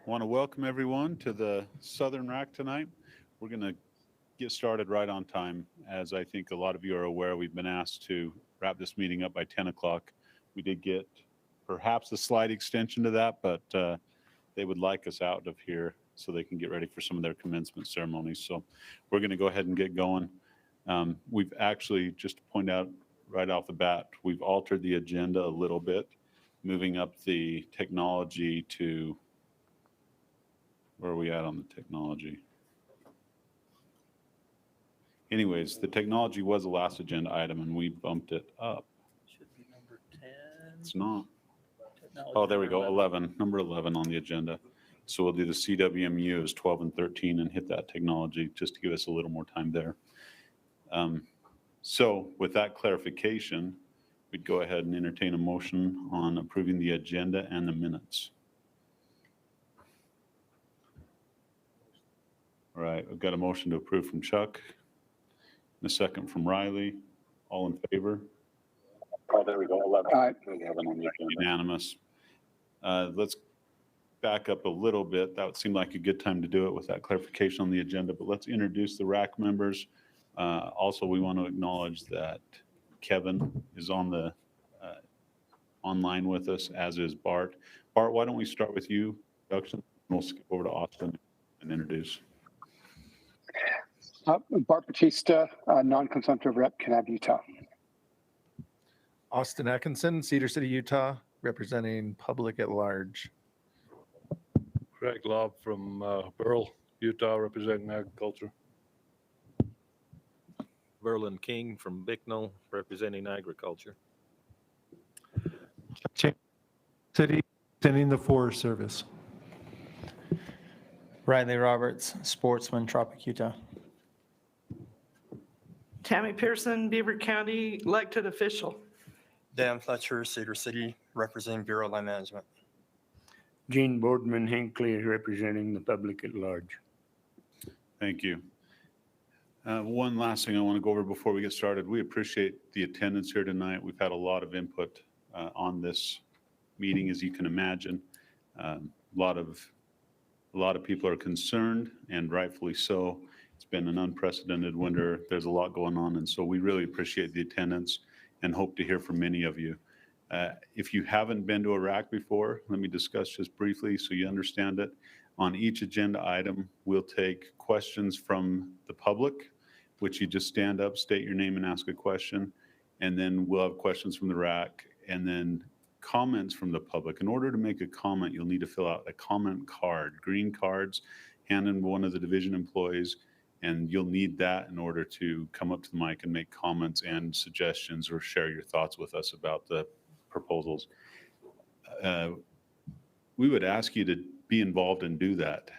want to welcome everyone to the Southern RAC tonight. We're going to get started right on time. As I think a lot of you are aware, we've been asked to wrap this meeting up by 10 o'clock. We did get perhaps a slight extension to that, but they would like us out of here so they can get ready for some of their commencement ceremonies. So we're going to go ahead and get going. We've actually, just to point out right off the bat, we've altered the agenda a little bit, moving up the technology to, where are we at on the technology? Anyways, the technology was the last agenda item and we bumped it up. Should be number 10. It's not. Technology Oh, there we go, 11. 11, number 11 on the agenda. So we'll do the CWMU as 12 and 13 and hit that technology just to give us a little more time there. So with that clarification, we'd go ahead and entertain a motion on approving the agenda and the minutes. All right, we've got a motion to approve from Chuck and a second from Riley. All in favor? Oh, there we go, 11. 11 on the agenda. Unanimous. Let's back up a little bit. That would seem like a good time to do it with that clarification on the agenda, but let's introduce the RAC members. Also, we want to acknowledge that Kevin is on the online with us, as is Bart. Bart, why don't we start with you, introduction, and we'll skip over to Austin and introduce. Bart Batista, non-consumptive rep, Kanab, Utah. Austin Atkinson, Cedar City, Utah, representing public at large. Craig Lobb from Burl, Utah, representing agriculture. Verlin King from Bicknell, representing agriculture. City, sending the Forest Service. Riley Roberts, sportsman, Tropic, Utah. Tammy Pearson, Beaver County, elected official. Dan Fletcher, Cedar City, representing Bureau of Land Management. Gene Boardman Hinckley, representing the public at large. Thank you. One last thing I want to go over before we get started. We appreciate the attendance here tonight. We've had a lot of input on this meeting, as you can imagine. A lot of people are concerned, and rightfully so. It's been an unprecedented winter. There's a lot going on, and so we really appreciate the attendance and hope to hear from many of you. If you haven't been to a RAC before, let me discuss just briefly so you understand it. On each agenda item, we'll take questions from the public, which you just stand up, state your name and ask a question, and then we'll have questions from the RAC, and then comments from the public. In order to make a comment, you'll need to fill out a comment card, green cards, hand in one of the division employees, and you'll need that in order to come up to the mic and make comments and suggestions or share your thoughts with us about the proposals. We would ask you to be involved and do that.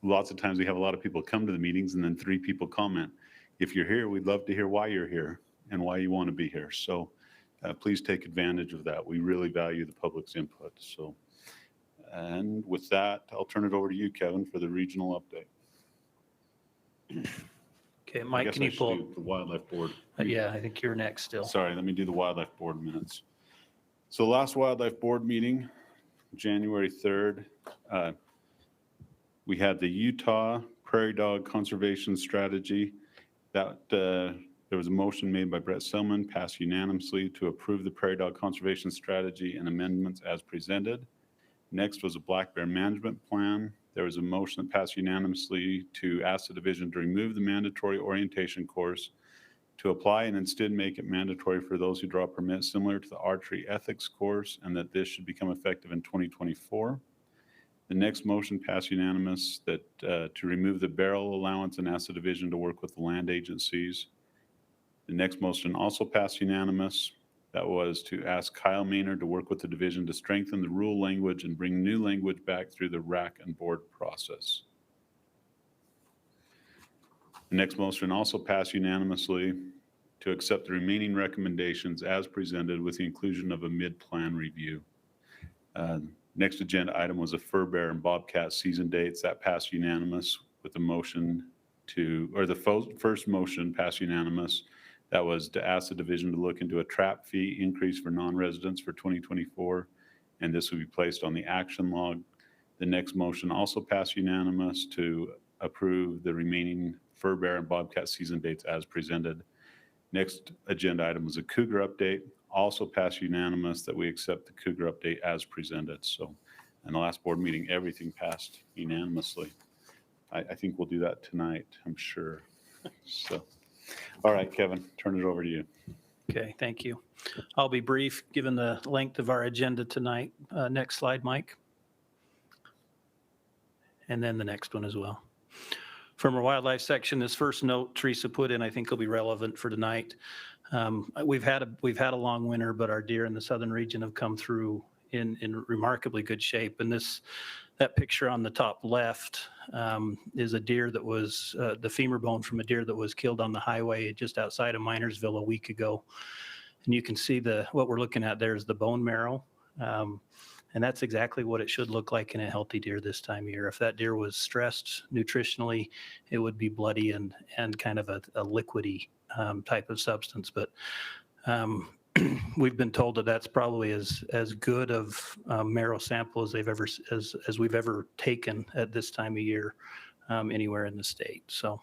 Lots of times we have a lot of people come to the meetings and then 3 people comment. If you're here, we'd love to hear why you're here and why you want to be here. So please take advantage of that. We really value the public's input. So, and with that, I'll turn it over to you, Kevin, for the regional update. Okay, Mike, can you pull? The Wildlife Board. Yeah, I think you're next still. Sorry, let me do the Wildlife Board minutes. So last Wildlife Board meeting, January 3rd, we had the Utah Prairie Dog Conservation Strategy. That there was a motion made by Brett Selman, passed unanimously to approve the Prairie Dog Conservation Strategy and amendments as presented. Next was a black bear management plan. There was a motion that passed unanimously to ask the division to remove the mandatory orientation course, to apply and instead make it mandatory for those who draw permits similar to the archery ethics course, and that this should become effective in 2024. The next motion passed unanimous that to remove the barrel allowance and ask the division to work with the land agencies. The next motion also passed unanimous. That was to ask Kyle Maynard to work with the division to strengthen the rule language and bring new language back through the RAC and board process. The next motion also passed unanimously to accept the remaining recommendations as presented with the inclusion of a mid-plan review. Next agenda item was a fur bear and bobcat season dates. That passed unanimous with the motion to, or the first motion passed unanimous. That was to ask the division to look into a trap fee increase for non-residents for 2024, and this will be placed on the action log. The next motion also passed unanimous to approve the remaining fur bear and bobcat season dates as presented. Next agenda item was a cougar update, also passed unanimous that we accept the cougar update as presented. So in the last board meeting, everything passed unanimously. I think we'll do that tonight, I'm sure. So, all right, Kevin, turn it over to you. Okay, thank you. I'll be brief, given the length of our agenda tonight. Next slide, Mike. And then the next one as well. From our wildlife section, this first note Teresa put in, I think will be relevant for tonight. We've had a long winter, but our deer in the southern region have come through in remarkably good shape. And that picture on the top left is a deer that was the femur bone from a deer that was killed on the highway just outside of Minersville a week ago. And you can see what we're looking at there is the bone marrow. And that's exactly what it should look like in a healthy deer this time of year. If that deer was stressed nutritionally, it would be bloody and kind of a liquidy type of substance. But we've been told that that's probably as good of marrow sample as we've ever taken at this time of year anywhere in the state. So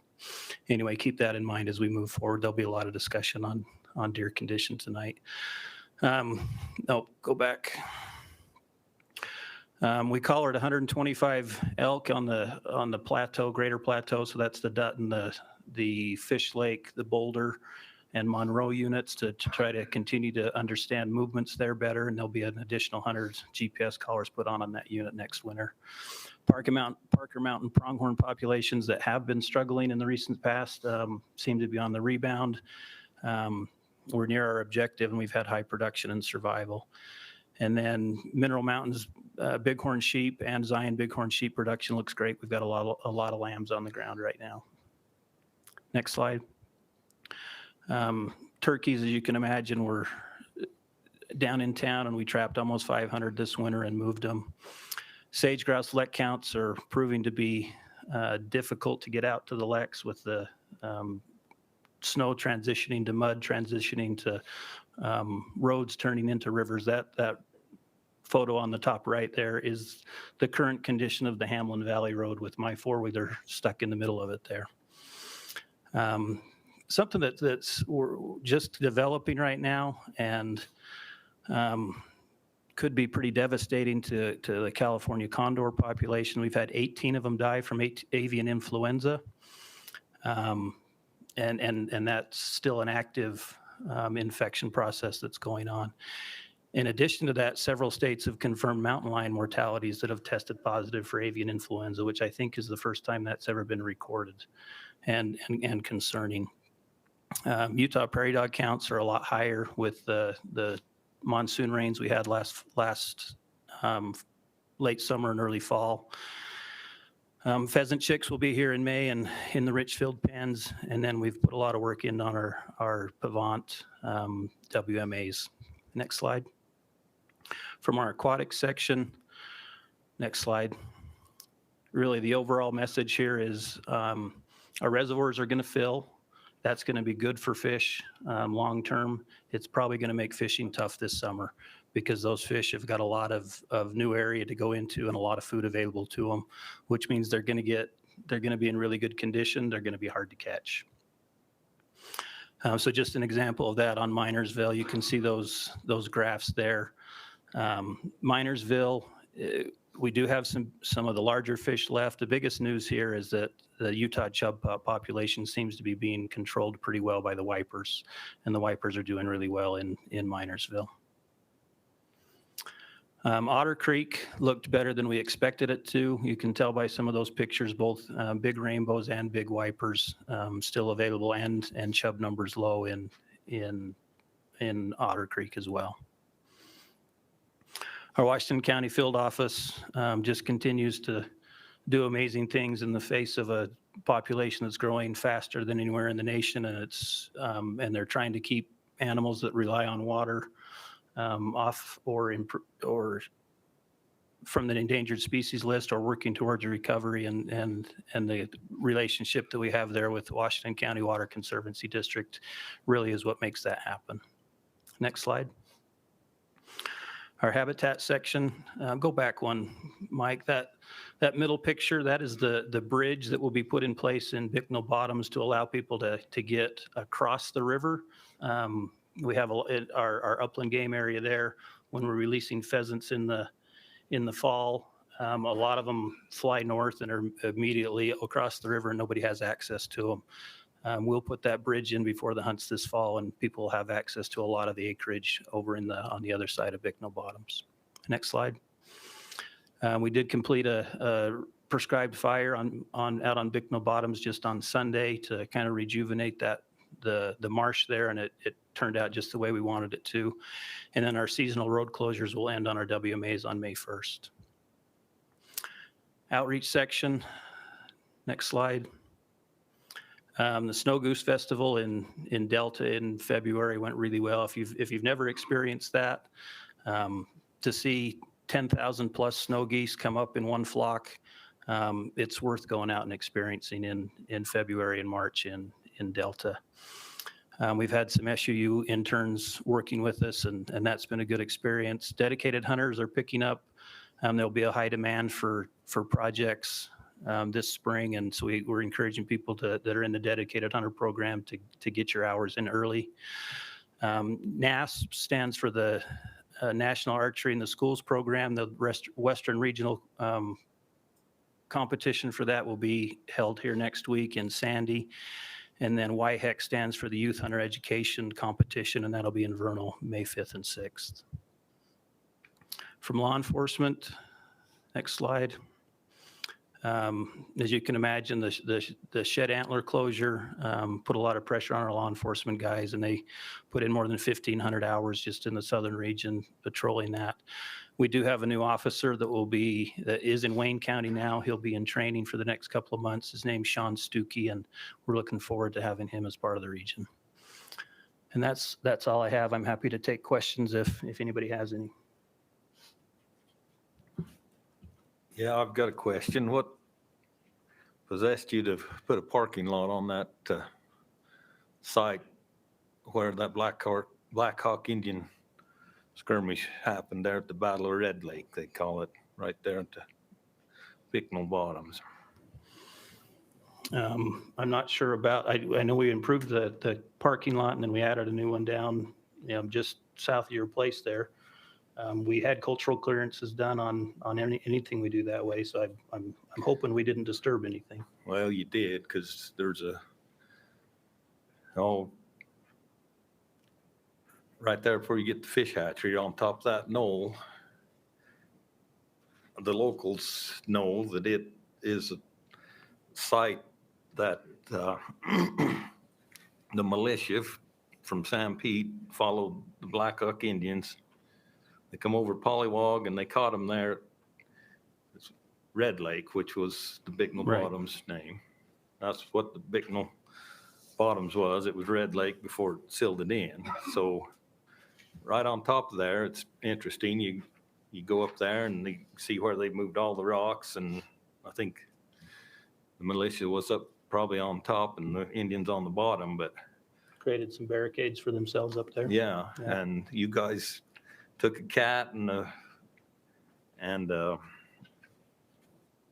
anyway, keep that in mind as we move forward. There'll be a lot of discussion on deer condition tonight. No, go back. We collared 125 elk on the plateau, Greater Plateau. So that's the Dutton, the Fish Lake, the Boulder, and Monroe units to try to continue to understand movements there better. And there'll be an additional 100 GPS collars put on that unit next winter. Parker Mountain pronghorn populations that have been struggling in the recent past seem to be on the rebound. We're near our objective, and we've had high production and survival. And then Mineral Mountains bighorn sheep and Zion bighorn sheep production looks great. We've got a lot of lambs on the ground right now. Next slide. Turkeys, as you can imagine, were down in town, and we trapped almost 500 this winter and moved them. Sage grouse lek counts are proving to be difficult to get out to the leks with the snow transitioning to mud, transitioning to roads turning into rivers. That photo on the top right there is the current condition of the Hamlin Valley Road with my four-wheeler stuck in the middle of it there. Something that's we're just developing right now and could be pretty devastating to the California condor population. We've had 18 of them die from avian influenza. And that's still an active infection process that's going on. In addition to that, several states have confirmed mountain lion mortalities that have tested positive for avian influenza, which I think is the first time that's ever been recorded and concerning. Utah prairie dog counts are a lot higher with the monsoon rains we had last late summer and early fall. Pheasant chicks will be here in May and in the Richfield pens, and then we've put a lot of work in on our Pavant WMAs. Next slide. From our aquatic section, next slide. Really the overall message here is our reservoirs are going to fill. That's going to be good for fish long term. It's probably going to make fishing tough this summer because those fish have got a lot of new area to go into and a lot of food available to them, which means they're going to be in really good condition. They're going to be hard to catch. So just an example of that on Minersville, you can see those graphs there. Minersville, we do have some of the larger fish left. The biggest news here is that the Utah chub population seems to be being controlled pretty well by the wipers, and the wipers are doing really well in Minersville. Otter Creek looked better than we expected it to. You can tell by some of those pictures, both big rainbows and big wipers still available, and chub numbers low in Otter Creek as well. Our Washington County Field Office just continues to do amazing things in the face of a population that's growing faster than anywhere in the nation, and they're trying to keep animals that rely on water off or from the endangered species list, or working towards a recovery, and the relationship that we have there with Washington County Water Conservancy District really is what makes that happen. Next slide. Our habitat section, go back one, Mike, that middle picture, that is the bridge that will be put in place in Bicknell Bottoms to allow people to get across the river. We have our upland game area there. When we're releasing pheasants in the fall, a lot of them fly north and are immediately across the river and nobody has access to them. We'll put that bridge in before the hunts this fall, and people will have access to a lot of the acreage over on the other side of Bicknell Bottoms. Next slide. We did complete a prescribed fire out on Bicknell Bottoms just on Sunday to kind of rejuvenate the marsh there, and it turned out just the way we wanted it to. And then our seasonal road closures will end on our WMAs on May 1st. Outreach section. Next slide. The Snow Goose Festival in Delta in February went really well. If you've never experienced that, to see 10,000 plus snow geese come up in one flock, it's worth going out and experiencing in February and March in Delta. We've had some SUU interns working with us, and that's been a good experience. Dedicated hunters are picking up. There'll be a high demand for projects this spring, and so we're encouraging people that are in the dedicated hunter program to get your hours in early. NASP stands for the National Archery in the Schools program. The Western Regional competition for that will be held here next week in Sandy. And then YHEC stands for the Youth Hunter Education Competition, and that'll be in Vernal, May 5th and 6th. From law enforcement, next slide. As you can imagine, the shed antler closure put a lot of pressure on our law enforcement guys, and they put in more than 1,500 hours just in the southern region patrolling that. We do have a new officer that is in Wayne County now. He'll be in training for the next couple of months. His name's Sean Stuckey, and we're looking forward to having him as part of the region. And that's all I have. I'm happy to take questions if anybody has any. Yeah, I've got a question. What possessed you to put a parking lot on that site where that Black Hawk Indian skirmish happened there at the Battle of Red Lake, they call it, right there at the Bicknell Bottoms? I'm not sure about, I know we improved the parking lot, and then we added a new one down, just south of your place there. We had cultural clearances done on anything we do that way, so I'm hoping we didn't disturb anything. Well, you did, because there's right there before you get the fish hatchery on top of that knoll. The locals know that it is a site that the militia from San Pete followed the Black Hawk Indians. They come over Pollywog and they caught them there. It's Red Lake, which was the Bicknell Right. Bottoms name. That's what the Bicknell Bottoms was. It was Red Lake before it sealed it in. So right on top of there, it's interesting. You go up there and you see where they moved all the rocks, and I think the militia was up probably on top and the Indians on the bottom, but Created some barricades for themselves up there. yeah. Yeah. And you guys took a cat and a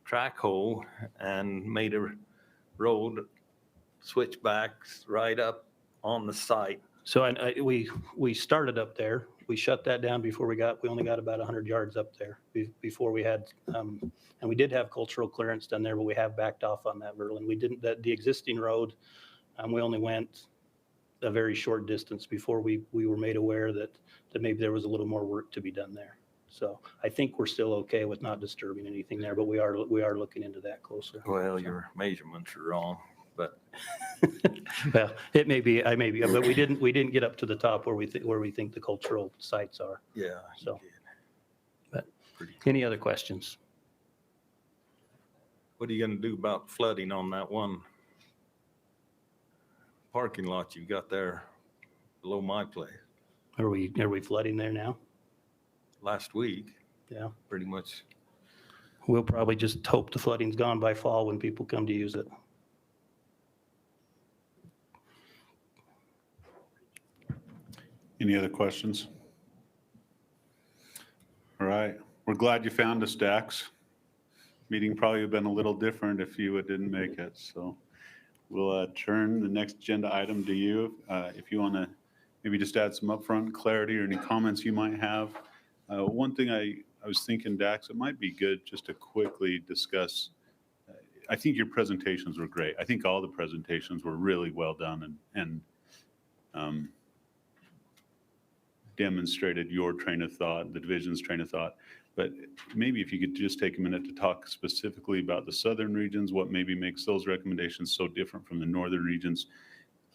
track hole and made a road switchbacks right up on the site. So we started up there. We shut that down before we only got about 100 yards up there before we had, and we did have cultural clearance done there, but we have backed off on that, Verlin. We didn't, the existing road, we only went a very short distance before we were made aware that maybe there was a little more work to be done there. So I think we're still okay with not disturbing anything there, but we are looking into that closer. Well, your measurements are wrong, but Well, it may be, but we didn't get up to the top where we think the cultural sites are. yeah. So. you did. But Pretty- any other questions? What are you gonna do about flooding on that one parking lot you got there below my place Are we flooding there now? last week? Yeah. Pretty much. We'll probably just hope the flooding's gone by fall when people come to use it. Any other questions? All right. We're glad you found us, Dax. Meeting probably would have been a little different if you didn't make it. So we'll turn the next agenda item to you. If you want to maybe just add some upfront clarity or any comments you might have. One thing I was thinking, Dax, it might be good just to quickly discuss. I think your presentations were great. I think all the presentations were really well done and demonstrated your train of thought, the division's train of thought. But maybe if you could just take a minute to talk specifically about the southern regions, what maybe makes those recommendations so different from the northern regions.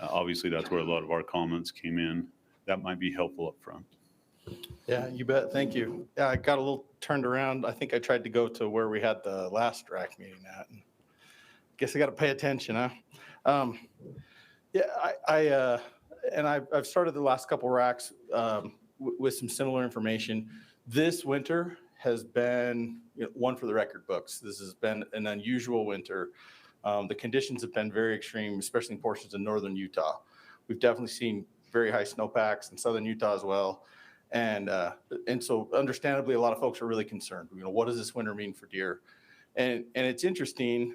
Obviously, that's where a lot of our comments came in. That might be helpful up front. Yeah, you bet. Thank you. Yeah, I got a little turned around. I think I tried to go to where we had the last RAC meeting at. And guess I got to pay attention, huh? Yeah, I've started the last couple RACs with some similar information. This winter has been one for the record books. This has been an unusual winter. The conditions have been very extreme, especially in portions of northern Utah. We've definitely seen very high snowpacks in southern Utah as well. And so understandably, a lot of folks are really concerned. What does this winter mean for deer? And it's interesting.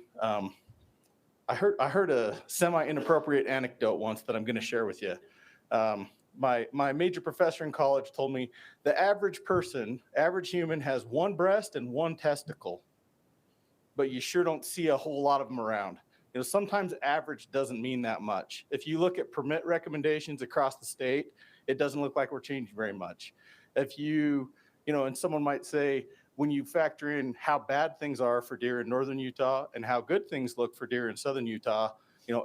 I heard a semi-inappropriate anecdote once that I'm going to share with you. My major professor in college told me the average human has one breast and one testicle, but you sure don't see a whole lot of them around. Sometimes average doesn't mean that much. If you look at permit recommendations across the state, it doesn't look like we're changing very much. If and someone might say, when you factor in how bad things are for deer in northern Utah and how good things look for deer in southern Utah,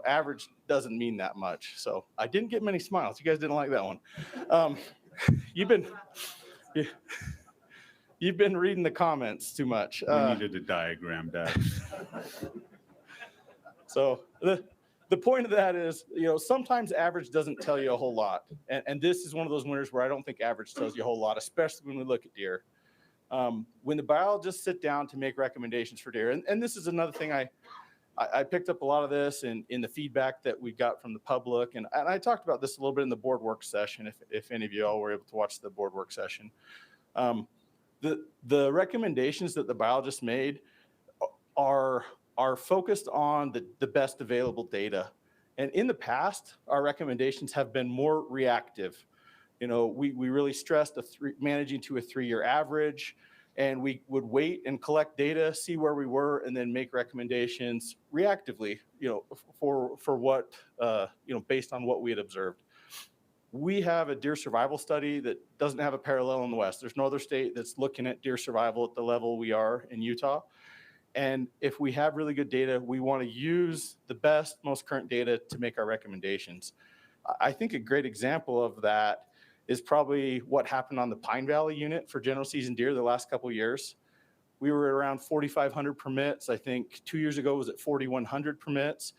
average doesn't mean that much. So I didn't get many smiles. You guys didn't like that one. You've been reading the comments too much. We needed a diagram, Dax. So the point of that is, sometimes average doesn't tell you a whole lot. And this is one of those winters where I don't think average tells you a whole lot, especially when we look at deer. When the biologists sit down to make recommendations for deer, and this is another thing I picked up a lot of this in the feedback that we got from the public. And I talked about this a little bit in the board work session, if any of you all were able to watch the board work session. The recommendations that the biologists made are focused on the best available data. And in the past, our recommendations have been more reactive. We really stressed managing to a 3-year average, and we would wait and collect data, see where we were, and then make recommendations reactively, for what, based on what we had observed. We have a deer survival study that doesn't have a parallel in the West. There's no other state that's looking at deer survival at the level we are in Utah. And if we have really good data, we want to use the best, most current data to make our recommendations. I think a great example of that is probably what happened on the Pine Valley unit for general season deer the last couple of years. We were at around 4,500 permits. I think 2 years ago was at 4,100 permits.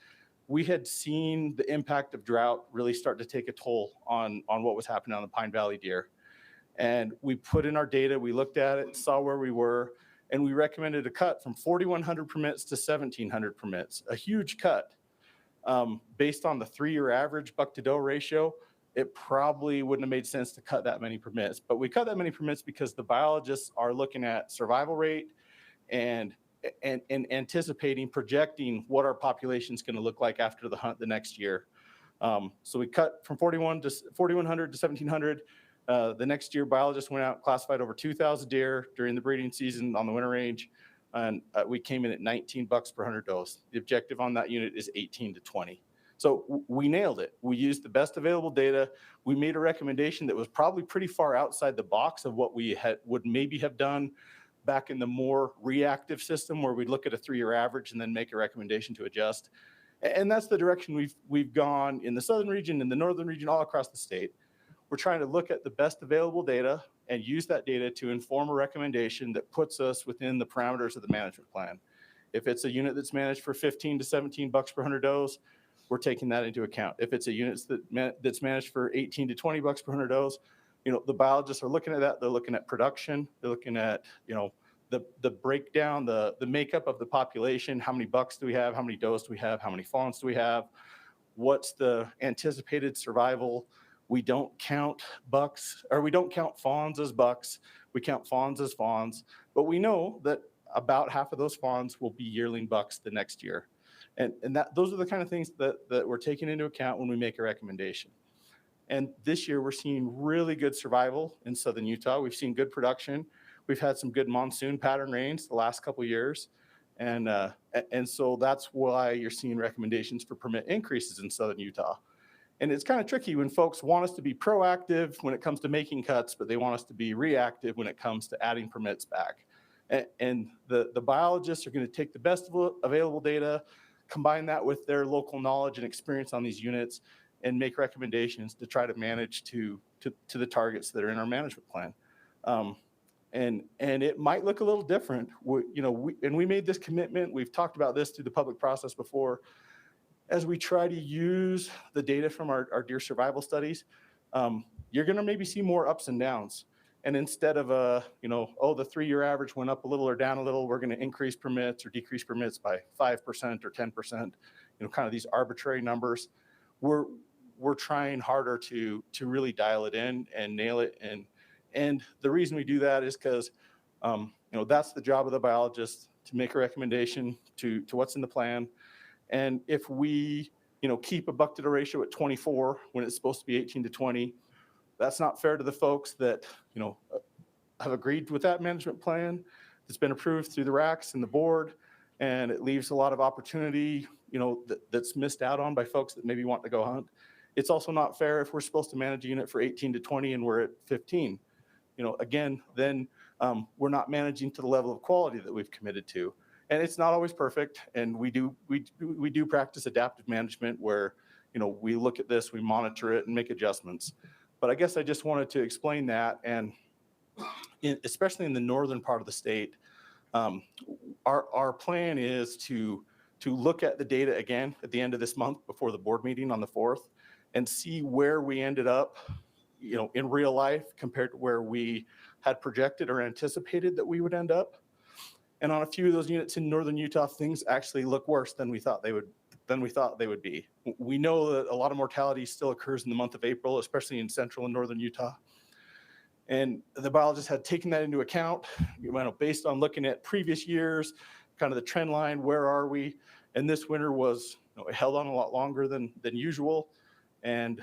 We had seen the impact of drought really start to take a toll on what was happening on the Pine Valley deer. And we put in our data, we looked at it, saw where we were, and we recommended a cut from 4,100 permits to 1,700 permits, a huge cut. Based on the 3-year average buck to doe ratio, it probably wouldn't have made sense to cut that many permits. But we cut that many permits because the biologists are looking at survival rate and anticipating, projecting what our population is going to look like after the hunt the next year. So we cut from 4,100 to 1,700. The next year, biologists went out and classified over 2,000 deer during the breeding season on the winter range, and we came in at 19 bucks per 100 does. The objective on that unit is 18 to 20. So we nailed it. We used the best available data. We made a recommendation that was probably pretty far outside the box of what we would maybe have done back in the more reactive system, where we'd look at a 3-year average and then make a recommendation to adjust. And that's the direction we've gone in the southern region, in the northern region, all across the state. We're trying to look at the best available data and use that data to inform a recommendation that puts us within the parameters of the management plan. If it's a unit that's managed for 15 to 17 bucks per 100 does, we're taking that into account. If it's a unit that's managed for 18 to 20 bucks per 100 does, the biologists are looking at that. They're looking at production. They're looking at, the breakdown, the makeup of the population. How many bucks do we have? How many does do we have? How many fawns do we have? What's the anticipated survival? We don't count bucks, or we don't count fawns as bucks. We count fawns as fawns, but we know that about half of those fawns will be yearling bucks the next year. And those are the kind of things that we're taking into account when we make a recommendation. And this year we're seeing really good survival in southern Utah. We've seen good production. We've had some good monsoon pattern rains the last couple of years. And so that's why you're seeing recommendations for permit increases in southern Utah. And it's kind of tricky when folks want us to be proactive when it comes to making cuts, but they want us to be reactive when it comes to adding permits back. And the biologists are going to take the best available data, combine that with their local knowledge and experience on these units, and make recommendations to try to manage to the targets that are in our management plan. And it might look a little different. We made this commitment. We've talked about this through the public process before. As we try to use the data from our deer survival studies, you're going to maybe see more ups and downs. And instead of the 3-year average went up a little or down a little, we're going to increase permits or decrease permits by 5% or 10%, kind of these arbitrary numbers. We're trying harder to really dial it in and nail it. And the reason we do that is because, that's the job of the biologist, to make a recommendation to what's in the plan. And if we, keep a buck-to-the ratio at 24 when it's supposed to be 18 to 20, that's not fair to the folks that, have agreed with that management plan that's been approved through the RACs and the board. And it leaves a lot of opportunity, that's missed out on by folks that maybe want to go hunt. It's also not fair if we're supposed to manage a unit for 18 to 20 and we're at 15. Again, then we're not managing to the level of quality that we've committed to. And it's not always perfect. And we do practice adaptive management where, we look at this, we monitor it and make adjustments. But I guess I just wanted to explain that. And especially in the northern part of the state, our plan is to look at the data again at the end of this month before the board meeting on the 4th and see where we ended up, in real life compared to where we had projected or anticipated that we would end up. And on a few of those units in northern Utah, things actually look worse than we thought they would be. We know that a lot of mortality still occurs in the month of April, especially in central and northern Utah. And the biologist had taken that into account, based on looking at previous years, kind of the trend line, where are we? And this winter was held on a lot longer than usual. And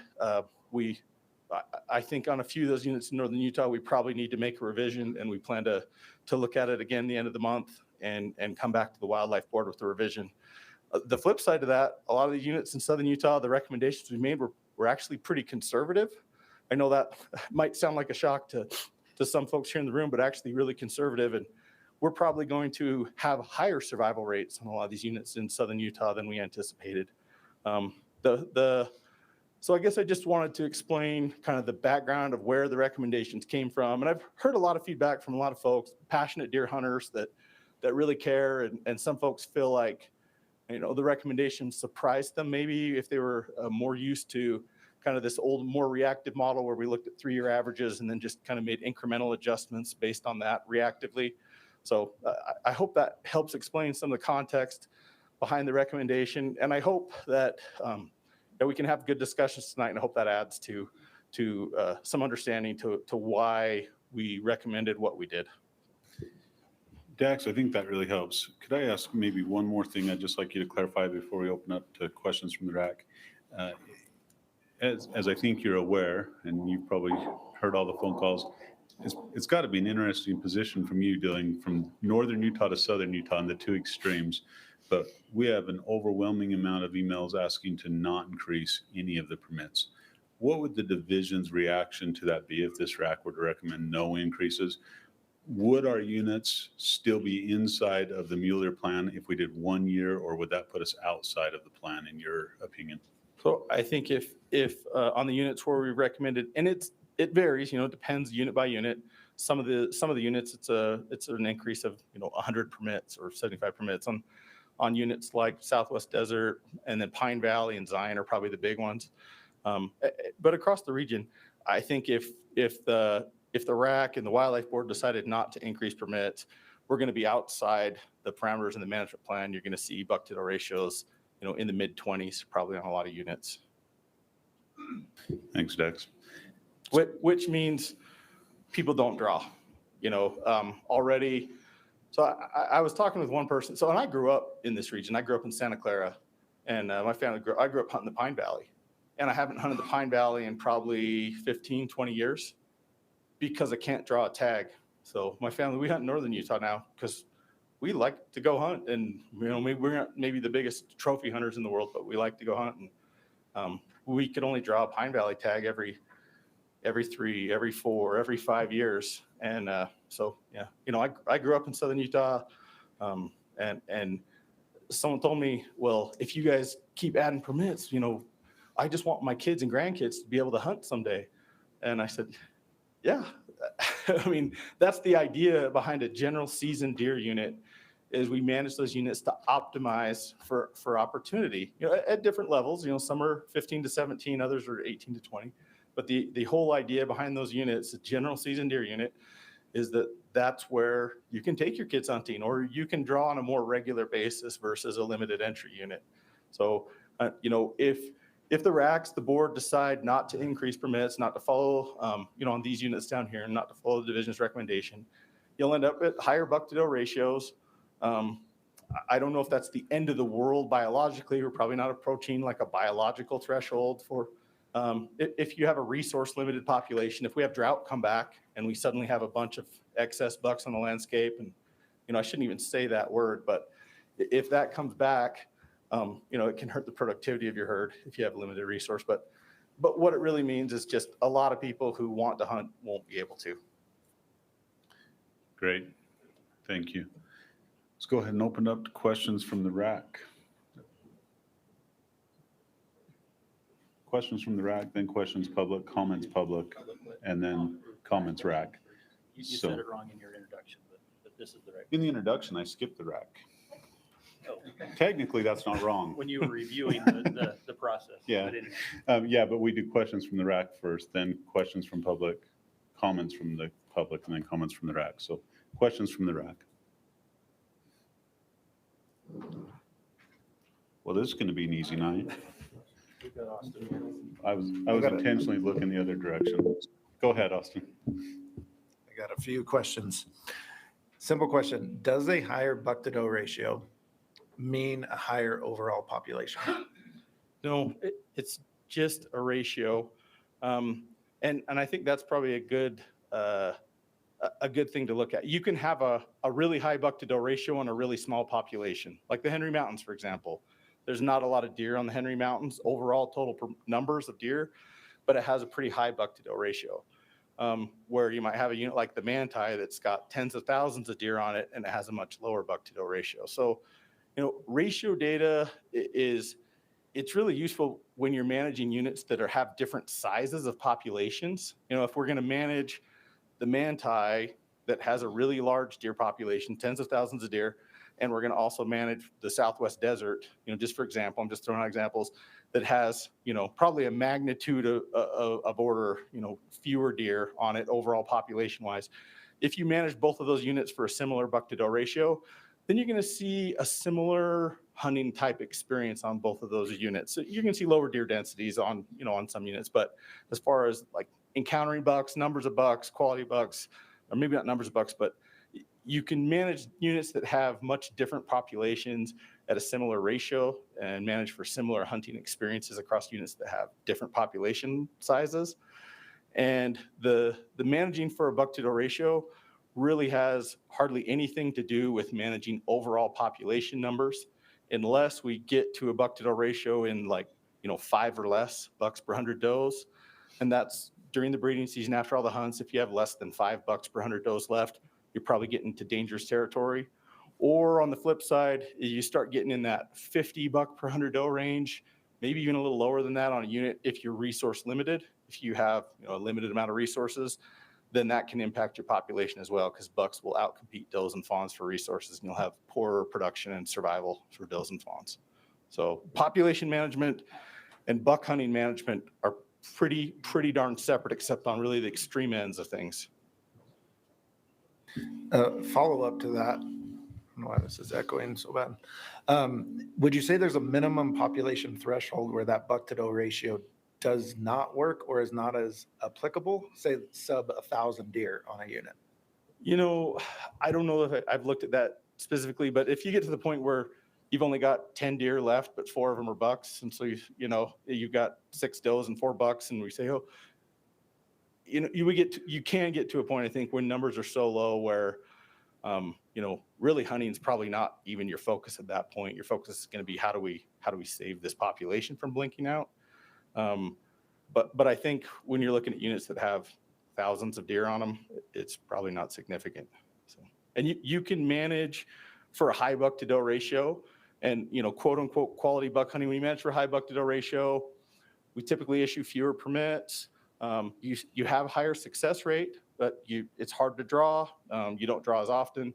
I think on a few of those units in northern Utah, we probably need to make a revision, and we plan to look at it again the end of the month and come back to the wildlife board with the revision. The flip side of that, a lot of the units in southern Utah, the recommendations we made were actually pretty conservative. I know that might sound like a shock to some folks here in the room, but actually really conservative. And we're probably going to have higher survival rates on a lot of these units in southern Utah than we anticipated. So I guess I just wanted to explain kind of the background of where the recommendations came from. And I've heard a lot of feedback from a lot of folks, passionate deer hunters that really care. And some folks feel like, the recommendations surprised them maybe if they were more used to kind of this old, more reactive model where we looked at 3-year averages and then just kind of made incremental adjustments based on that reactively. So I hope that helps explain some of the context behind the recommendation. And I hope that we can have good discussions tonight, and I hope that adds to some understanding to why we recommended what we did. Dax, I think that really helps. Could I ask maybe one more thing I'd just like you to clarify before we open up to questions from the RAC? As I think you're aware, and you've probably heard all the phone calls, it's got to be an interesting position from you dealing from northern Utah to southern Utah and the two extremes. But we have an overwhelming amount of emails asking to not increase any of the permits. What would the division's reaction to that be if this RAC were to recommend no increases? Would our units still be inside of the Mueller plan if we did 1 year, or would that put us outside of the plan, in your opinion? So I think if on the units where we recommended, and it varies, it depends unit by unit. Some of the units, it's an increase of 100 permits or 75 permits on units like Southwest Desert, and then Pine Valley and Zion are probably the big ones. But across the region, I think if the RAC and the Wildlife Board decided not to increase permits, we're going to be outside the parameters in the management plan. You're going to see buck-to-the ratios, in the mid-20s, probably on a lot of units. Thanks, Dex. Which means people don't draw. already. So I was talking with one person. So, and I grew up in this region. I grew up in Santa Clara, and my family I grew up hunting the Pine Valley. And I haven't hunted the Pine Valley in probably 15, 20 years because I can't draw a tag. So my family, we hunt in northern Utah now because we like to go hunt. And, we're not maybe the biggest trophy hunters in the world, but we like to go hunt. And we could only draw a Pine Valley tag every 3, every 4, every 5 years. And so, yeah, I grew up in southern Utah, and someone told me, well, if you guys keep adding permits, I just want my kids and grandkids to be able to hunt someday. And I said, yeah, I mean, that's the idea behind a general season deer unit, is we manage those units to optimize for opportunity, at different levels. Some are 15 to 17, others are 18 to 20. But the whole idea behind those units, the general season deer unit, is that's where you can take your kids hunting, or you can draw on a more regular basis versus a limited entry unit. So, if the RACs, the board, decide not to increase permits, not to follow, on these units down here, and not to follow the division's recommendation, you'll end up at higher buck-to-doe ratios. I don't know if that's the end of the world biologically. We're probably not approaching like a biological threshold for if you have a resource-limited population. If we have drought come back and we suddenly have a bunch of excess bucks on the landscape, and I shouldn't even say that word, but if that comes back, it can hurt the productivity of your herd if you have a limited resource. But what it really means is just a lot of people who want to hunt won't be able to. Great. Thank you. Let's go ahead and open up to questions from the RAC. Questions from the RAC, then questions public, comments public, and then comments RAC. You said it wrong in your introduction, but this is the right. In the introduction, I skipped the RAC. Oh. Technically, that's not wrong. When you were reviewing the process. Yeah. But anyway. Yeah, but we do questions from the RAC first, then questions from public, comments from the public, and then comments from the RAC. So questions from the RAC. Well, this is going to be an easy night. I was intentionally looking the other direction. Go ahead, Austin. I got a few questions. Simple question. Does a higher buck-to-doe ratio mean a higher overall population? No, it's just a ratio. And I think that's probably a good thing to look at. You can have a really high buck-to-doe ratio on a really small population, like the Henry Mountains, for example. There's not a lot of deer on the Henry Mountains, overall total numbers of deer, but it has a pretty high buck-to-doe ratio. Where you might have a unit like the Manti that's got tens of thousands of deer on it, and it has a much lower buck-to-doe ratio. So, ratio data it's really useful when you're managing units that have different sizes of populations. If we're going to manage the Manti that has a really large deer population, tens of thousands of deer, and we're going to also manage the Southwest Desert, just for example, I'm just throwing out examples, that has, probably a magnitude of order, fewer deer on it overall population-wise. If you manage both of those units for a similar buck-to-doe ratio, then you're going to see a similar hunting type experience on both of those units. So you're going to see lower deer densities on some units, but as far as like encountering bucks, numbers of bucks, quality bucks, or maybe not numbers of bucks, but you can manage units that have much different populations at a similar ratio and manage for similar hunting experiences across units that have different population sizes. And the managing for a buck-to-doe ratio really has hardly anything to do with managing overall population numbers, unless we get to a buck-to-doe ratio in 5 or less bucks per 100 does. And that's during the breeding season after all the hunts. If you have less than 5 bucks per 100 does left, you're probably getting into dangerous territory. Or on the flip side, you start getting in that 50 buck per 100 doe range, maybe even a little lower than that on a unit if you're resource limited. If you have a limited amount of resources, then that can impact your population as well, because bucks will outcompete does and fawns for resources, and you'll have poorer production and survival for does and fawns. So population management and buck hunting management are pretty darn separate, except on really the extreme ends of things. Follow up to that. I don't know why this is echoing so bad. Would you say there's a minimum population threshold where that buck-to-doe ratio does not work or is not as applicable? Say sub 1,000 deer on a unit. You know, I don't know if I've looked at that specifically, but if you get to the point where you've only got 10 deer left, but 4 of them are bucks, and so you've got 6 does and 4 bucks, and we say, oh, you can get to a point, I think, when numbers are so low where, really hunting is probably not even your focus at that point. Your focus is going to be how do we save this population from blinking out. But I think when you're looking at units that have thousands of deer on them, it's probably not significant. So, and you can manage for a high buck to doe ratio, and quote unquote quality buck hunting. We manage for a high buck to doe ratio. We typically issue fewer permits. You have a higher success rate, but it's hard to draw. You don't draw as often,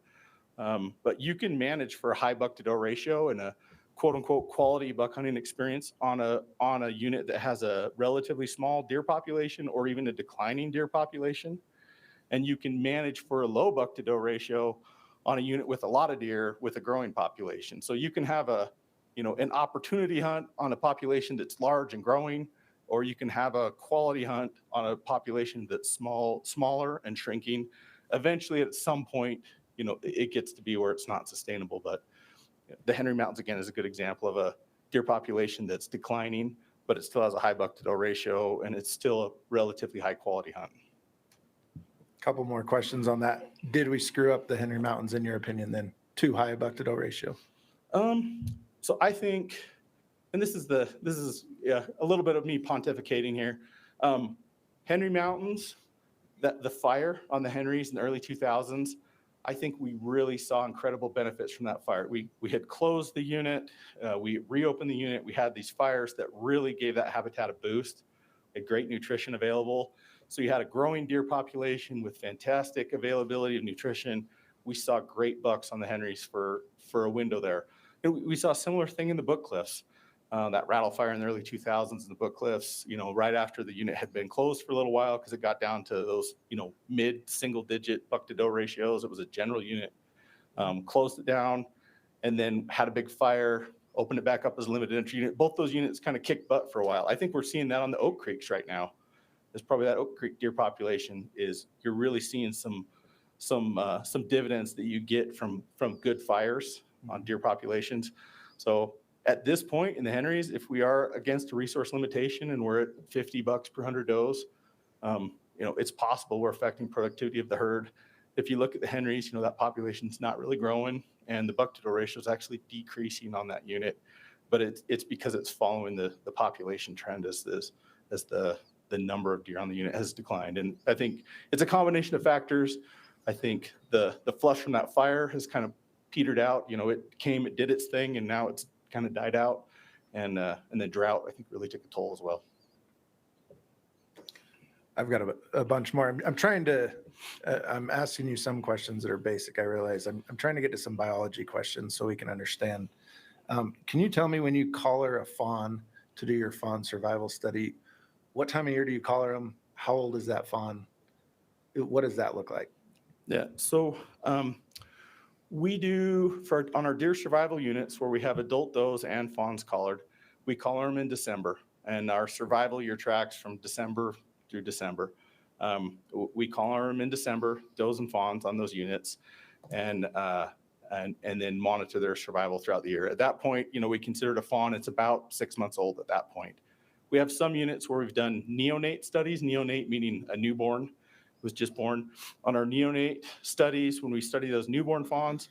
but you can manage for a high buck to doe ratio and a quote unquote quality buck hunting experience on a unit that has a relatively small deer population or even a declining deer population. And you can manage for a low buck to doe ratio on a unit with a lot of deer with a growing population. So you can have an opportunity hunt on a population that's large and growing, or you can have a quality hunt on a population that's smaller and shrinking. Eventually, at some point, it gets to be where it's not sustainable. But the Henry Mountains, again, is a good example of a deer population that's declining, but it still has a high buck to doe ratio, and it's still a relatively high quality hunt. Couple more questions on that. Did we screw up the Henry Mountains, in your opinion, then? Too high a buck to doe ratio? So I think, and this is a little bit of me pontificating here. Henry Mountains, the fire on the Henrys in the early 2000s, I think we really saw incredible benefits from that fire. We had closed the unit, we reopened the unit, we had these fires that really gave that habitat a boost, had great nutrition available. So you had a growing deer population with fantastic availability of nutrition. We saw great bucks on the Henrys for a window there. And we saw a similar thing in the Book Cliffs. That rattle fire in the early 2000s in the Book Cliffs, right after the unit had been closed for a little while because it got down to those, mid single digit buck to doe ratios. It was a general unit, closed it down, and then had a big fire, opened it back up as a limited entry unit. Both those units kind of kicked butt for a while. I think we're seeing that on the Oak Creeks right now. It's probably that Oak Creek deer population is you're really seeing some dividends that you get from good fires on deer populations. So at this point in the Henrys, if we are against a resource limitation and we're at 50 bucks per 100 does, it's possible we're affecting productivity of the herd. If you look at the Henrys, that population's not really growing, and the buck to doe ratio is actually decreasing on that unit. But it's because it's following the population trend as the number of deer on the unit has declined. And I think it's a combination of factors. I think the flush from that fire has kind of petered out. It did its thing, and now it's kind of died out. And the drought, I think, really took a toll as well. I've got a bunch more. I'm asking you some questions that are basic. I realize I'm trying to get to some biology questions so we can understand. Can you tell me, when you collar a fawn to do your fawn survival study, what time of year do you collar them? How old is that fawn? What does that look like? Yeah, so we do, on our deer survival units where we have adult does and fawns collared, we collar them in December, and our survival year tracks from December through December. We collar them in December, does and fawns on those units, and then monitor their survival throughout the year. At that point, we consider it a fawn. It's about 6 months old at that point. We have some units where we've done neonate studies, neonate meaning a newborn was just born. On our neonate studies, when we study those newborn fawns,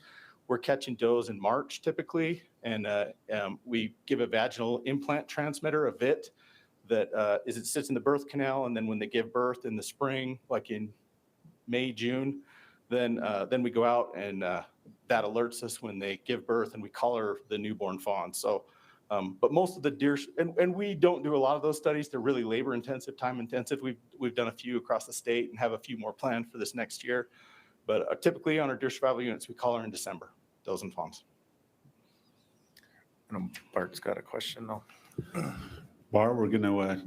we're catching does in March typically, and we give a vaginal implant transmitter, a VIT, that it sits in the birth canal, and then when they give birth in the spring, like in May, June, then we go out and that alerts us when they give birth, and we collar the newborn fawns. So, but most of the deer, and we don't do a lot of those studies. They're really labor intensive, time intensive. We've done a few across the state and have a few more planned for this next year. But typically on our deer survival units, we collar in December, does and fawns. Bart's got a question though. Bart, we're going to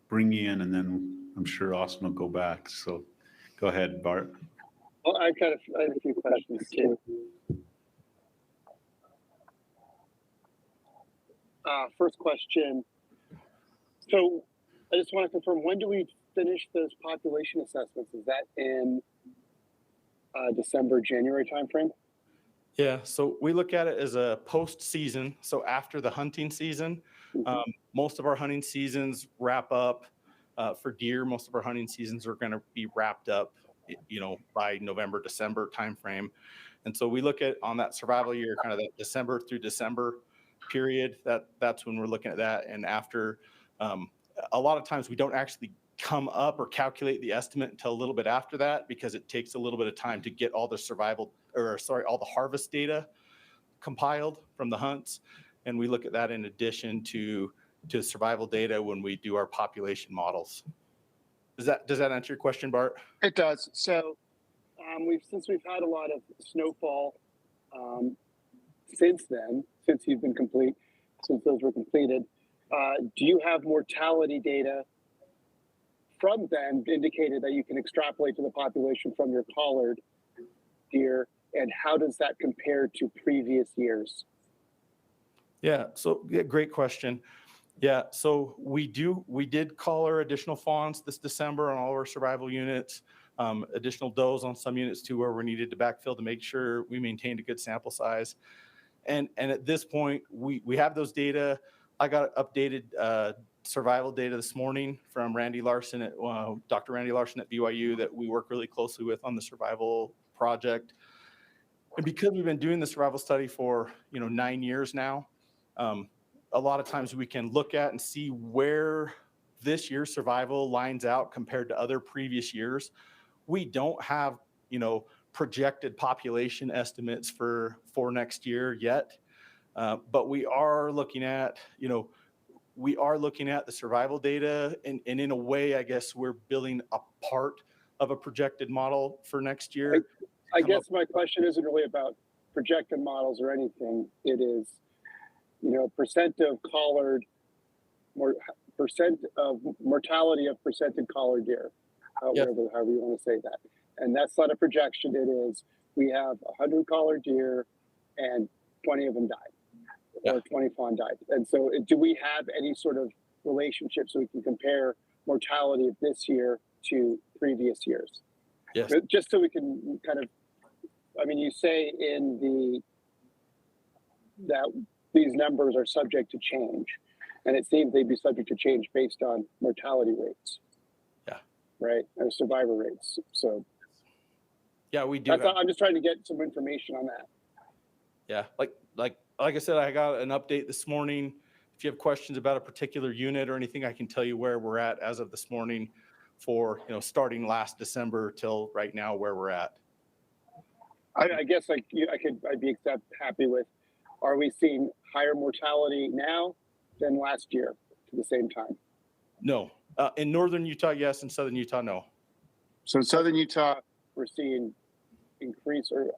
bring you in, and then I'm sure Austin will go back. So go ahead, Bart. Well, I have a few questions too. First question. So I just want to confirm, when do we finish those population assessments? Is that in December, January timeframe? Yeah, so we look at it as a post-season, so after the hunting season. Most of our hunting seasons wrap up for deer. Most of our hunting seasons are going to be wrapped up, by November, December timeframe. And so we look at on that survival year, kind of that December through December period. That's when we're looking at that. And after, a lot of times we don't actually come up or calculate the estimate until a little bit after that, because it takes a little bit of time to get all the all the harvest data compiled from the hunts. And we look at that in addition to survival data when we do our population models. Does that answer your question, Bart? It does. So since we've had a lot of snowfall since those were completed, do you have mortality data from then indicated that you can extrapolate to the population from your collared deer? And how does that compare to previous years? Yeah, great question. Yeah, so we did collar additional fawns this December on all of our survival units, additional does on some units too, where we needed to backfill to make sure we maintained a good sample size. And at this point, we have those data. I got updated survival data this morning from Randy Larson at Dr. Randy Larson at BYU that we work really closely with on the survival project. And because we've been doing the survival study for 9 years now, a lot of times we can look at and see where this year's survival lines out compared to other previous years. We don't have projected population estimates for next year yet, but we are looking at the survival data, and in a way, I guess we're building a part of a projected model for next year. I guess my question isn't really about projected models or anything. It is, percent of collared, percent of mortality of presented collared deer, however you want to say that. And that's not a projection. It is, we have 100 collared deer and 20 of them died, or 20 fawn died. And so do we have any sort of relationship so we can compare mortality of this year to previous years? Yes. Just so we can kind of, you say that these numbers are subject to change, and it seems they'd be subject to change based on mortality rates. Yeah. Right? Or survivor rates. So. Yeah, we do. I'm just trying to get some information on that. Yeah. Like I said, I got an update this morning. If you have questions about a particular unit or anything, I can tell you where we're at as of this morning for, starting last December till right now where we're at. I guess I'd be happy with, are we seeing higher mortality now than last year to the same time? No. In northern Utah, yes. In southern Utah, no. So in southern Utah, we're seeing increased or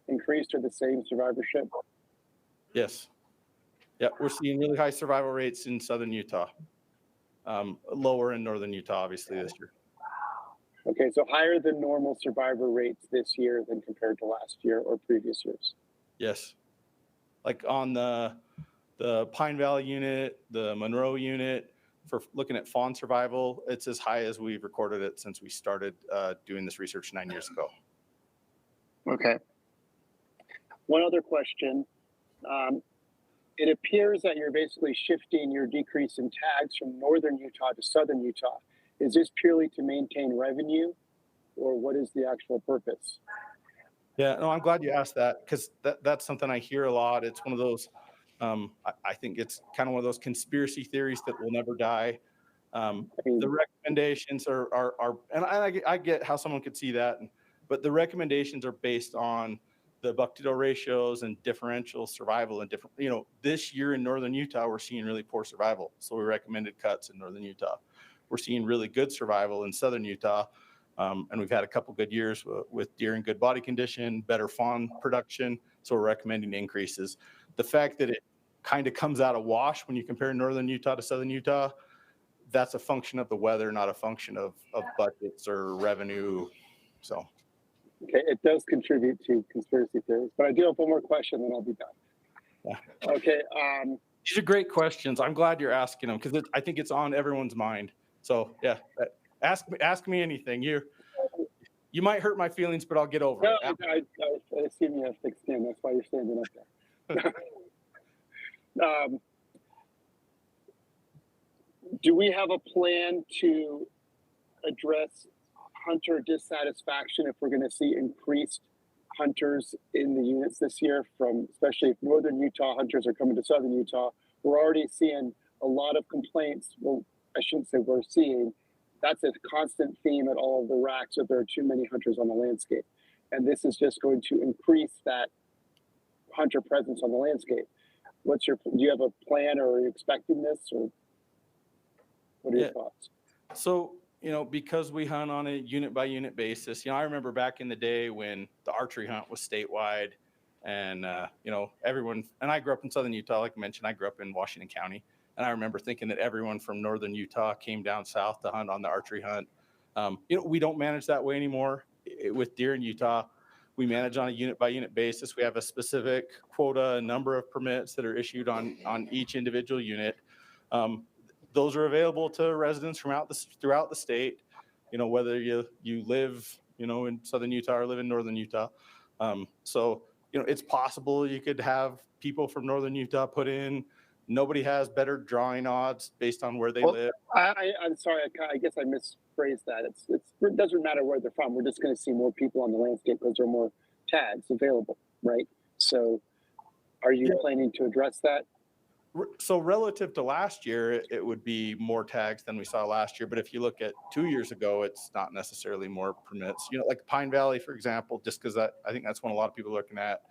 the same survivorship? Yes. Yeah, we're seeing really high survival rates in southern Utah. Lower in northern Utah, obviously, this year. Okay, so higher than normal survivor rates this year than compared to last year or previous years? Yes. Like on the Pine Valley unit, the Monroe unit, for looking at fawn survival, it's as high as we've recorded it since we started doing this research 9 years ago. Okay. One other question. It appears that you're basically shifting your decrease in tags from northern Utah to southern Utah. Is this purely to maintain revenue, or what is the actual purpose? Yeah, no, I'm glad you asked that, because that's something I hear a lot. It's one of those, I think it's kind of one of those conspiracy theories that will never die. The recommendations are and I get how someone could see that, but the recommendations are based on the buck-to-doe ratios and differential survival and different, this year in northern Utah, we're seeing really poor survival. So we recommended cuts in northern Utah. We're seeing really good survival in southern Utah. And we've had a couple good years with deer in good body condition, better fawn production. So we're recommending increases. The fact that it kind of comes out of wash when you compare northern Utah to southern Utah, that's a function of the weather, not a function of budgets or revenue. So. Okay, it does contribute to conspiracy theories, but I do have one more question, then I'll be done. Yeah. Okay. These are great questions. I'm glad you're asking them, because I think it's on everyone's mind. So yeah, ask me anything. You you might hurt my feelings, but I'll get over No, it. I assume you have thick skin. That's why you're standing up there. Do we have a plan to address hunter dissatisfaction if we're going to see increased hunters in the units this year, from especially if northern Utah hunters are coming to southern Utah? We're already seeing a lot of complaints. Well, I shouldn't say we're seeing. That's a constant theme at all of the RACs, that there are too many hunters on the landscape. And this is just going to increase that hunter presence on the landscape. Do you have a plan, or are you expecting this, or what are your thoughts? So, because we hunt on a unit by unit basis, I remember back in the day when the archery hunt was statewide, and, everyone, and I grew up in southern Utah, like I mentioned, I grew up in Washington County. And I remember thinking that everyone from northern Utah came down south to hunt on the archery hunt. We don't manage that way anymore. With deer in Utah, we manage on a unit by unit basis. We have a specific quota, a number of permits that are issued on each individual unit. Those are available to residents throughout the state, whether you live, in southern Utah or live in northern Utah. So, it's possible you could have people from northern Utah put in. Nobody has better drawing odds based on where they live. I'm sorry. I guess I misphrased that. It doesn't matter where they're from. We're just going to see more people on the landscape because there are more tags available, right? So are you planning to address that? So relative to last year, it would be more tags than we saw last year. But if you look at 2 years ago, it's not necessarily more permits. Like Pine Valley, for example, just because I think that's one a lot of people are looking at.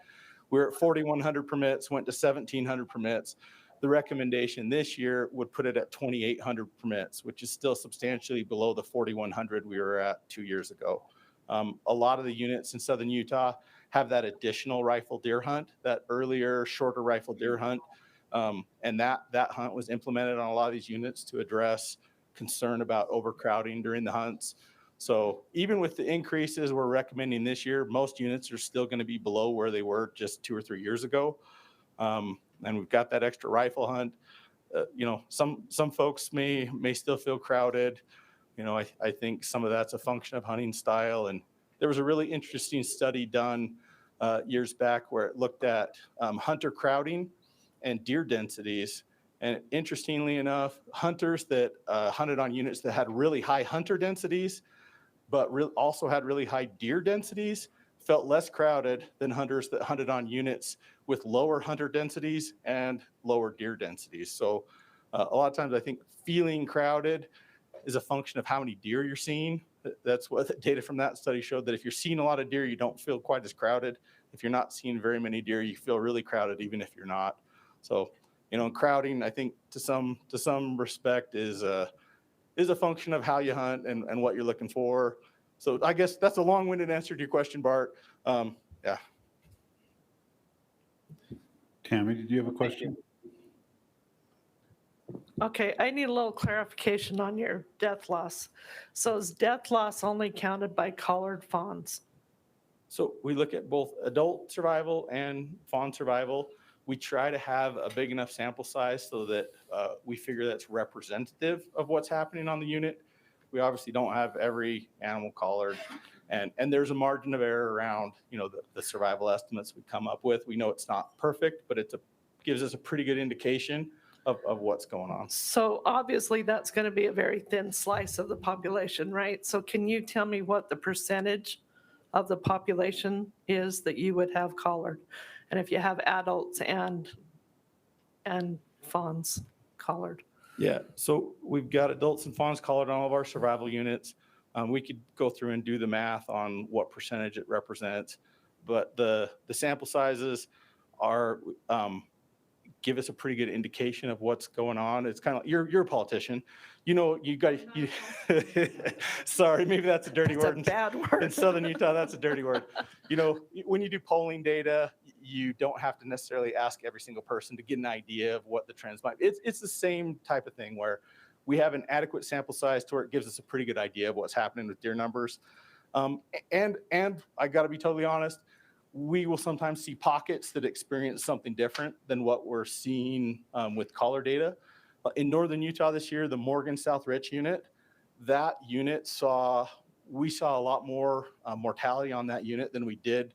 We're at 4,100 permits, went to 1,700 permits. The recommendation this year would put it at 2,800 permits, which is still substantially below the 4,100 we were at 2 years ago. A lot of the units in southern Utah have that additional rifle deer hunt, that earlier, shorter rifle deer hunt. And that hunt was implemented on a lot of these units to address concern about overcrowding during the hunts. So even with the increases we're recommending this year, most units are still going to be below where they were just 2 or 3 years ago. And we've got that extra rifle hunt. Some folks may still feel crowded. I think some of that's a function of hunting style. And there was a really interesting study done years back where it looked at hunter crowding and deer densities. And interestingly enough, hunters that hunted on units that had really high hunter densities, but also had really high deer densities, felt less crowded than hunters that hunted on units with lower hunter densities and lower deer densities. So a lot of times I think feeling crowded is a function of how many deer you're seeing. That's what the data from that study showed, that if you're seeing a lot of deer, you don't feel quite as crowded. If you're not seeing very many deer, you feel really crowded, even if you're not. So, crowding, I think to some respect is a function of how you hunt and what you're looking for. So I guess that's a long-winded answer to your question, Bart. Yeah. Tammy, did you have a question? Okay, I need a little clarification on your death loss. So is death loss only counted by collared fawns? So we look at both adult survival and fawn survival. We try to have a big enough sample size so that we figure that's representative of what's happening on the unit. We obviously don't have every animal collared, and there's a margin of error around, the survival estimates we come up with. We know it's not perfect, but gives us a pretty good indication of what's going on. So obviously that's going to be a very thin slice of the population, right? So can you tell me what the percentage of the population is that you would have collared? And if you have adults and fawns collared? Yeah, so we've got adults and fawns collared on all of our survival units. We could go through and do the math on what percentage it represents, but the sample sizes are give us a pretty good indication of what's going on. It's kind of you're a politician, sorry, maybe that's a dirty word. That's a bad word. In southern Utah, that's a dirty word. When you do polling data, you don't have to necessarily ask every single person to get an idea of what the trends might be. It's the same type of thing where we have an adequate sample size to where it gives us a pretty good idea of what's happening with deer numbers. And I got to be totally honest, we will sometimes see pockets that experience something different than what we're seeing with collar data. In northern Utah this year, the Morgan South Rich unit, that unit saw we saw a lot more mortality on that unit than we did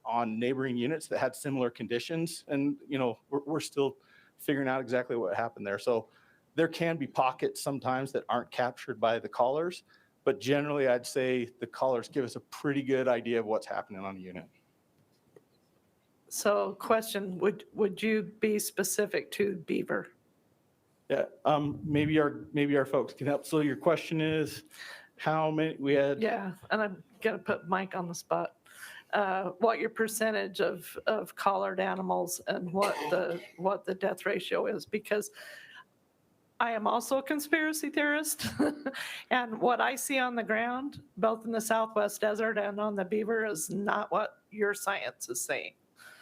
on neighboring units that had similar conditions. And, we're still figuring out exactly what happened there. So there can be pockets sometimes that aren't captured by the callers, but generally I'd say the callers give us a pretty good idea of what's happening on the unit. So question, would you be specific to beaver? Yeah, maybe our folks can help. So your question is how many we had? Yeah, and I'm gonna put Mike on the spot. What your percentage of collared animals and what the death ratio is, because I am also a conspiracy theorist. And what I see on the ground, both in the Southwest desert and on the beaver, is not what your science is saying.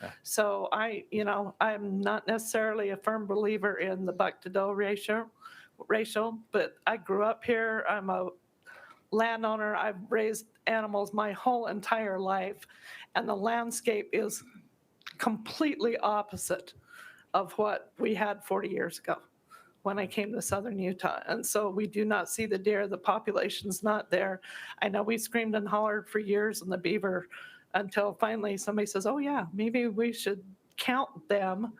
Yeah. So I'm not necessarily a firm believer in the buck to doe ratio, but I grew up here. I'm a landowner. I've raised animals my whole entire life, and the landscape is completely opposite of what we had 40 years ago when I came to southern Utah. And so we do not see the deer. The population's not there. I know we screamed and hollered for years on the beaver until finally somebody says, oh yeah, maybe we should count them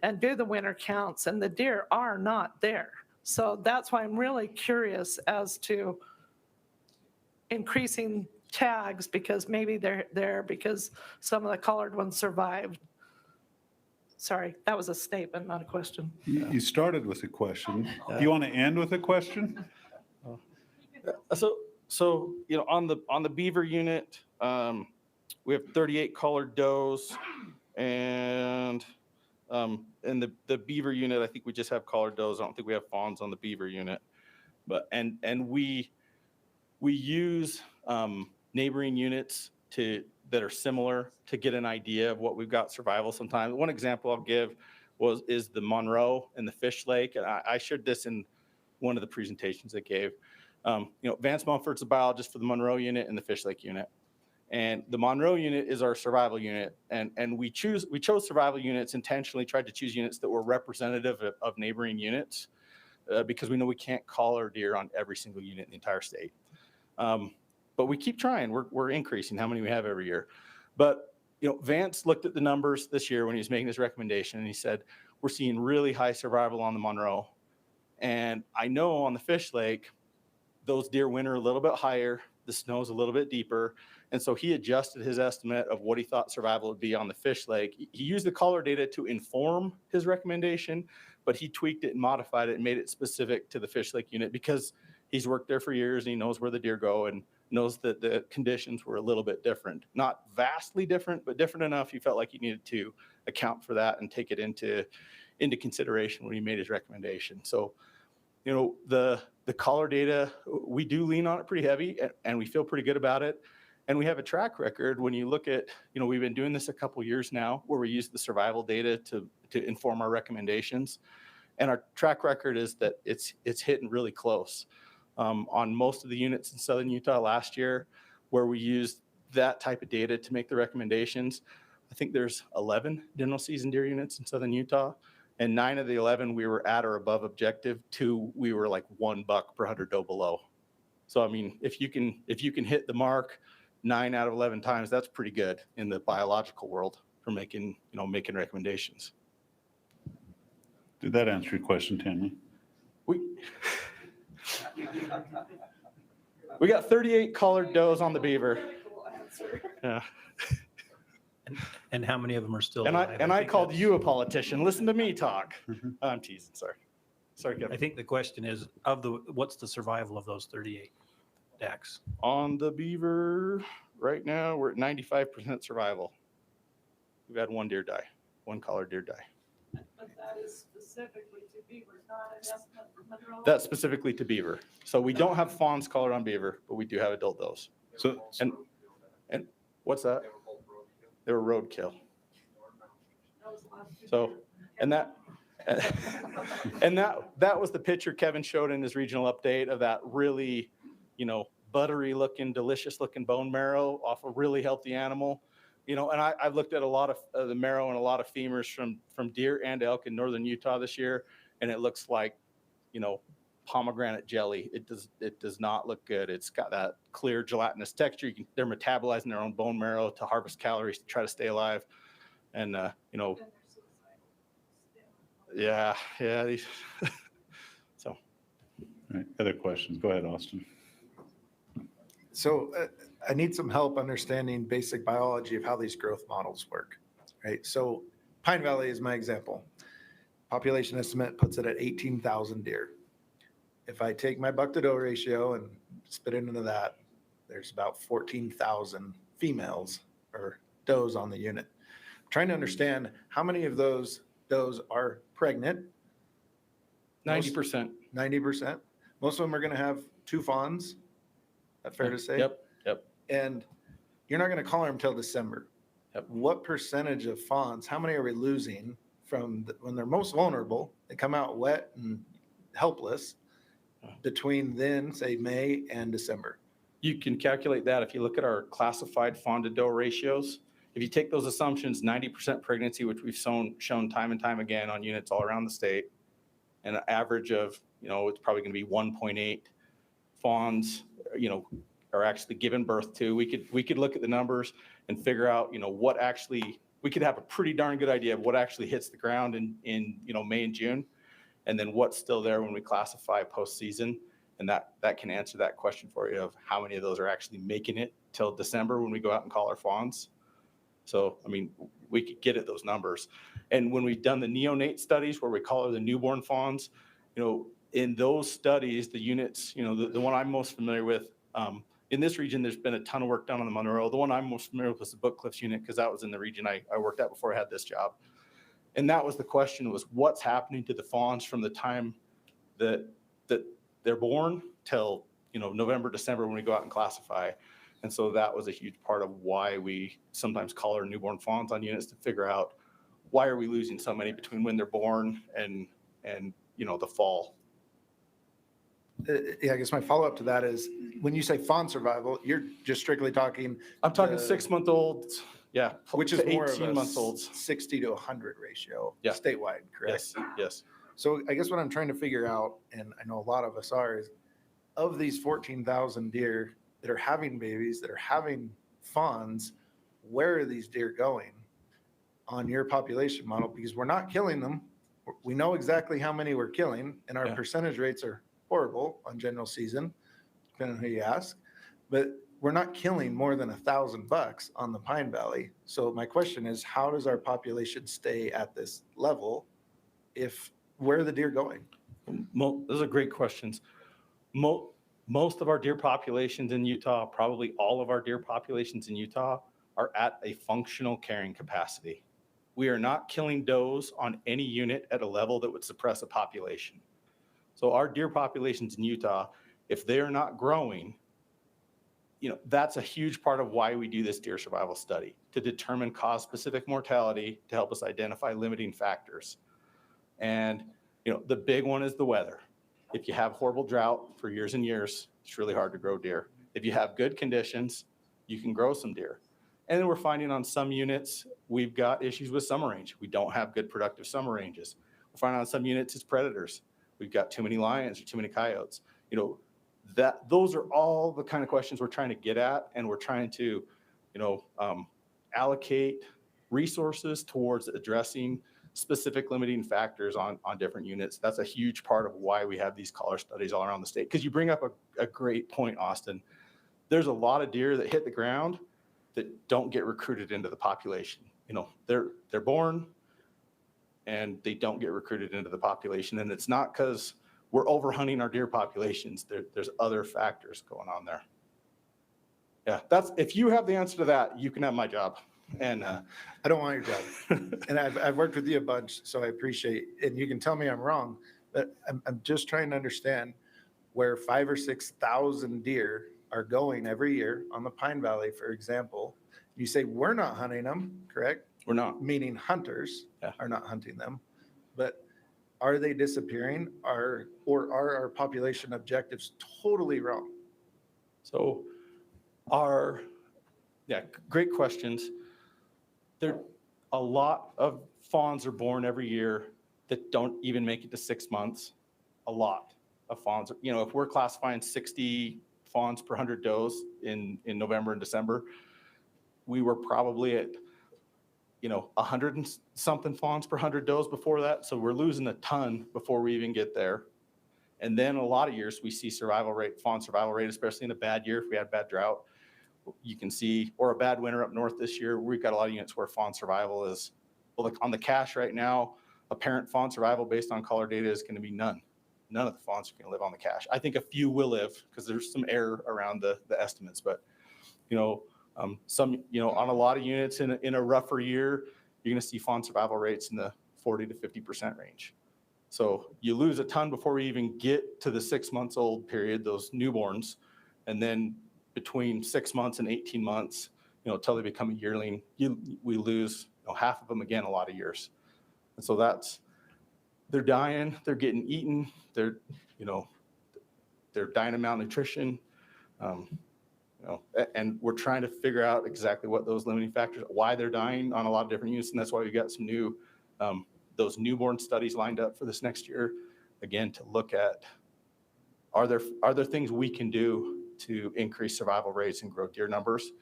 and do the winter counts, and the deer are not there. So that's why I'm really curious as to increasing tags, because maybe they're there because some of the collared ones survived. Sorry, that was a statement, not a question. You started with a question. Do you want to end with a question? So on the beaver unit, we have 38 collared does, and in the beaver unit, I think we just have collared does. I don't think we have fawns on the beaver unit, but and we use neighboring units that are similar to get an idea of what we've got survival sometimes. One example I'll give is the Monroe and the Fish Lake. And I shared this in one of the presentations I gave. Vance Mumford's a biologist for the Monroe unit and the Fish Lake unit. And the Monroe unit is our survival unit. And we chose survival units intentionally, tried to choose units that were representative of neighboring units because we know we can't collar deer on every single unit in the entire state. But we keep trying. We're increasing how many we have every year. But Vance looked at the numbers this year when he was making his recommendation, and he said, we're seeing really high survival on the Monroe. And I know on the Fish Lake, those deer winter a little bit higher, the snow's a little bit deeper. And so he adjusted his estimate of what he thought survival would be on the Fish Lake. He used the collar data to inform his recommendation, but he tweaked it and modified it and made it specific to the Fish Lake unit because he's worked there for years and he knows where the deer go and knows that the conditions were a little bit different. Not vastly different, but different enough he felt like he needed to account for that and take it into consideration when he made his recommendation. So, the collar data, we do lean on it pretty heavy and we feel pretty good about it. And we have a track record when you look at, we've been doing this a couple years now where we use the survival data to inform our recommendations. And our track record is that it's hitting really close. On most of the units in southern Utah last year, where we used that type of data to make the recommendations, I think there's 11 general season deer units in southern Utah, and 9 of the 11 we were at or above objective. 2 we were like 1 buck per 100 doe below. So I mean, if you can hit the mark 9 out of 11 times, that's pretty good in the biological world for making recommendations. Did that answer your question, Tammy? We got 38 collared does on the beaver. Yeah. And how many of them are still And alive? I think called that's- you a politician. Listen to me talk. I'm teasing. Sorry, Kevin. I think the question is, what's the survival of those 38 DACs? On the beaver, right now, we're at 95% survival. We've had 1 deer die, 1 collared deer die. But that is specifically to beaver, not an estimate for Monroe. That's specifically to beaver. So we don't have fawns collared on beaver, but we do have adult does. So, And what's that? They were roadkill. So, and that was the picture Kevin showed in his regional update of that really, buttery looking, delicious looking bone marrow off a really healthy animal. And I've looked at a lot of the marrow and a lot of femurs from deer and elk in northern Utah this year, and it looks like, pomegranate jelly. It does not look good. It's got that clear gelatinous texture. They're metabolizing their own bone marrow to harvest calories to try to stay alive. And, yeah. So. All right, other questions? Go ahead, Austin. So I need some help understanding basic biology of how these growth models work, right? So Pine Valley is my example. Population estimate puts it at 18,000 deer. If I take my buck to doe ratio and spit it into that, there's about 14,000 females or does on the unit. I'm trying to understand how many of those does are pregnant. 90%. 90%. Most of them are going to have 2 fawns. That fair to say? Yep. And you're not going to collar them till December. Yep. What percentage of fawns, how many are we losing from when they're most vulnerable, they come out wet and helpless between then, say, May and December? You can calculate that if you look at our classified fawn to doe ratios. If you take those assumptions, 90% pregnancy, which we've shown time and time again on units all around the state, and an average of, it's probably going to be 1.8 fawns, are actually given birth to. We could look at the numbers and figure out, what actually, we could have a pretty darn good idea of what actually hits the ground in May and June, and then what's still there when we classify postseason. And that can answer that question for you of how many of those are actually making it till December when we go out and collar fawns. So, we could get at those numbers. And when we've done the neonate studies where we collar the newborn fawns, in those studies, the units, the one I'm most familiar with, in this region, there's been a ton of work done on the Monroe. The one I'm most familiar with is the Book Cliffs unit, because that was in the region I worked at before I had this job. And that was the question, was what's happening to the fawns from the time that they're born till, November, December when we go out and classify. And so that was a huge part of why we sometimes collar newborn fawns on units to figure out why are we losing so many between when they're born and the fall. Yeah, I guess my follow-up to that is when you say fawn survival, you're just strictly talking. I'm talking 6-month-olds, yeah, which is more of 18-month-olds. 60 to 100 ratio, Yeah. statewide, correct? Yes. So I guess what I'm trying to figure out, and I know a lot of us are, is of these 14,000 deer that are having babies, that are having fawns, where are these deer going on your population model? Because we're not killing them. We know exactly how many we're killing, and our percentage rates are horrible on general season, depending on who you ask. But we're not killing more than 1,000 bucks on the Pine Valley. So my question is, how does our population stay at this level where are the deer going? Those are great questions. Most of our deer populations in Utah, probably all of our deer populations in Utah, are at a functional carrying capacity. We are not killing does on any unit at a level that would suppress a population. So our deer populations in Utah, if they are not growing, that's a huge part of why we do this deer survival study, to determine cause-specific mortality, to help us identify limiting factors. And, the big one is the weather. If you have horrible drought for years and years, it's really hard to grow deer. If you have good conditions, you can grow some deer. And then we're finding on some units, we've got issues with summer range. We don't have good productive summer ranges. We're finding on some units it's predators. We've got too many lions or too many coyotes. Those are all the kind of questions we're trying to get at, and we're trying to, allocate resources towards addressing specific limiting factors on different units. That's a huge part of why we have these collar studies all around the state. Because you bring up a great point, Austin. There's a lot of deer that hit the ground that don't get recruited into the population. They're born and they don't get recruited into the population. And it's not because we're overhunting our deer populations. There's other factors going on there. Yeah, if you have the answer to that, you can have my job. And I don't want your job. And I've worked with you a bunch, so I appreciate, and you can tell me I'm wrong, but I'm just trying to understand where 5,000 or 6,000 deer are going every year on the Pine Valley, for example. You say we're not hunting them, correct? We're not. Meaning hunters are not hunting them. But are they disappearing, or are our population objectives totally wrong? So great questions. A lot of fawns are born every year that don't even make it to 6 months. A lot of fawns. You know, if we're classifying 60 fawns per 100 does in November and December, we were probably at, 100 and something fawns per 100 does before that. So we're losing a ton before we even get there. And then a lot of years we see fawn survival rate, especially in a bad year, if we had bad drought, you can see, or a bad winter up north this year, we've got a lot of units where fawn survival is, well, like on the cache right now, apparent fawn survival based on color data is going to be none. None of the fawns are going to live on the cache. I think a few will live because there's some error around the estimates, but some, on a lot of units in a rougher year, you're going to see fawn survival rates in the 40 to 50% range. So you lose a ton before we even get to the 6 months old period, those newborns, and then between 6 months and 18 months, until they become a yearling, we lose half of them again, a lot of years. And so they're dying, they're getting eaten, they're dying of malnutrition. And we're trying to figure out exactly what those limiting factors, why they're dying on a lot of different units. And that's why we got some new, those newborn studies lined up for this next year, again, to look at, are there things we can do to increase survival rates and grow deer numbers?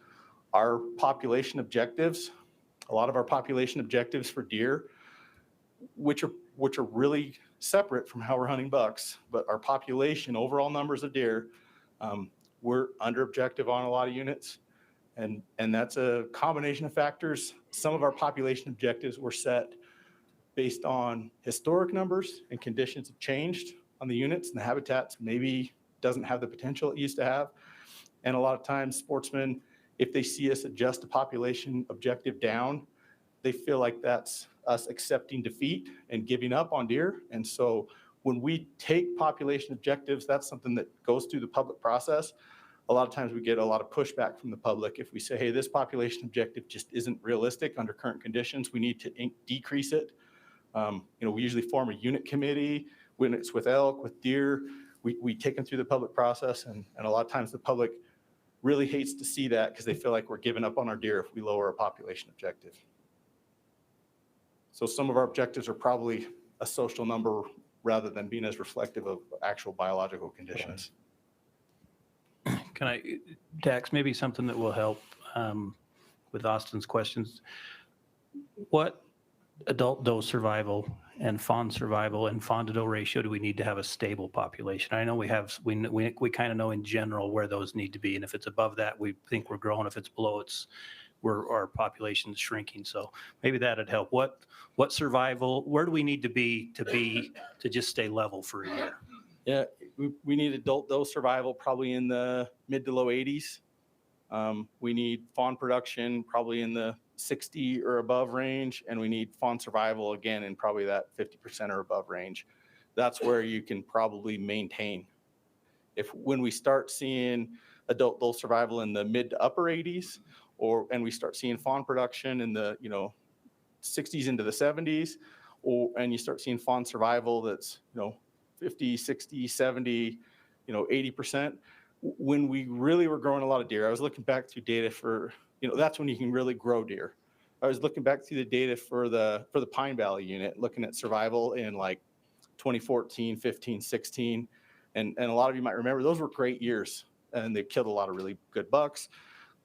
Our population objectives, a lot of our population objectives for deer, which are really separate from how we're hunting bucks, but our population overall numbers of deer, we're under objective on a lot of units. And that's a combination of factors. Some of our population objectives were set based on historic numbers, and conditions have changed on the units, and the habitats maybe doesn't have the potential it used to have. And a lot of times sportsmen, if they see us adjust a population objective down, they feel like that's us accepting defeat and giving up on deer. And so when we take population objectives, that's something that goes through the public process. A lot of times we get a lot of pushback from the public if we say, hey, this population objective just isn't realistic under current conditions. We need to decrease it. We usually form a unit committee when it's with elk, with deer. We take them through the public process, and a lot of times the public really hates to see that because they feel like we're giving up on our deer if we lower a population objective. So some of our objectives are probably a social number rather than being as reflective of actual biological conditions. Dax, maybe something that will help with Austin's questions. What adult doe survival and fawn survival and fawn to doe ratio do we need to have a stable population? I know we kind of know in general where those need to be, and if it's above that, we think we're growing. If it's below, our population is shrinking. So maybe that'd help. What survival? Where do we need to be to just stay level for a year? Yeah, we need adult doe survival probably in the mid to low 80s. We need fawn production probably in the 60 or above range, and we need fawn survival again in probably that 50% or above range. That's where you can probably maintain. When we start seeing adult doe survival in the mid to upper 80s, and we start seeing fawn production in the 60s into the 70s, and you start seeing fawn survival that's 50, 60, 70, 80%. When we really were growing a lot of deer, I was looking back through data for, that's when you can really grow deer. I was looking back through the data for the Pine Valley unit, looking at survival in like 2014, 15, 16. And a lot of you might remember those were great years, and they killed a lot of really good bucks.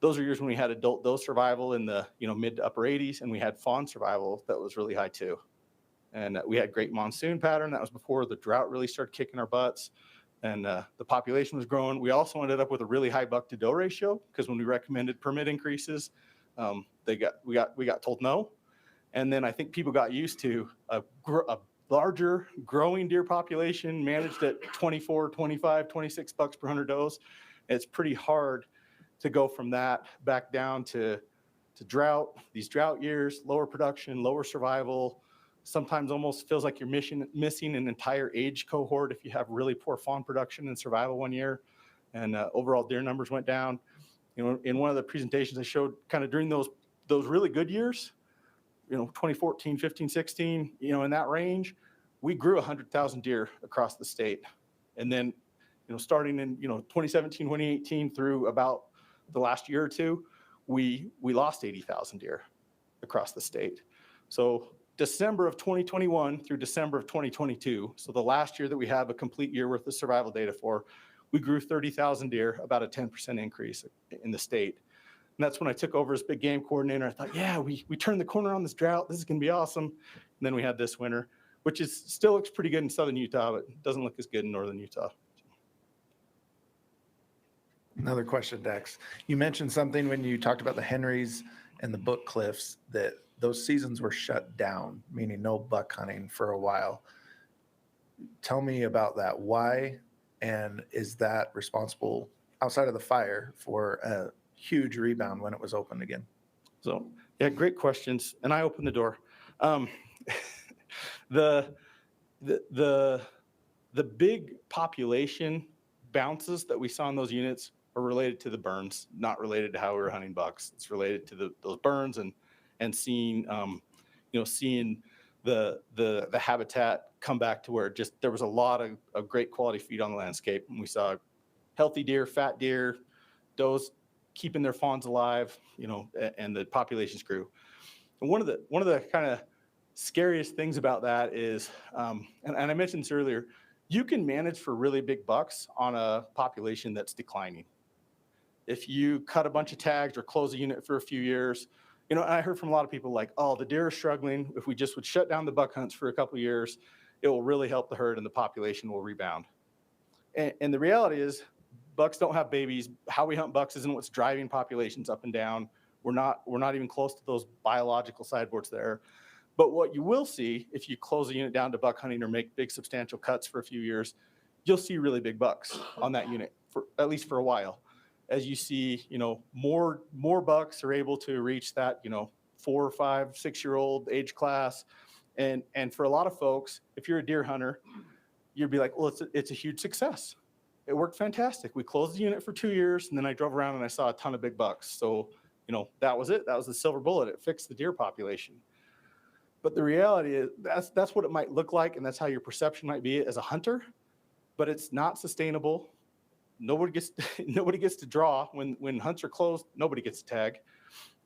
Those are years when we had adult doe survival in the mid to upper 80s, and we had fawn survival that was really high too. And we had great monsoon pattern. That was before the drought really started kicking our butts, and the population was growing. We also ended up with a really high buck to doe ratio because when we recommended permit increases, we got told no. And then I think people got used to a larger growing deer population managed at 24, 25, 26 bucks per 100 does. It's pretty hard to go from that back down to drought, these drought years, lower production, lower survival. Sometimes almost feels like you're missing an entire age cohort if you have really poor fawn production and survival one year, and overall deer numbers went down. In one of the presentations I showed kind of during those really good years, 2014, 15, 16, in that range, we grew 100,000 deer across the state. And then, starting in, 2017, 2018 through about the last year or two, we lost 80,000 deer across the state. So December of 2021 through December of 2022, so the last year that we have a complete year worth of survival data for, we grew 30,000 deer, about a 10% increase in the state. And that's when I took over as big game coordinator. I thought, yeah, we turned the corner on this drought. This is going to be awesome. And then we had this winter, which still looks pretty good in southern Utah, but doesn't look as good in northern Utah. Another question, Dex. You mentioned something when you talked about the Henrys and the Book Cliffs, that those seasons were shut down, meaning no buck hunting for a while. Tell me about that. Why? And is that responsible, outside of the fire, for a huge rebound when it was opened again? So, yeah, great questions. And I opened the door. The big population bounces that we saw in those units are related to the burns, not related to how we were hunting bucks. It's related to those burns and seeing, seeing the habitat come back to where just there was a lot of great quality feed on the landscape. And we saw healthy deer, fat deer, does keeping their fawns alive, and the populations grew. And one of the kind of scariest things about that is, and I mentioned this earlier, you can manage for really big bucks on a population that's declining. If you cut a bunch of tags or close a unit for a few years, and I heard from a lot of people like, oh, the deer are struggling. If we just would shut down the buck hunts for a couple of years, it will really help the herd and the population will rebound. And the reality is, bucks don't have babies. How we hunt bucks isn't what's driving populations up and down. We're not even close to those biological sideboards there. But what you will see if you close a unit down to buck hunting or make big substantial cuts for a few years, you'll see really big bucks on that unit, for at least for a while. As you see, more bucks are able to reach that, 4, 5, 6-year-old age class. And for a lot of folks, if you're a deer hunter, you'd be like, well, it's a huge success. It worked fantastic. We closed the unit for 2 years, and then I drove around and I saw a ton of big bucks. So, that was it. That was the silver bullet. It fixed the deer population. But the reality is that's what it might look like, and that's how your perception might be as a hunter. But it's not sustainable. Nobody gets to draw when hunts are closed. Nobody gets to tag.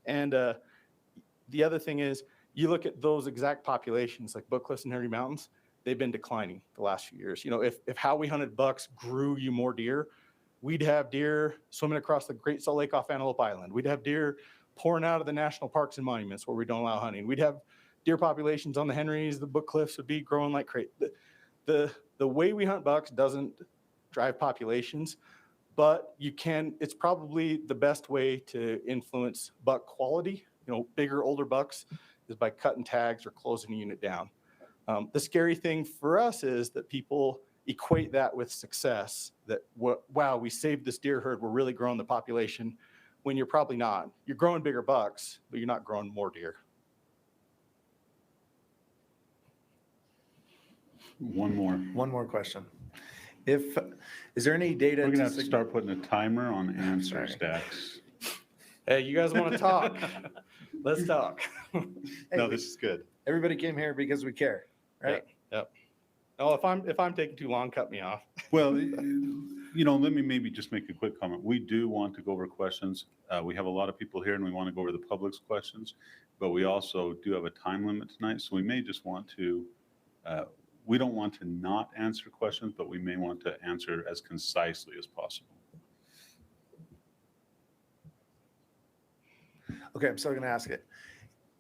And the other thing is, you look at those exact populations like Book Cliffs and Henry Mountains. They've been declining the last few years. If how we hunted bucks grew you more deer, we'd have deer swimming across the Great Salt Lake off Antelope Island. We'd have deer pouring out of the national parks and monuments where we don't allow hunting. We'd have deer populations on the Henrys. The Book Cliffs would be growing like crazy. The way we hunt bucks doesn't drive populations, but it's probably the best way to influence buck quality. Bigger, older bucks is by cutting tags or closing a unit down. The scary thing for us is that people equate that with success, that, wow, we saved this deer herd, we're really growing the population, when you're probably not. You're growing bigger bucks, but you're not growing more deer. One more question. Is there any data? We're going to have to start putting a timer on answers, Dax. Hey, you guys want to talk? Let's talk. No, this is good. Everybody came here because we care, right? Yep. Oh, if I'm taking too long, cut me off. Well, let me maybe just make a quick comment. We do want to go over questions. We have a lot of people here and we want to go over the public's questions, but we also do have a time limit tonight. So we may just want to, we don't want to not answer questions, but we may want to answer as concisely as possible. Okay, I'm still going to ask it.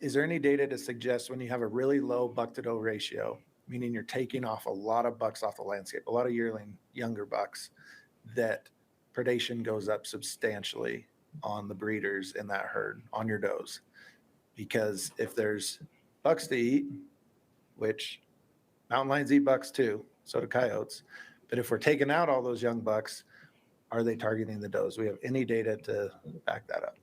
Is there any data to suggest when you have a really low buck-to-doe ratio, meaning you're taking off a lot of bucks off the landscape, a lot of younger bucks, that predation goes up substantially on the breeders in that herd, on your does? Because if there's bucks to eat, which mountain lions eat bucks too, so do coyotes, but if we're taking out all those young bucks, are they targeting the does? Do we have any data to back that up?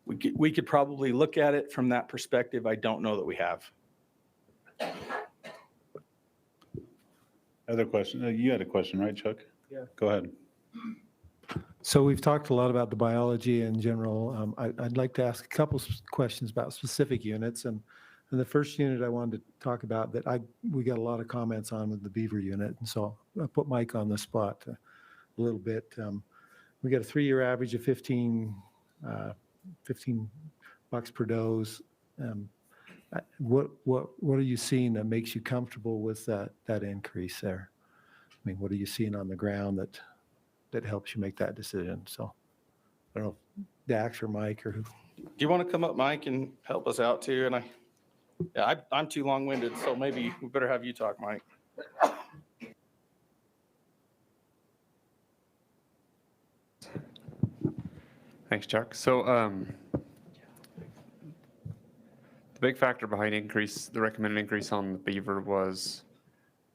We could probably look at it from that perspective. I don't know that we have. Other question? You had a question, right, Chuck? Yeah. Go ahead. So we've talked a lot about the biology in general. I'd like to ask a couple questions about specific units. And the first unit I wanted to talk about that we got a lot of comments on with the beaver unit. And so I put Mike on the spot a little bit. We got a 3-year average of 15 bucks per does. What are you seeing that makes you comfortable with that increase there? I mean, what are you seeing on the ground that helps you make that decision? So I don't know, Dax or Mike or who. Do you want to come up, Mike, and help us out too? And I'm too long-winded, so maybe we better have you talk, Mike. Thanks, Chuck. So the big factor behind the recommended increase on the beaver was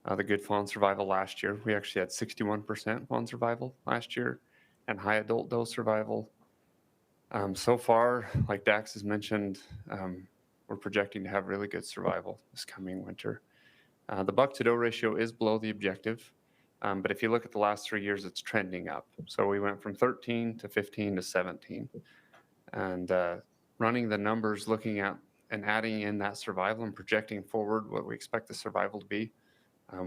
the good fawn survival last year. We actually had 61% fawn survival last year and high adult doe survival. So far, like Dax has mentioned, we're projecting to have really good survival this coming winter. The buck to doe ratio is below the objective, but if you look at the last 3 years, it's trending up. So we went from 13 to 15 to 17. And running the numbers, looking at and adding in that survival and projecting forward what we expect the survival to be, my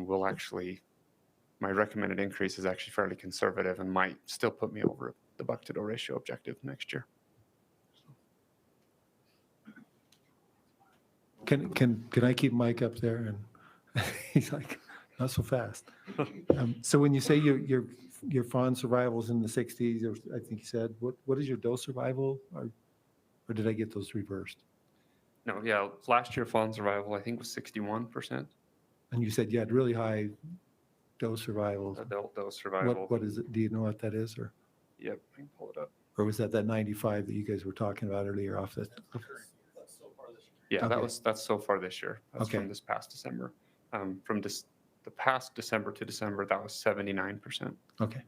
recommended increase is actually fairly conservative and might still put me over the buck to doe ratio objective next year. Can I keep Mike up there? And he's like, not so fast. So when you say your fawn survival's in the 60s, or I think you said, what is your doe survival? Or did I get those reversed? No, yeah, last year fawn survival I think was 61%. And you said you had really high doe survival. Adult doe survival. What is it? Do you know what that is? Or Yep, I can pull it up. or was that 95 that you guys were talking about earlier off the? Yeah, Okay. that's so far this year. That's Okay. from this past December. The past December to December, that was 79%. Okay,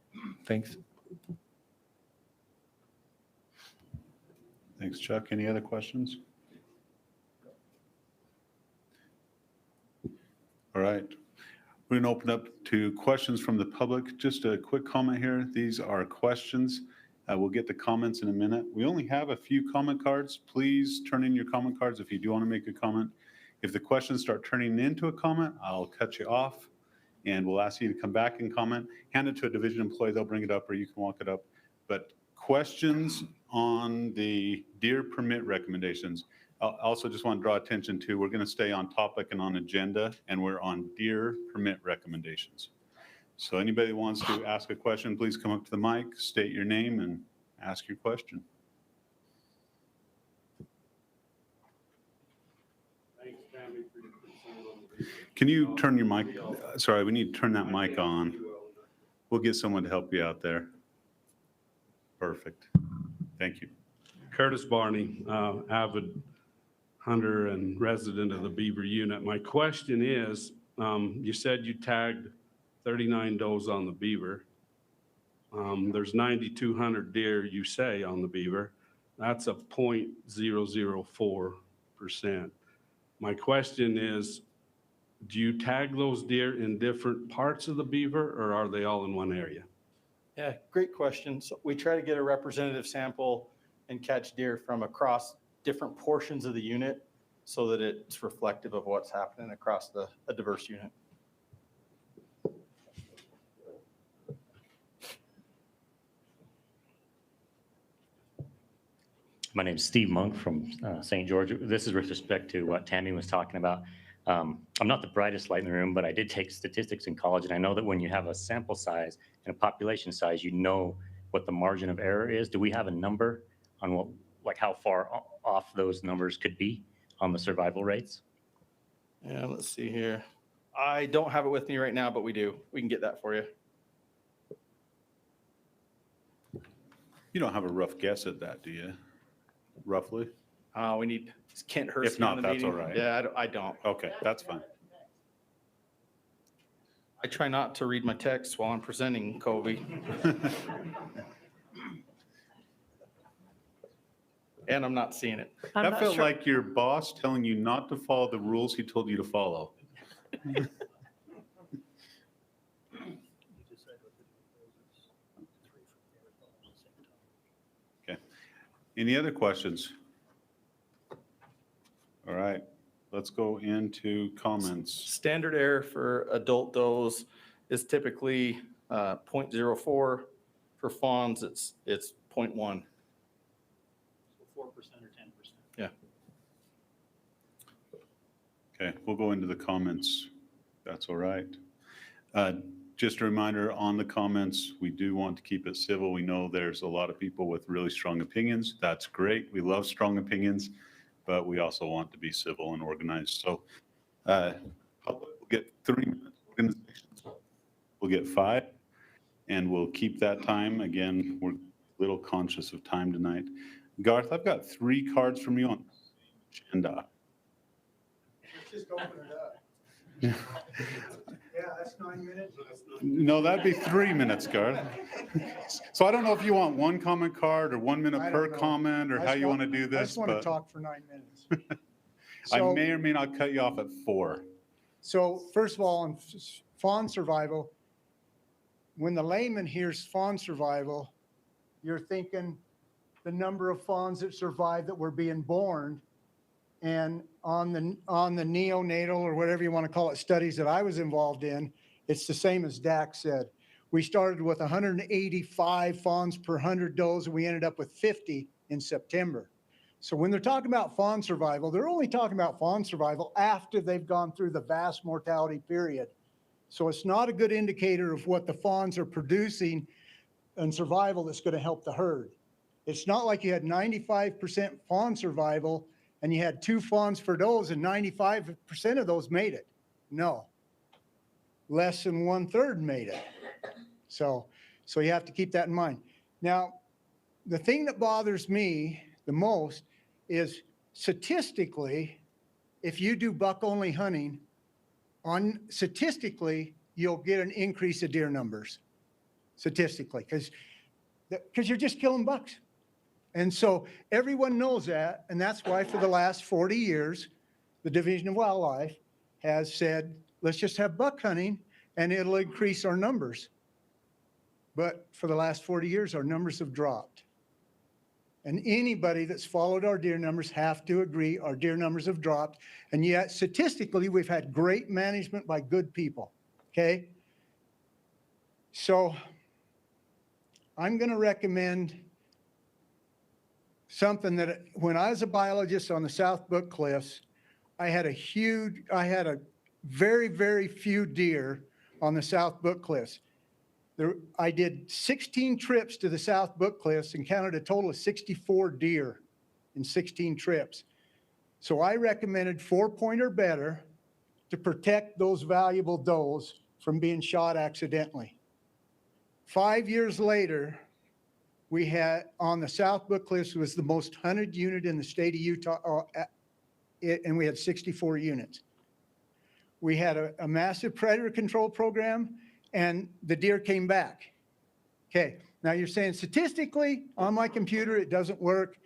thanks. Thanks, Chuck. Any other questions? All right. We're going to open up to questions from the public. Just a quick comment here. These are questions. We'll get to comments in a minute. We only have a few comment cards. Please turn in your comment cards if you do want to make a comment. If the questions start turning into a comment, I'll cut you off and we'll ask you to come back and comment. Hand it to a division employee. They'll bring it up or you can walk it up. But questions on the deer permit recommendations. I also just want to draw attention to, we're going to stay on topic and on agenda, and we're on deer permit recommendations. So anybody that wants to ask a question, please come up to the mic, state your name, and ask your question. Can you turn your mic? Sorry, we need to turn that mic on. We'll get someone to help you out there. Perfect. Thank you. Curtis Barney, avid hunter and resident of the Beaver unit. My question is, you said you tagged 39 does on the beaver. There's 9,200 deer, you say, on the beaver. That's a 0.004%. My question is, do you tag those deer in different parts of the beaver or are they all in one area? Yeah, great question. So we try to get a representative sample and catch deer from across different portions of the unit so that it's reflective of what's happening across a diverse unit. My name is Steve Monk from St. George. This is with respect to what Tammy was talking about. I'm not the brightest light in the room, but I did take statistics in college, and I know that when you have a sample size and a population size, you know what the margin of error is. Do we have a number on what, like how far off those numbers could be on the survival rates? Yeah, let's see here. I don't have it with me right now, but we do. We can get that for you. You don't have a rough guess at that, do you? Roughly? We need Kent Hurst. If not, that's all right. Yeah, I don't. Okay, that's fine. I try not to read my text while I'm presenting, Kobe. And I'm not seeing it. That felt like your boss telling you not to follow the rules he told you to follow. Okay. Any other questions? All right, let's go into comments. Standard error for adult does is typically 0.04. For fawns, it's 0.1. 4% or 10%. Yeah. Okay, we'll go into the comments. That's all right. Just a reminder on the comments, we do want to keep it civil. We know there's a lot of people with really strong opinions. That's great. We love strong opinions, but we also want to be civil and organized. So public will get 3 minutes. Organizations will get 5, and we'll keep that time. Again, we're a little conscious of time tonight. Garth, I've got 3 cards from you on the agenda. Let's just open it up. Yeah, that's 9 minutes. No, that'd be 3 minutes, Garth. So I don't know if you want 1 comment card or 1 minute I per don't know. comment or how you want to do I this, just want to but talk for 9 minutes. I So- may or may not cut you off at 4. So first of all, on fawn survival, when the layman hears fawn survival, you're thinking the number of fawns that survived that were being born. And on the neonatal or whatever you want to call it, studies that I was involved in, it's the same as Dak said. We started with 185 fawns per 100 does, and we ended up with 50 in September. So when they're talking about fawn survival, they're only talking about fawn survival after they've gone through the vast mortality period. So it's not a good indicator of what the fawns are producing and survival that's going to help the herd. It's not like you had 95% fawn survival and you had 2 fawns for does and 95% of those made it. No, less than 1/3 made it. So you have to keep that in mind. Now, the thing that bothers me the most is statistically, if you do buck only hunting, statistically, you'll get an increase of deer numbers, statistically, because you're just killing bucks. And so everyone knows that, and that's why for the last 40 years, the Division of Wildlife has said, let's just have buck hunting and it'll increase our numbers. But for the last 40 years, our numbers have dropped. And anybody that's followed our deer numbers have to agree our deer numbers have dropped. And yet statistically, we've had great management by good people, okay? So I'm going to recommend something that when I was a biologist on the South Book Cliffs, I had a very, very few deer on the South Book Cliffs. I did 16 trips to the South Book Cliffs and counted a total of 64 deer in 16 trips. So I recommended 4-point or better to protect those valuable does from being shot accidentally. 5 years later, we had on the South Book Cliffs was the most hunted unit in the state of Utah, and we had 64 units. We had a massive predator control program, and the deer came back. Okay, now you're saying statistically on my computer it doesn't work,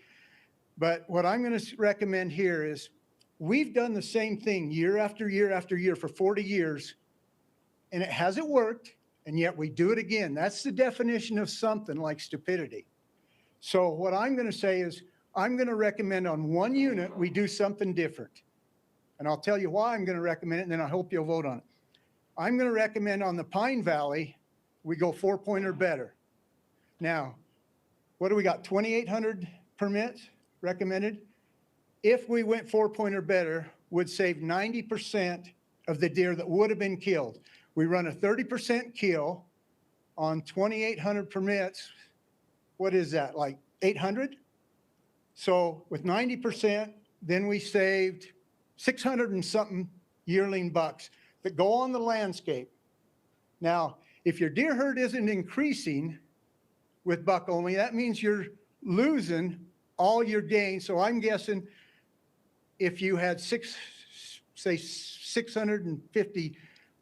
but what I'm going to recommend here is we've done the same thing year after year after year for 40 years, and it hasn't worked. And yet we do it again. That's the definition of something like stupidity. So what I'm going to say is I'm going to recommend on 1 unit we do something different. And I'll tell you why I'm going to recommend it, and then I hope you'll vote on it. I'm going to recommend on the Pine Valley, we go 4-point or better. Now, what do we got? 2,800 permits recommended. If we went 4-point or better, would save 90% of the deer that would have been killed. We run a 30% kill on 2,800 permits. What is that, like 800? So with 90%, then we saved 600 and something yearling bucks that go on the landscape. Now, if your deer herd isn't increasing with buck only, that means you're losing all your gain. So I'm guessing if you had say 650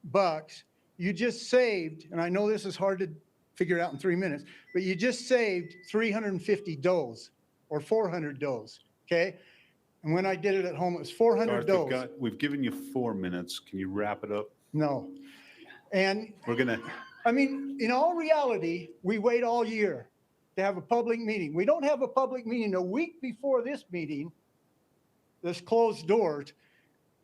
bucks, you just saved, and I know this is hard to figure out in 3 minutes, but you just saved 350 does or 400 does, okay? And when I did it at home, it was 400 does. We've given you 4 minutes. Can you wrap it up? No. And We're going to, I mean, in all reality, we wait all year to have a public meeting. We don't have a public meeting a week before this meeting, this closed doors.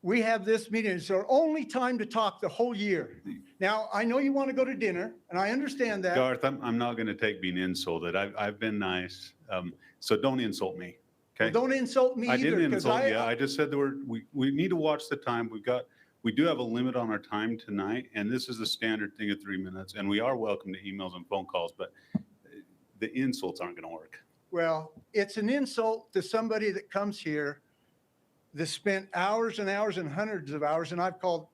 We have this meeting. It's our only time to talk the whole year. Now, I know you want to go to dinner, and I understand that. Garth, I'm not going to take being insulted. I've been nice. So don't insult me, Okay. Don't insult me I either. didn't 'cause insult you. I just said that we need to watch the time. We do have a limit on our time tonight, and this is a standard thing of 3 minutes, and we are welcome to emails and phone calls, but the insults aren't going to work. Well, it's an insult to somebody that comes here that spent hours and hours and hundreds of hours, and I've called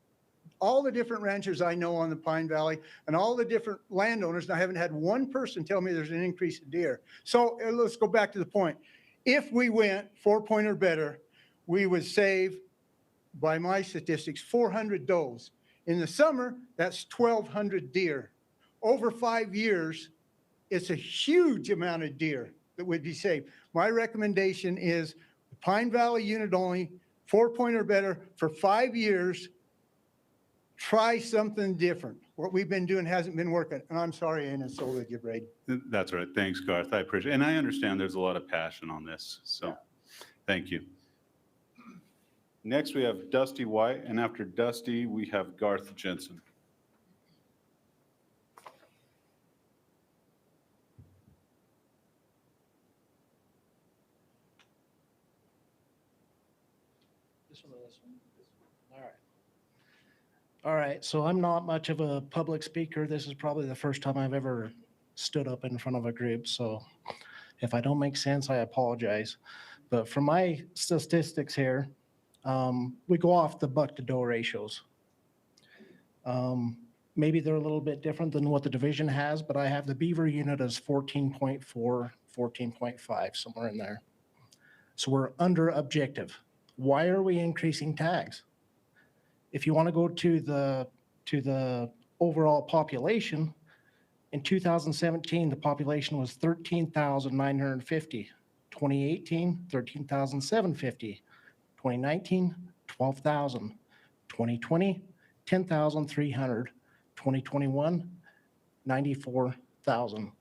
all the different ranchers I know on the Pine Valley and all the different landowners, and I haven't had one person tell me there's an increase in deer. So let's go back to the point. If we went 4-point or better, we would save, by my statistics, 400 does. In the summer, that's 1,200 deer. Over 5 years, it's a huge amount of deer that would be saved. My recommendation is Pine Valley unit only, 4-point or better for 5 years. Try something different. What we've been doing hasn't been working. And I'm sorry I insulted you, Brady. That's all right. Thanks, Garth. I appreciate it. And I understand there's a lot of passion on this. So thank you. Next, we have Dusty White. And after Dusty, we have Garth Jensen. All right, so I'm not much of a public speaker. This is probably the first time I've ever stood up in front of a group, so if I don't make sense, I apologize. But from my statistics here, we go off the buck to doe ratios. Maybe they're a little bit different than what the division has, but I have the beaver unit as 14.4, 14.5, somewhere in there. So we're under objective. Why are we increasing tags? If you want to go to the overall population, in 2017, the population was 13,950. 2018, 13,750. 2019, 12,000. 2020, 10,300. 2021, 94,000.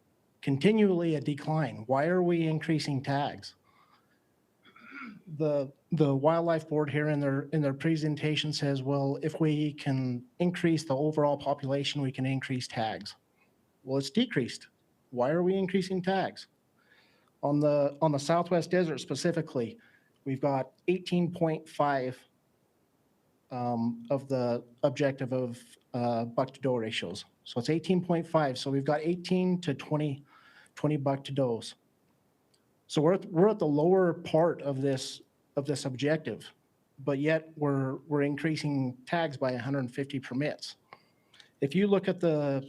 Continually a decline. Why are we increasing tags? The wildlife board here in their presentation says, well, if we can increase the overall population, we can increase tags. Well, it's decreased. Why are we increasing tags? On the Southwest Desert specifically, we've got 18.5 of the objective of buck to doe ratios. So it's 18.5. So we've got 18 to 20 buck to does. So we're at the lower part of this objective, but yet we're increasing tags by 150 permits. If you look at the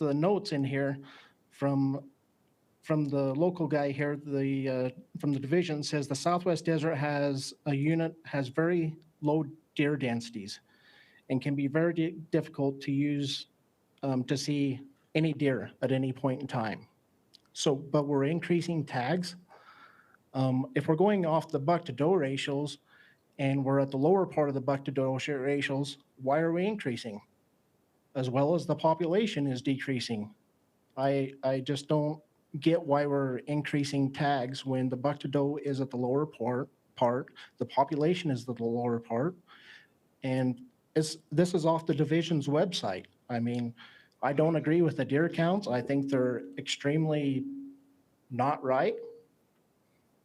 notes in here from the local guy here, from the division, says the Southwest Desert has very low deer densities and can be very difficult to use to see any deer at any point in time. So, but we're increasing tags. If we're going off the buck to doe ratios and we're at the lower part of the buck to doe ratios, why are we increasing? As well as the population is decreasing. I just don't get why we're increasing tags when the buck to doe is at the lower part, the population is at the lower part, and this is off the division's website. I mean, I don't agree with the deer counts. I think they're extremely not right.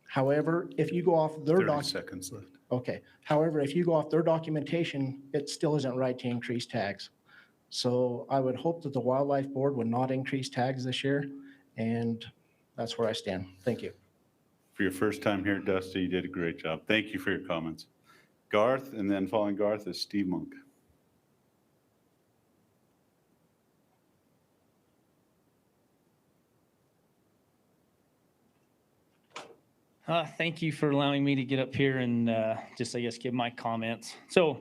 However, if you go off their 30 seconds left. Okay. However, if you go off their documentation, it still isn't right to increase tags. So I would hope that the Wildlife Board would not increase tags this year, and that's where I stand. Thank you. For your first time here, Dusty, you did a great job. Thank you for your comments. Garth, and then following Garth is Steve Monk. Thank you for allowing me to get up here and just, I guess, give my comments. So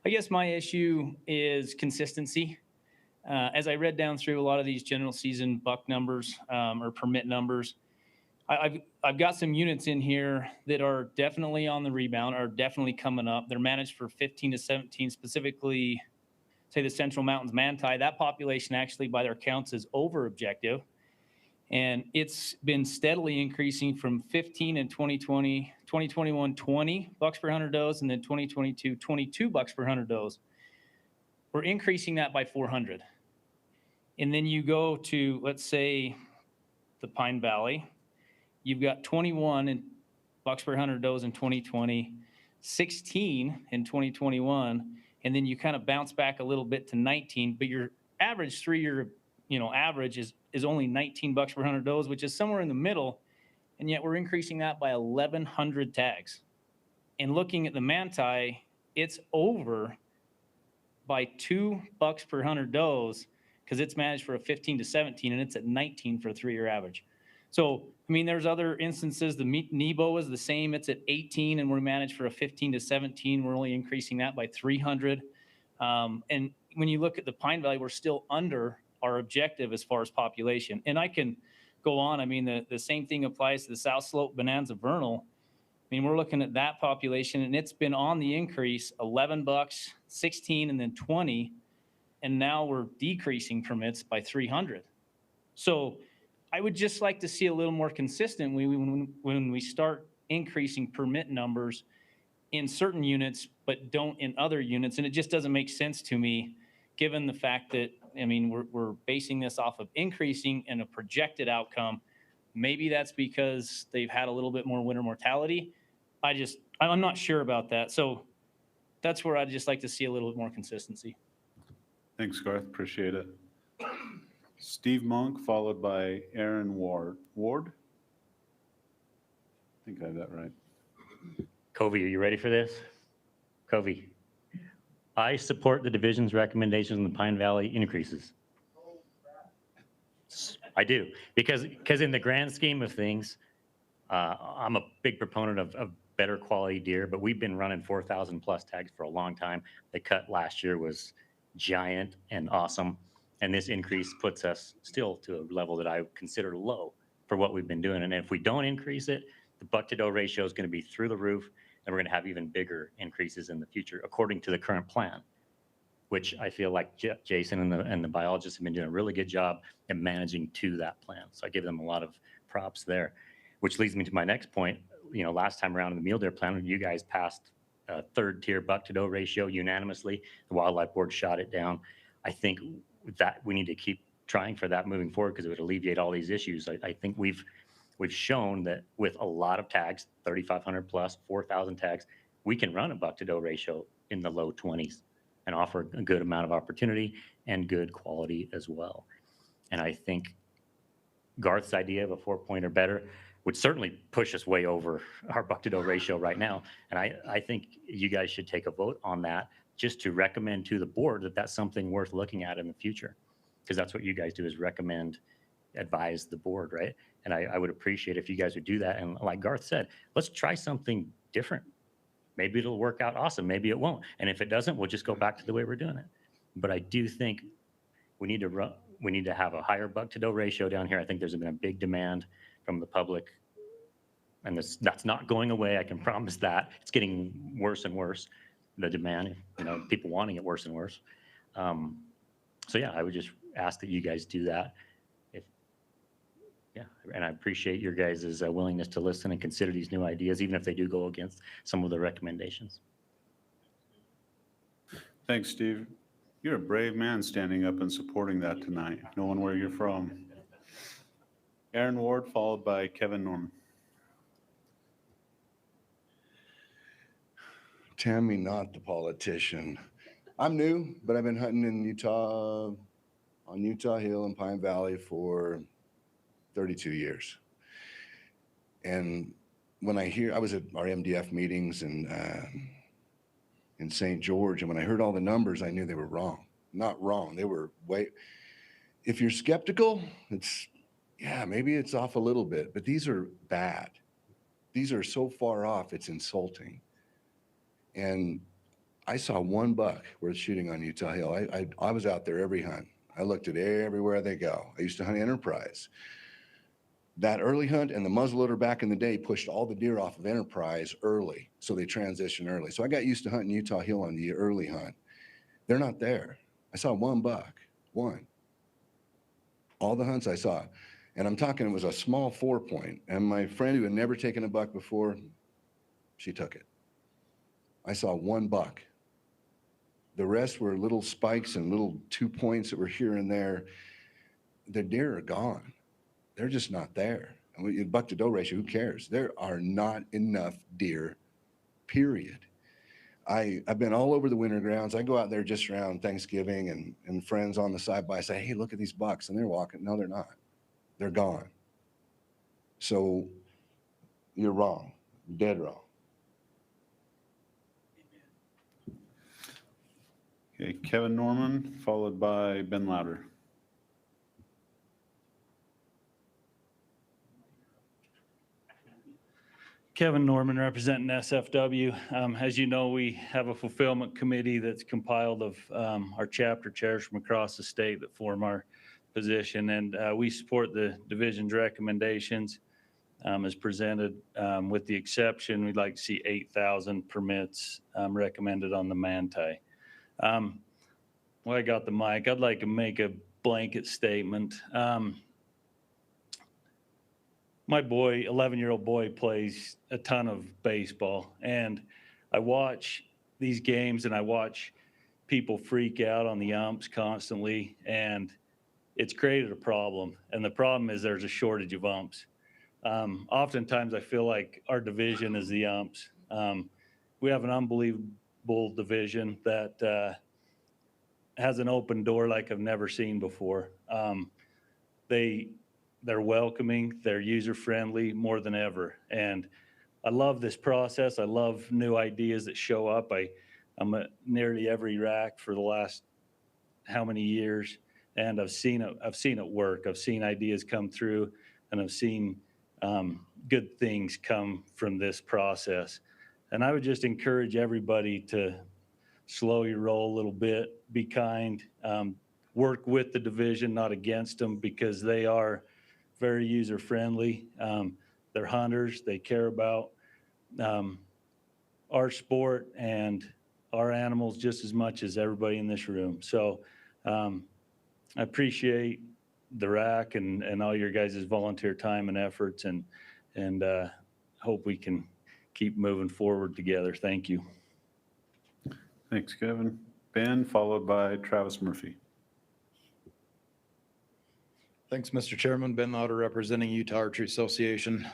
I guess my issue is consistency. As I read down through a lot of these general season buck numbers or permit numbers, I've got some units in here that are definitely on the rebound, are definitely coming up. They're managed for 15 to 17, specifically, say the Central Mountains Manti. That population actually by their counts is over objective. And it's been steadily increasing from 15 in 2020, 2021, 20 bucks per 100 does, and then 2022, 22 bucks per 100 does. We're increasing that by 400. And then you go to, let's say, the Pine Valley, you've got 21 bucks per 100 does in 2020, 16 in 2021, and then you kind of bounce back a little bit to 19, but your average 3-year, average is only 19 bucks per 100 does, which is somewhere in the middle, and yet we're increasing that by 1,100 tags. And looking at the Manti, it's over by 2 bucks per 100 does because it's managed for a 15 to 17, and it's at 19 for a 3-year average. So, I mean, there's other instances. The Nebo is the same. It's at 18, and we're managed for a 15 to 17. We're only increasing that by 300. And when you look at the Pine Valley, we're still under our objective as far as population. And I can go on. I mean, the same thing applies to the South Slope Bonanza Vernal. I mean, we're looking at that population, and it's been on the increase, 11 bucks, 16, and then 20. And now we're decreasing permits by 300. So I would just like to see a little more consistent when we start increasing permit numbers in certain units, but don't in other units. And it just doesn't make sense to me, given the fact that, I mean, we're basing this off of increasing and a projected outcome. Maybe that's because they've had a little bit more winter mortality. I'm not sure about that. So that's where I'd just like to see a little bit more consistency. Thanks, Garth. Appreciate it. Steve Monk, followed by Aaron Ward. Ward? I think I have that right. Covey, are you ready for this? Covey, I support the division's recommendations on the Pine Valley increases. I do, because in the grand scheme of things, I'm a big proponent of better quality deer, but we've been running 4,000 plus tags for a long time. The cut last year was giant and awesome. And this increase puts us still to a level that I consider low for what we've been doing. And if we don't increase it, the buck to doe ratio is going to be through the roof, and we're going to have even bigger increases in the future, according to the current plan, which I feel like Jason and the biologists have been doing a really good job at managing to that plan. So I give them a lot of props there, which leads me to my next point. Last time around in the mule deer plan, you guys passed a 3rd tier buck to doe ratio unanimously. The wildlife board shot it down. I think that we need to keep trying for that moving forward because it would alleviate all these issues. I think we've shown that with a lot of tags, 3,500 plus, 4,000 tags, we can run a buck to doe ratio in the low 20s and offer a good amount of opportunity and good quality as well. And I think Garth's idea of a 4-point or better would certainly push us way over our buck to doe ratio right now. And I think you guys should take a vote on that just to recommend to the board that that's something worth looking at in the future. Because that's what you guys do, is recommend, advise the board, right? And I would appreciate if you guys would do that. And like Garth said, let's try something different. Maybe it'll work out awesome. Maybe it won't. And if it doesn't, we'll just go back to the way we're doing it. But I do think we need to have a higher buck to doe ratio down here. I think there's been a big demand from the public, and that's not going away. I can promise that. It's getting worse and worse, the demand, people wanting it worse and worse. So yeah, I would just ask that you guys do that. And I appreciate your guys' willingness to listen and consider these new ideas, even if they do go against some of the recommendations. Thanks, Steve. You're a brave man standing up and supporting that tonight, knowing where you're from. Aaron Ward, followed by Kevin Norman. Tammy, not the politician. I'm new, but I've been hunting in Utah, on Utah Hill and Pine Valley for 32 years. And when I was at our MDF meetings in St. George, and when I heard all the numbers, I knew they were wrong. Not wrong, they were if you're skeptical, maybe it's off a little bit, but these are bad. These are so far off, it's insulting. And I saw one buck worth shooting on Utah Hill. I was out there every hunt. I looked at everywhere they go. I used to hunt Enterprise. That early hunt and the muzzleloader back in the day pushed all the deer off of Enterprise early, so they transitioned early. So I got used to hunting Utah Hill on the early hunt. They're not there. I saw one buck, one. All the hunts I saw, and I'm talking, it was a small 4-point, and my friend who had never taken a buck before, she took it. I saw one buck. The rest were little spikes and little 2 points that were here and there. the deer are gone. They're just not there. And buck to doe ratio, who cares? There are not enough deer, period. I've been all over the winter grounds. I go out there just around Thanksgiving and friends on the side by say, hey, look at these bucks. And they're walking. No, they're not. They're gone. So you're wrong, dead wrong. Okay, Kevin Norman, followed by Ben Louder. Kevin Norman representing SFW. As you know, we have a fulfillment committee that's compiled of our chapter chairs from across the state that form our position, and we support the division's recommendations as presented, with the exception we'd like to see 8,000 permits recommended on the manti. Well, I got the mic. I'd like to make a blanket statement. My boy, 11-year-old boy, plays a ton of baseball, and I watch these games and I watch people freak out on the umps constantly, and it's created a problem. And the problem is there's a shortage of umps. Oftentimes I feel like our division is the umps. We have an unbelievable division that has an open door like I've never seen before. They're welcoming, they're user-friendly more than ever. And I love this process. I love new ideas that show up. I'm at nearly every RAC for the last how many years, and I've seen it work. I've seen ideas come through, and I've seen good things come from this process. And I would just encourage everybody to slow your roll a little bit, be kind, work with the division, not against them, because they are very user-friendly. They're hunters. They care about our sport and our animals just as much as everybody in this room. So I appreciate the RAC and all your guys' volunteer time and efforts, and hope we can keep moving forward together. Thank you. Thanks, Kevin. Ben, followed by Travis Murphy. Thanks, Mr. Chairman. Ben Lauder representing Utah Archery Association.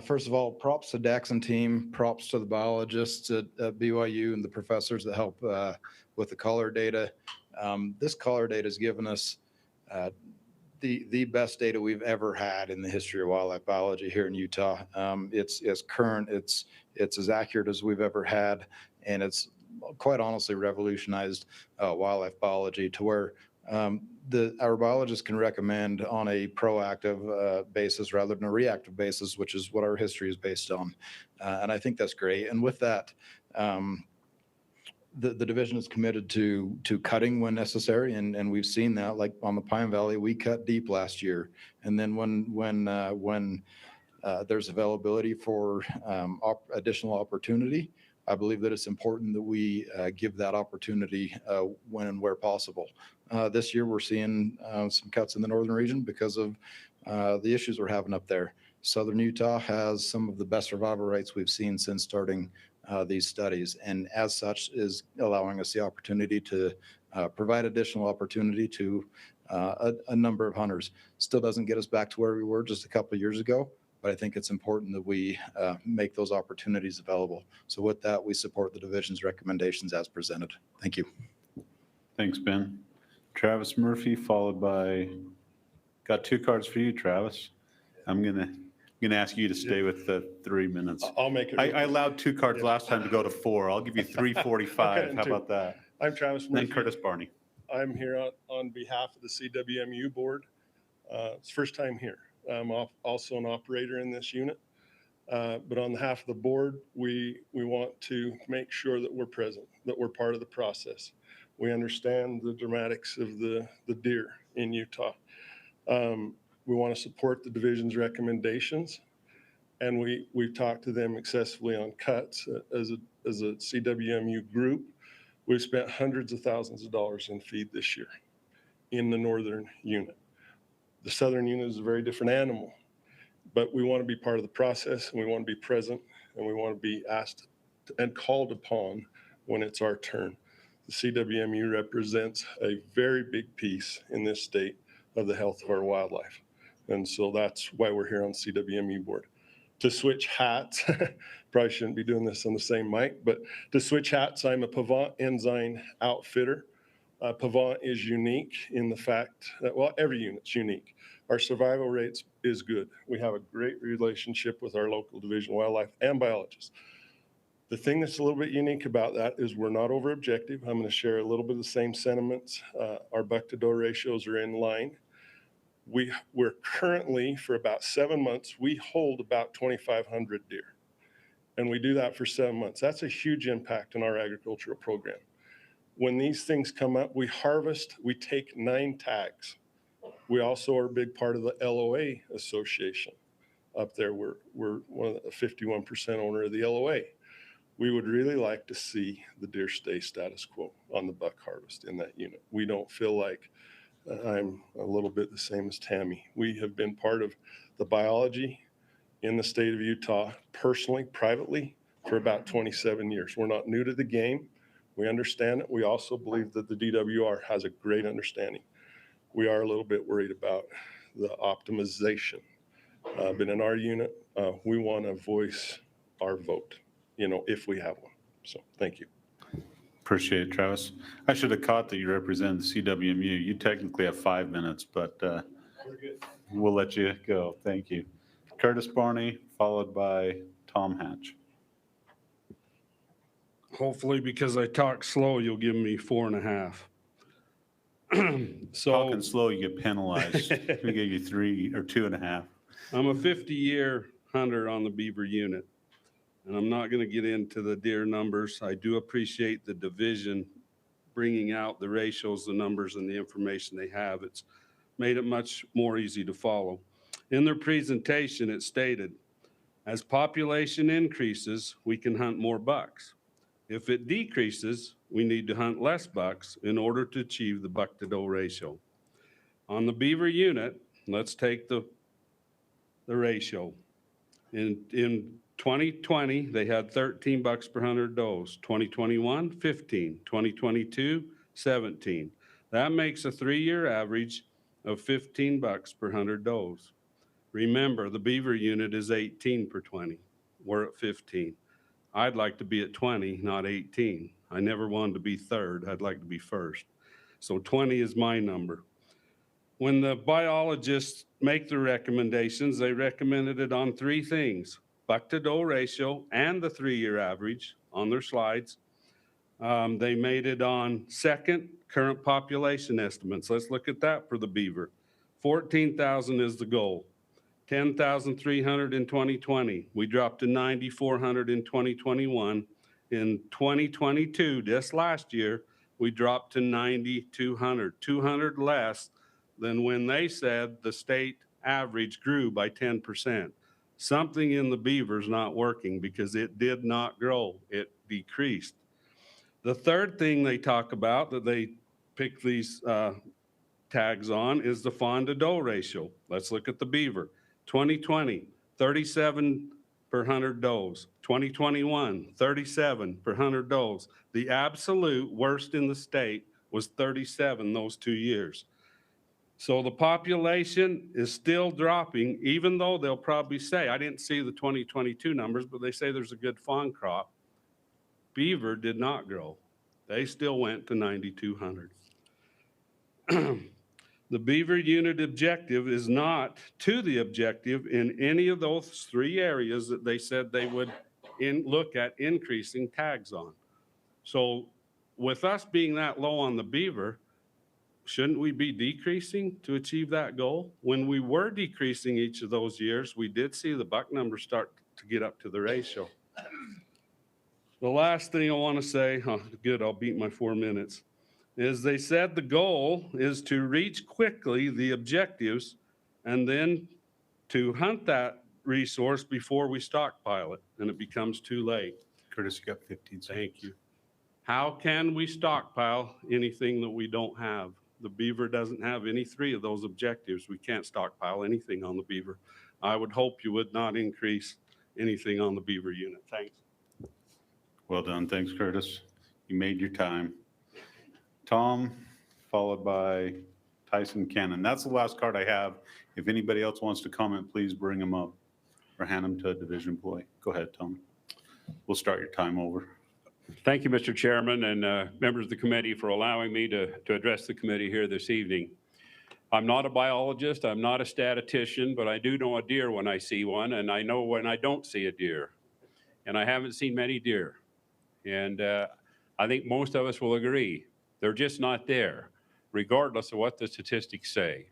First of all, props to Dax and team, props to the biologists at BYU and the professors that help with the collar data. This collar data has given us the best data we've ever had in the history of wildlife biology here in Utah. It's current, it's as accurate as we've ever had, and it's quite honestly revolutionized wildlife biology to where our biologists can recommend on a proactive basis rather than a reactive basis, which is what our history is based on. And I think that's great. And with that, the division is committed to cutting when necessary. And we've seen that, like on the Pine Valley, we cut deep last year. And then when there's availability for additional opportunity, I believe that it's important that we give that opportunity when and where possible. This year, we're seeing some cuts in the northern region because of the issues we're having up there. Southern Utah has some of the best survival rates we've seen since starting these studies, and as such is allowing us the opportunity to provide additional opportunity to a number of hunters. Still doesn't get us back to where we were just a couple of years ago, but I think it's important that we make those opportunities available. So with that, we support the division's recommendations as presented. Thank you. Thanks, Ben. Travis Murphy, followed by, got 2 cards for you, Travis. I'm gonna ask you to stay with the 3 minutes. I'll make it. I allowed 2 cards last time to go to 4. I'll give you 3:45. Okay, How about that? I'm Travis Murphy. Then Curtis Barney. I'm here on behalf of the CWMU board. It's first time here. I'm also an operator in this unit. But on behalf of the board, we want to make sure that we're present, that we're part of the process. We understand the dramatics of the deer in Utah. We want to support the division's recommendations, and we've talked to them excessively on cuts. As a CWMU group, we've spent hundreds of thousands of dollars in feed this year in the northern unit. The southern unit is a very different animal, but we want to be part of the process, and we want to be present, and we want to be asked and called upon when it's our turn. The CWMU represents a very big piece in this state of the health of our wildlife. And so that's why we're here on CWMU board. To switch hats, probably shouldn't be doing this on the same mic, but to switch hats, I'm a Pavant Ensign outfitter. Pavant is unique in the fact that, well, every unit's unique. Our survival rates is good. We have a great relationship with our local division of wildlife and biologists. The thing that's a little bit unique about that is we're not over objective. I'm going to share a little bit of the same sentiments. Our buck to doe ratios are in line. We're currently, for about 7 months, we hold about 2,500 deer. And we do that for 7 months. That's a huge impact on our agricultural program. When these things come up, we harvest, we take 9 tags. We also are a big part of the LOA association up there. We're one of the 51% owner of the LOA. We would really like to see the deer stay status quo on the buck harvest in that unit. We don't feel like I'm a little bit the same as Tammy. We have been part of the biology in the state of Utah, personally, privately, for about 27 years. We're not new to the game. We understand it. We also believe that the DWR has a great understanding. We are a little bit worried about the optimization. But in our unit, we want to voice our vote, if we have one. So thank you. Appreciate it, Travis. I should have caught that you represent the CWMU. You technically have 5 minutes, but we'll let you go. Thank you. Curtis Barney, followed by Tom Hatch. Hopefully, because I talk slow, you'll give me 4.5. Talking slow, you get penalized. We gave you 3 or 2.5. I'm a 50-year hunter on the beaver unit, and I'm not going to get into the deer numbers. I do appreciate the division bringing out the ratios, the numbers, and the information they have. It's made it much more easy to follow. In their presentation, it stated, as population increases, we can hunt more bucks. If it decreases, we need to hunt less bucks in order to achieve the buck to doe ratio. On the beaver unit, let's take the ratio. In 2020, they had 13 bucks per 100 does. 2021, 15. 2022, 17. That makes a 3-year average of 15 bucks per 100 does. Remember, the beaver unit is 18 per 20. We're at 15. I'd like to be at 20, not 18. I never wanted to be third. I'd like to be first. So 20 is my number. When the biologists make the recommendations, they recommended it on 3 things: buck to doe ratio and the 3-year average on their slides. They made it on second, current population estimates. Let's look at that for the beaver. 14,000 is the goal. 10,300 in 2020. We dropped to 9,400 in 2021. In 2022, just last year, we dropped to 9,200, 200 less than when they said the state average grew by 10%. Something in the beaver's not working because it did not grow, it decreased. The third thing they talk about that they pick these tags on is the fawn to doe ratio. Let's look at the beaver. 2020, 37 per 100 does. 2021, 37 per 100 does. The absolute worst in the state was 37 those 2 years. So the population is still dropping, even though they'll probably say, I didn't see the 2022 numbers, but they say there's a good fawn crop. Beaver did not grow. They still went to 9,200. The beaver unit objective is not to the objective in any of those 3 areas that they said they would look at increasing tags on. So with us being that low on the beaver, shouldn't we be decreasing to achieve that goal? When we were decreasing each of those years, we did see the buck numbers start to get up to the ratio. The last thing I want to say, good, I'll beat my 4 minutes, is they said the goal is to reach quickly the objectives and then to hunt that resource before we stockpile it and it becomes too late. Curtis, you got 15 seconds. Thank you. How can we stockpile anything that we don't have? The beaver doesn't have any 3 of those objectives. We can't stockpile anything on the beaver. I would hope you would not increase anything on the beaver unit. Thanks. Well done. Thanks, Curtis. You made your time. Tom, followed by Tyson Cannon. That's the last card I have. If anybody else wants to comment, please bring them up or hand them to a division employee. Go ahead, Tom. We'll start your time over. Thank you, Mr. Chairman, and members of the committee for allowing me to address the committee here this evening. I'm not a biologist, I'm not a statistician, but I do know a deer when I see one, and I know when I don't see a deer. And I haven't seen many deer. And I think most of us will agree, they're just not there, regardless of what the statistics say.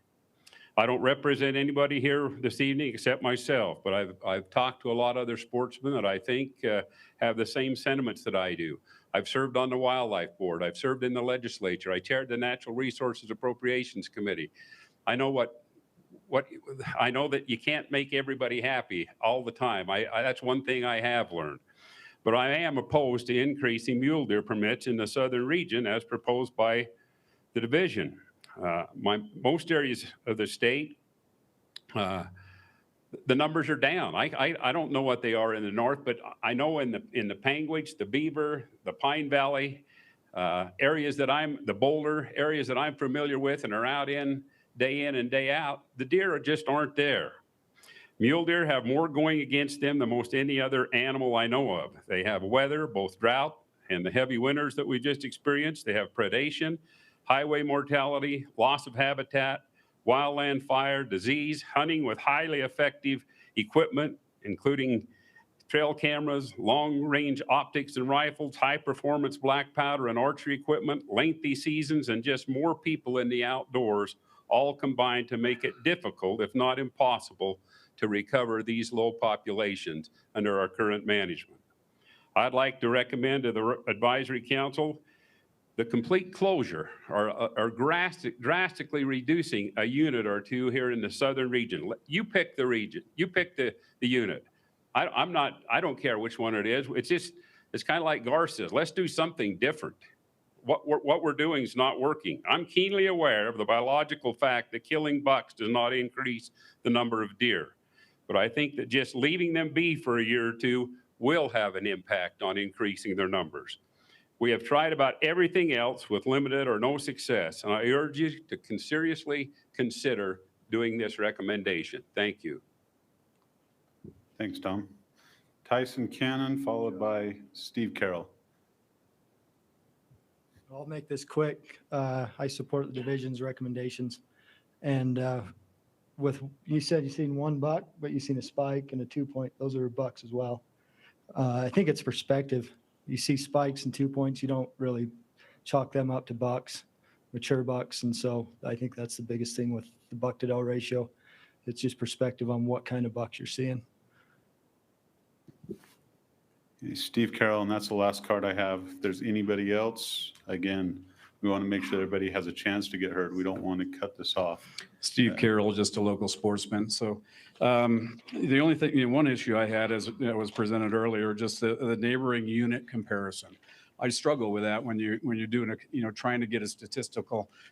I don't represent anybody here this evening except myself, but I've talked to a lot of other sportsmen that I think have the same sentiments that I do. I've served on the Wildlife Board. I've served in the legislature. I chaired the Natural Resources Appropriations Committee. I know I know that you can't make everybody happy all the time. That's one thing I have learned. But I am opposed to increasing mule deer permits in the southern region as proposed by the division. Most areas of the state, the numbers are down. I don't know what they are in the north, but I know in the Panguitch, the Beaver, the Pine Valley, areas that the Boulder areas that I'm familiar with and are out in and day out, the deer just aren't there. Mule deer have more going against them than most any other animal I know of. They have weather, both drought and the heavy winters that we just experienced. They have predation, highway mortality, loss of habitat, wildland fire, disease, hunting with highly effective equipment, including trail cameras, long-range optics and rifles, high-performance black powder and archery equipment, lengthy seasons, and just more people in the outdoors, all combined to make it difficult, if not impossible, to recover these low populations under our current management. I'd like to recommend to the Advisory Council the complete closure or drastically reducing a unit or two here in the southern region. You pick the region, you pick the unit. I don't care which one it is. It's kind of like Gar says, let's do something different. What we're doing is not working. I'm keenly aware of the biological fact that killing bucks does not increase the number of deer. But I think that just leaving them be for a year or two will have an impact on increasing their numbers. We have tried about everything else with limited or no success, and I urge you to seriously consider doing this recommendation. Thank you. Thanks, Tom. Tyson Cannon, followed by Steve Carroll. I'll make this quick. I support the division's recommendations. And you said you've seen one buck, but you've seen a spike and a 2-point. Those are bucks as well. I think it's perspective. You see spikes and 2 points, you don't really chalk them up to bucks, mature bucks. And so I think that's the biggest thing with the buck to doe ratio. It's just perspective on what kind of bucks you're seeing. Okay, Steve Carroll, and that's the last card I have. If there's anybody else, again, we want to make sure everybody has a chance to get heard. We don't want to cut this off. Steve Carroll, just a local sportsman. So the only thing, one issue I had is that was presented earlier, just the neighboring unit comparison. I struggle with that when you're doing trying to get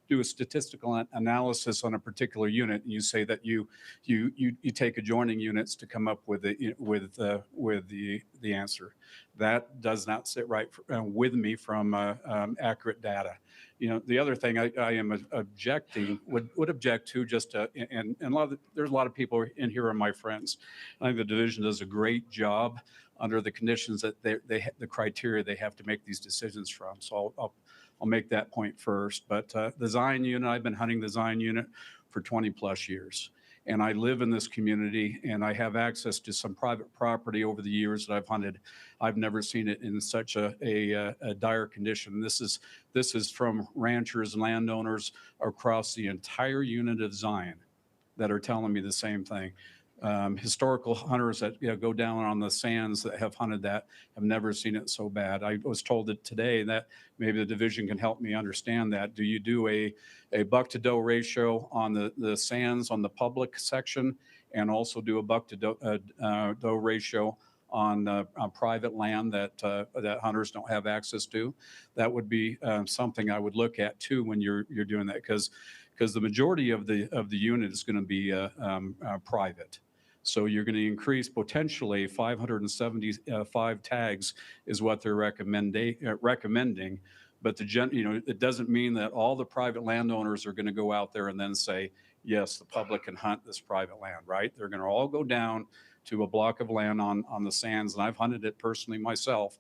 do a statistical analysis on a particular unit, and you say that you take adjoining units to come up with the answer. That does not sit right with me from accurate data. The other thing I am would object to and there's a lot of people in here are my friends. I think the division does a great job under the conditions that the criteria they have to make these decisions from. So I'll make that point first. But the Zion unit, I've been hunting the Zion unit for 20 plus years. And I live in this community and I have access to some private property over the years that I've hunted. I've never seen it in such a dire condition. This is from ranchers and landowners across the entire unit of Zion that are telling me the same thing. Historical hunters that go down on the sands that have hunted that have never seen it so bad. I was told that today that maybe the division can help me understand that. Do you do a buck to doe ratio on the sands on the public section and also do a buck to doe ratio on private land that hunters don't have access to? That would be something I would look at too when you're doing that, because the majority of the unit is going to be private. So you're going to increase potentially 575 tags is what they're recommending But it doesn't mean that all the private landowners are going to go out there and then say, yes, the public can hunt this private land, right? They're going to all go down to a block of land on the sands, and I've hunted it personally myself.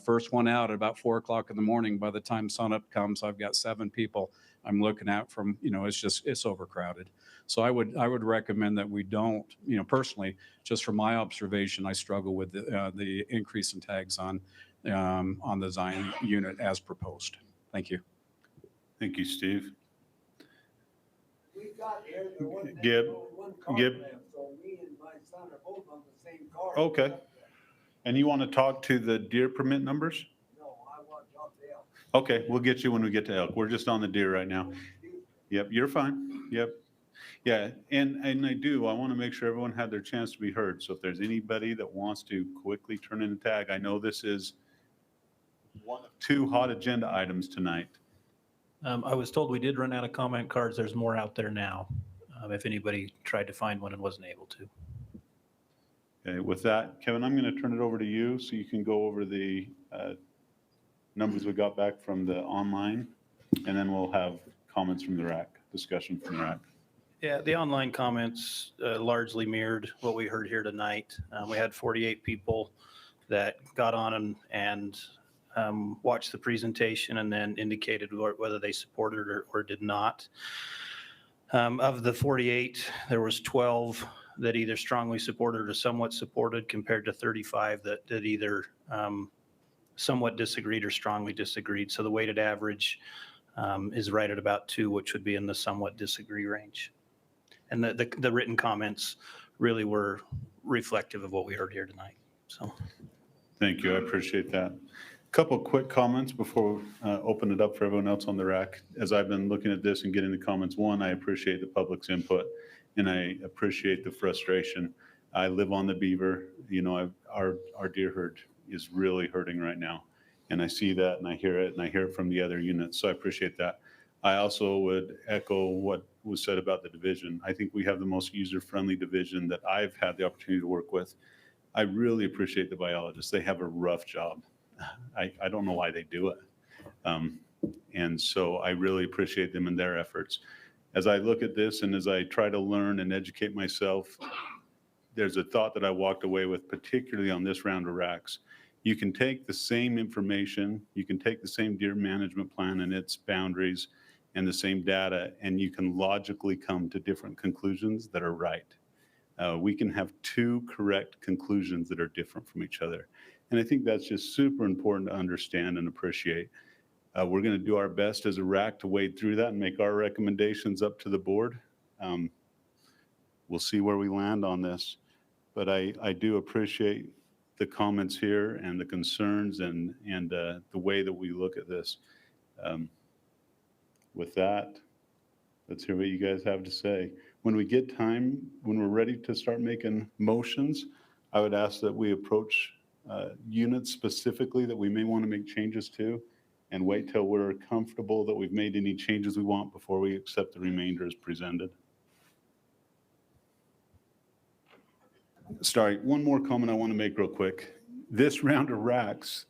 First one out at about 4 o'clock in the morning. By the time sunup comes, I've got 7 people I'm looking at from, it's overcrowded. So I would recommend that we don't, personally, just from my observation, I struggle with the increase in tags on the Zion unit as proposed. Thank you. Thank you, Steve. We got here, there wasn't Gib, one car Gib. left, so me and my son are both on the same car. Okay. And you want to talk to the deer permit numbers? No, I want to talk to Elk. Okay, we'll get you when we get to elk. We're just on the deer right now. Yep, you're fine. Yep. Yeah, and I want to make sure everyone had their chance to be heard. So if there's anybody that wants to quickly turn in a tag, I know this is one of 2 hot agenda items tonight. I was told we did run out of comment cards. There's more out there now. If anybody tried to find one and wasn't able to. Okay, with that, Kevin, I'm going to turn it over to you so you can go over the numbers we got back from the online, and then we'll have comments from the RAC, discussion from the RAC. Yeah, the online comments largely mirrored what we heard here tonight. We had 48 people that got on and watched the presentation and then indicated whether they supported or did not. Of the 48, there was 12 that either strongly supported or somewhat supported, compared to 35 that either somewhat disagreed or strongly disagreed. So the weighted average is right at about 2, which would be in the somewhat disagree range. And the written comments really were reflective of what we heard here tonight. So, thank you. I appreciate that. A couple of quick comments before we open it up for everyone else on the RAC. As I've been looking at this and getting the comments, one, I appreciate the public's input, and I appreciate the frustration. I live on the Beaver. Our deer herd is really hurting right now, and I see that and I hear it from the other units. So I appreciate that. I also would echo what was said about the division. I think we have the most user-friendly division that I've had the opportunity to work with. I really appreciate the biologists. They have a rough job. I don't know why they do it. And so I really appreciate them and their efforts. As I look at this and as I try to learn and educate myself, there's a thought that I walked away with, particularly on this round of RACs. You can take the same information, you can take the same deer management plan and its boundaries and the same data, and you can logically come to different conclusions that are right. We can have 2 correct conclusions that are different from each other. And I think that's just super important to understand and appreciate. We're going to do our best as a RAC to wade through that and make our recommendations up to the board. We'll see where we land on this. But I do appreciate the comments here and the concerns and the way that we look at this. With that, let's hear what you guys have to say. When we get time, when we're ready to start making motions, I would ask that we approach units specifically that we may want to make changes to, and wait till we're comfortable that we've made any changes we want before we accept the remainder as presented. Sorry, one more comment I want to make real quick. This round of RACs,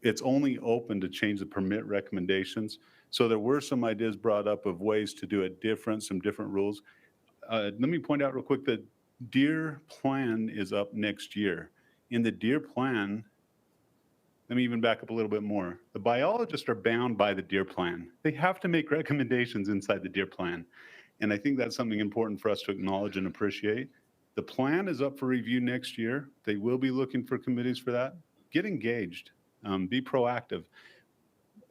it's only open to change the permit recommendations. So there were some ideas brought up of ways to do it different, some different rules. Let me point out real quick that deer plan is up next year. In the deer plan, let me even back up a little bit more. The biologists are bound by the deer plan. They have to make recommendations inside the deer plan. And I think that's something important for us to acknowledge and appreciate. The plan is up for review next year. They will be looking for committees for that. Get engaged, be proactive.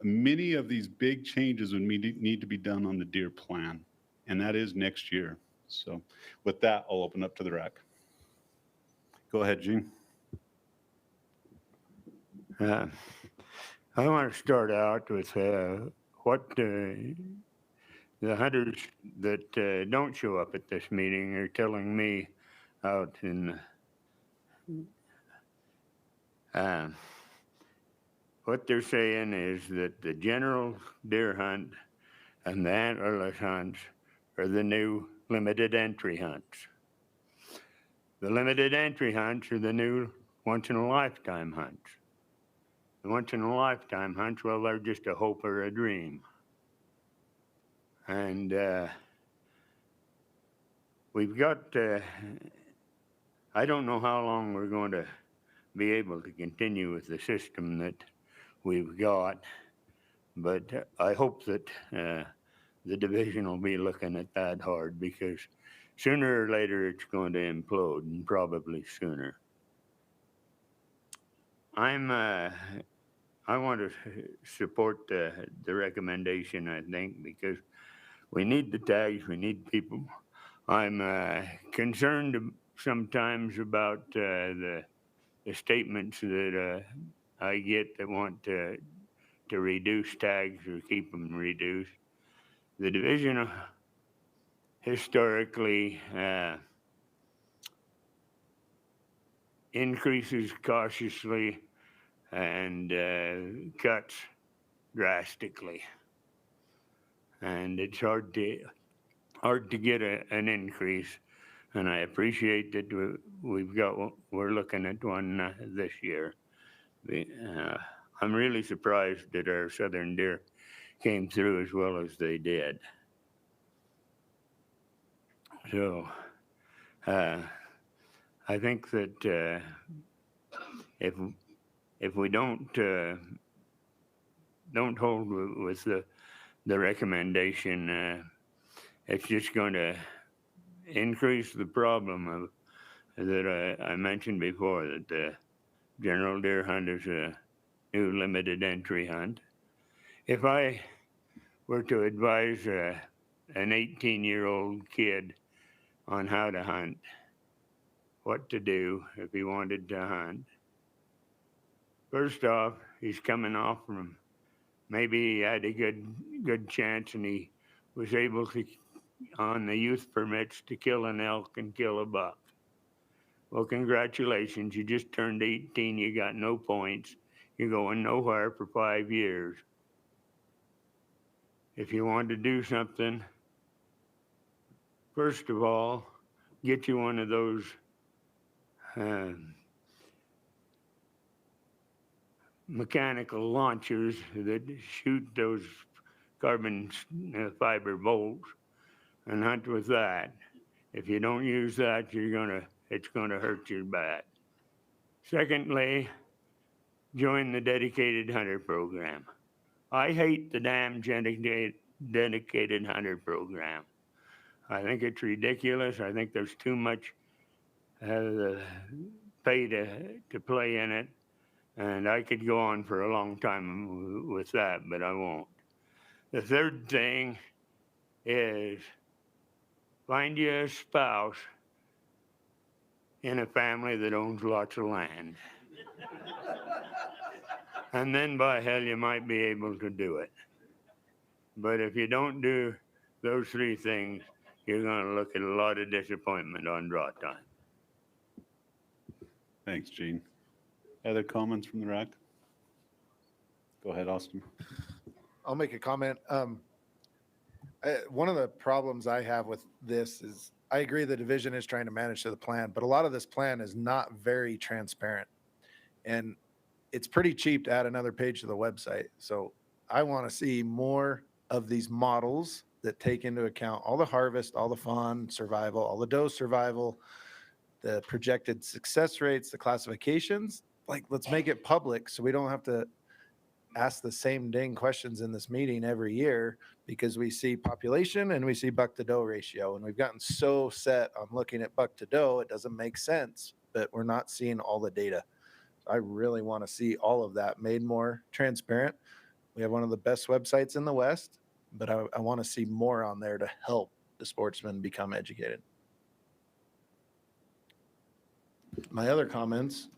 Many of these big changes would need to be done on the deer plan, and that is next year. So with that, I'll open up to the RAC. Go ahead, Gene. I want to start out with what the hunters that don't show up at this meeting are telling me out in what they're saying is that the general deer hunt and the antlerless hunts are the new limited entry hunts. The limited entry hunts are the new once in a lifetime hunts. once in a lifetime hunts, well, they're just a hope or a dream. And we've got, I don't know how long we're going to be able to continue with the system that we've got, but I hope that the division will be looking at that hard, because sooner or later it's going to implode, and probably sooner. I want to support the recommendation, I think, because we need the tags, we need people. I'm concerned sometimes about the statements that I get that want to reduce tags or keep them reduced. The division historically increases cautiously and cuts drastically. And it's hard to get an increase. And I appreciate that we're looking at one this year. I'm really surprised that our southern deer came through as well as they did. So I think that if we don't hold with the recommendation, it's just going to increase the problem that I mentioned before, that the general deer hunt is a new limited entry hunt. If I were to advise an 18-year-old kid on how to hunt, what to do if he wanted to hunt, first off, he's coming off from, maybe he had a good chance and he was able to, on the youth permits, to kill an elk and kill a buck. Well, congratulations, you just turned 18, you got no points, you're going nowhere for 5 years. If you want to do something, first of all, get you one of those mechanical launchers that shoot those carbon fiber bolts and hunt with that. If you don't use that, it's gonna hurt your back. Secondly, join the dedicated hunter program. I hate the damn dedicated hunter program. I think it's ridiculous. I think there's too much pay to play in it. And I could go on for a long time with that, but I won't. The third thing is find you a spouse in a family that owns lots of land. And then by hell, you might be able to do it. But if you don't do those three things, you're going to look at a lot of disappointment on draw time. Thanks, Gene. Other comments from the RAC? Go ahead, Austin. I'll make a comment. One of the problems I have with this is I agree the division is trying to manage to the plan, but a lot of this plan is not very transparent. And it's pretty cheap to add another page to the website. So I want to see more of these models that take into account all the harvest, all the fawn survival, all the doe survival, the projected success rates, the classifications. Like, let's make it public so we don't have to ask the same dang questions in this meeting every year, because we see population and we see buck to doe ratio. And we've gotten so set on looking at buck to doe, it doesn't make sense, but we're not seeing all the data. I really want to see all of that made more transparent. We have one of the best websites in the West, but I want to see more on there to help the sportsmen become educated. My other comments,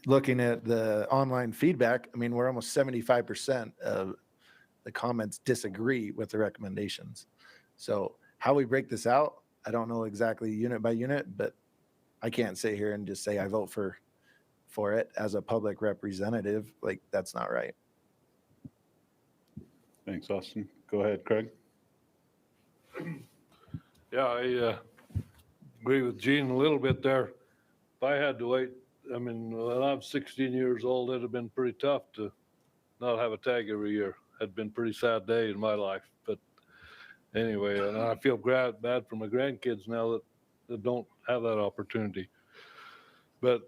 looking at the online feedback, I mean, we're almost 75% of the comments disagree with the recommendations. So how we break this out, I don't know exactly unit by unit, but I can't sit here and just say I vote for it as a public representative. Like, that's not right. Thanks, Austin. Go ahead, Craig. Yeah, I agree with Gene a little bit there. If I had to wait I mean, when I'm 16 years old, it'd have been pretty tough to not have a tag every year. Had been a pretty sad day in my life. But anyway, and I feel bad for my grandkids now that don't have that opportunity. But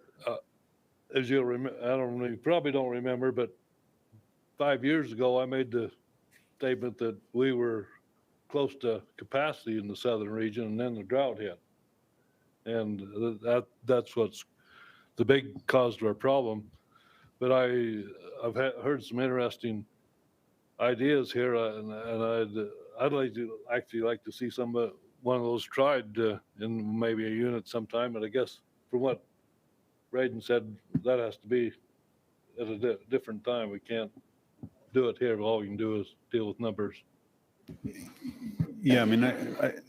as you'll remember, I don't know, you probably don't remember, but 5 years ago, I made the statement that we were close to capacity in the southern region, and then the drought hit. And that's what's the big cause to our problem. But I've heard some interesting ideas here, and I'd like to see one of those tried in maybe a unit sometime. And I guess from what Braden said, that has to be at a different time. We can't do it here. All we can do is deal with numbers. Yeah, I mean,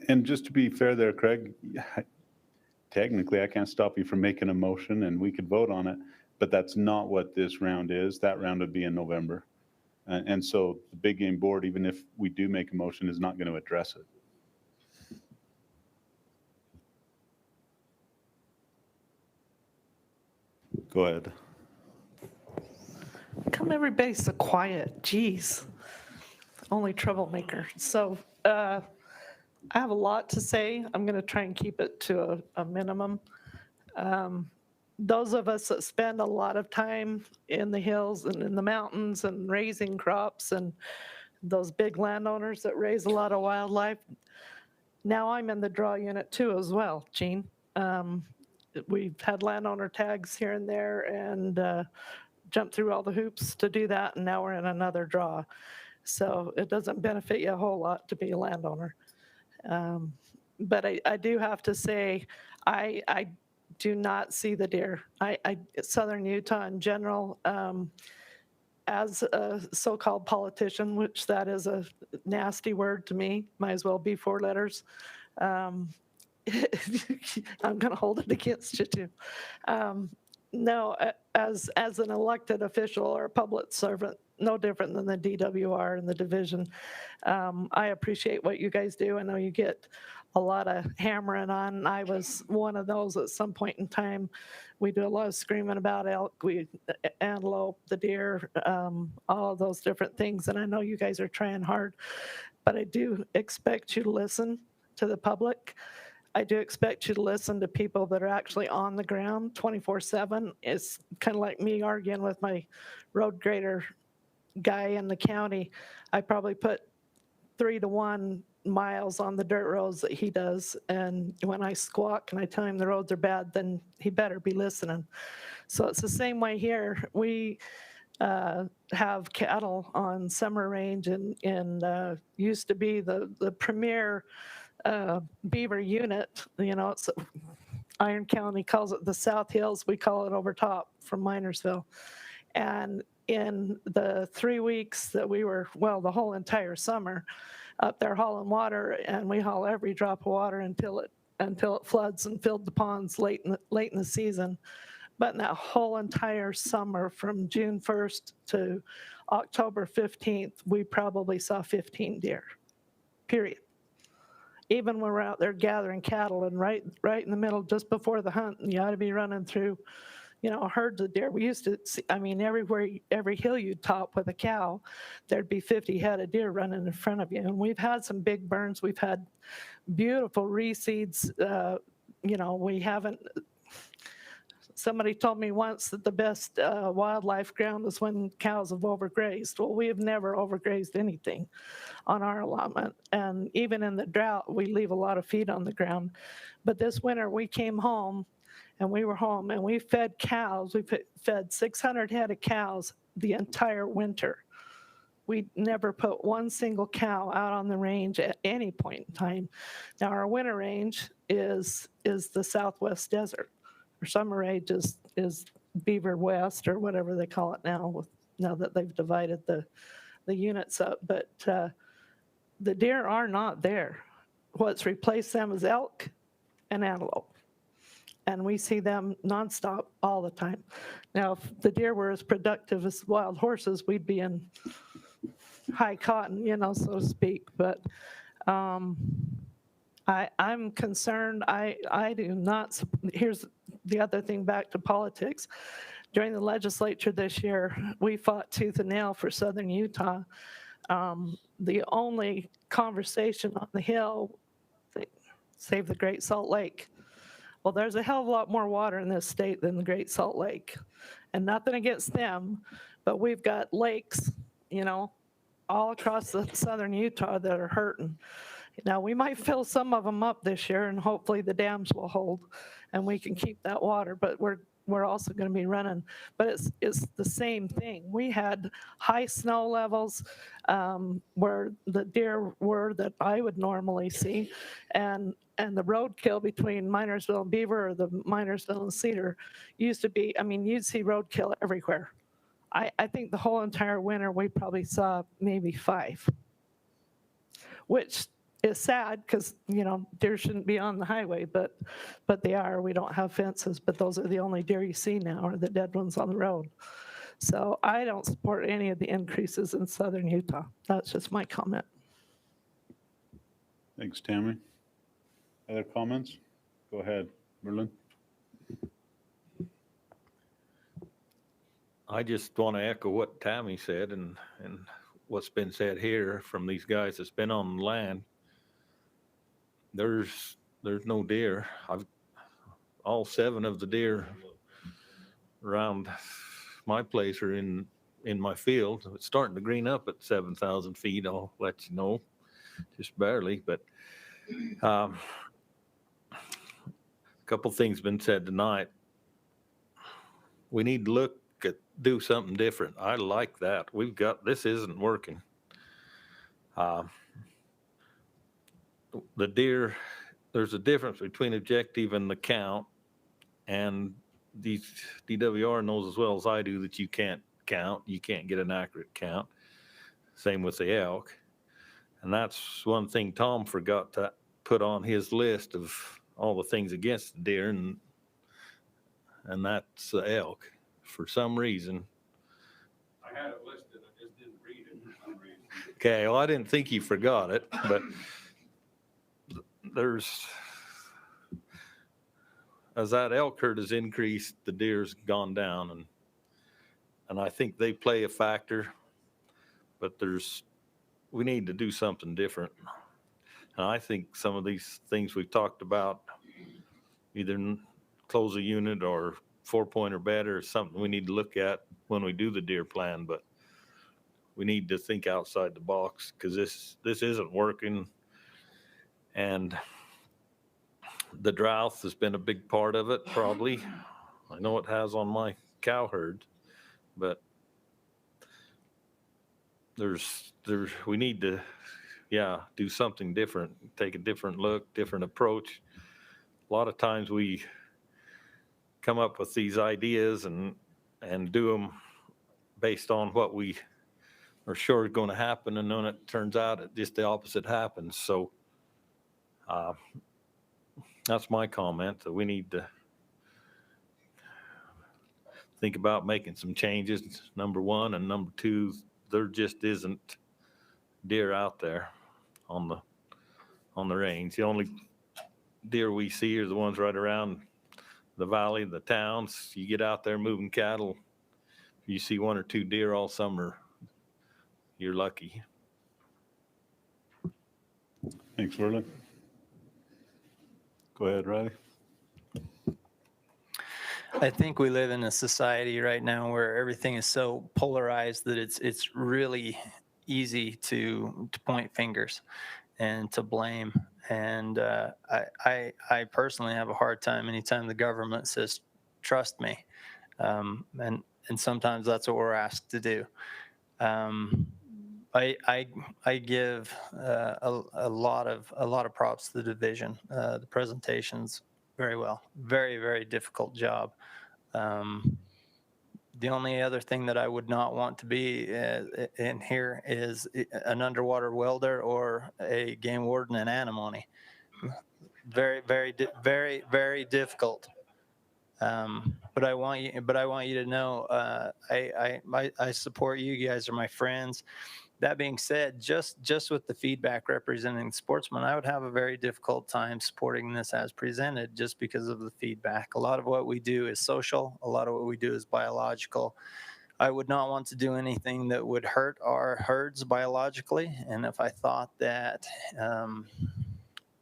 and just to be fair there, Craig, technically I can't stop you from making a motion and we could vote on it, but that's not what this round is. That round would be in November. And so the big game board, even if we do make a motion, is not going to address it. Go ahead. Come everybody so quiet, geez. Only troublemaker. So I have a lot to say. I'm going to try and keep it to a minimum. Those of us that spend a lot of time in the hills and in the mountains and raising crops, and those big landowners that raise a lot of wildlife, now I'm in the draw unit too as well, Gene. We've had landowner tags here and there and jumped through all the hoops to do that, and now we're in another draw. So it doesn't benefit you a whole lot to be a landowner. But I do have to say, I do not see the deer. Southern Utah in general, as a so-called politician, which that is a nasty word to me, might as well be 4 letters. I'm going to hold it against you too. No, as an elected official or a public servant, no different than the DWR and the division. I appreciate what you guys do. I know you get a lot of hammering on. I was one of those at some point in time. We do a lot of screaming about elk, antelope, the deer, all of those different things. And I know you guys are trying hard, but I do expect you to listen to the public. I do expect you to listen to people that are actually on the ground 24/7. It's kind of like me arguing with my road grader guy in the county. I probably put 3 to 1 miles on the dirt roads that he does. And when I squawk and I tell him the roads are bad, then he better be listening. So it's the same way here. We have cattle on Summer Range and used to be the premier beaver unit. You know, it's Iron County calls it the South Hills. We call it over top from Minersville. And in the 3 weeks that we were, well, the whole entire summer up there hauling water, and we haul every drop of water until it floods and filled the ponds late in the season. But in that whole entire summer from June 1st to October 15th, we probably saw 15 deer, period. Even when we're out there gathering cattle and right in the middle, just before the hunt, you ought to be running through, herds of deer. We used to see, every hill you'd top with a cow, there'd be 50 head of deer running in front of you. And we've had some big burns. We've had beautiful reseeds. We haven't, somebody told me once that the best wildlife ground is when cows have overgrazed. Well, we have never overgrazed anything on our allotment. And even in the drought, we leave a lot of feed on the ground. But this winter, we came home and we were home and we fed cows. We fed 600 head of cows the entire winter. We never put one single cow out on the range at any point in time. Now, our winter range is the Southwest Desert. Our summer range is Beaver West, or whatever they call it now that they've divided the units up. But the deer are not there. What's replaced them is elk and antelope. And we see them nonstop all the time. Now, if the deer were as productive as wild horses, we'd be in high cotton, so to speak. But I'm concerned. I do not. Here's the other thing back to politics. During the legislature this year, we fought tooth and nail for Southern Utah. The only conversation on the Hill, save the Great Salt Lake. Well, there's a hell of a lot more water in this state than the Great Salt Lake. And nothing against them, but we've got lakes, you know, all across the southern Utah that are hurting. Now, we might fill some of them up this year, and hopefully the dams will hold and we can keep that water, but we're also going to be running. But it's the same thing. We had high snow levels where the deer were that I would normally see, and the roadkill between Minersville and Beaver, or the Minersville and Cedar, used to be, I mean, you'd see roadkill everywhere. I think the whole entire winter we probably saw maybe 5, which is sad because, you know, deer shouldn't be on the highway, but they are. We don't have fences, but those are the only deer you see now, are the dead ones on the road. So I don't support any of the increases in southern Utah. That's just my comment. Thanks, Tammy. Other comments? Go ahead, Merlin. I just want to echo what Tammy said and what's been said here from these guys that's been on the land. There's no deer. All 7 of the deer around my place are in my field. It's starting to green up at 7,000 feet. I'll let you know, just barely. But a couple things been said tonight. We need to do something different. I like that. This isn't working. The deer, there's a difference between objective and the count, and the DWR knows as well as I do that you can't count. You can't get an accurate count. Same with the elk. And that's one thing Tom forgot to put on his list of all the things against the deer, and that's the elk. For some reason. I had it listed, I just didn't read it for some reason. Okay, well, I didn't think you forgot it, but as that elk herd has increased, the deer's gone down, and I think they play a factor, but we need to do something different. And I think some of these things we've talked about, either close a unit or 4-point or better, is something we need to look at when we do the deer plan, but we need to think outside the box because this isn't working. And the drought has been a big part of it, probably. I know it has on my cow herd, but we need to, do something different, take a different look, different approach. A lot of times we come up with these ideas and do them based on what we are sure is going to happen, and then it turns out just the opposite happens. So that's my comment, that we need to think about making some changes, number one, and number two, there just isn't deer out there on the range. The only deer we see are the ones right around the valley, the towns. You get out there moving cattle, you see 1 or 2 deer all summer, you're lucky. Thanks, Merlin. Go ahead, Riley. I think we live in a society right now where everything is so polarized that it's really easy to point fingers and to blame. And I personally have a hard time anytime the government says, trust me. And sometimes that's what we're asked to do. I give a lot of props to the division. The presentations very well, very, very difficult job. The only other thing that I would not want to be in here is an underwater welder or a game warden in antimony. Very, very, very, very difficult. but I want you to know, I support you. You guys are my friends. That being said, just with the feedback representing sportsmen, I would have a very difficult time supporting this as presented just because of the feedback. A lot of what we do is social. A lot of what we do is biological. I would not want to do anything that would hurt our herds biologically. And if I thought that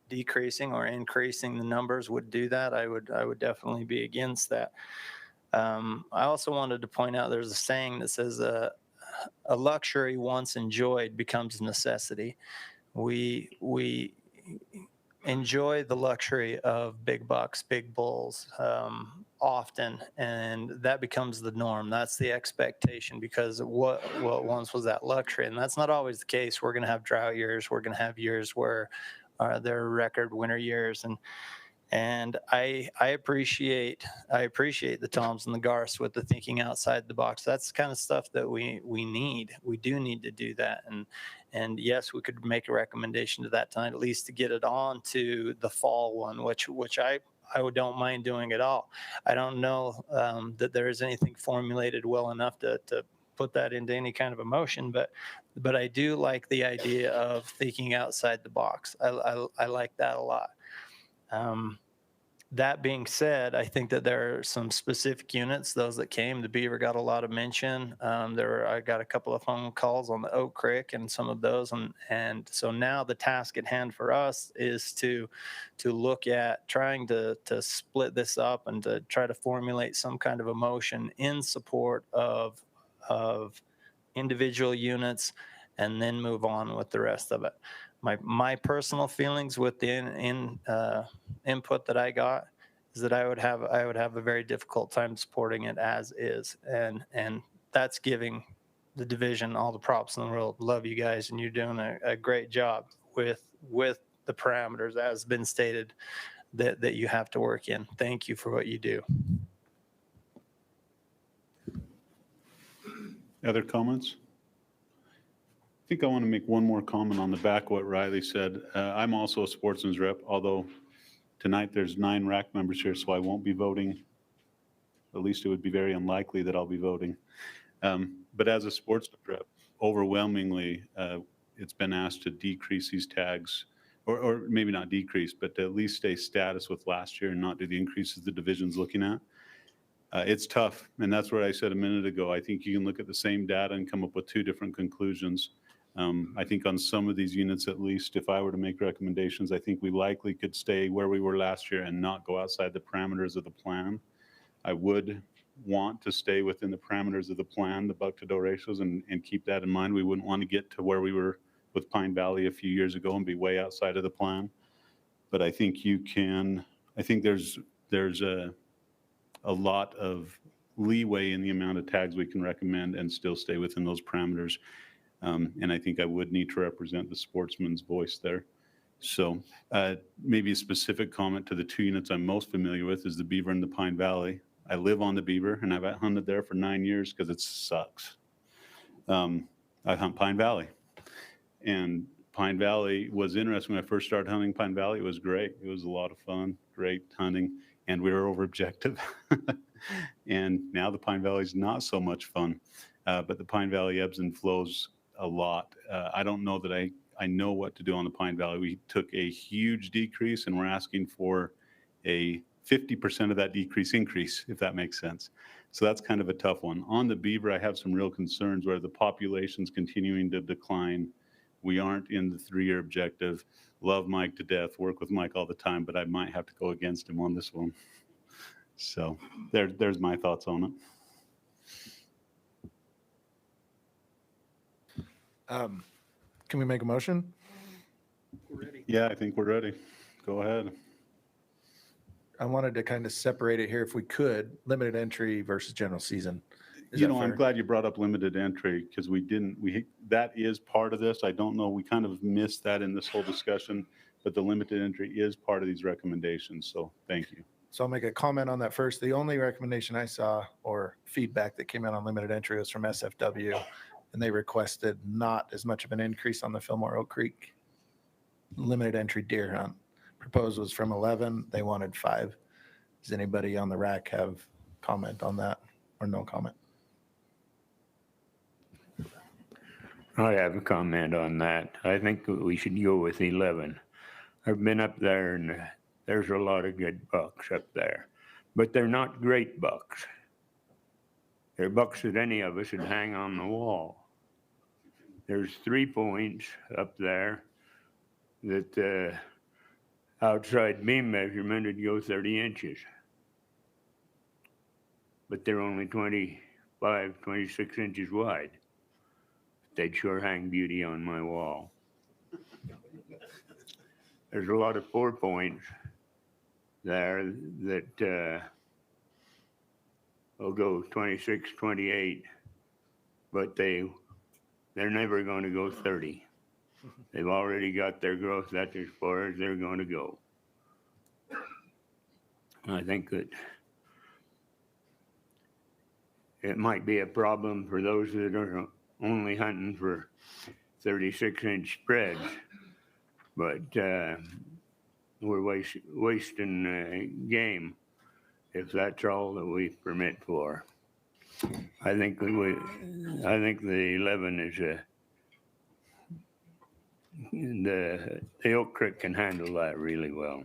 decreasing or increasing the numbers would do that, I would definitely be against that. I also wanted to point out there's a saying that says, a luxury once enjoyed becomes a necessity. We enjoy the luxury of big bucks, big bulls often, and that becomes the norm. That's the expectation because what once was that luxury, and that's not always the case. We're going to have drought years. We're going to have years where there are record winter years, and I appreciate the Toms and the Garths with the thinking outside the box. That's the kind of stuff that we need. We do need to do that. And yes, we could make a recommendation to that time, at least to get it on to the fall one, which I don't mind doing at all. I don't know that there is anything formulated well enough to put that into any kind of emotion, but I do like the idea of thinking outside the box. I like that a lot. That being said, I think that there are some specific units, those that came, the beaver got a lot of mention. I got a couple of phone calls on the Oak Creek and some of those. And so now the task at hand for us is to look at trying to split this up and to try to formulate some kind of emotion in support of individual units and then move on with the rest of it. My personal feelings with the input that I got is that I would have a very difficult time supporting it as is, and that's giving the division all the props in the world. Love you guys, and you're doing a great job with the parameters as has been stated that you have to work in. Thank you for what you do. Other comments? I think I want to make one more comment on the back of what Riley said. I'm also a sportsman's rep, although tonight there's 9 RAC members here, so I won't be voting. At least it would be very unlikely that I'll be voting. But as a sportsman's rep, overwhelmingly, it's been asked to decrease these tags, or maybe not decrease, but to at least stay status with last year and not do the increases the division's looking at. It's tough, and that's what I said a minute ago. I think you can look at the same data and come up with 2 different conclusions. I think on some of these units, at least, if I were to make recommendations, I think we likely could stay where we were last year and not go outside the parameters of the plan. I would want to stay within the parameters of the plan, the buck-to-doe ratios, and keep that in mind. We wouldn't want to get to where we were with Pine Valley a few years ago and be way outside of the plan. But I think there's a lot of leeway in the amount of tags we can recommend and still stay within those parameters. And I think I would need to represent the sportsman's voice there. So maybe a specific comment to the 2 units I'm most familiar with is the Beaver and the Pine Valley. I live on the Beaver and I've hunted there for 9 years because it sucks. I hunt Pine Valley. And Pine Valley was interesting when I first started hunting Pine Valley. It was great. It was a lot of fun, great hunting, and we were over objective. And now the Pine Valley is not so much fun, but the Pine Valley ebbs and flows a lot. I don't know that I know what to do on the Pine Valley. We took a huge decrease and we're asking for a 50% of that decrease increase, if that makes sense. So that's kind of a tough one. On the Beaver, I have some real concerns where the population's continuing to decline. We aren't in the 3-year objective. Love Mike to death, work with Mike all the time, but I might have to go against him on this one. So there's my thoughts on it. Can we make a motion? Yeah, I think we're ready. Go ahead. I wanted to kind of separate it here if we could, limited entry versus general season. Is You that know, I'm fair? glad you brought up limited entry because that is part of this. I don't know, we kind of missed that in this whole discussion, but the limited entry is part of these recommendations. So thank you. So I'll make a comment on that first. The only recommendation I saw or feedback that came out on limited entry was from SFW, and they requested not as much of an increase on the Fillmore Oak Creek limited entry deer hunt. Proposed was from 11, they wanted 5. Does anybody on the RAC have comment on that or no comment? I have a comment on that. I think that we should go with 11. I've been up there and there's a lot of good bucks up there, but they're not great bucks. They're bucks that any of us would hang on the wall. There's 3 points up there that outside beam measurement would go 30 inches. But they're only 25, 26 inches wide. They'd sure hang beauty on my wall. There's a lot of 4 points there that will go 26, 28, but they're never going to go 30. They've already got their growth. That's as far as they're going to go. I think that it might be a problem for those that are only hunting for 36-inch spreads, but we're wasting game if that's all that we permit for. I think the 11 is the Oak Creek can handle that really well.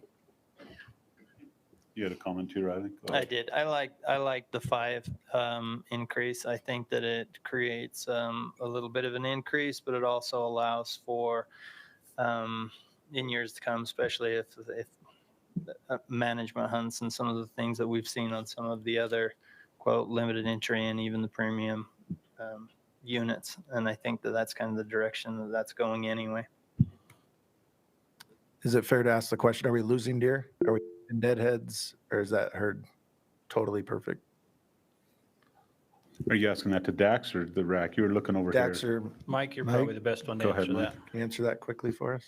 You had a comment too, Riley? Go I ahead. did. I like the 5 increase. I think that it creates a little bit of an increase, but it also allows for in years to come, especially if management hunts and some of the things that we've seen on some of the other quote limited entry and even the premium units. And I think that that's kind of the direction that that's going anyway. Is it fair to ask the question, are we losing deer? Are we in deadheads, or is that herd totally perfect? Are you asking that to Dax or the RAC? You were looking over Dax here. or Mike, you're Mike? probably the best one to Go ahead, answer Mike. that. Can you answer that quickly for us?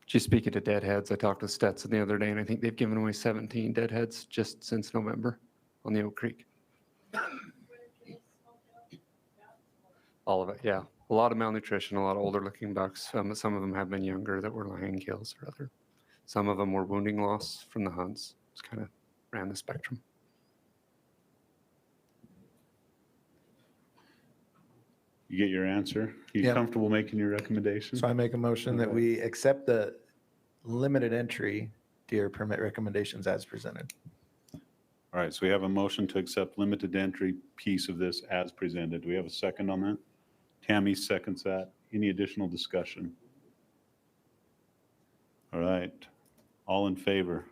Just speaking to deadheads, I talked to Stetson the other day, and I think they've given away 17 deadheads just since November on the Oak Creek. All of it, yeah. A lot of malnutrition, a lot of older looking bucks. Some of them have been younger that were lion kills or other. Some of them were wounding loss from the hunts. It's kind of ran the spectrum. You get your answer? You Yeah. comfortable making your recommendation? So I make a motion that Okay. we accept the limited entry deer permit recommendations as presented. All right, so we have a motion to accept limited entry piece of this as presented. Do we have a second on that? Tammy seconds that. Any additional discussion? All right, all in favor?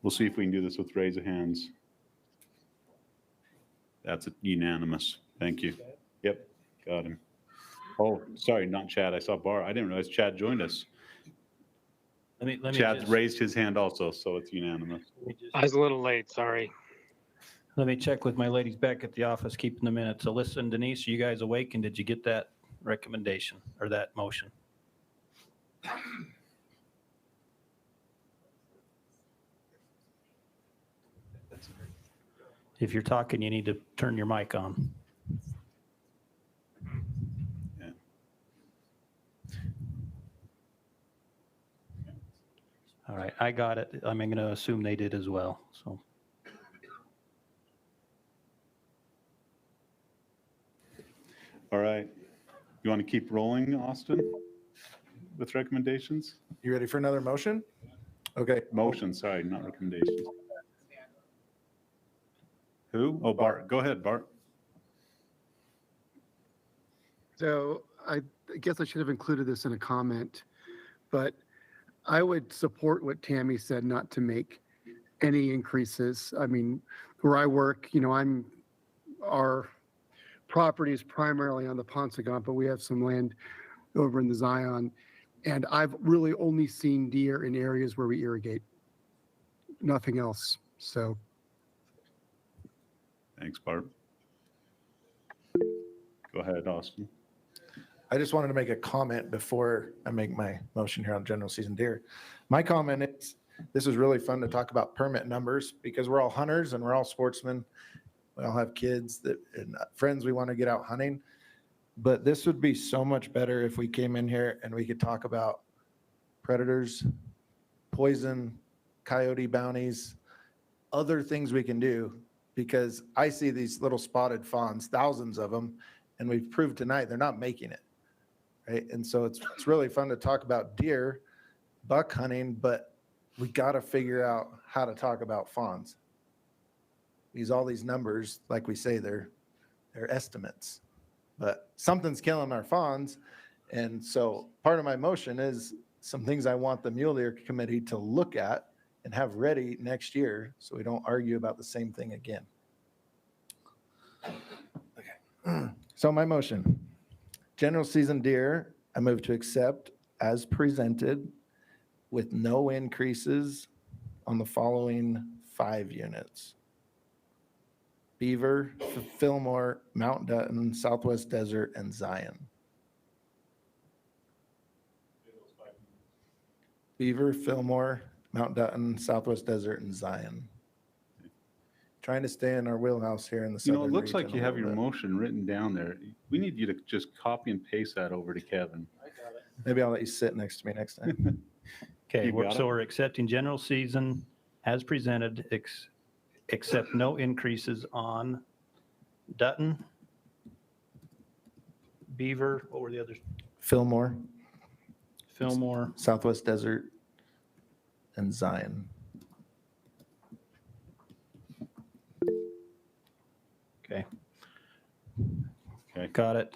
We'll see if we can do this with raise of hands. That's unanimous. Thank you. Yep, got him. Oh, sorry, not Chad. I saw Bar. I didn't realize Chad joined us. Let me Chad just- raised his hand also, so it's unanimous. I was a little late, sorry. Let me check with my ladies back at the office, keeping the minutes. Alyssa and Denise, are you guys awake, and did you get that recommendation or that motion? If you're talking, you need to turn your mic on. Yeah. All right, I got it. I'm going to assume they did as well, so. All right. You want to keep rolling, Austin, with recommendations? You ready for another motion? Okay. Motion, sorry, not recommendations. Who? Oh, Bart. Go ahead, Bart. So I guess I should have included this in a comment, but I would support what Tammy said, not to make any increases. I mean, where I work, our property is primarily on the Ponsagon, but we have some land over in the Zion. And I've really only seen deer in areas where we irrigate, nothing else. So. Thanks, Bart. Go ahead, Austin. I just wanted to make a comment before I make my motion here on general season deer. My comment is, this is really fun to talk about permit numbers because we're all hunters and we're all sportsmen. We all have kids and friends we want to get out hunting. But this would be so much better if we came in here and we could talk about predators, poison, coyote bounties, other things we can do, because I see these little spotted fawns, thousands of them, and we've proved tonight they're not making it, right? And so it's really fun to talk about deer, buck hunting, but we got to figure out how to talk about fawns. Because all these numbers, like we say, they're estimates, but something's killing our fawns. And so part of my motion is some things I want the Mule Deer Committee to look at and have ready next year, so we don't argue about the same thing again. Okay. So my motion, general season deer, I move to accept as presented with no increases on the following 5 units: Beaver, Fillmore, Mount Dutton, Southwest Desert, and Zion. Beaver, Fillmore, Mount Dutton, Southwest Desert, and Zion. Trying to stay in our wheelhouse here in the You know, southern it looks like region you a have little your bit. motion written down there. We need you to just copy and paste that over to Kevin. Maybe I'll let you sit next to me next time. Okay, You got so it? we're accepting general season as presented, except no increases on Dutton, Beaver, what were the others? Fillmore, Fillmore, Southwest Desert, and Zion. okay. Okay. Got it.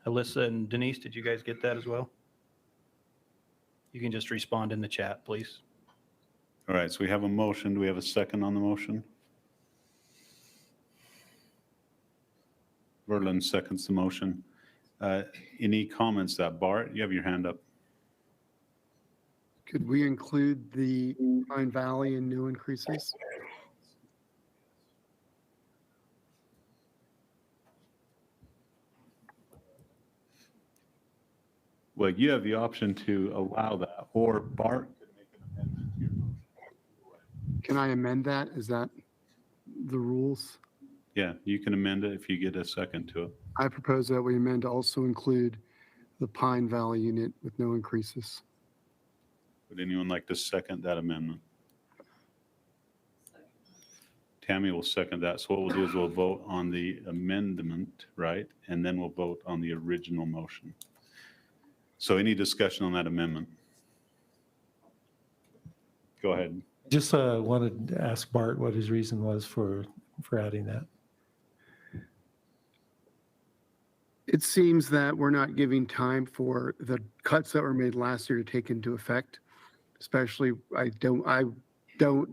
Alyssa and Denise, did you guys get that as well? You can just respond in the chat, please. All right, so we have a motion. Do we have a second on the motion? Verlin seconds the motion. Any comments that Bart? You have your hand up. Could we include the Pine Valley and new increases? Well, you have the option to allow that, or Bart could make an amendment to your motion. Can I amend that? Is that the rules? Yeah, you can amend it if you get a second to it. I propose that we amend to also include the Pine Valley unit with no increases. Would anyone like to second that amendment? Tammy will second that. So what we'll do is we'll vote on the amendment, right? And then we'll vote on the original motion. So any discussion on that amendment? Go ahead. Just wanted to ask Bart what his reason was for adding that. It seems that we're not giving time for the cuts that were made last year to take into effect. Especially, I don't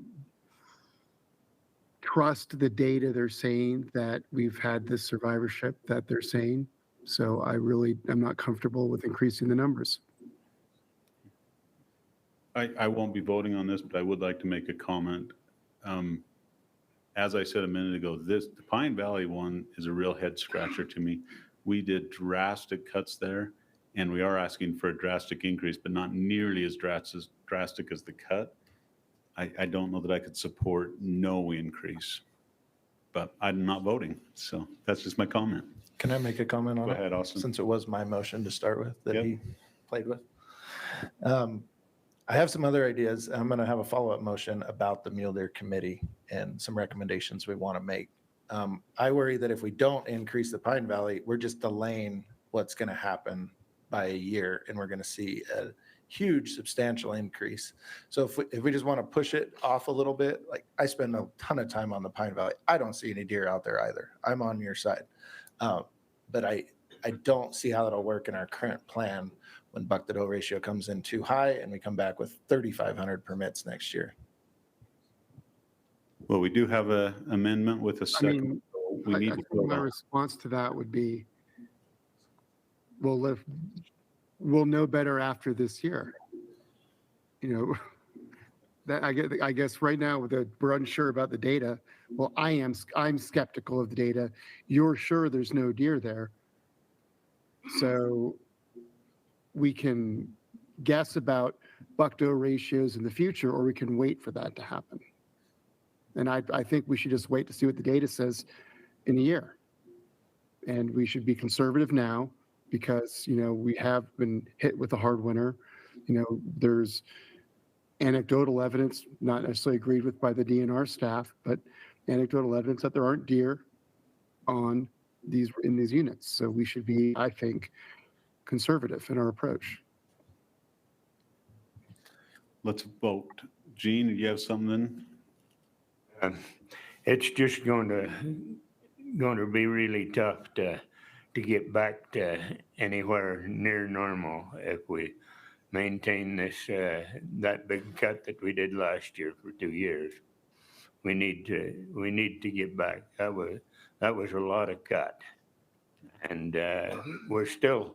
trust the data they're saying that we've had this survivorship that they're saying. So I'm not comfortable with increasing the numbers. I won't be voting on this, but I would like to make a comment. As I said a minute ago, the Pine Valley one is a real head scratcher to me. We did drastic cuts there, and we are asking for a drastic increase, but not nearly as drastic as the cut. I don't know that I could support no increase, but I'm not voting. So that's just my comment. Can I make a comment on Go it? ahead, Austin. Since it was my motion to start with that Yep. he played with. I have some other ideas. I'm going to have a follow-up motion about the Mule Deer Committee and some recommendations we want to make. I worry that if we don't increase the Pine Valley, we're just delaying what's going to happen by a year, and we're going to see a huge substantial increase. So if we just want to push it off a little bit, like I spend a ton of time on the Pine Valley. I don't see any deer out there either. I'm on your side. But I don't see how that'll work in our current plan when buck to doe ratio comes in too high and we come back with 3,500 permits next year. Well, we do have an amendment with a second. mean, so we need I to think vote my on it. response to that would be, we'll know better after this year. You know, that I guess right now we're unsure about the data. Well, I'm skeptical of the data. You're sure there's no deer there. So we can guess about buck doe ratios in the future, or we can wait for that to happen. And I think we should just wait to see what the data says in a year. And we should be conservative now because, we have been hit with a hard winter. There's anecdotal evidence, not necessarily agreed with by the DNR staff, but anecdotal evidence that there aren't deer in these units. So we should be, I think, conservative in our approach. Let's vote. Gene, you have something? It's just going to be really tough to get back to anywhere near normal if we maintain this that big cut that we did last year for 2 years. We need to get back. That was a lot of cut, and we're still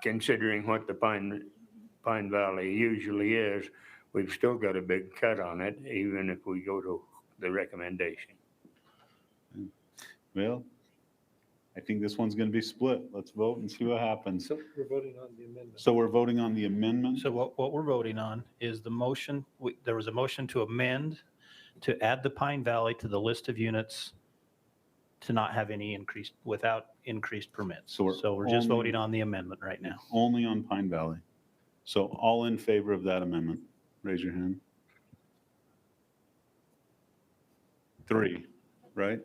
considering what the Pine Valley usually is. We've still got a big cut on it, even if we go to the recommendation. Well, I think this one's going to be split. Let's vote and see what happens. So we're voting on the amendment. So we're voting on the amendment? So what we're voting on is the motion, there was a motion to amend, to add the Pine Valley to the list of units to not have any increased, without increased permits. So So we're just voting on the amendment right now. Only on Pine Valley. So all in favor of that amendment, raise your hand. 3, right?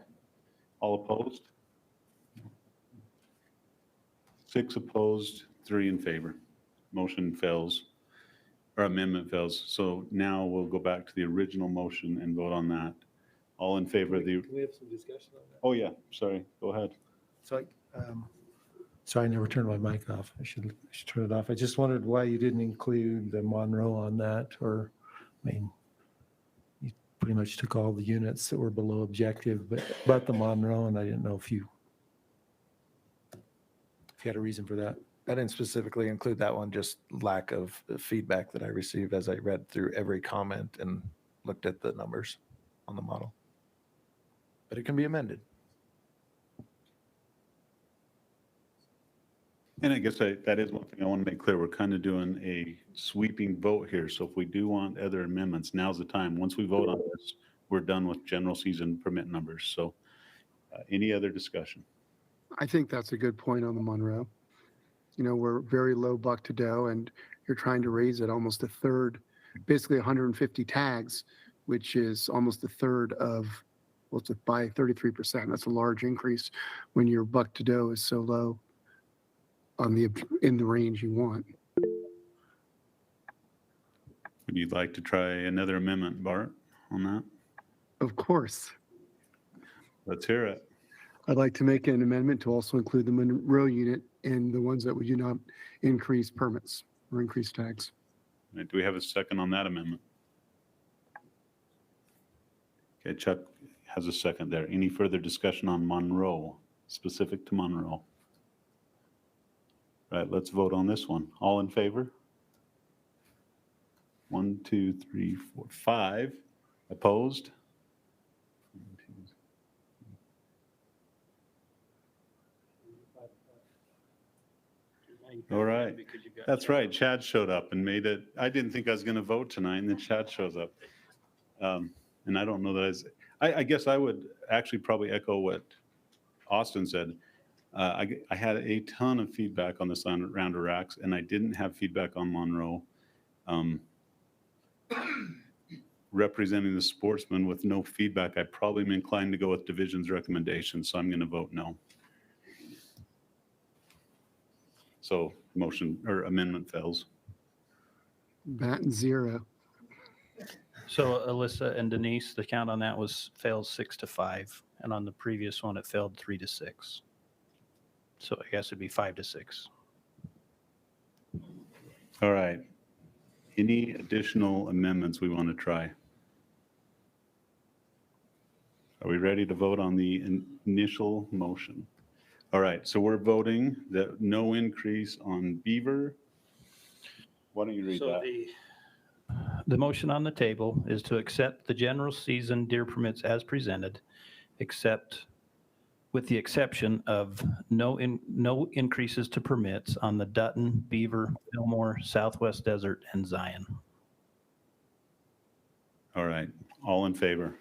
All opposed? 6 opposed, 3 in favor. Motion fails, or amendment fails. So now we'll go back to the original motion and vote on that. All in favor of the, Can we have some discussion on that? oh yeah, sorry, go ahead. So sorry, I never turned my mic off. I should turn it off. I just wondered why you didn't include the Monroe on that, or, I mean, you pretty much took all the units that were below objective, but the Monroe, and I didn't know if you had a reason for that. I didn't specifically include that one, just lack of feedback that I received as I read through every comment and looked at the numbers on the model. But it can be amended. And I guess that is one thing I want to make clear. We're kind of doing a sweeping vote here. So if we do want other amendments, now's the time. Once we vote on this, we're done with general season permit numbers. So any other discussion? I think that's a good point on the Monroe. You know, we're very low buck to doe, and you're trying to raise it almost a third, basically 150 tags, which is almost a third of, well, it's by 33%. That's a large increase when your buck to doe is so low in the range you want. Would you like to try another amendment, Bart, on that? Of course. Let's hear it. I'd like to make an amendment to also include the Monroe unit in the ones that we do not increase permits or increase tags. Do we have a second on that amendment? Okay, Chuck has a second there. Any further discussion on Monroe, specific to Monroe? All right, let's vote on this one. All in favor? 1, 2, 3, 4, 5. Opposed? All right. That's right. Chad showed up and made it. I didn't think I was going to vote tonight, and then Chad shows up. And I don't know that I guess I would actually probably echo what Austin said. I had a ton of feedback on this round of RACs, and I didn't have feedback on Monroe. Representing the sportsman with no feedback, I probably am inclined to go with division's recommendation, so I'm going to vote no. So motion or amendment fails. Bat and 0. So Alyssa and Denise, the count on that failed 6-5, and on the previous one, it failed 3-6. So I guess it'd be 5-6. All right. Any additional amendments we want to try? Are we ready to vote on the initial motion? All right, so we're voting that no increase on beaver. Why don't you read that? The motion on the table is to accept the general season deer permits as presented, with the exception of no increases to permits on the Dutton, Beaver, Fillmore, Southwest Desert, and Zion. All right, all in favor?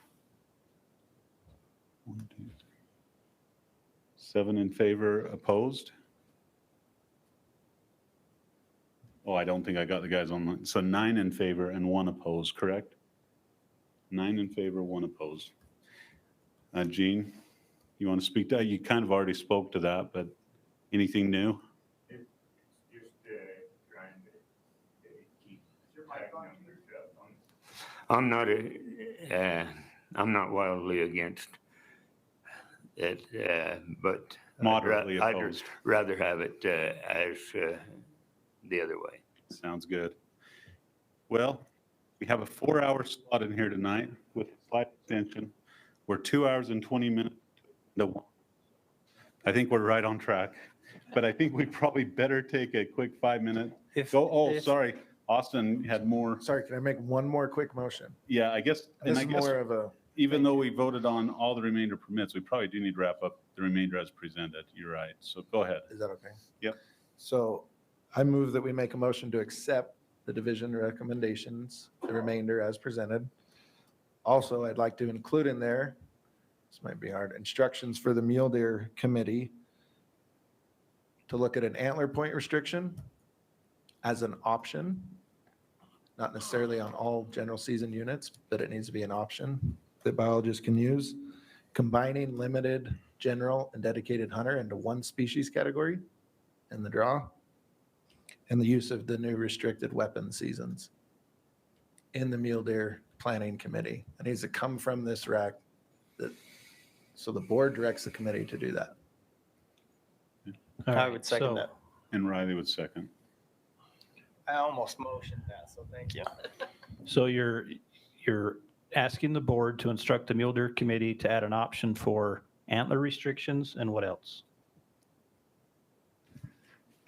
1, 2, 3. 7 in favor, opposed? Oh, I don't think I got the guys online. So 9 in favor and 1 opposed, correct? 9 in favor, 1 opposed. Gene, you want to speak to that? You kind of already spoke to that, but anything new? I'm not I'm not wildly against it, but Moderately I'd opposed. rather have it as the other way. Sounds good. Well, we have a 4-hour slot in here tonight with a slight extension. We're 2 hours and 20 minutes. No, I think we're right on track, but I think we probably better take a quick 5-minute. Sorry, Austin had more. Sorry, can I make one more quick motion? Yeah, I guess. This is more of a, even though we voted on all the remainder permits, we probably do need to wrap up the remainder as presented. You're right. So go ahead. is that okay? Yep. So I move that we make a motion to accept the division recommendations, the remainder as presented. Also, I'd like to include in there, this might be hard, instructions for the mule deer committee to look at an antler point restriction as an option, not necessarily on all general season units, but it needs to be an option that biologists can use. Combining limited, general, and dedicated hunter into one species category in the draw. And the use of the new restricted weapon seasons in the mule deer planning committee. It needs to come from this RAC, so the board directs the committee to do that. All I right, would second so- that. And Riley would second. I almost motioned that, so thank you. So you're asking the board to instruct the mule deer committee to add an option for antler restrictions and what else?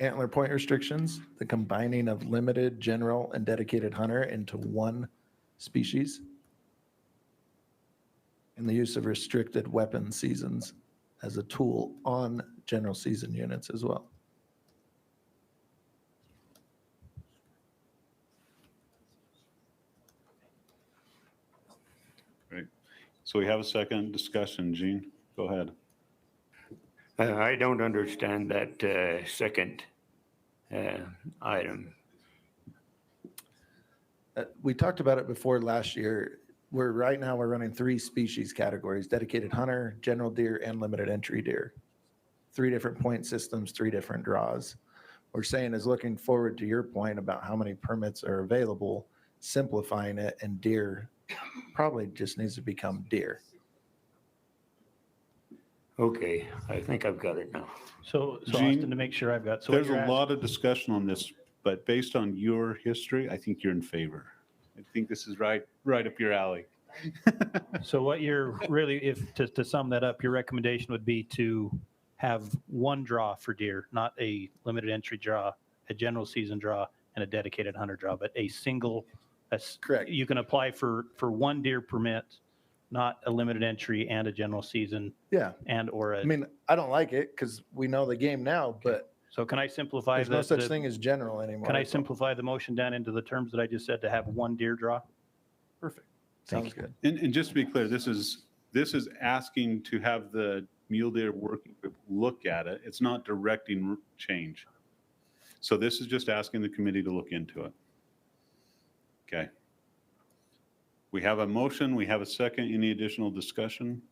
Antler point restrictions, the combining of limited, general, and dedicated hunter into one species. And the use of restricted weapon seasons as a tool on general season units as well. Great. So we have a second discussion. Gene, go ahead. I don't understand that second item. We talked about it before last year. Right now we're running 3 species categories: dedicated hunter, general deer, and limited entry deer. 3 different point systems, 3 different draws. We're saying is looking forward to your point about how many permits are available, simplifying it, and deer probably just needs to become deer. Okay, I think I've got it now. So Gene, Austin, to make sure I've got, so There's what you're a lot of discussion on this, but based on your history, I think you're in favor. I think this is right up your alley. So what you're really, to sum that up, your recommendation would be to have one draw for deer, not a limited entry draw, a general season draw, and a dedicated hunter draw, but a single. That's correct. You can apply for one deer permit, not a limited entry and a general season. Yeah. And or a. I mean, I don't like it because we know the game now, but So can I simplify? there's no such thing as general anymore. Can I simplify the motion down into the terms that I just said to have one deer draw? Perfect. Thank Sounds good. And just to be clear, this is asking to have the mule deer working group look at it. It's not directing change. So this is just asking the committee to look into it. Okay. We have a motion. We have a second. Any additional discussion?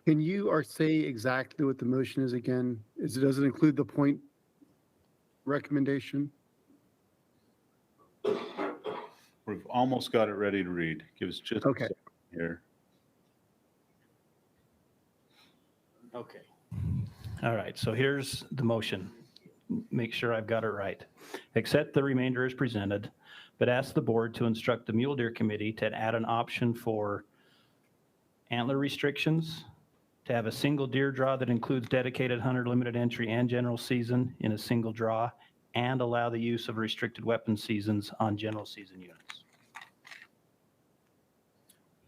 Can you or say exactly what the motion is again? Does it include the point recommendation? We've almost got it ready to read. Give us just a Okay. second here. Okay. All right, so here's the motion. Make sure I've got it right. Accept the remainder as presented, but ask the board to instruct the mule deer committee to add an option for antler restrictions, to have a single deer draw that includes dedicated hunter, limited entry, and general season in a single draw, and allow the use of restricted weapon seasons on general season units.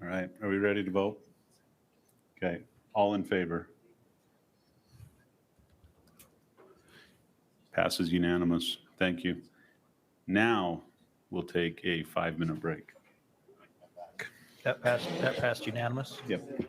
All right, are we ready to vote? Okay, all in favor? Passes unanimous. Thank you. Now we'll take a 5-minute break. That passed unanimous? Yep.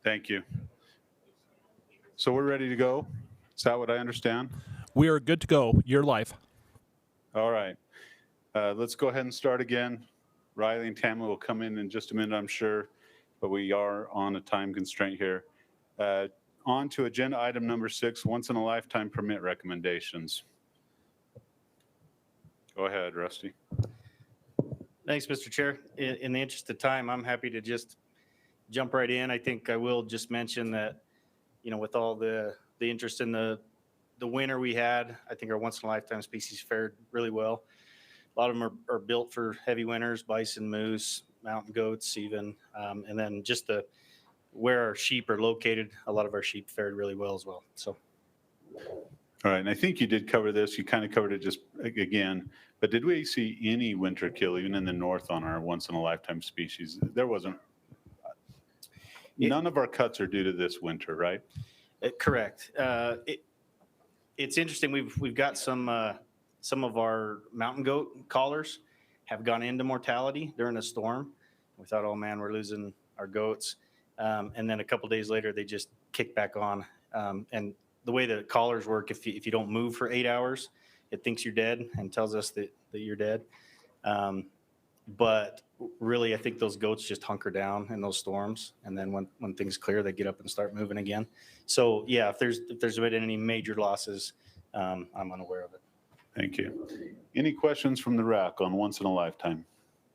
Thank you. So we're ready to go? Is that what I understand? We are good to go. You're live. All right. Let's go ahead and start again. Riley and Tammy will come in just a minute, I'm sure, but we are on a time constraint here. On to agenda item number 6, once-in-a-lifetime permit recommendations. Go ahead, Rusty. Thanks, Mr. Chair. In the interest of time, I'm happy to just jump right in. I think I will just mention that, you know, with all the interest in the winter we had, I think our once-in-a-lifetime species fared really well. A lot of them are built for heavy winters, bison, moose, mountain goats even. And then just where our sheep are located, a lot of our sheep fared really well as well. So. All right, and I think you did cover this. You kind of covered it just again, but did we see any winter kill even in the north on our once-in-a-lifetime species? There wasn't. None of our cuts are due to this winter, right? Correct. It's interesting. We've got some of our mountain goat collars have gone into mortality during a storm. We thought, oh man, we're losing our goats. And then a couple days later, they just kick back on. And the way the collars work, if you don't move for 8 hours, it thinks you're dead and tells us that you're dead. But really, I think those goats just hunker down in those storms. And then when things clear, they get up and start moving again. So yeah, if there's been any major losses, I'm unaware of it. Thank you. Any questions from the RAC on once-in-a-lifetime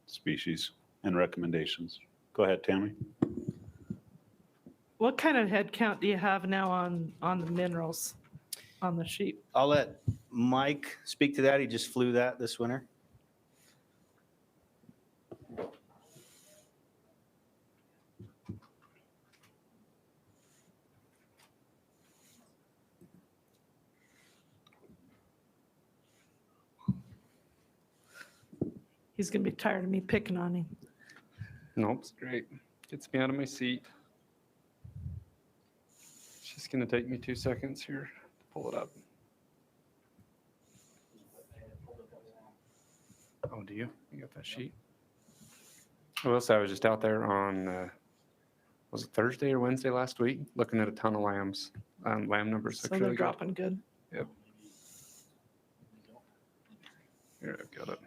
species and recommendations? Go ahead, Tammy. What kind of head count do you have now on the minerals on the sheep? I'll let Mike speak to that. He just flew that this winter. He's going to be tired of me picking on him. Nope, it's great. Gets me out of my seat. It's just going to take me 2 seconds here to pull it up. Oh, do you? You got that sheet? Oh, I was just out there on, was it Thursday or Wednesday last week, looking at a ton of lambs, lamb numbers. So they're dropping good. Yep. Here, I've got it.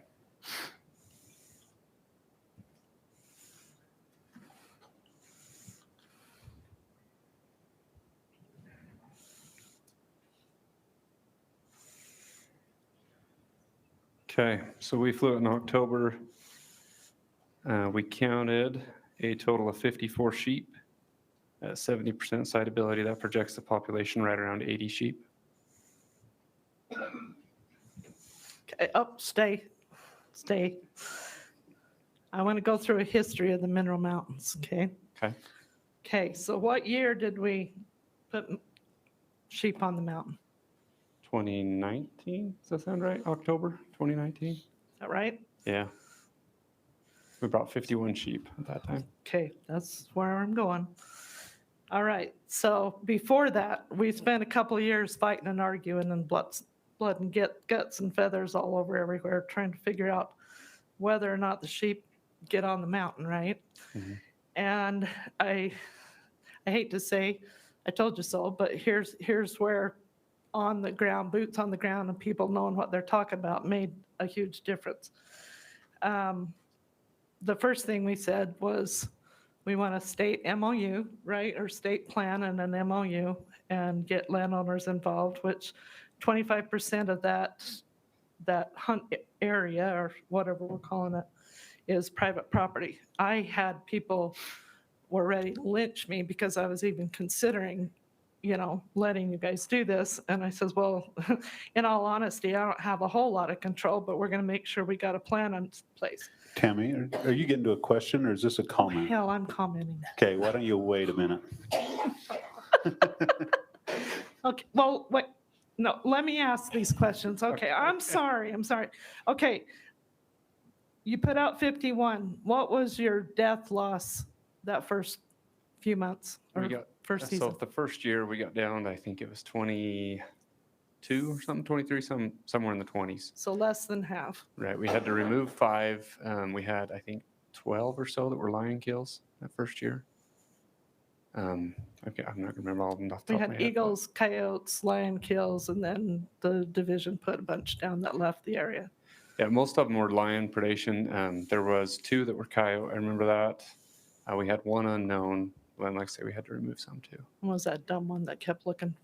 Okay, so we flew it in October. We counted a total of 54 sheep at 70% siteability. That projects the population right around 80 sheep. Okay, stay. I want to go through a history of the Mineral Mountains, okay? Okay. Okay, so what year did we put sheep on the mountain? 2019, does that sound right? October 2019? Is that right? Yeah. We brought 51 sheep at that time. Okay, that's where I'm going. All right, so before that, we spent a couple of years fighting and arguing and blood and guts and feathers all over everywhere, trying to figure out whether or not the sheep get on the mountain, right? Mm-hmm. And I hate to say, I told you so, but here's where on the ground, boots on the ground, and people knowing what they're talking about made a huge difference. The first thing we said was we want a state MOU, right, or state plan and an MOU, and get landowners involved, which 25% of that hunt area, or whatever we're calling it, is private property. I had people were ready to lynch me because I was even considering, letting you guys do this. And I says, well, in all honesty, I don't have a whole lot of control, but we're going to make sure we got a plan in place. Tammy, are you getting to a question or is this a comment? Hell, I'm commenting. Okay, why don't you wait a minute? Okay, well, wait. No, let me ask these questions. Okay, I'm sorry. Okay, you put out 51. What was your death loss that first few months or first season? So the first year we got down, I think it was 22 or something, 23, somewhere in the 20s. So less than half. Right, we had to remove 5. We had, I think, 12 or so that were lion kills that first year. Okay, I'm not gonna remember all of them off the We top of my had head. eagles, coyotes, lion kills, and then the division put a bunch down that left the area. Yeah, most of them were lion predation. There was 2 that were coyote. I remember that. We had 1 unknown. Well, like I say, we had to remove some too. What was that dumb one that kept looking?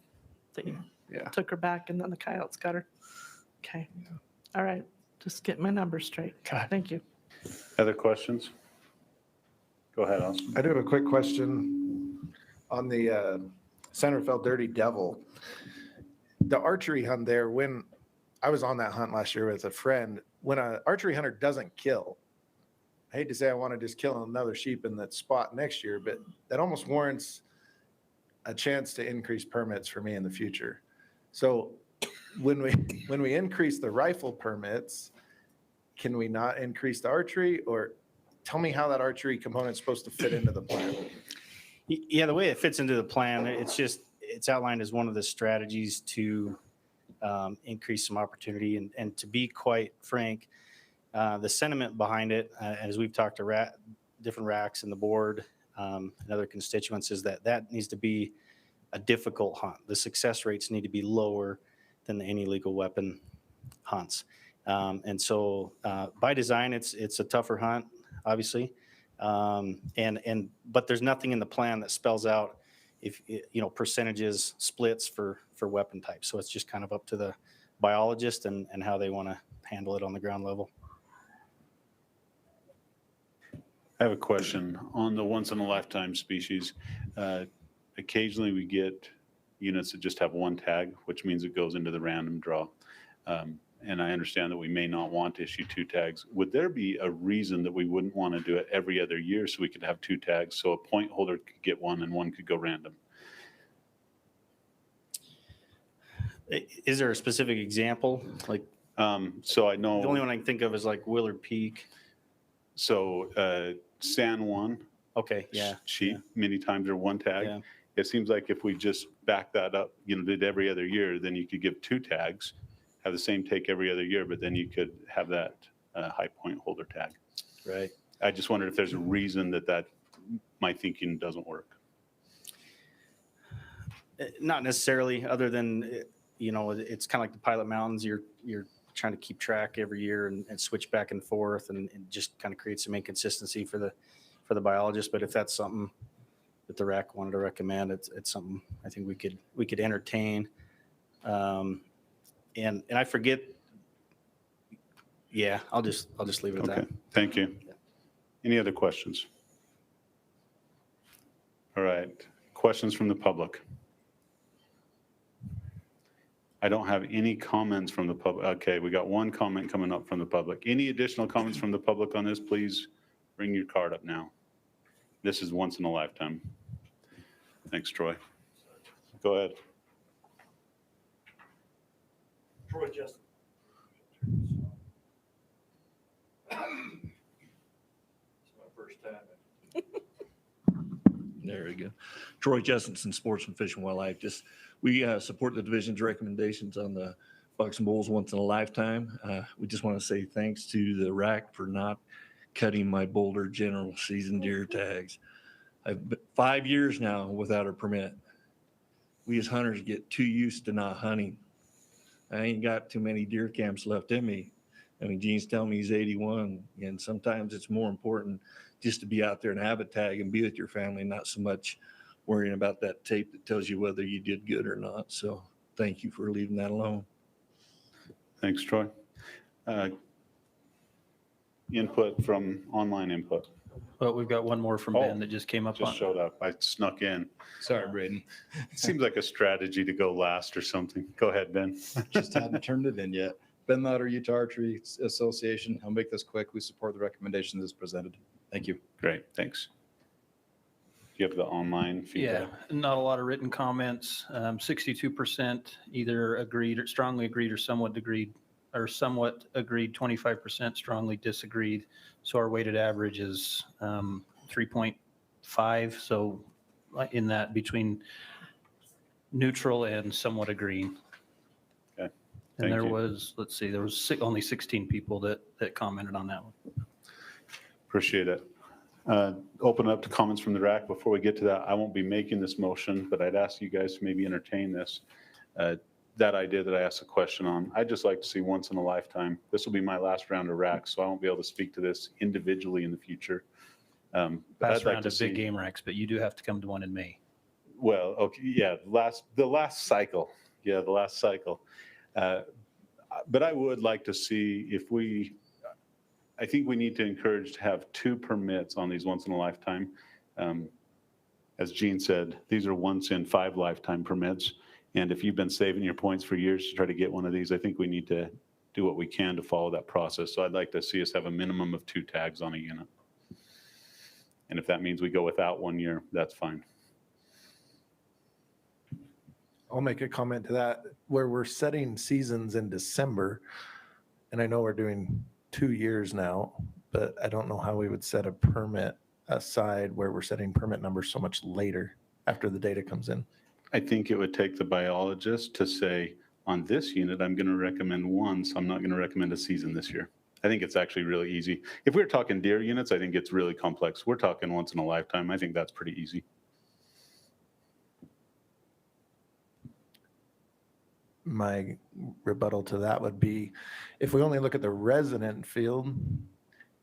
That you Yeah. took her back and then the coyotes got her. Okay. All right. Just get my numbers straight. Thank you. Other questions? Go ahead, Austin. I do have a quick question on the Centerville Dirty Devil. The archery hunt there, when I was on that hunt last year with a friend, when an archery hunter doesn't kill, I hate to say I want to just kill another sheep in that spot next year, but that almost warrants a chance to increase permits for me in the future. So when we increase the rifle permits, can we not increase the archery? Or tell me how that archery component is supposed to fit into the plan. Yeah, the way it fits into the plan, it's outlined as one of the strategies to increase some opportunity. And to be quite frank, the sentiment behind it, as we've talked to different RACs and the board and other constituents, is that needs to be a difficult hunt. The success rates need to be lower than any legal weapon hunts. And so by design, it's a tougher hunt, obviously. But there's nothing in the plan that spells out if percentages splits for weapon types. So it's just kind of up to the biologist and how they want to handle it on the ground level. I have a question on the once in a lifetime species. Occasionally we get units that just have 1 tag, which means it goes into the random draw. And I understand that we may not want to issue 2 tags. Would there be a reason that we wouldn't want to do it every other year so we could have 2 tags? So a point holder could get 1 and 1 could go random. Is there a specific example? Like, so I know the only one I can think of is like Willard Peak. So San Juan. Okay, yeah. Sheep many times are 1 tag. Yeah. It seems like if we just back that up, did every other year, then you could give 2 tags, have the same take every other year, but then you could have that high point holder tag. Right. I just wondered if there's a reason that my thinking doesn't work. Not necessarily, other than, it's kind of like the Pilot Mountains. You're trying to keep track every year and switch back and forth and just kind of create some inconsistency for the biologist. But if that's something that the RAC wanted to recommend, it's something I think we could entertain. And I forget. Yeah, I'll just leave it at that. Thank you. Any other questions? All right. Questions from the public? I don't have any comments from the public. Okay, we got 1 comment coming up from the public. Any additional comments from the public on this? Please bring your card up now. This is once in a lifetime. Thanks, Troy. Go ahead. Troy Justin. It's my first time. There we go. Troy Justinson, Sportsman, Fish and Wildlife. We support the division's recommendations on the bucks and bulls once in a lifetime. We just want to say thanks to the RAC for not cutting my Boulder General season deer tags. I've been 5 years now without a permit. We as hunters get too used to not hunting. I ain't got too many deer camps left in me. I mean, Gene's telling me he's 81, and sometimes it's more important just to be out there and have a tag and be with your family, not so much worrying about that tape that tells you whether you did good or not. So thank you for leaving that alone. Thanks, Troy. Input from online input. Well, we've got one more from Ben that just came up. Just showed up. I snuck in. Sorry, Braden. It seems like a strategy to go last or something. Go ahead, Ben. Just hadn't turned it in yet. Ben Lauder, Utah Archery Association. I'll make this quick. We support the recommendations as presented. Thank you. Great, thanks. Do you have the online feedback? Yeah, not a lot of written comments. 62% either agreed or strongly agreed or somewhat agreed. 25% strongly disagreed. So our weighted average is 3.5. So in that between neutral and somewhat agreeing. Okay. And there was, let's see, there was only 16 people that commented on that one. Appreciate it. Open up to comments from the RAC. Before we get to that, I won't be making this motion, but I'd ask you guys to maybe entertain this. That idea that I asked a question on, I'd just like to see once in a lifetime. This will be my last round of RAC, so I won't be able to speak to this individually in the future. But Last I'd like round to of big see, game racks, but you do have to come to one in May. well, okay, yeah, the last cycle. Yeah, the last cycle. But I would like to see if I think we need to encourage to have 2 permits on these once in a lifetime. As Gene said, these are once in 5 lifetime permits. And if you've been saving your points for years to try to get one of these, I think we need to do what we can to follow that process. So I'd like to see us have a minimum of 2 tags on a unit. And if that means we go without 1 year, that's fine. I'll make a comment to that, where we're setting seasons in December, and I know we're doing 2 years now, but I don't know how we would set a permit aside where we're setting permit numbers so much later after the data comes in. I think it would take the biologist to say, on this unit, I'm going to recommend 1, so I'm not going to recommend a season this year. I think it's actually really easy. If we're talking deer units, I think it's really complex. We're talking once in a lifetime. I think that's pretty easy. My rebuttal to that would be, if we only look at the resident field,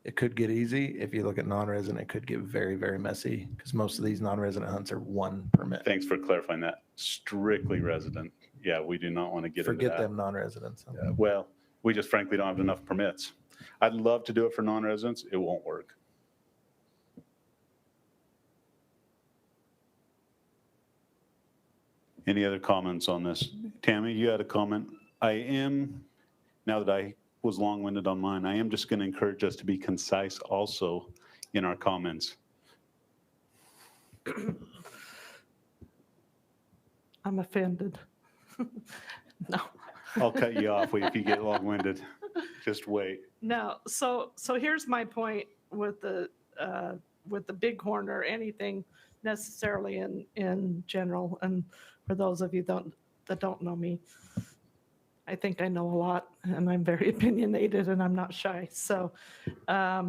it could get easy. If you look at non-resident, it could get very, very messy, because most of these non-resident hunts are 1 permit. Thanks for clarifying that. Strictly resident. Yeah, we do not want to get into Forget that. them non-residents. Yeah, well, we just frankly don't have enough permits. I'd love to do it for non-residents. It won't work. Any other comments on this? Tammy, you had a comment. Now that I was long-winded on mine, I am just going to encourage us to be concise also in our comments. I'm offended. No. I'll cut you off if you get long-winded. Just wait. No, so here's my point with the bighorn or anything necessarily in general. And for those of you that don't know me, I think I know a lot, and I'm very opinionated, and I'm not shy. So a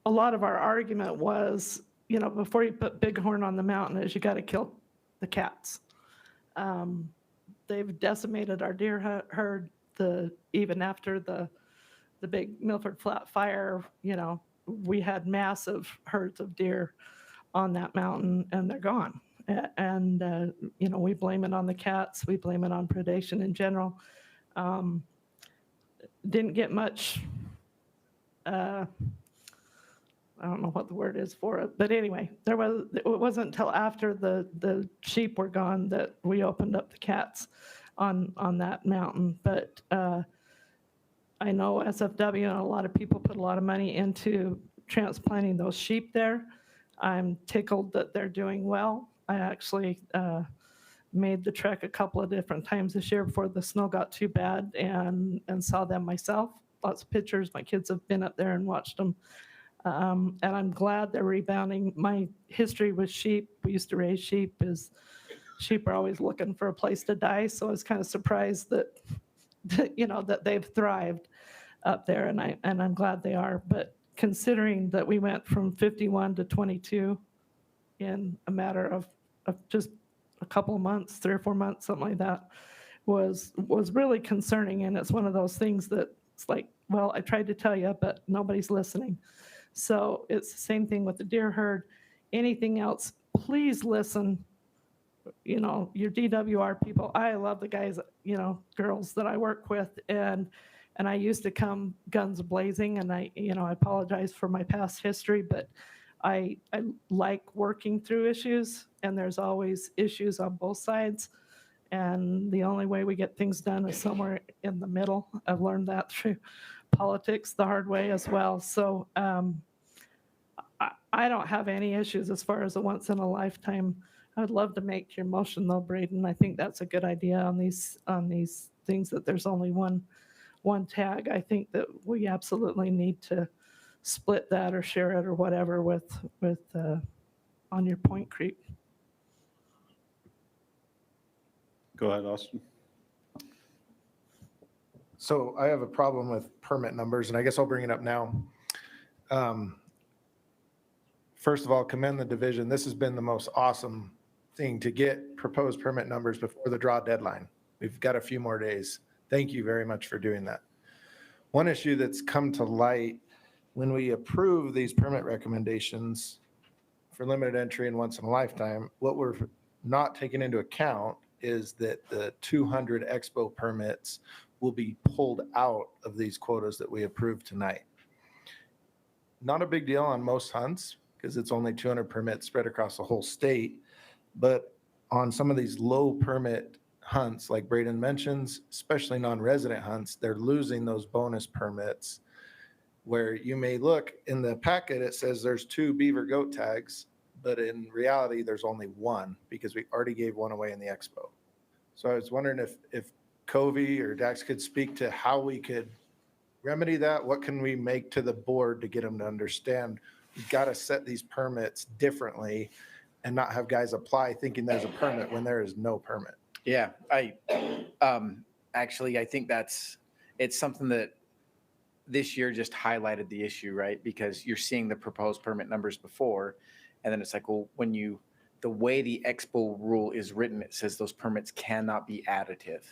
lot of our argument was, before you put bighorn on the mountain, is you got to kill the cats. They've decimated our deer herd. Even after the big Milford Flat fire, we had massive herds of deer on that mountain, and they're gone. And we blame it on the cats. We blame it on predation in general. Didn't get much. I don't know what the word is for it, but anyway, it wasn't until after the sheep were gone that we opened up the cats on that mountain. But I know SFW and a lot of people put a lot of money into transplanting those sheep there. I'm tickled that they're doing well. I actually made the trek a couple of different times this year before the snow got too bad, and saw them myself. Lots of pictures. My kids have been up there and watched them. And I'm glad they're rebounding. My history with sheep, we used to raise sheep, is sheep are always looking for a place to die. So I was kind of surprised that they've thrived up there, and I'm glad they are. But considering that we went from 51 to 22 in a matter of just a couple of months, 3 or 4 months, something like that, was really concerning. And it's one of those things that it's like, well, I tried to tell you, but nobody's listening. So it's the same thing with the deer herd. Anything else, please listen. Your DWR people, I love the guys, girls that I work with, and I used to come guns blazing, and I apologize for my past history, but I like working through issues, and there's always issues on both sides. And the only way we get things done is somewhere in the middle. I've learned that through politics the hard way as well. So I don't have any issues as far as a once in a lifetime. I'd love to make your motion though, Braden. I think that's a good idea on these things, that there's only one tag. I think that we absolutely need to split that or share it or whatever with on your point creep. Go ahead, Austin. So I have a problem with permit numbers, and I guess I'll bring it up now. first of all, commend the division. This has been the most awesome thing to get proposed permit numbers before the draw deadline. We've got a few more days. Thank you very much for doing that. One issue that's come to light when we approve these permit recommendations for limited entry and once in a lifetime, what we're not taking into account is that the 200 expo permits will be pulled out of these quotas that we approved tonight. Not a big deal on most hunts because it's only 200 permits spread across the whole state. But on some of these low permit hunts, like Braden mentions, especially non-resident hunts, they're losing those bonus permits where you may look in the packet, it says there's 2 beaver goat tags, but in reality, there's only 1 because we already gave 1 away in the expo. So I was wondering if Covey or Dax could speak to how we could remedy that. What can we make to the board to get them to understand we've got to set these permits differently and not have guys apply thinking there's a permit when there is no permit? Yeah, actually, I think it's something that this year just highlighted the issue, right? Because you're seeing the proposed permit numbers before, and then it's like, well, the way the expo rule is written, it says those permits cannot be additive.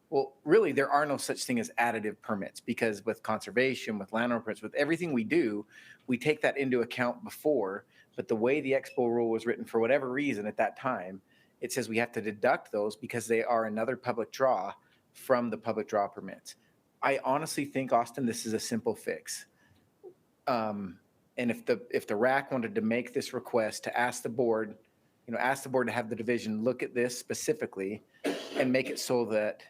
Well, really, there are no such thing as additive permits because with conservation, with landowner permits, with everything we do, we take that into account before. But the way the expo rule was written, for whatever reason at that time, it says we have to deduct those because they are another public draw from the public draw permits. I honestly think, Austin, this is a simple fix. And if the RAC wanted to make this request to ask the board to have the division look at this specifically and make it so that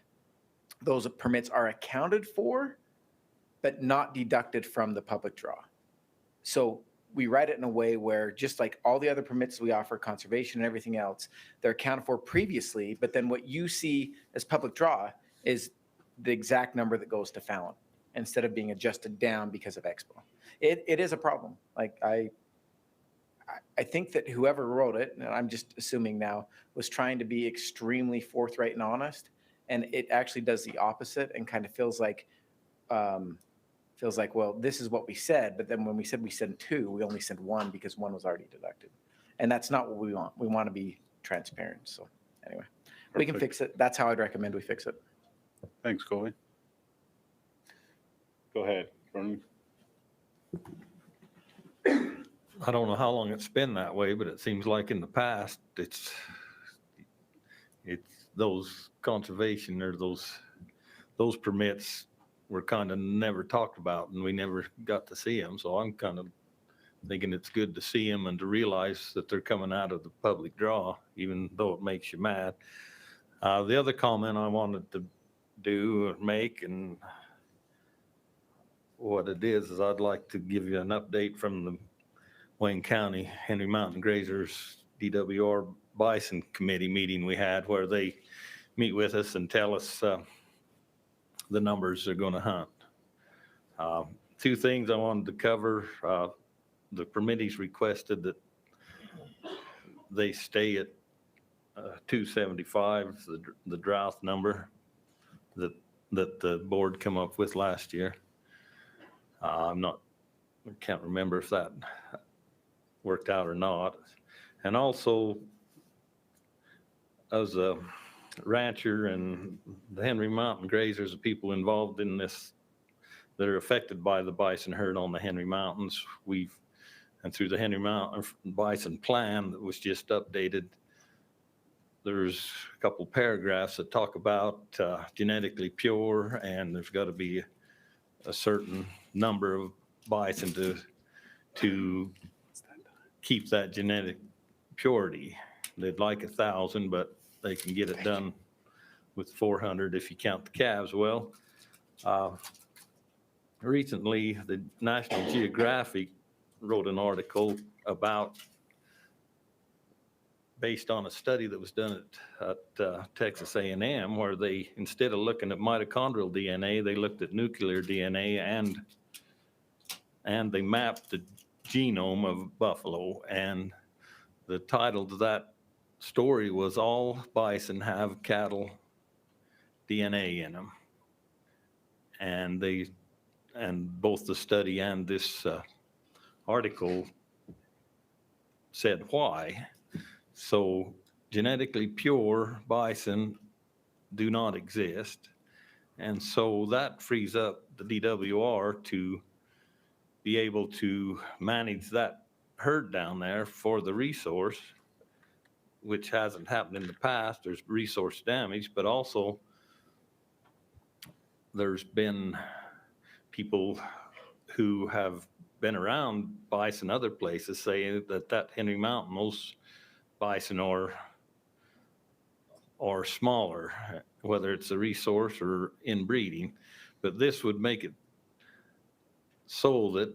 those permits are accounted for, but not deducted from the public draw. So we write it in a way where just like all the other permits we offer, conservation and everything else, they're accounted for previously, but then what you see as public draw is the exact number that goes to Fallon instead of being adjusted down because of Expo. It is a problem. Like I think that whoever wrote it, and I'm just assuming now, was trying to be extremely forthright and honest, and it actually does the opposite and kind of feels like, well, this is what we said, but then when we said we sent 2, we only sent 1 because 1 was already deducted. And that's not what we want. We want to be transparent. So anyway, we can fix it. That's how I'd recommend we fix it. Thanks, Colby. Go ahead, Vernon. I don't know how long it's been that way, but it seems like in the past, it's those conservation or those permits were kind of never talked about and we never got to see them. So I'm kind of thinking it's good to see them and to realize that they're coming out of the public draw, even though it makes you mad. The other comment I wanted to do or make, and what it is I'd like to give you an update from the Wayne County Henry Mountain Grazers DWR Bison Committee meeting we had, where they meet with us and tell us the numbers they're going to hunt. 2 things I wanted to cover. The permittees requested that they stay at 275, the drought number that the board come up with last year. I can't remember if that worked out or not. And also, as a rancher and the Henry Mountain Grazers, the people involved in this that are affected by the bison herd on the Henry Mountains, and through the Henry Mountain Bison Plan that was just updated, there's a couple paragraphs that talk about genetically pure, and there's got to be a certain number of bison to keep that genetic purity. They'd like 1,000, but they can get it done with 400 if you count the calves. Well, recently the National Geographic wrote an article based on a study that was done at Texas A&M, where they, instead of looking at mitochondrial DNA, they looked at nuclear DNA and they mapped the genome of buffalo. And the title to that story was "All Bison Have Cattle DNA in Them." And both the study and this article said why. So genetically pure bison do not exist. And so that frees up the DWR to be able to manage that herd down there for the resource, which hasn't happened in the past. There's resource damage, but also there's been people who have been around bison other places say that Henry Mountain, those bison are smaller, whether it's a resource or inbreeding. But this would make it so that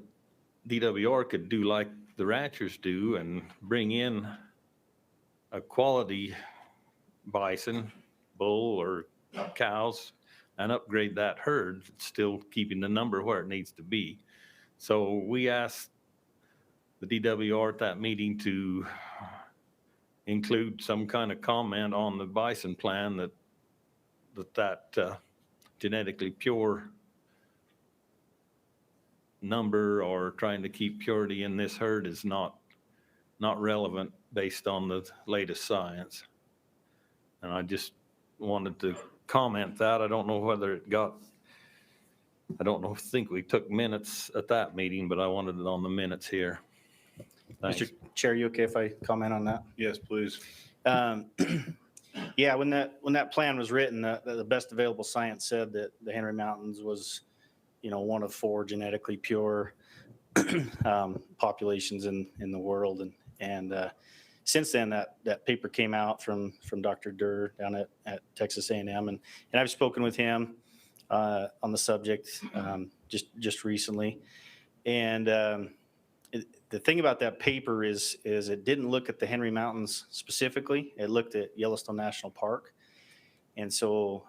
DWR could do like the ranchers do and bring in a quality bison, bull or cows, and upgrade that herd, still keeping the number where it needs to be. So we asked the DWR at that meeting to include some kind of comment on the bison plan that genetically pure number or trying to keep purity in this herd is not relevant based on the latest science. And I just wanted to comment that. I don't know whether it got, think we took minutes at that meeting, but I wanted it on the minutes here. Thanks. Mr. Chair, you okay if I comment on that? Yes, please. Yeah, when that plan was written, the best available science said that the Henry Mountains was, one of 4 genetically pure populations in the world. And since then, that paper came out from Dr. Durr down at Texas A&M, and I've spoken with him on the subject just recently. And the thing about that paper is it didn't look at the Henry Mountains specifically. It looked at Yellowstone National Park. And so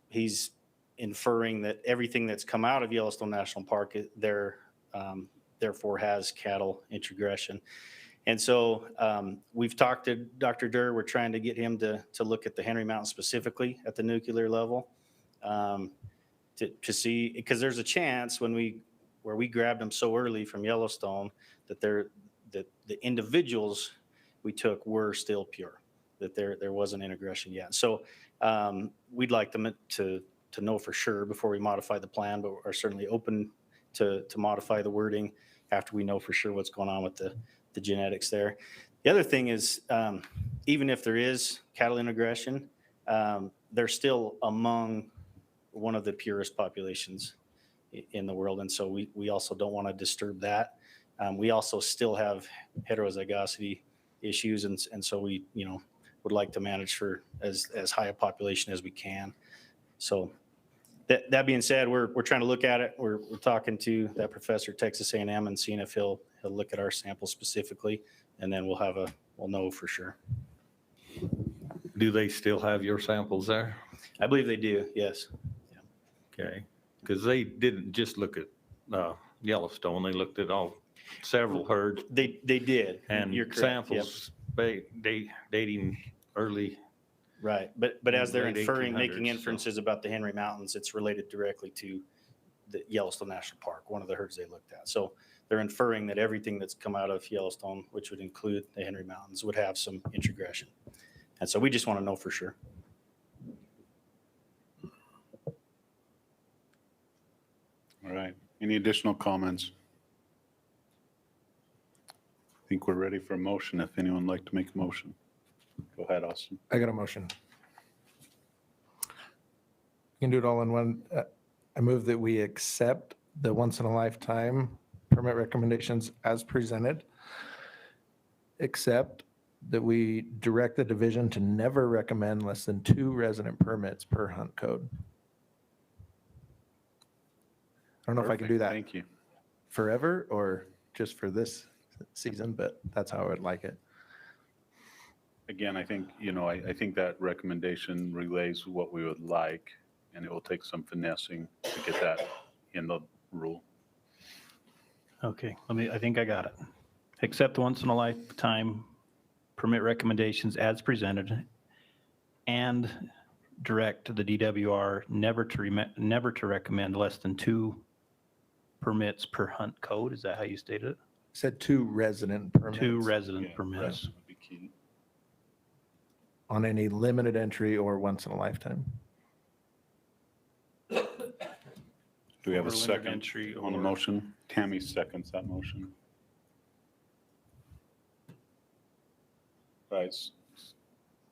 he's inferring that everything that's come out of Yellowstone National Park therefore has cattle introgression. And so we've talked to Dr. Durr. We're trying to get him to look at the Henry Mountains specifically at the nuclear level to see, because there's a chance where we grabbed them so early from Yellowstone that the individuals we took were still pure, that there wasn't integration yet. So we'd like them to know for sure before we modify the plan, but are certainly open to modify the wording after we know for sure what's going on with the genetics there. The other thing is, even if there is cattle integration, they're still among one of the purest populations in the world. And so we also don't want to disturb that. We also still have heterozygosity issues. And so we, would like to manage for as high a population as we can. So that being said, we're trying to look at it. We're talking to that professor at Texas A&M and seeing if he'll look at our sample specifically, and then we'll know for sure. Do they still have your samples there? I believe they do, yes. Okay, because they didn't just look at Yellowstone, they looked at several herds. They did. And you're correct. samples dating early. Right, but as they're late inferring, 1800s, making inferences about the Henry Mountains, it's related directly to the Yellowstone National Park, one of the herds they looked at. So they're inferring that everything that's come out of Yellowstone, which would include the Henry Mountains, would have some introgression. And so we just want to know for sure. All right. Any additional comments? I think we're ready for a motion. If anyone would like to make a motion. Go ahead, Austin. I got a motion. You can do it all in one. I move that we accept the once-in-a-lifetime permit recommendations as presented, except that we direct the division to never recommend less than 2 resident permits per hunt code. I don't know if I can do that. Thank you. Forever or just for this season, but that's how I would like it. Again, I think, I think that recommendation relays what we would like, and it will take some finessing to get that in the rule. Okay, I think I got it. Accept once in a lifetime permit recommendations as presented and direct the DWR never to recommend less than 2 permits per hunt code. Is that how you stated it? Said 2 resident permits. 2 resident Yeah, permits. resident would be key. On any limited entry or once in a lifetime. Do we have Or a limited second entry on the or- motion? Tammy seconds that motion. Right.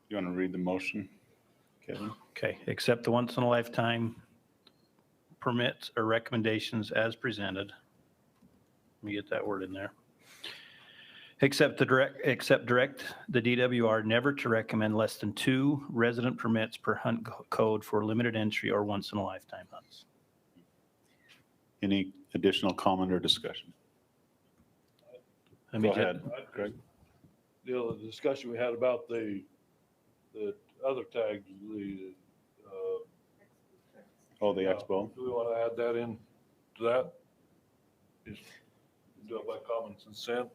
You want to read the motion, Kevin? Okay, accept the once in a lifetime permits or recommendations as presented. Let me get that word in there. Accept direct the DWR never to recommend less than 2 resident permits per hunt code for limited entry or once in a lifetime hunts. Any additional comment or discussion? Let me Go ju- ahead, Greg. The discussion we had about the other tags, Oh, the expo? do we want to add that in to that? Just do it by common consent?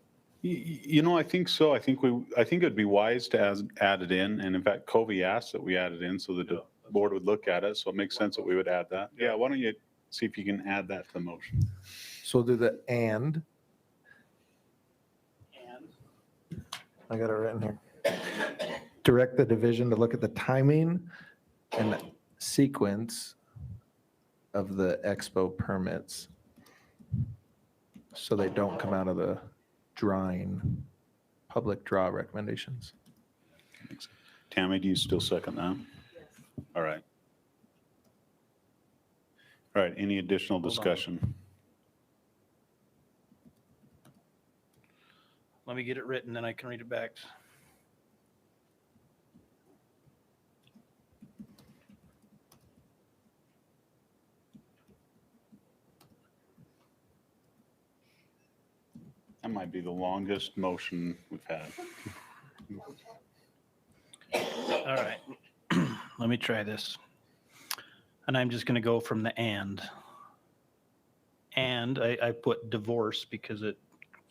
You know, I think so. I think it'd be wise to add it in. And in fact, Covey asked that we add it in so that the board would look at it. So it makes sense that we would add that. Yeah, why don't you see if you can add that to the motion? So we'll do the and. I got it written here. Direct the division to look at the timing and sequence of the expo permits so they don't come out of the drawing, public draw recommendations. Tammy, do you still second that? All right. All right, any additional discussion? Let me get it written, then I can read it back. That might be the longest motion we've had. All right, let me try this. And I'm just going to go from the and. And I put divorce because it's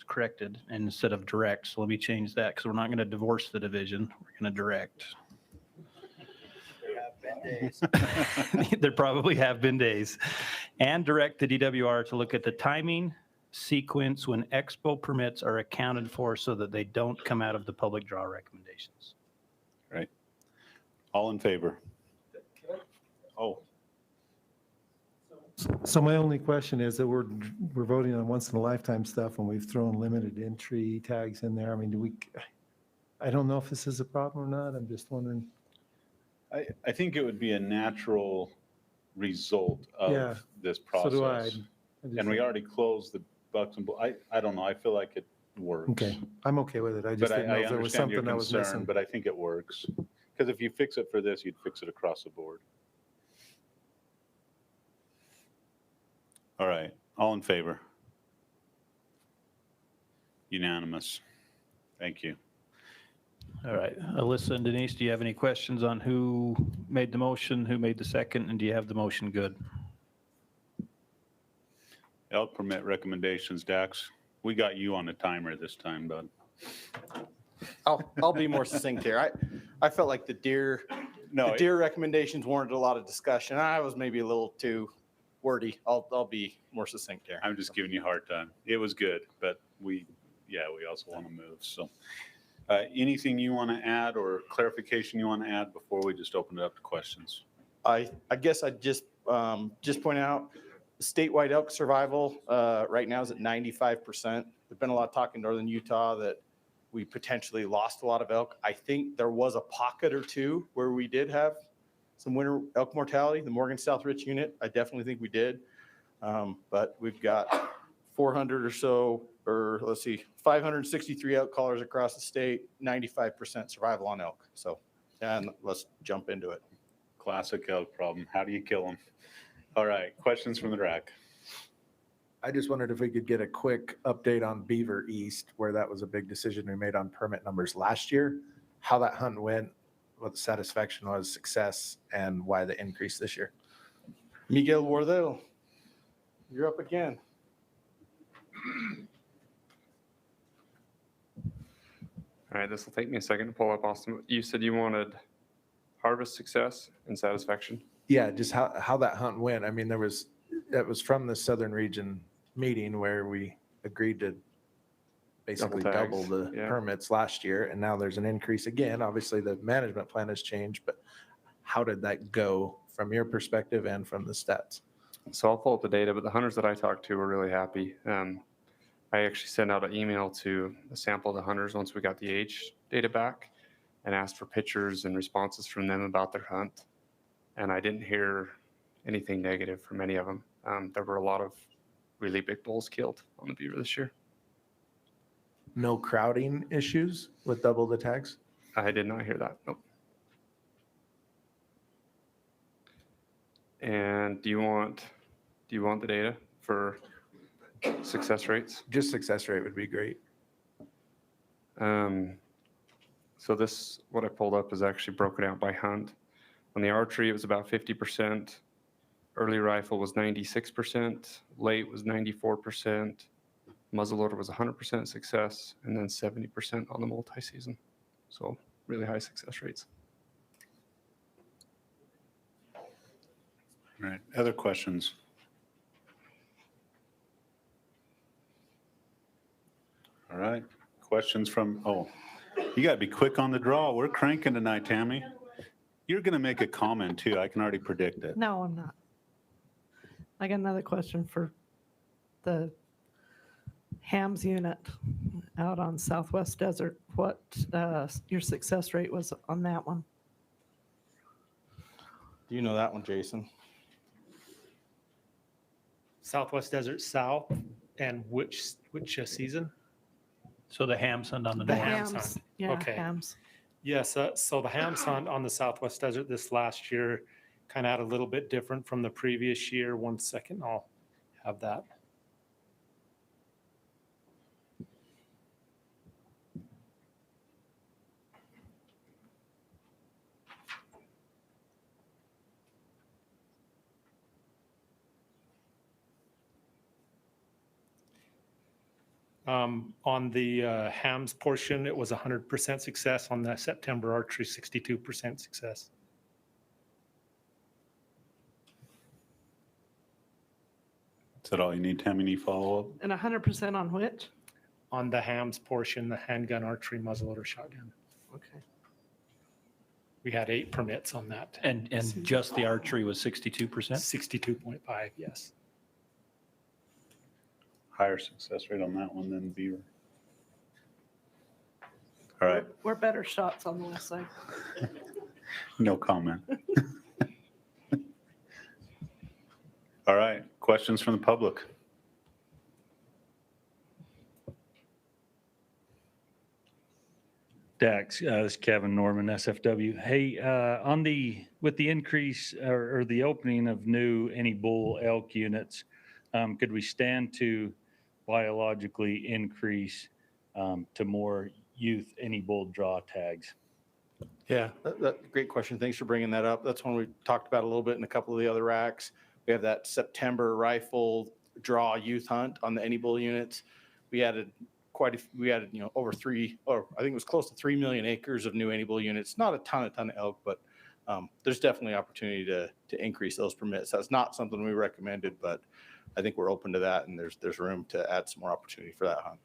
corrected instead of direct. So let me change that because we're not going to divorce the division. We're going to direct. There probably have been days. And direct the DWR to look at the timing sequence when expo permits are accounted for so that they don't come out of the public draw recommendations. Right. All in favor? Oh, So my only question is that we're voting on once in a lifetime stuff and we've thrown limited entry tags in there. I mean, I don't know if this is a problem or not. I'm just wondering. I think it would be a natural result Yeah, of this so do I. process. And we already closed the Bucks and Bulls. I don't know. I feel like it works. Okay, I'm okay with it. I But just didn't know I if there was understand your something I was concern, missing. but I think it works. Because if you fix it for this, you'd fix it across the board. All right, all in favor? Unanimous. Thank you. All right, Alyssa and Denise, do you have any questions on who made the motion, who made the second, and do you have the motion good? Elk permit recommendations, Dax. We got you on a timer this time, bud. I'll be more succinct here. I felt like the deer recommendations warranted a lot of discussion. I was maybe a little too wordy. I'll be more succinct here. I'm just giving you a hard time. It was good, but we also want to move. So anything you want to add or clarification you want to add before we just open it up to questions? I guess I'd just point out statewide elk survival right now is at 95%. There's been a lot of talk in northern Utah that we potentially lost a lot of elk. I think there was a pocket or two where we did have some winter elk mortality, the Morgan South Rich unit. I definitely think we did. But we've got 400 or so, or let's see, 563 elk callers across the state, 95% survival on elk. So, and let's jump into it. Classic elk problem. How do you kill them? All right, questions from the RAC. I just wondered if we could get a quick update on Beaver East, where that was a big decision we made on permit numbers last year, how that hunt went, what the satisfaction was, success, and why the increase this year. Miguel Wardell, you're up again. All right, this will take me a second to pull up, Austin. You said you wanted harvest success and satisfaction? Yeah, just how that hunt went. I mean, that was from the Southern Region meeting where we agreed to basically tags, double the yeah. permits last year, and now there's an increase again. Obviously, the management plan has changed, but how did that go from your perspective and from the stats? So I'll pull up the data, but the hunters that I talked to were really happy. I actually sent out an email to a sample of the hunters once we got the age data back and asked for pictures and responses from them about their hunt. And I didn't hear anything negative from any of them. There were a lot of really big bulls killed on the beaver this year. No crowding issues with double the tags? I did not hear that. Nope. And do you want the data for success rates? Just success rate would be great. So this, what I pulled up is actually broken out by hunt. On the archery, it was about 50%. Early rifle was 96%. Late was 94%. Muzzleloader was 100% success, and then 70% on the multi-season. So really high success rates. All right, other questions? All right, questions from, you gotta be quick on the draw. We're cranking tonight, Tammy. You're gonna make a comment too. I can already predict it. No, I'm not. I got another question for the Hams unit out on Southwest Desert. What your success rate was on that one? Do you know that one, Jason? Southwest Desert South, and which season? So the hams hunt on the The north. Hams Hams, hunt. yeah, Okay. Hams. Yes, so the hams hunt on the Southwest Desert this last year kind of had a little bit different from the previous year. 1 second, I'll have that. On the hams portion, it was 100% success. On the September archery, 62% success. Is that all you need, Tammy? Any follow-up? And 100% on which? On the hams portion, the handgun, archery, muzzleloader, shotgun. Okay. We had 8 permits on that. And just the archery was 62%? 62.5, yes. Higher success rate on that one than beaver. All right, We're better shots on the west side. no comment. All right, questions from the public? Dax, this is Kevin Norman, SFW. Hey, with the increase or the opening of new any bull elk units, could we stand to biologically increase to more youth any bull draw tags? Yeah, great question. Thanks for bringing that up. That's one we talked about a little bit in a couple of the other racks. We have that September rifle draw youth hunt on the any bull units. We added over 3, or I think it was close to 3 million acres of new any bull units. Not a ton of elk, but there's definitely opportunity to increase those permits. That's not something we recommended, but I think we're open to that, and there's room to add some more opportunity for that hunt.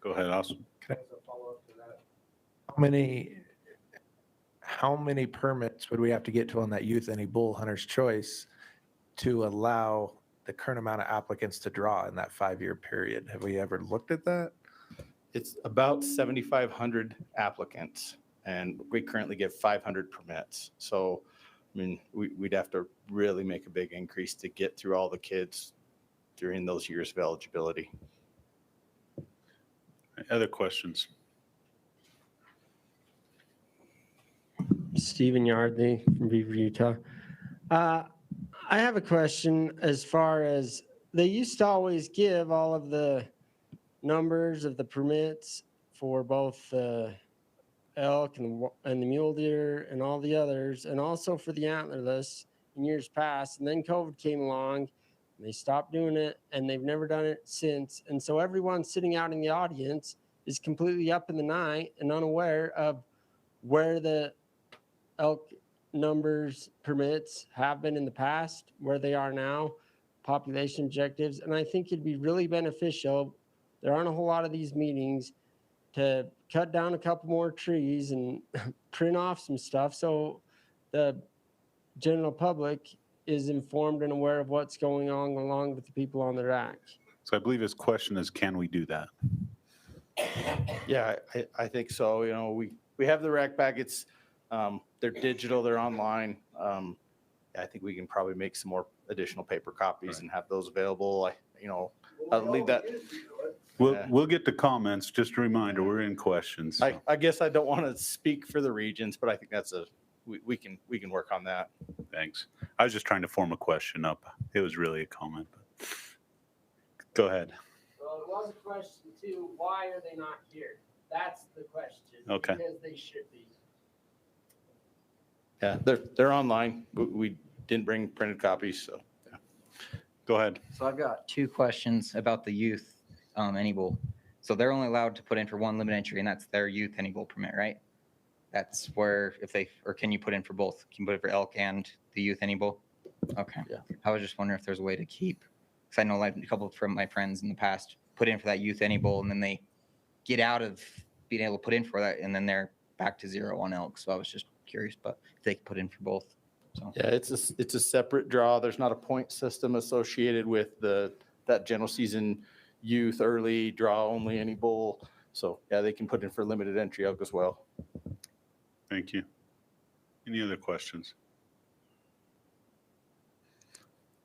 Go ahead, Austin. Can I follow up to that? How many permits would we have to get to on that youth any bull hunter's choice to allow the current amount of applicants to draw in that 5-year period? Have we ever looked at that? It's about 7,500 applicants, and we currently get 500 permits. So, I mean, we'd have to really make a big increase to get through all the kids during those years of eligibility. Other questions? Stephen Yardley from Beaver, Utah. I have a question as far as they used to always give all of the numbers of the permits for both the elk and the mule deer and all the others, and also for the antlerless in years past. And then COVID came along and they stopped doing it, and they've never done it since. And so everyone sitting out in the audience is completely up in the night and unaware of where the elk numbers permits have been in the past, where they are now, population objectives. And I think it'd be really beneficial there aren't a whole lot of these meetings to cut down a couple more trees and print off some stuff so the general public is informed and aware of what's going on along with the people on the RAC. So I believe his question is, can we do that? Yeah, I think so. You know, we have the RAC packets. They're digital, they're online. I think we can probably make some more additional paper copies and have those available. I'll leave that. We'll get to comments. Just a reminder, we're in questions. So. I guess I don't want to speak for the regions, but I think that's we can work on that. Thanks. I was just trying to form a question up. It was really a comment. But go ahead. Well, it was a question too. Why are they not here? That's the question. Okay. Because they should be. Yeah, they're online. We didn't bring printed copies, so. Yeah. Go ahead. So I've got two questions about the youth any bowl. So they're only allowed to put in for one limit entry, and that's their youth any bowl permit, right? That's where or can you put in for both? Can you put it for elk and the youth any bowl? Okay. Yeah. I was just wondering if there's a way to keep, because I know like a couple from my friends in the past put in for that youth any bowl, and then they get out of being able to put in for that, and then they're back to 0 on elk. So I was just curious, but if they could put in for both. So Yeah, it's a separate draw. There's not a point system associated with that general season youth early draw only any bowl. So yeah, they can put in for limited entry elk as well. Thank you. Any other questions?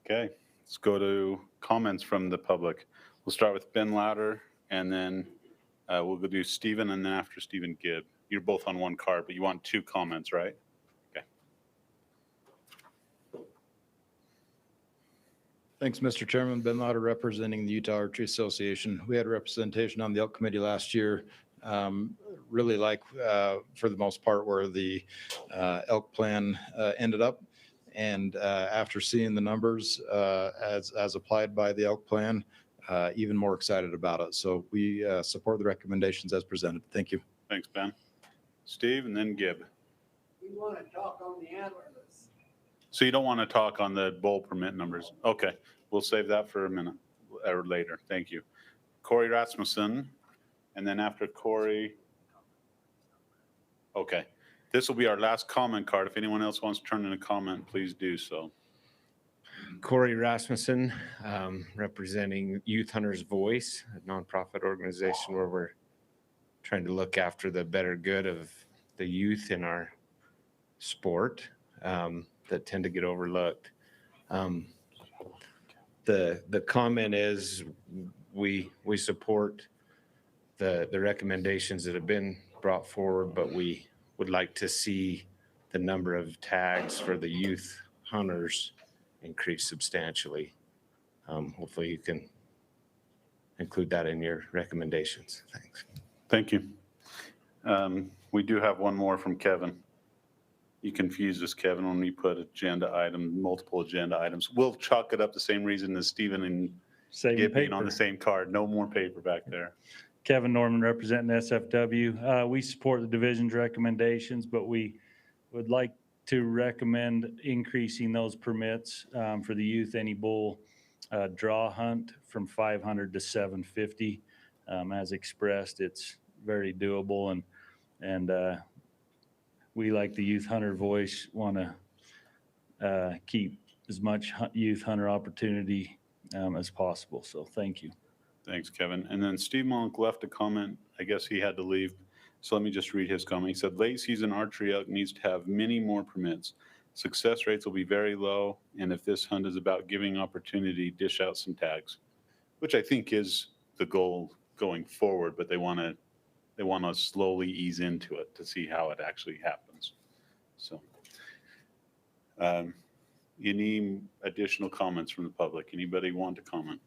Okay, let's go to comments from the public. We'll start with Ben Louder, and then we'll go do Stephen, and then after Stephen, Gibb. You're both on one card, but you want 2 comments, right? Okay. Thanks, Mr. Chairman. Ben Lauder representing the Utah Archery Association. We had representation on the elk committee last year. Really like, for the most part, where the elk plan ended up. And after seeing the numbers as applied by the elk plan, even more excited about it. So we support the recommendations as presented. Thank you. Thanks, Ben. Steve, and then Gibb. We want to talk on the antlerless. So you don't want to talk on the bull permit numbers? Okay, we'll save that for a minute or later. Thank you. Corey Rasmussen, and then after Corey. Okay, this will be our last comment card. If anyone else wants to turn in a comment, please do so. Corey Rasmussen, representing Youth Hunters Voice, a nonprofit organization where we're trying to look after the better good of the youth in our sport that tend to get overlooked. The comment is we support the recommendations that have been brought forward, but we would like to see the number of tags for the youth hunters increase substantially. Hopefully you can include that in your recommendations. Thanks. Thank you. We do have one more from Kevin. You confused us, Kevin, when we put agenda item, multiple agenda items. We'll chalk it up the same reason as Stephen and Gibb being on the same card. No more paper back there. Kevin Norman representing SFW. We support the division's recommendations, but we would like to recommend increasing those permits for the youth any bull draw hunt from 500 to 750. As expressed, it's very doable, and we, like the Youth Hunter Voice, want to keep as much youth hunter opportunity as possible. So thank you. Thanks, Kevin. And then Steve Monk left a comment. I guess he had to leave. So let me just read his comment. He said, late season archery elk needs to have many more permits. Success rates will be very low. And if this hunt is about giving opportunity, dish out some tags, which I think is the goal going forward, but they want to slowly ease into it to see how it actually happens. So any additional comments from the public? Anybody want to comment?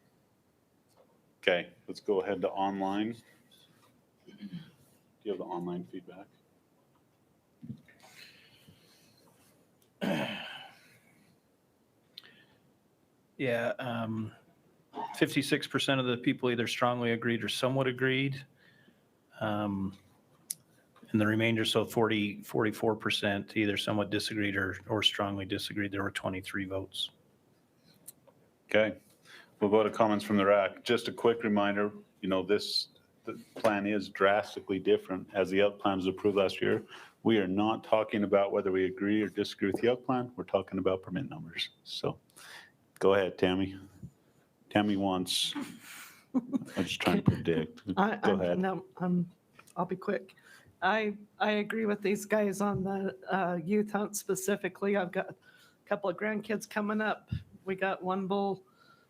Okay, let's go ahead to online. Do you have the online feedback? Yeah, 56% of the people either strongly agreed or somewhat agreed. And the remainder, so 44% either somewhat disagreed or strongly disagreed. There were 23 votes. Okay, we'll go to comments from the RAC. Just a quick reminder, the plan is drastically different as the elk plan was approved last year. We are not talking about whether we agree or disagree with the elk plan. We're talking about permit numbers. So go ahead, Tammy. Tammy wants, I'm just trying to predict. Go ahead. No, I'll be quick. I agree with these guys on the youth hunt specifically. I've got a couple of grandkids coming up. We got one bull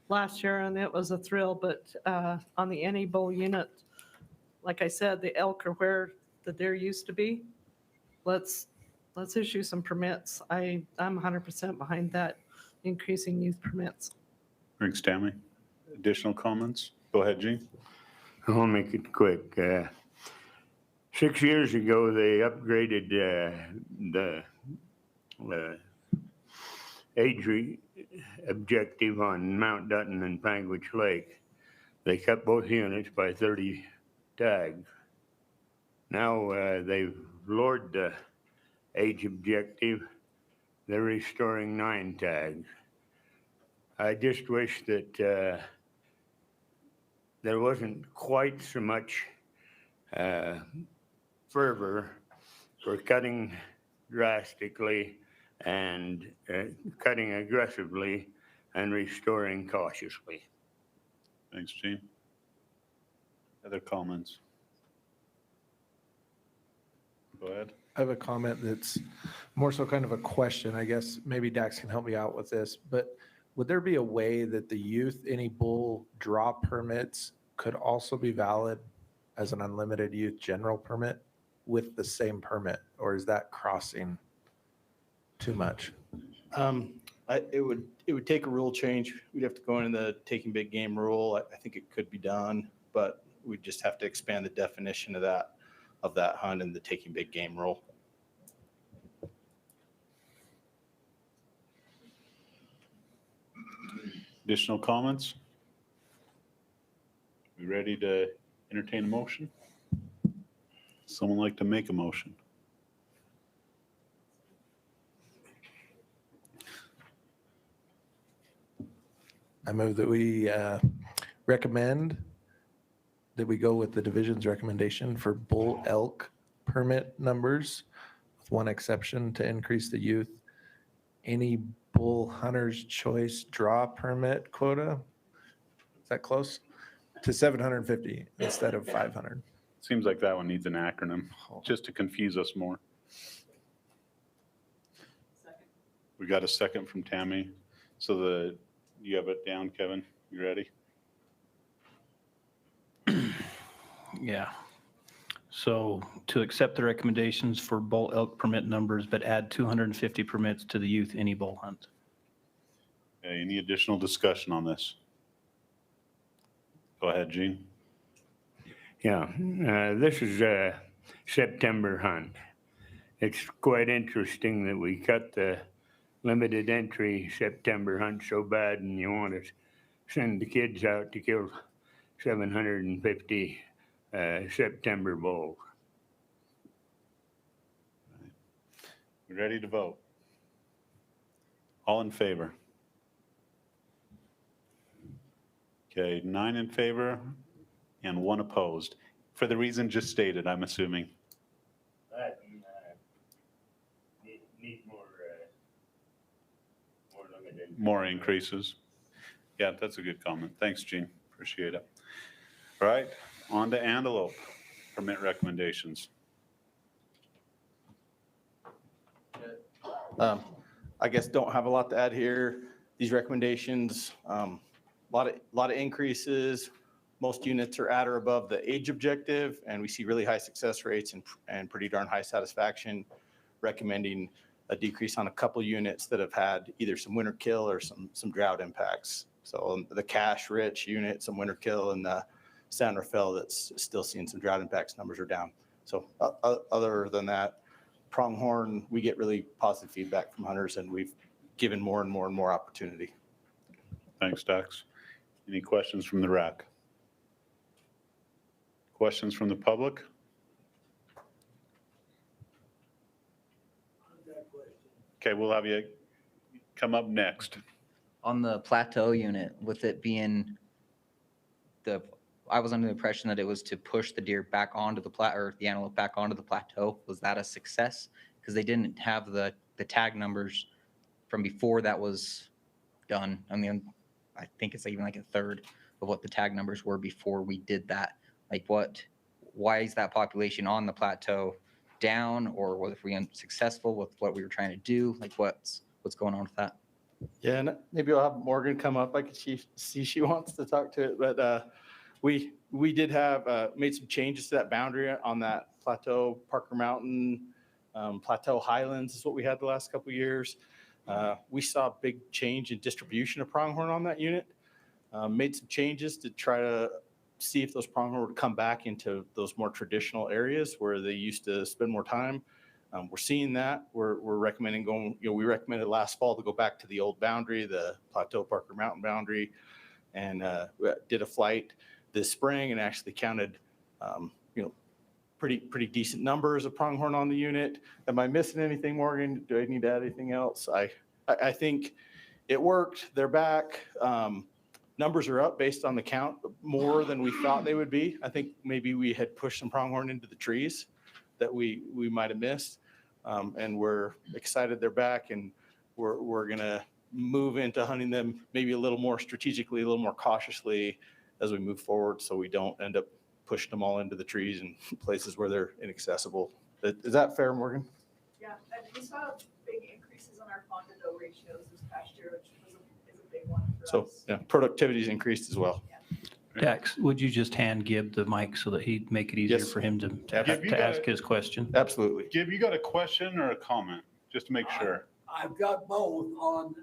last year and it was a thrill, but on the any bull unit, like I said, the elk are where the deer used to be. Let's issue some permits. I'm 100% behind that, increasing youth permits. Thanks, Tammy. Additional comments? Go ahead, Gene. I'll make it quick. 6 years ago, they upgraded the age objective on Mount Dutton and Panguitch Lake. They cut both units by 30 tags. Now they've lowered the age objective. They're restoring 9 tags. I just wish that there wasn't quite so much fervor for cutting drastically and cutting aggressively and restoring cautiously. Thanks, Gene. Other comments? Go ahead. I have a comment that's more so kind of a question. I guess maybe Dax can help me out with this, but would there be a way that the youth any bull draw permits could also be valid as an unlimited youth general permit with the same permit, or is that crossing too much? It would take a rule change. We'd have to go into the taking big game rule. I think it could be done, but we'd just have to expand the definition of that hunt in the taking big game rule. Additional comments? We ready to entertain a motion? Someone like to make a motion? I move that we recommend that we go with the division's recommendation for bull elk permit numbers, with one exception to increase the youth. Any bull hunter's choice draw permit quota, is that close? To 750 instead of 500. Seems like that one needs an acronym, just to confuse us more. We got a second from Tammy. So you have it down, Kevin? You ready? Yeah. So to accept the recommendations for bull elk permit numbers, but add 250 permits to the youth any bull hunt. Okay, any additional discussion on this? Go ahead, Gene. Yeah, this is a September hunt. It's quite interesting that we cut the limited entry September hunt so bad, and you want to send the kids out to kill 750 September bulls. We ready to vote? All in favor? Okay, 9 in favor and 1 opposed. For the reason just stated, I'm assuming. Need more limited. More increases. Yeah, that's a good comment. Thanks, Gene. Appreciate it. All right, on to antelope permit recommendations. I guess don't have a lot to add here. These recommendations, a lot of increases. Most units are at or above the age objective, and we see really high success rates and pretty darn high satisfaction, recommending a decrease on a couple units that have had either some winter kill or some drought impacts. So the cash rich unit, some winter kill, and the San Rafael that's still seeing some drought impacts numbers are down. So other than that, pronghorn, we get really positive feedback from hunters, and we've given more and more and more opportunity. Thanks, Dax. Any questions from the RAC? Questions from the public? Okay, we'll have you come up next. On the plateau unit, with it being I was under the impression that it was to push the deer back onto the or the antelope back onto the plateau. Was that a success? Because they didn't have the tag numbers from before that was done. I mean, I think it's even like a third of what the tag numbers were before we did that. Like why is that population on the plateau down, or were we unsuccessful with what we were trying to do? Like what's going on with that? Yeah, and maybe I'll have Morgan come up. I could see she wants to talk to it, but we did have made some changes to that boundary on that plateau, Parker Mountain, Plateau Highlands is what we had the last couple of years. We saw a big change in distribution of pronghorn on that unit. Made some changes to try to see if those pronghorn would come back into those more traditional areas where they used to spend more time. We're seeing that. We're recommending going, we recommended last fall to go back to the old boundary, the Plateau Parker Mountain boundary, and we did a flight this spring and actually counted, pretty decent numbers of pronghorn on the unit. Am I missing anything, Morgan? Do I need to add anything else? I think it worked. They're back. Numbers are up based on the count, more than we thought they would be. I think maybe we had pushed some pronghorn into the trees that we might have missed. And we're excited they're back, and we're going to move into hunting them maybe a little more strategically, a little more cautiously as we move forward, so we don't end up pushing them all into the trees and places where they're inaccessible. Is that fair, Morgan? Yeah, and we saw big increases on our fawn to doe ratios this past year, which is a big one for So us. yeah, productivity's increased as well. Dax, would you just hand Gib the mic so that he'd make it easier Yes. for him to Gib, you got ask it. his question? Absolutely. Gib, you got a question or a comment, just to make sure? I've got both on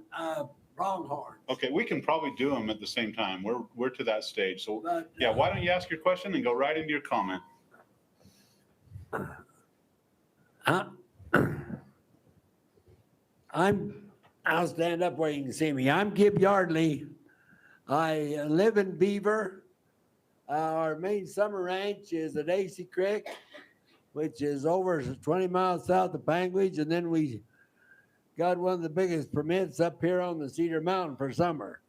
pronghorn. Okay, we can probably do them at the same time. We're to that stage. So But, yeah, why don't you ask your question and go right into your comment? I'll stand up where you can see me. I'm Gib Yardley. I live in Beaver. Our main summer ranch is at AC Creek, which is over 20 miles south of Panguitch, and then we got one of the biggest permits up here on the Cedar Mountain for summer.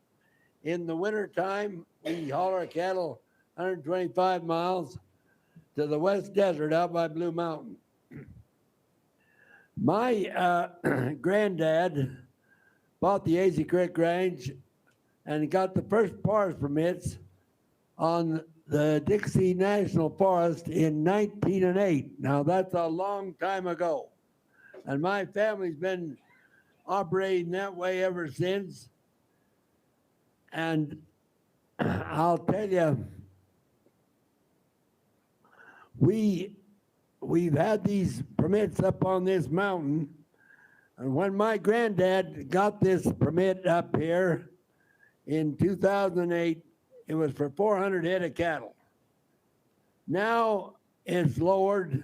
In the wintertime, we haul our cattle 125 miles to the West Desert out by Blue Mountain. My granddad bought the AC Creek Ranch and got the first forest permits on the Dixie National Forest in 1908. Now, that's a long time ago. And my family's been operating that way ever since. And I'll tell you, we've had these permits up on this mountain. And when my granddad got this permit up here in 2008, it was for 400 head of cattle. Now it's lowered.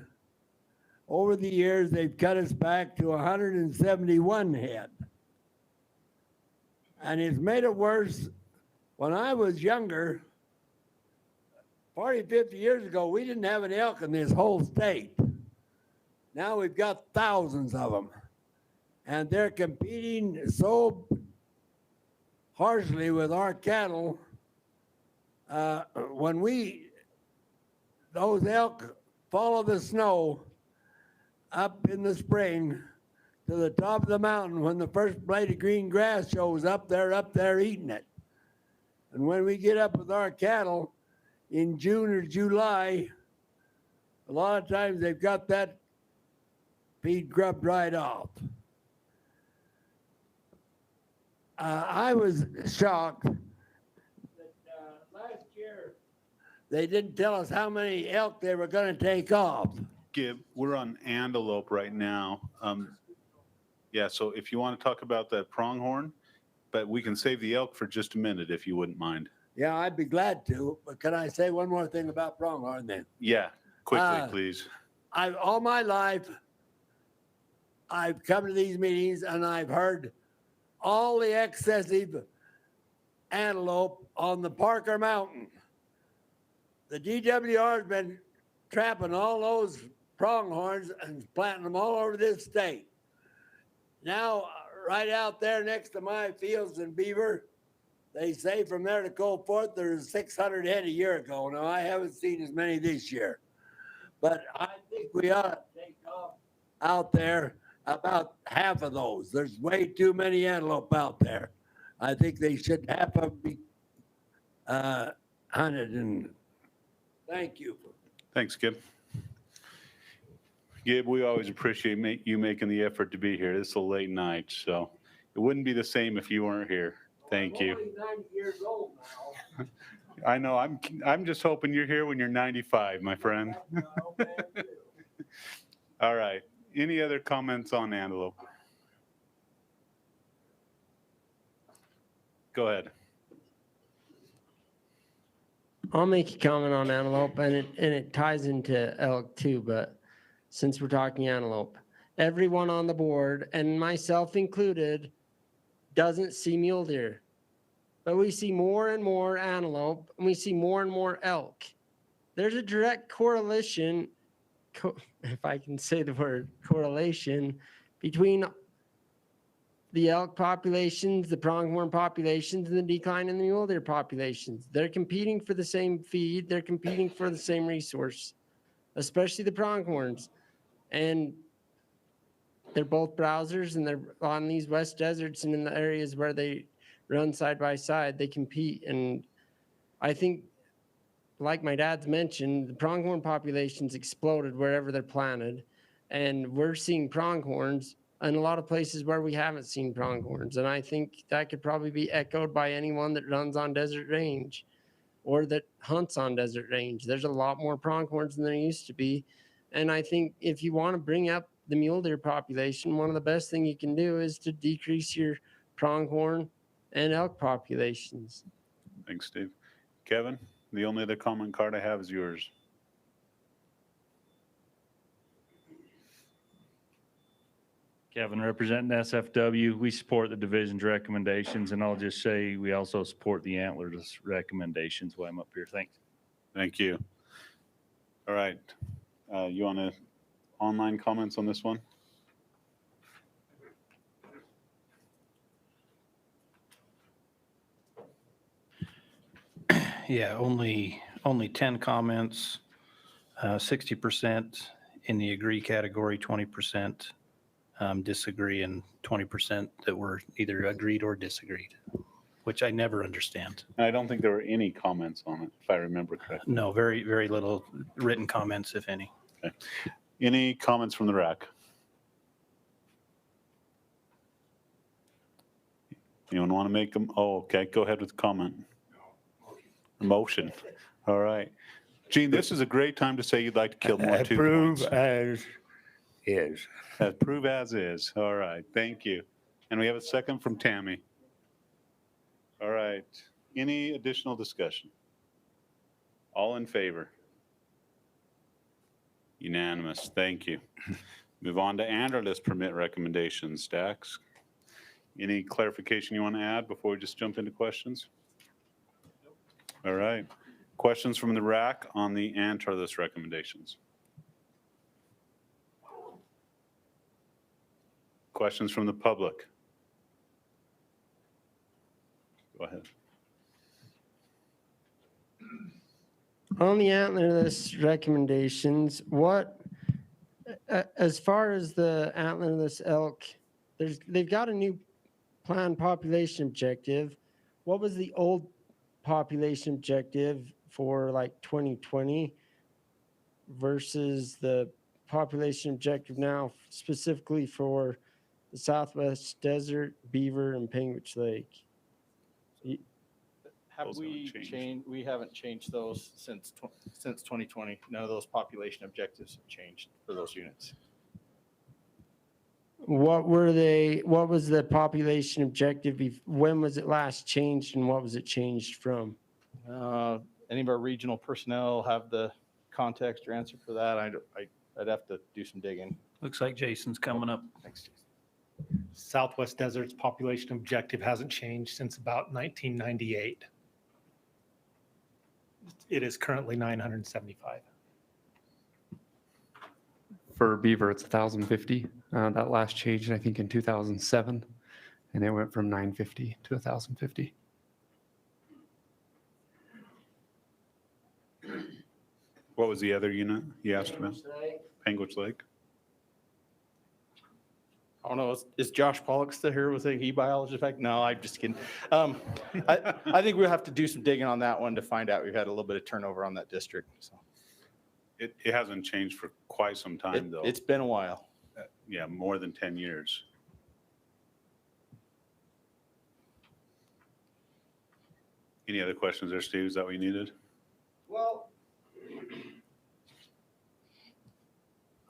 Over the years, they've cut us back to 171 head. And it's made it worse. When I was younger, 40, 50 years ago, we didn't have an elk in this whole state. Now we've got thousands of them. And they're competing so harshly with our cattle. When those elk follow the snow up in the spring to the top of the mountain, when the first blade of green grass shows up, they're up there eating it. And when we get up with our cattle in June or July, a lot of times they've got that feed grubbed right off. I was shocked that last year they didn't tell us how many elk they were going to take off. Gib, we're on antelope right now. Yeah, so if you want to talk about that pronghorn, but we can save the elk for just a minute if you wouldn't mind. Yeah, I'd be glad to, but can I say one more thing about pronghorn then? Yeah, quickly, please. All my life, I've come to these meetings and I've heard all the excessive antelope on the Parker Mountain. The DWR has been trapping all those pronghorns and planting them all over this state. Now, right out there next to my fields in Beaver, They say from there to Cold Fort, there's 600 head a year ago. Now, I haven't seen as many this year. But I think we ought to take off out there about half of those. There's way too many antelope out there. I think they should half of them be hunted. And thank you. Thanks, Gib. Gib, we always appreciate you making the effort to be here. This is a late night, so it wouldn't be the same if you weren't here. Thank you. I'm only 90 years old now. I know. I'm just hoping you're here when you're 95, my friend. All right. Any other comments on antelope? Go ahead. I'll make a comment on antelope, and it ties into elk too, but since we're talking antelope, everyone on the board, and myself included, doesn't see mule deer. But we see more and more antelope, and we see more and more elk. There's a direct correlation, if I can say the word correlation, between the elk populations, the pronghorn populations, and the decline in the mule deer populations. They're competing for the same feed. They're competing for the same resource, especially the pronghorns. And they're both browsers, and they're on these west deserts and in the areas where they run side by side, they compete. And I think, like my dad's mentioned, the pronghorn populations exploded wherever they're planted. And we're seeing pronghorns in a lot of places where we haven't seen pronghorns. And I think that could probably be echoed by anyone that runs on desert range or that hunts on desert range. There's a lot more pronghorns than there used to be. And I think if you want to bring up the mule deer population, one of the best things you can do is to decrease your pronghorn and elk populations. Thanks, Steve. Kevin, the only other comment card I have is yours. Kevin, representing SFW, we support the division's recommendations, and I'll just say we also support the antlerless recommendations while I'm up here. Thanks. Thank you. All right. You want to online comments on this one? Yeah, only 10 comments, 60% in the agree category, 20% disagree, and 20% that were either agreed or disagreed, which I never understand. I don't think there were any comments on it, if I remember correctly. No, very, very little written comments, if any. Okay. Any comments from the RAC? Anyone want to make them? Oh, okay. Go ahead with the comment. Motion. All right. Gene, this is a great time to say you'd like to kill more 2 Approve points. as is. Approve as is. All right. Thank you. And we have a second from Tammy. All right. Any additional discussion? All in favor? Unanimous. Thank you. Move on to antlerless permit recommendations. Dax, any clarification you want to add before we just jump into questions? All right. Questions from the RAC on the antlerless recommendations? Questions from the public? Go ahead. On the antlerless recommendations, what, as far as the antlerless elk, they've got a new planned population objective. What was the old population objective for like 2020 versus the population objective now specifically for the Southwest Desert, Beaver, and Panguitch Lake? Have we changed? We haven't changed those since 2020. None of those population objectives have changed for those units. What were they? What was the population objective? When was it last changed, and what was it changed from? Any of our regional personnel have the context or answer for that? I'd have to do some digging. Looks like Jason's coming up. Thanks, Jason. Southwest Desert's population objective hasn't changed since about 1998. It is currently 975. For beaver, it's 1,050. That last changed, I think, in 2007, and it went from 950 to 1,050. was the other unit you asked about? Penguich Lake? I don't know, is Josh Pollock still here with the e-biology effect? No, I'm just kidding. I think we'll have to do some digging on that one to find out. We've had a little bit of turnover on that district, so. It hasn't changed for quite some time, though. It's been a while. Yeah, more than 10 years. Any other questions there, Steve? Is that what you needed? Well,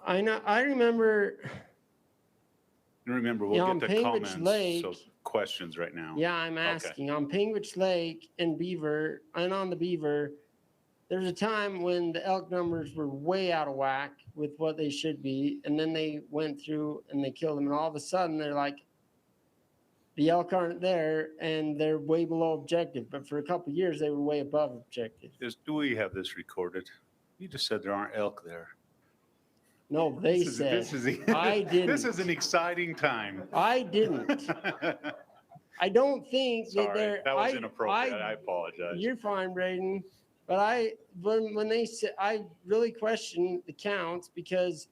I remember. Remember, Yeah, we'll on get to Penguich comments, Lake- so questions right now. Yeah, I'm Okay. asking on Penguich Lake and Beaver, and on the Beaver, there's a time when the elk numbers were way out of whack with what they should be, and then they went through and they killed them, and all of a sudden they're like, the elk aren't there and they're way below objective. But for a couple of years, they were way above objective. Do we have this recorded? You just said there aren't elk there. No, they said. I didn't. This is an exciting time. I didn't. I don't think that Sorry, they're. that was inappropriate. I apologize. You're fine, Braden. But when they said, I really question the counts because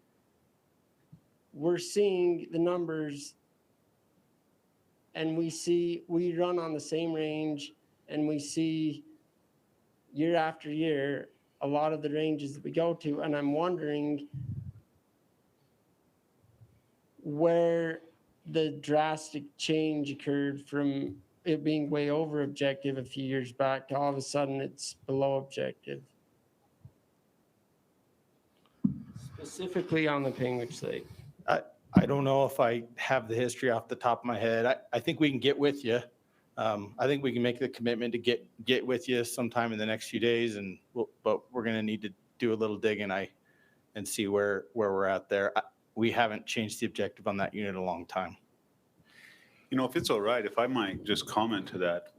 we're seeing the numbers and we run on the same range and we see year after year a lot of the ranges that we go to. And I'm wondering where the drastic change occurred from it being way over objective a few years back to all of a sudden it's below objective. Specifically on the Penguich Lake. I don't know if I have the history off the top of my head. I think we can get with you. I think we can make the commitment to get with you sometime in the next few days, but we're going to need to do a little digging and see where we're at there. We haven't changed the objective on that unit in a long time. You know, if it's all right, if I might just comment to that,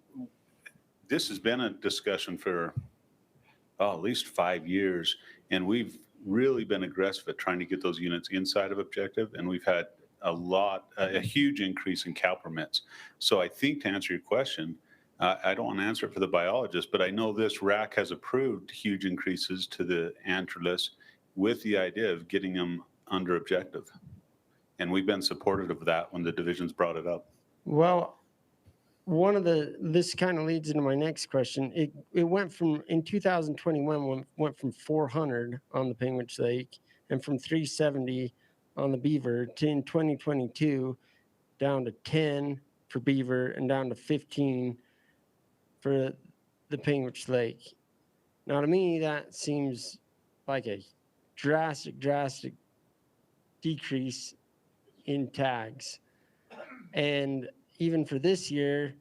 this has been a discussion for at least 5 years, and we've really been aggressive at trying to get those units inside of objective, and we've had a huge increase in cow permits. So I think to answer your question, I don't want to answer it for the biologist, but I know this RAC has approved huge increases to the antlerless with the idea of getting them under objective. And we've been supportive of that when the divisions brought it up. Well, this kind of leads into my next question. It went from, in 2021, went from 400 on the Penguich Lake and from 370 on the Beaver to in 2022 down to 10 for Beaver and down to 15 for the Penguich Lake. Now to me, that seems like a drastic decrease in tags. And even for this year,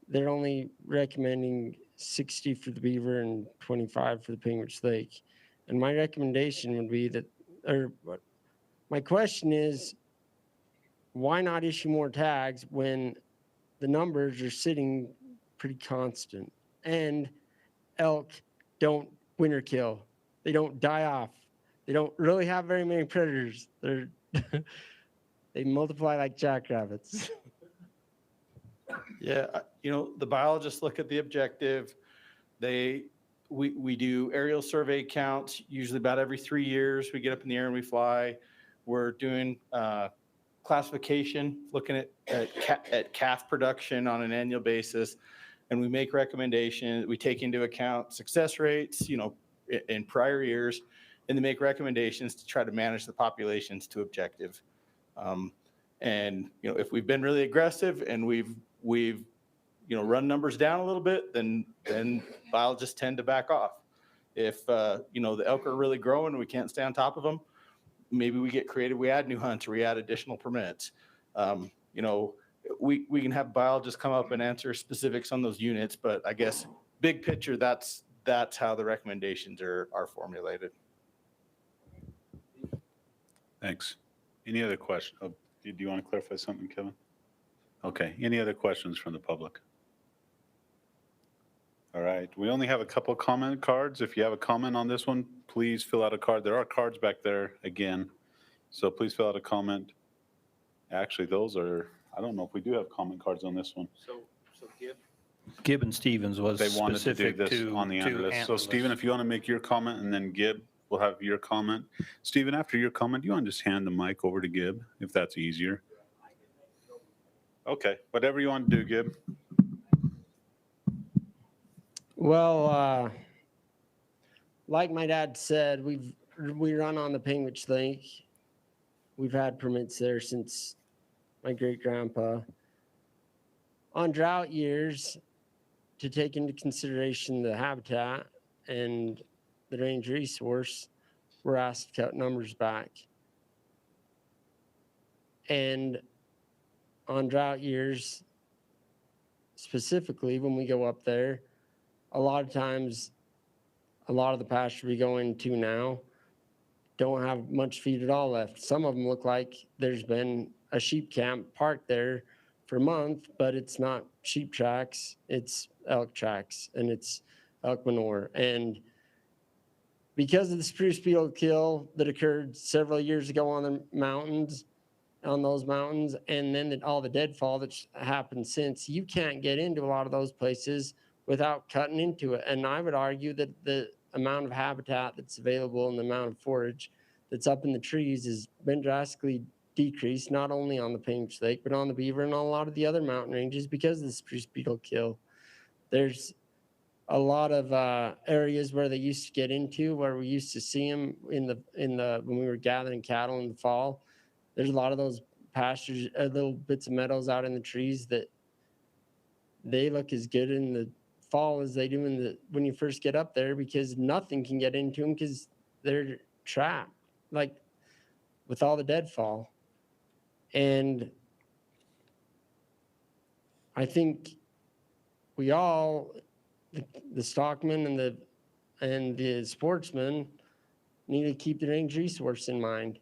they're only recommending 60 for the Beaver and 25 for the Penguich Lake. And my recommendation would be that, or my question is, why not issue more tags when the numbers are sitting pretty constant? And elk don't winter kill. They don't die off. They don't really have very many predators. They multiply like jackrabbits. Yeah, the biologists look at the objective. We do aerial survey counts, usually about every 3 years. We get up in the air and we fly. We're doing classification, looking at calf production on an annual basis, and we make recommendations. We take into account success rates, in prior years, and they make recommendations to try to manage the populations to objective. And if we've been really aggressive and we've run numbers down a little bit, then biologists tend to back off. If the elk are really growing and we can't stay on top of them, maybe we get creative. We add new hunts or we add additional permits. We can have biologists come up and answer specifics on those units, but I guess big picture, that's how the recommendations are formulated. Thanks. Any other questions? Oh, do you want to clarify something, Kevin? Okay. Any other questions from the public? All right. We only have a couple comment cards. If you have a comment on this one, please fill out a card. There are cards back there again. So please fill out a comment. Actually, I don't know if we do have comment cards on this one. So Gibb? Gibbon Stevens was They wanted to do specific this to on the antler list. So antlerless. Stephen, if you want to make your comment and then Gib will have your comment. Stephen, after your comment, do you want to just hand the mic over to Gib if that's easier? Okay, whatever you want to do, Gib. Well, like my dad said, we run on the Pingwich Lake. We've had permits there since my great grandpa. On drought years, to take into consideration the habitat and the range resource, we're asked to cut numbers back. And on drought years, specifically when we go up there, a lot of times, a lot of the pasture we go into now don't have much feed at all left. Some of them look like there's been a sheep camp parked there for a month, but it's not sheep tracks, it's elk tracks, and it's elk manure. And because of the spruce beetle kill that occurred several years ago on the mountains, on those mountains, and then all the deadfall that's happened since, you can't get into a lot of those places without cutting into it. And I would argue that the amount of habitat that's available and the amount of forage that's up in the trees has been drastically decreased, not only on the Pingwich Lake, but on the Beaver and on a lot of the other mountain ranges because of the spruce beetle kill. There's a lot of areas where they used to get into, where we used to see them when we were gathering cattle in the fall. There's a lot of those pastures, little bits of meadows out in the trees that they look as good in the fall as they do when you first get up there, because nothing can get into them because they're trapped, like with all the deadfall. And I think we all, the stockmen and the sportsmen, need to keep the range resource in mind.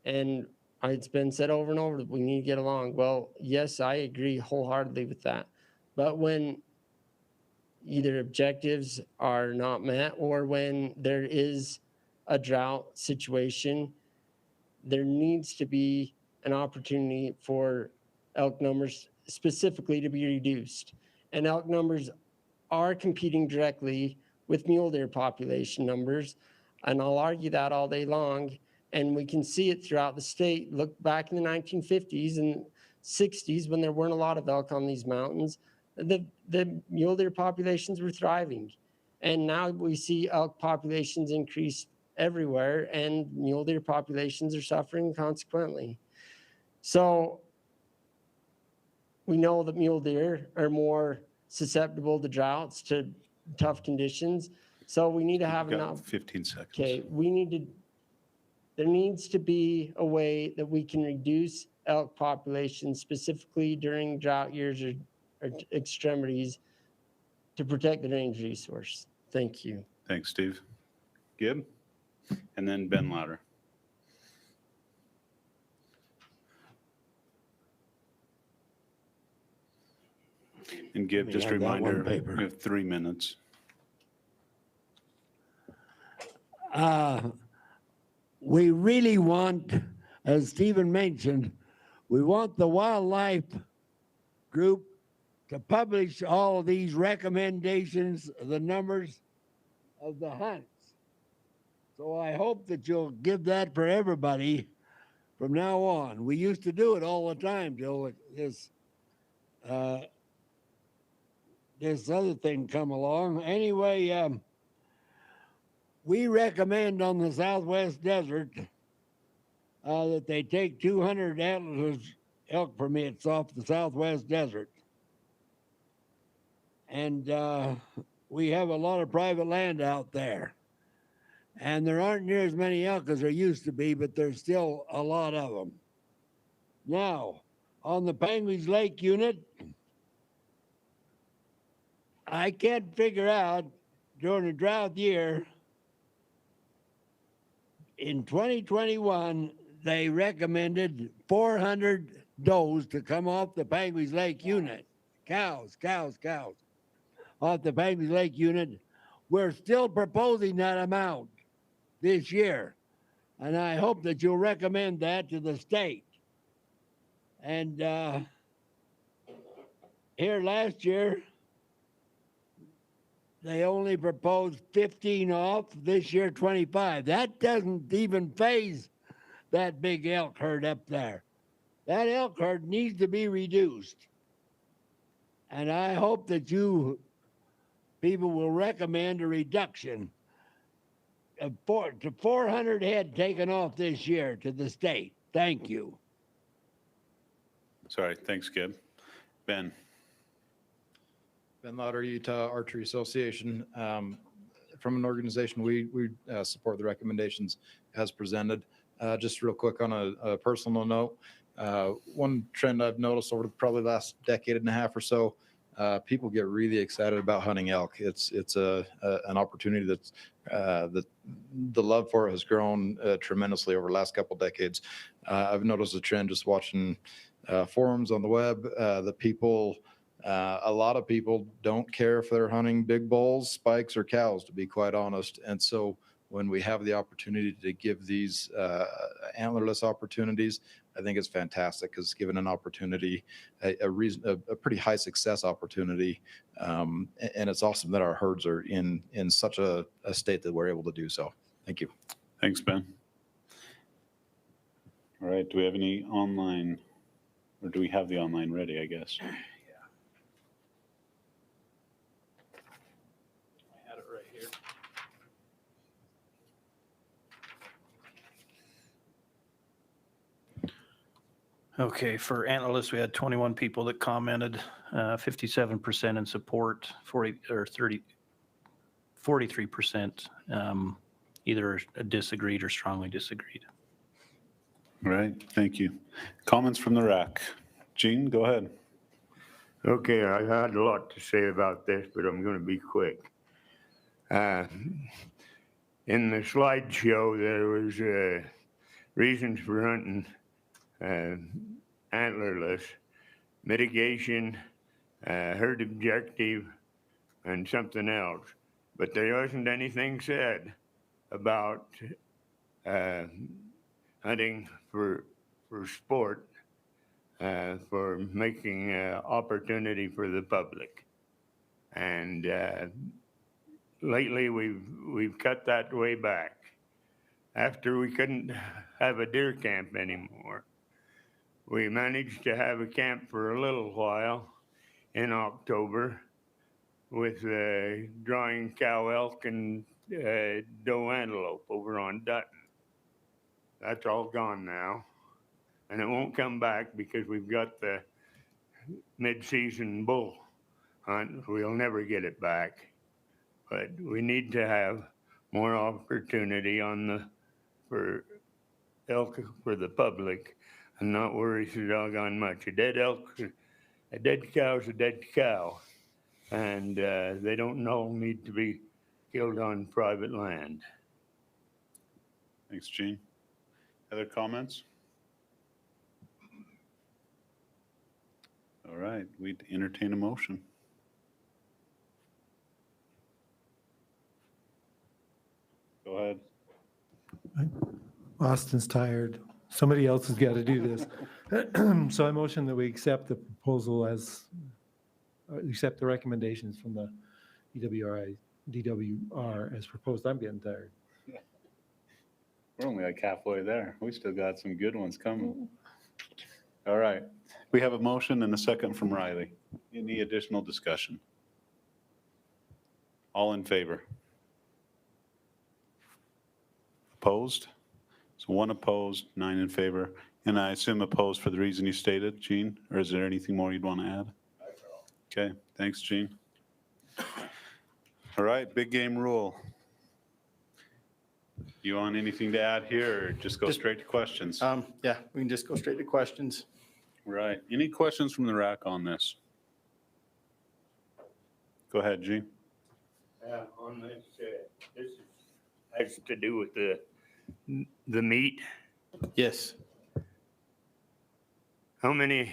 And it's been said over and over that we need to get along. Well, yes, I agree wholeheartedly with that. But when either objectives are not met or when there is a drought situation, there needs to be an opportunity for elk numbers specifically to be reduced. And elk numbers are competing directly with mule deer population numbers. And I'll argue that all day long. And we can see it throughout the state. Look back in the 1950s and 60s when there weren't a lot of elk on these mountains. The mule deer populations were thriving. And now we see elk populations increase everywhere, and mule deer populations are suffering consequently. So we know that mule deer are more susceptible to droughts, to tough conditions. So we need to have You've got enough. 15 seconds. Okay, there needs to be a way that we can reduce elk populations specifically during drought years or extremities to protect the range resource. Thank you. Thanks, Steve. Gib? And then Ben Louder. And Gib, Let me just a have that one reminder, paper. you have 3 minutes. We really want, as Stephen mentioned, we want the wildlife group to publish all of these recommendations, the numbers of the hunts. So I hope that you'll give that for everybody from now on. We used to do it all the time till this other thing come along. Anyway, we recommend on the Southwest Desert that they take 200 antlers elk permits off the Southwest Desert. And we have a lot of private land out there. And there aren't near as many elk as there used to be, but there's still a lot of them. Now, on the Penguins Lake unit, I can't figure out during a drought year, in 2021, they recommended 400 does to come off the Penguins Lake unit. Cows, off the Penguins Lake unit. We're still proposing that amount this year. And I hope that you'll recommend that to the state. And here last year, they only proposed 15 off, this year 25. That doesn't even phase that big elk herd up there. That elk herd needs to be reduced. And I hope that you people will recommend a reduction of to 400 head taken off this year to the state. Thank you. Sorry, thanks, Gib. Ben? Ben Lauder, Utah Archery Association. From an organization, we support the recommendations as presented. Just real quick on a personal note, one trend I've noticed over probably the last decade and a half or so, people get really excited about hunting elk. It's an opportunity that's that the love for it has grown tremendously over the last couple of decades. I've noticed a trend just watching forums on the web that people, a lot of people don't care if they're hunting big bulls, spikes, or cows, to be quite honest. And so when we have the opportunity to give these antlerless opportunities, I think it's fantastic because given an opportunity, a pretty high success opportunity, and it's awesome that our herds are in such a state that we're able to do so. Thank you. Thanks, Ben. All right, do we have any online, or do we have the online ready, I guess? Okay, for antlerless, we had 21 people that commented, 57% in support, 43% either disagreed or strongly disagreed. All right, thank you. Comments from the RAC. Gene, go ahead. Okay, I had a lot to say about this, but I'm going to be quick. In the slideshow, there was reasons for hunting antlerless, mitigation, herd objective, and something else. But there wasn't anything said about hunting for sport, for making opportunity for the public. And lately we've cut that way back. After we couldn't have a deer camp anymore, we managed to have a camp for a little while in October with drawing cow elk and doe antelope over on Dutton. That's all gone now. And it won't come back because we've got the mid-season bull hunt. We'll never get it back. But we need to have more opportunity for elk for the public and not worry so doggone much. A dead cow's a dead cow. And they don't all need to be killed on private land. Thanks, Gene. Other comments? All right, we'd entertain a motion. Go ahead. Austin's tired. Somebody else has got to do this. So I motion that we accept the proposal accept the recommendations from the DWR as proposed. I'm getting tired. We're only like halfway there. We still got some good ones coming. All right. We have a motion and a second from Riley. Any additional discussion? All in favor? Opposed? So 1 opposed, 9 in favor. And I assume opposed for the reason you stated, Gene? Or is there anything more you'd want to add? Okay, thanks, Gene. All right, big game rule. You want anything to add here or just go straight to questions? Yeah, we can just go straight to questions. Right. Any questions from the RAC on this? Go ahead, Gene. On this, this has to do with the meat. Yes. How many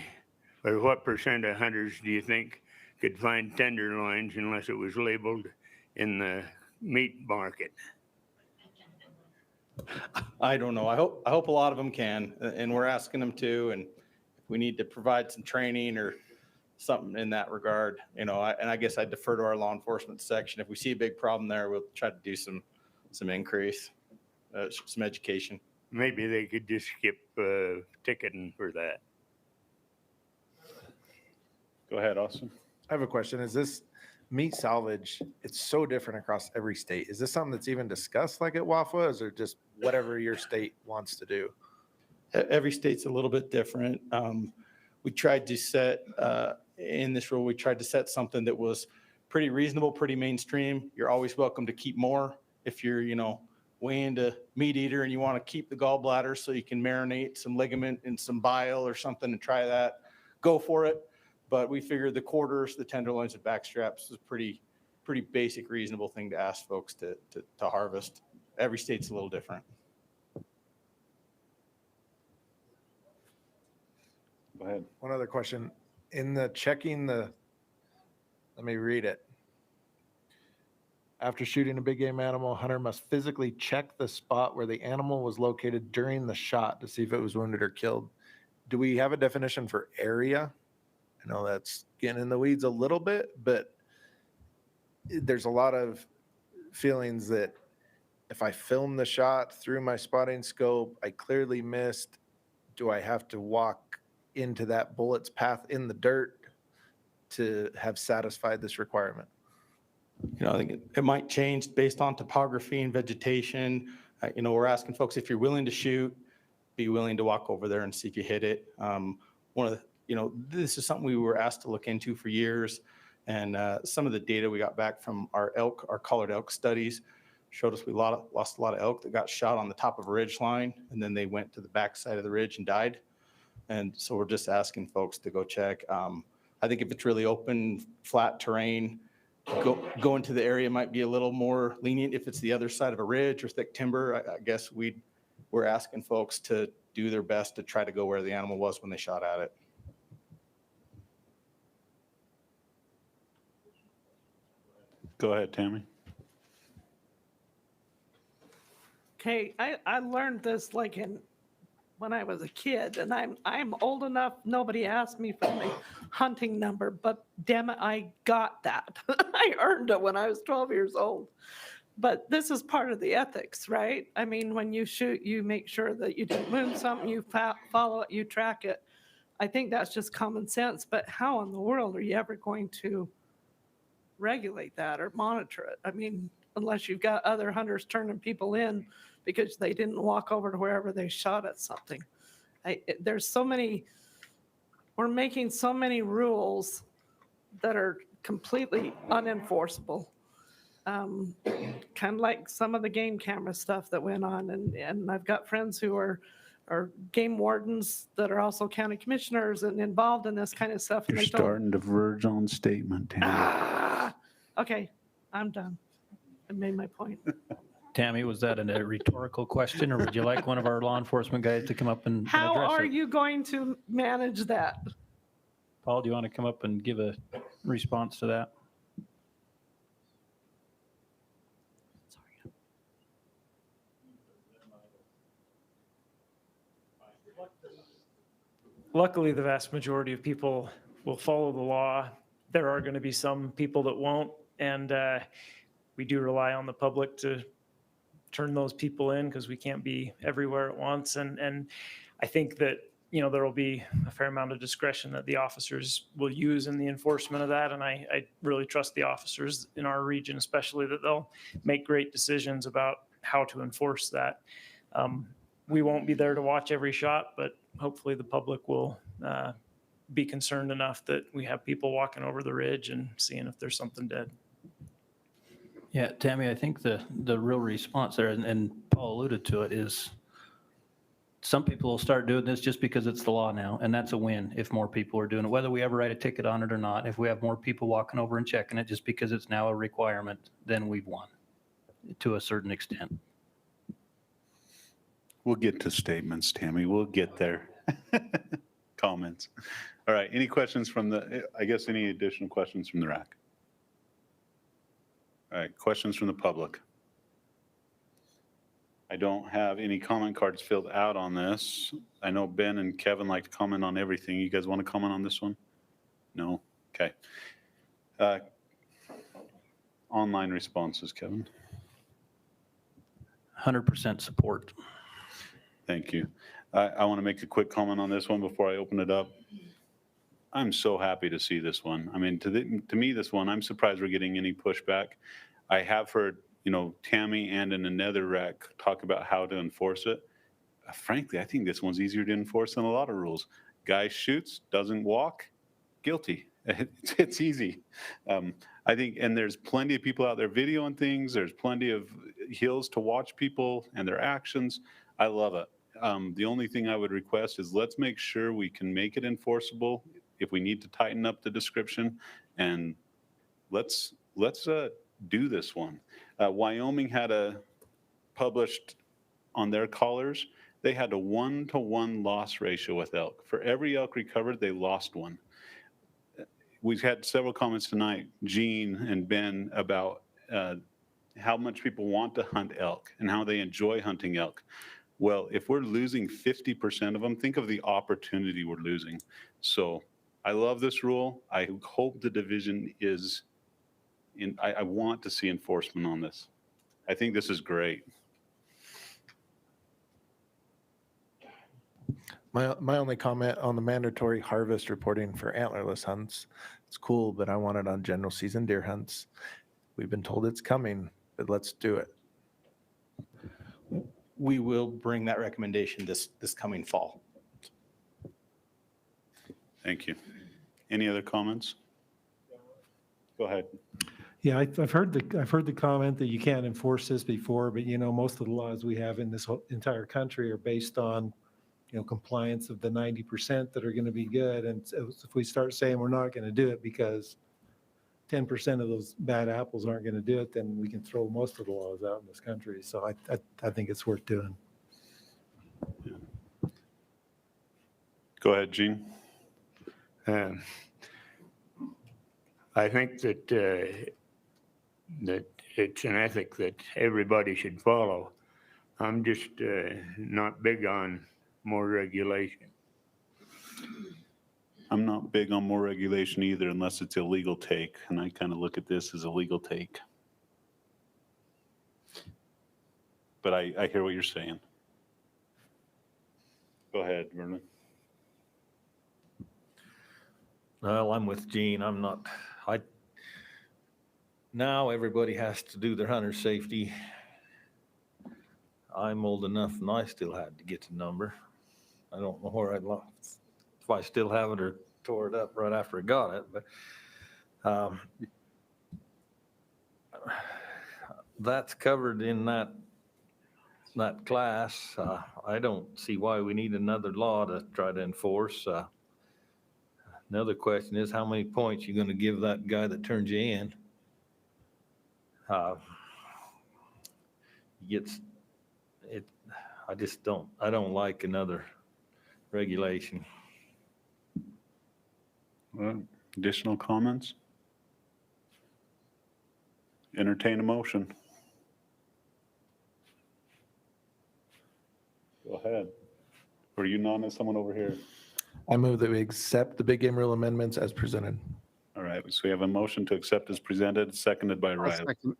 or what percent of hunters do you think could find tenderloins unless it was labeled in the meat market? I don't know. I hope a lot of them can, and we're asking them to. And if we need to provide some training or something in that regard, and I guess I defer to our law enforcement section. If we see a big problem there, we'll try to do some increase, some education. Maybe they could just skip ticketing for that. Go ahead, Austin. I have a question. Is this meat salvage? It's so different across every state. Is this something that's even discussed like at WAFA? Is it just whatever your state wants to do? Every state's a little bit different. We tried to set, in this rule, we tried to set something that was pretty reasonable, pretty mainstream. You're always welcome to keep more. If you're, way into meat eater and you want to keep the gallbladder so you can marinate some ligament in some bile or something and try that, go for it. But we figured the quarters, the tenderloins, and backstraps is a pretty basic, reasonable thing to ask folks to harvest. Every state's a little different. Go ahead. One other question. In the checking let me read it. After shooting a big game animal, a hunter must physically check the spot where the animal was located during the shot to see if it was wounded or killed. Do we have a definition for area? I know that's getting in the weeds a little bit, but there's a lot of feelings that if I film the shot through my spotting scope, I clearly missed. Do I have to walk into that bullet's path in the dirt to have satisfied this requirement? I think it might change based on topography and vegetation. We're asking folks, if you're willing to shoot, be willing to walk over there and see if you hit it. This is something we were asked to look into for years. And some of the data we got back from our collared elk studies showed us we lost a lot of elk that got shot on the top of a ridge line, and then they went to the back side of the ridge and died. And so we're just asking folks to go check. I think if it's really open, flat terrain, go into the area might be a little more lenient. If it's the other side of a ridge or thick timber, I guess we're asking folks to do their best to try to go where the animal was when they shot at it. Go ahead, Tammy. Okay, I learned this when I was a kid, and I'm old enough, nobody asked me for my hunting number, but damn it, I got that. I earned it when I was 12 years old. But this is part of the ethics, right? I mean, when you shoot, you make sure that you didn't wound something, you follow it, you track it. I think that's just common sense, but how in the world are you ever going to regulate that or monitor it? I mean, unless you've got other hunters turning people in because they didn't walk over to wherever they shot at something. There's so many, we're making so many rules that are completely unenforceable. Kind of like some of the game camera stuff that went on. And I've got friends who are game wardens that are also county commissioners and involved in this kind of stuff. You're starting to verge on statement, Tammy. Okay, I'm done. I made my point. Tammy, was that a rhetorical question, or would you like one of our law enforcement guys to come up and How address are it? you going to manage that? Paul, do you want to come up and give a response to that? Luckily, the vast majority of people will follow the law. There are going to be some people that won't, and we do rely on the public to turn those people in because we can't be everywhere at once. And I think that, there will be a fair amount of discretion that the officers will use in the enforcement of that. And I really trust the officers in our region, especially, that they'll make great decisions about how to enforce that. We won't be there to watch every shot, but hopefully the public will be concerned enough that we have people walking over the ridge and seeing if there's something dead. Yeah, Tammy, I think the real response there, and Paul alluded to it, is some people will start doing this just because it's the law now, and that's a win if more people are doing it, whether we ever write a ticket on it or not. If we have more people walking over and checking it just because it's now a requirement, then we've won to a certain extent. We'll get to statements, Tammy. We'll get there. Comments. All right. Any questions from any additional questions from the RAC? All right. Questions from the public? I don't have any comment cards filled out on this. I know Ben and Kevin like to comment on everything. You guys want to comment on this one? No? Okay. Online responses, Kevin. 100% support. Thank you. I want to make a quick comment on this one before I open it up. I'm so happy to see this one. I mean, to me, this one, I'm surprised we're getting any pushback. I have heard, Tammy and in another RAC talk about how to enforce it. Frankly, I think this one's easier to enforce than a lot of rules. Guy shoots, doesn't walk, guilty. It's easy. I think, and there's plenty of people out there videoing things. There's plenty of hills to watch people and their actions. I love it. The only thing I would request is let's make sure we can make it enforceable if we need to tighten up the description, and let's do this one. Wyoming had published on their collars, they had a 1-to-1 loss ratio with elk. For every elk recovered, they lost one. We've had several comments tonight, Gene and Ben, about how much people want to hunt elk and how they enjoy hunting elk. Well, if we're losing 50% of them, think of the opportunity we're losing. So I love this rule. I hope the division is I want to see enforcement on this. I think this is great. My only comment on the mandatory harvest reporting for antlerless hunts, it's cool, but I want it on general season deer hunts. We've been told it's coming, but let's do it. We will bring that recommendation this coming fall. Thank you. Any other comments? Go ahead. Yeah, I've heard the comment that you can't enforce this before, but most of the laws we have in this whole entire country are based on compliance of the 90% that are going to be good. And so if we start saying we're not going to do it because 10% of those bad apples aren't going to do it, then we can throw most of the laws out in this country. So I think it's worth doing. Go ahead, Gene. I think that that it's an ethic that everybody should follow. I'm just not big on more regulation. I'm not big on more regulation either unless it's illegal take, and I kind of look at this as a legal take. But I hear what you're saying. Go ahead, Vernon. Well, I'm with Gene. Now everybody has to do their hunter safety. I'm old enough and I still had to get the number. I don't know where I'd lost, if I still have it or tore it up right after I got it, but that's covered in that class. I don't see why we need another law to try to enforce. Another question is how many points you're going to give that guy that turns you in. I don't like another regulation. Well, additional comments? Entertain a motion. Go ahead. Or you nodding at someone over here? I move that we accept the big game rule amendments as presented. All right, so we have a motion to accept as presented, seconded by Riley. Second.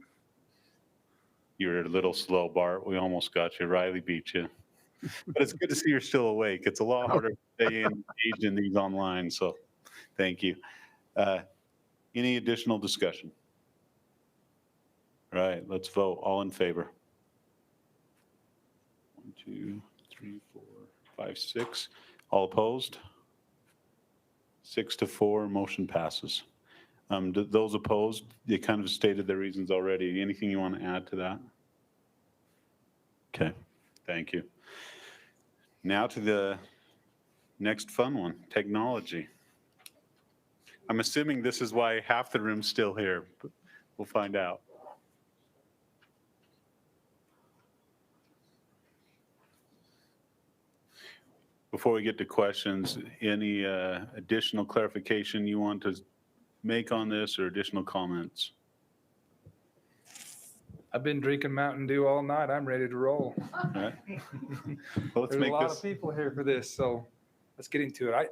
You were a little slow, Bart. We almost got you. Riley beat you. But it's good to see you're still awake. It's a lot harder to stay engaged in these online, so thank you. Any additional discussion? All right, let's vote. All in favor? 1, 2, 3, 4, 5, 6. All opposed? 6-4, motion passes. Those opposed, they kind of stated their reasons already. Anything you want to add to that? Okay, thank you. Now to the next fun one, technology. I'm assuming this is why half the room's still here, but we'll find out. Before we get to questions, any additional clarification you want to make on this or additional comments? I've been drinking Mountain Dew all night. I'm ready to roll. All right. Well, let's There's make a lot this. of people here for this, so let's get into it.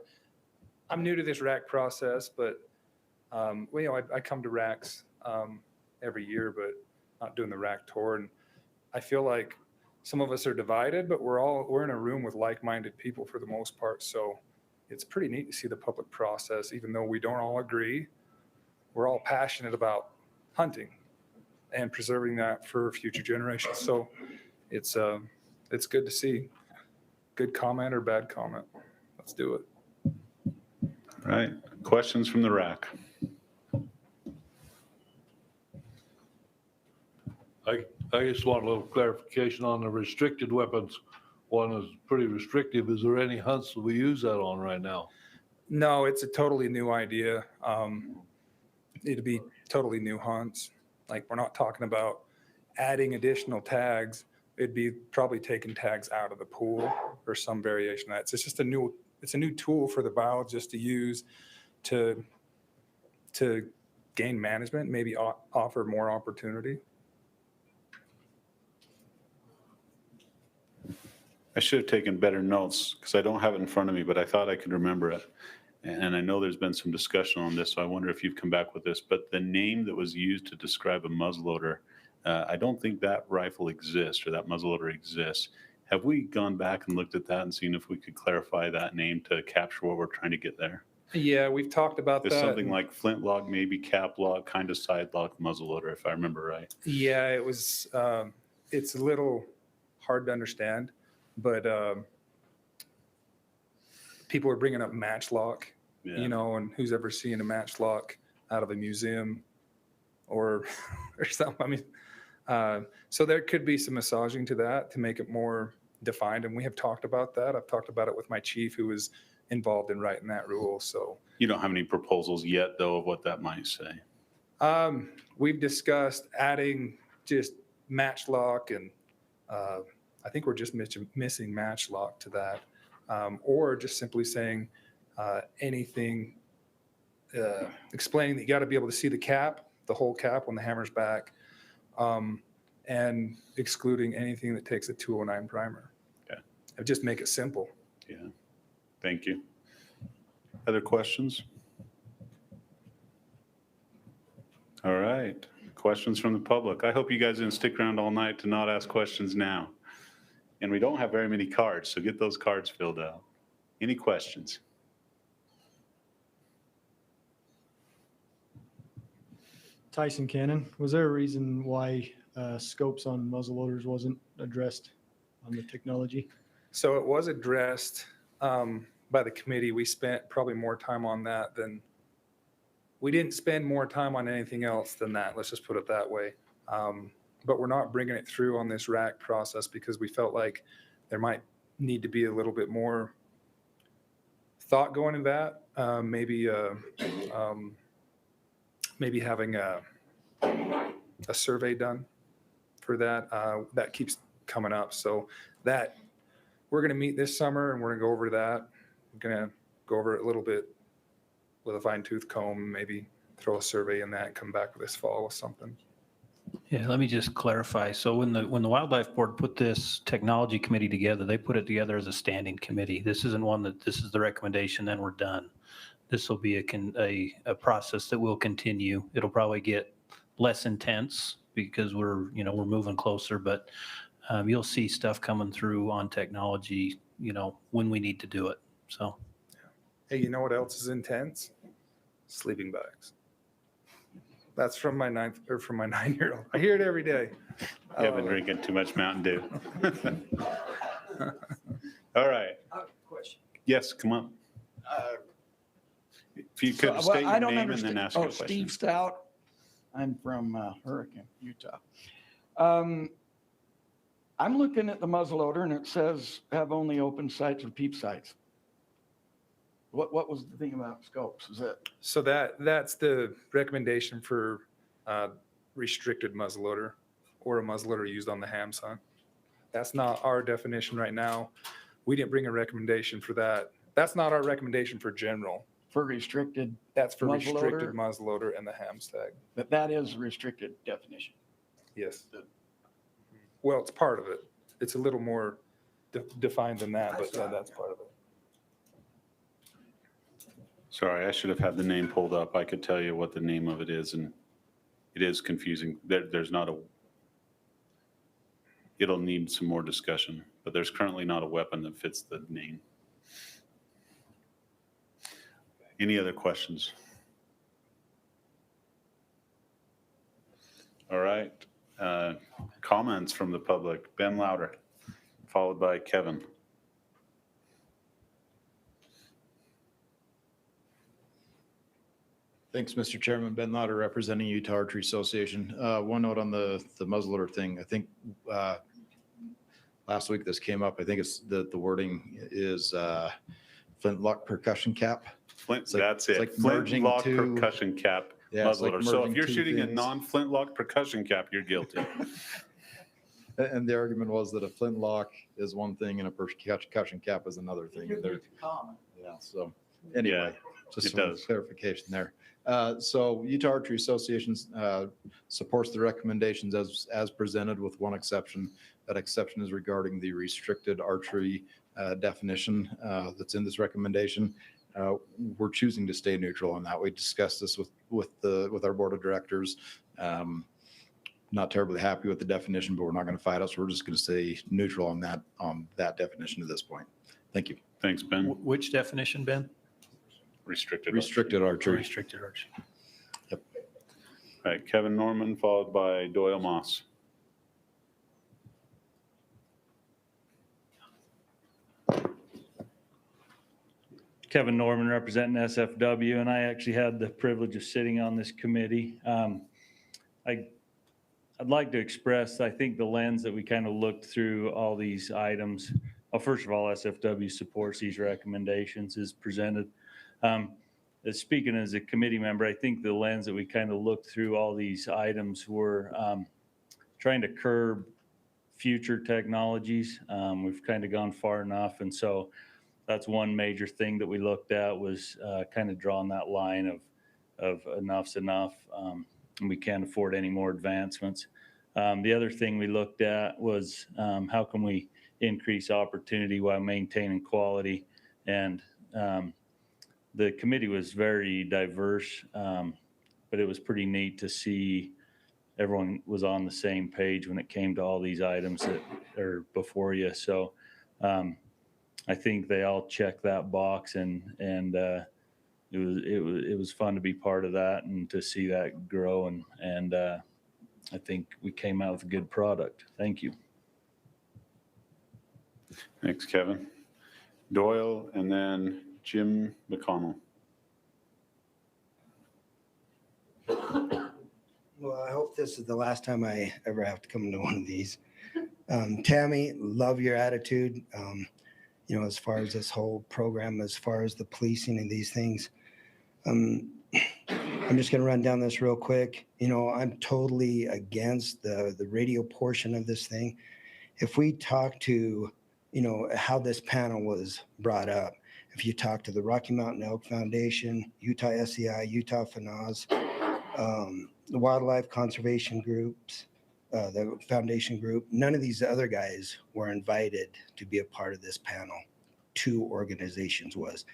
I'm new to this RAC process, but, well, you know, I come to RACs every year, but not doing the RAC tour. And I feel like some of us are divided, but we're in a room with like-minded people for the most part. So it's pretty neat to see the public process, even though we don't all agree. We're all passionate about hunting and preserving that for future generations. So it's good to see. Good comment or bad comment. Let's do it. All right, questions from the RAC? I just want a little clarification on the restricted weapons. One is pretty restrictive. Is there any hunts that we use that on right now? No, it's a totally new idea. It'd be totally new hunts. Like, we're not talking about adding additional tags. It'd be probably taking tags out of the pool or some variation of that. It's just a new tool for the biologist to use to gain management, maybe offer more opportunity. I should have taken better notes because I don't have it in front of me, but I thought I could remember it. And I know there's been some discussion on this, so I wonder if you've come back with this. But the name that was used to describe a muzzleloader, I don't think that rifle exists or that muzzleloader exists. Have we gone back and looked at that and seen if we could clarify that name to capture what we're trying to get there? Yeah, we've talked about There's that. something like flintlock, maybe cap lock, kind of side lock muzzleloader, if I remember right. Yeah, it was, it's a little hard to understand, but people are bringing up matchlock, you know, and who's ever seen a matchlock out of a museum or something? I mean, so there could be some massaging to that to make it more defined. And we have talked about that. I've talked about it with my chief who was involved in writing that rule. So you don't have any proposals yet, though, of what that might say? We've discussed adding just matchlock, and I think we're just missing matchlock to that, or just simply saying anything, explaining that you got to be able to see the cap, the whole cap when the hammer's back, and excluding anything that takes a 209 primer. Okay. And just make it simple. Yeah. Thank you. Other questions? All right. Questions from the public. I hope you guys didn't stick around all night to not ask questions now. And we don't have very many cards, so get those cards filled out. Any questions? Tyson Cannon, was there a reason why scopes on muzzleloaders wasn't addressed on the technology? So it was addressed by the committee. We spent probably more time on that than, we didn't spend more time on anything else than that. Let's just put it that way. But we're not bringing it through on this RAC process because we felt like there might need to be a little bit more thought going in that. Maybe having a survey done for that. That keeps coming up. So that we're going to meet this summer and we're going to go over that. We're going to go over it a little bit with a fine tooth comb, maybe throw a survey in that and come back this fall with something. Yeah, let me just clarify. So when the Wildlife Board put this technology committee together, they put it together as a standing committee. This isn't one that this is the recommendation, then we're done. This will be a process that will continue. It'll probably get less intense because we're moving closer, but you'll see stuff coming through on technology, when we need to do it. So. Hey, you know what else is intense? Sleeping bags. That's from my 9-year-old. I hear it every day. You have been drinking too much Mountain Dew. All right. Question. Yes, come on. If you could state your name and then ask your question. Steve Stout. I'm from Hurricane, Utah. I'm looking at the muzzleloader and it says have only open sights or peep sights. What was the thing about scopes? Is that? So that's the recommendation for restricted muzzleloader or a muzzleloader used on the hams hunt. That's not our definition right now. We didn't bring a recommendation for that. That's not our recommendation for general. For restricted. That's for restricted muzzleloader and the hams tag. But that is a restricted definition. Yes. Well, it's part of it. It's a little more defined than that, but that's part of it. Sorry, I should have had the name pulled up. I could tell you what the name of it is, and it is confusing. There's not a, it'll need some more discussion, but there's currently not a weapon that fits the name. Any other questions? All right. Comments from the public. Ben Louder, followed by Kevin. Thanks, Mr. Chairman. Ben Lauder, representing Utah Archery Association. One note on the muzzleloader thing. I think last week this came up. I think it's the wording is flintlock percussion cap. That's it's it. like merging Flintlock two- percussion cap Yeah, it's like muzzleloader. So if merging you're two shooting a things. non-flintlock percussion cap, you're guilty. And the argument was that a flintlock is one thing and a percussion cap is another thing. Yeah, so anyway, just it some does. clarification there. So Utah Archery Association supports the recommendations as presented with one exception. That exception is regarding the restricted archery definition that's in this recommendation. We're choosing to stay neutral on that. We discussed this with our board of directors. Not terribly happy with the definition, but we're not going to fight us. We're just going to stay neutral on that definition at this point. Thank you. Thanks, Ben. Which definition, Ben? Restricted archery. Restricted archery. All right, Kevin Norman, followed by Doyle Moss. Kevin Norman representing SFW, and I actually had the privilege of sitting on this committee. I'd like to express, I think the lens that we kind of looked through all these items. Well, first of all, SFW supports these recommendations as presented. Speaking as a committee member, I think the lens that we kind of looked through all these items were trying to curb future technologies. We've kind of gone far enough, and so that's one major thing that we looked at was kind of drawing that line of enough's enough. And we can't afford any more advancements. The other thing we looked at was how can we increase opportunity while maintaining quality. And the committee was very diverse, but it was pretty neat to see everyone was on the same page when it came to all these items that are before you. So I think they all check that box, and it was fun to be part of that and to see that grow. And I think we came out with a good product. Thank you. Thanks, Kevin. Doyle, and then Jim McConnell. Well, I hope this is the last time I ever have to come to one of these. Tammy, love your attitude. As far as this whole program, as far as the policing and these things. I'm just going to run down this real quick. I'm totally against the radio portion of this thing. If we talk to, how this panel was brought up, if you talk to the Rocky Mountain Elk Foundation, Utah SEI, Utah FNAS, the wildlife conservation groups, the foundation group, none of these other guys were invited to be a part of this panel. 2 organizations was.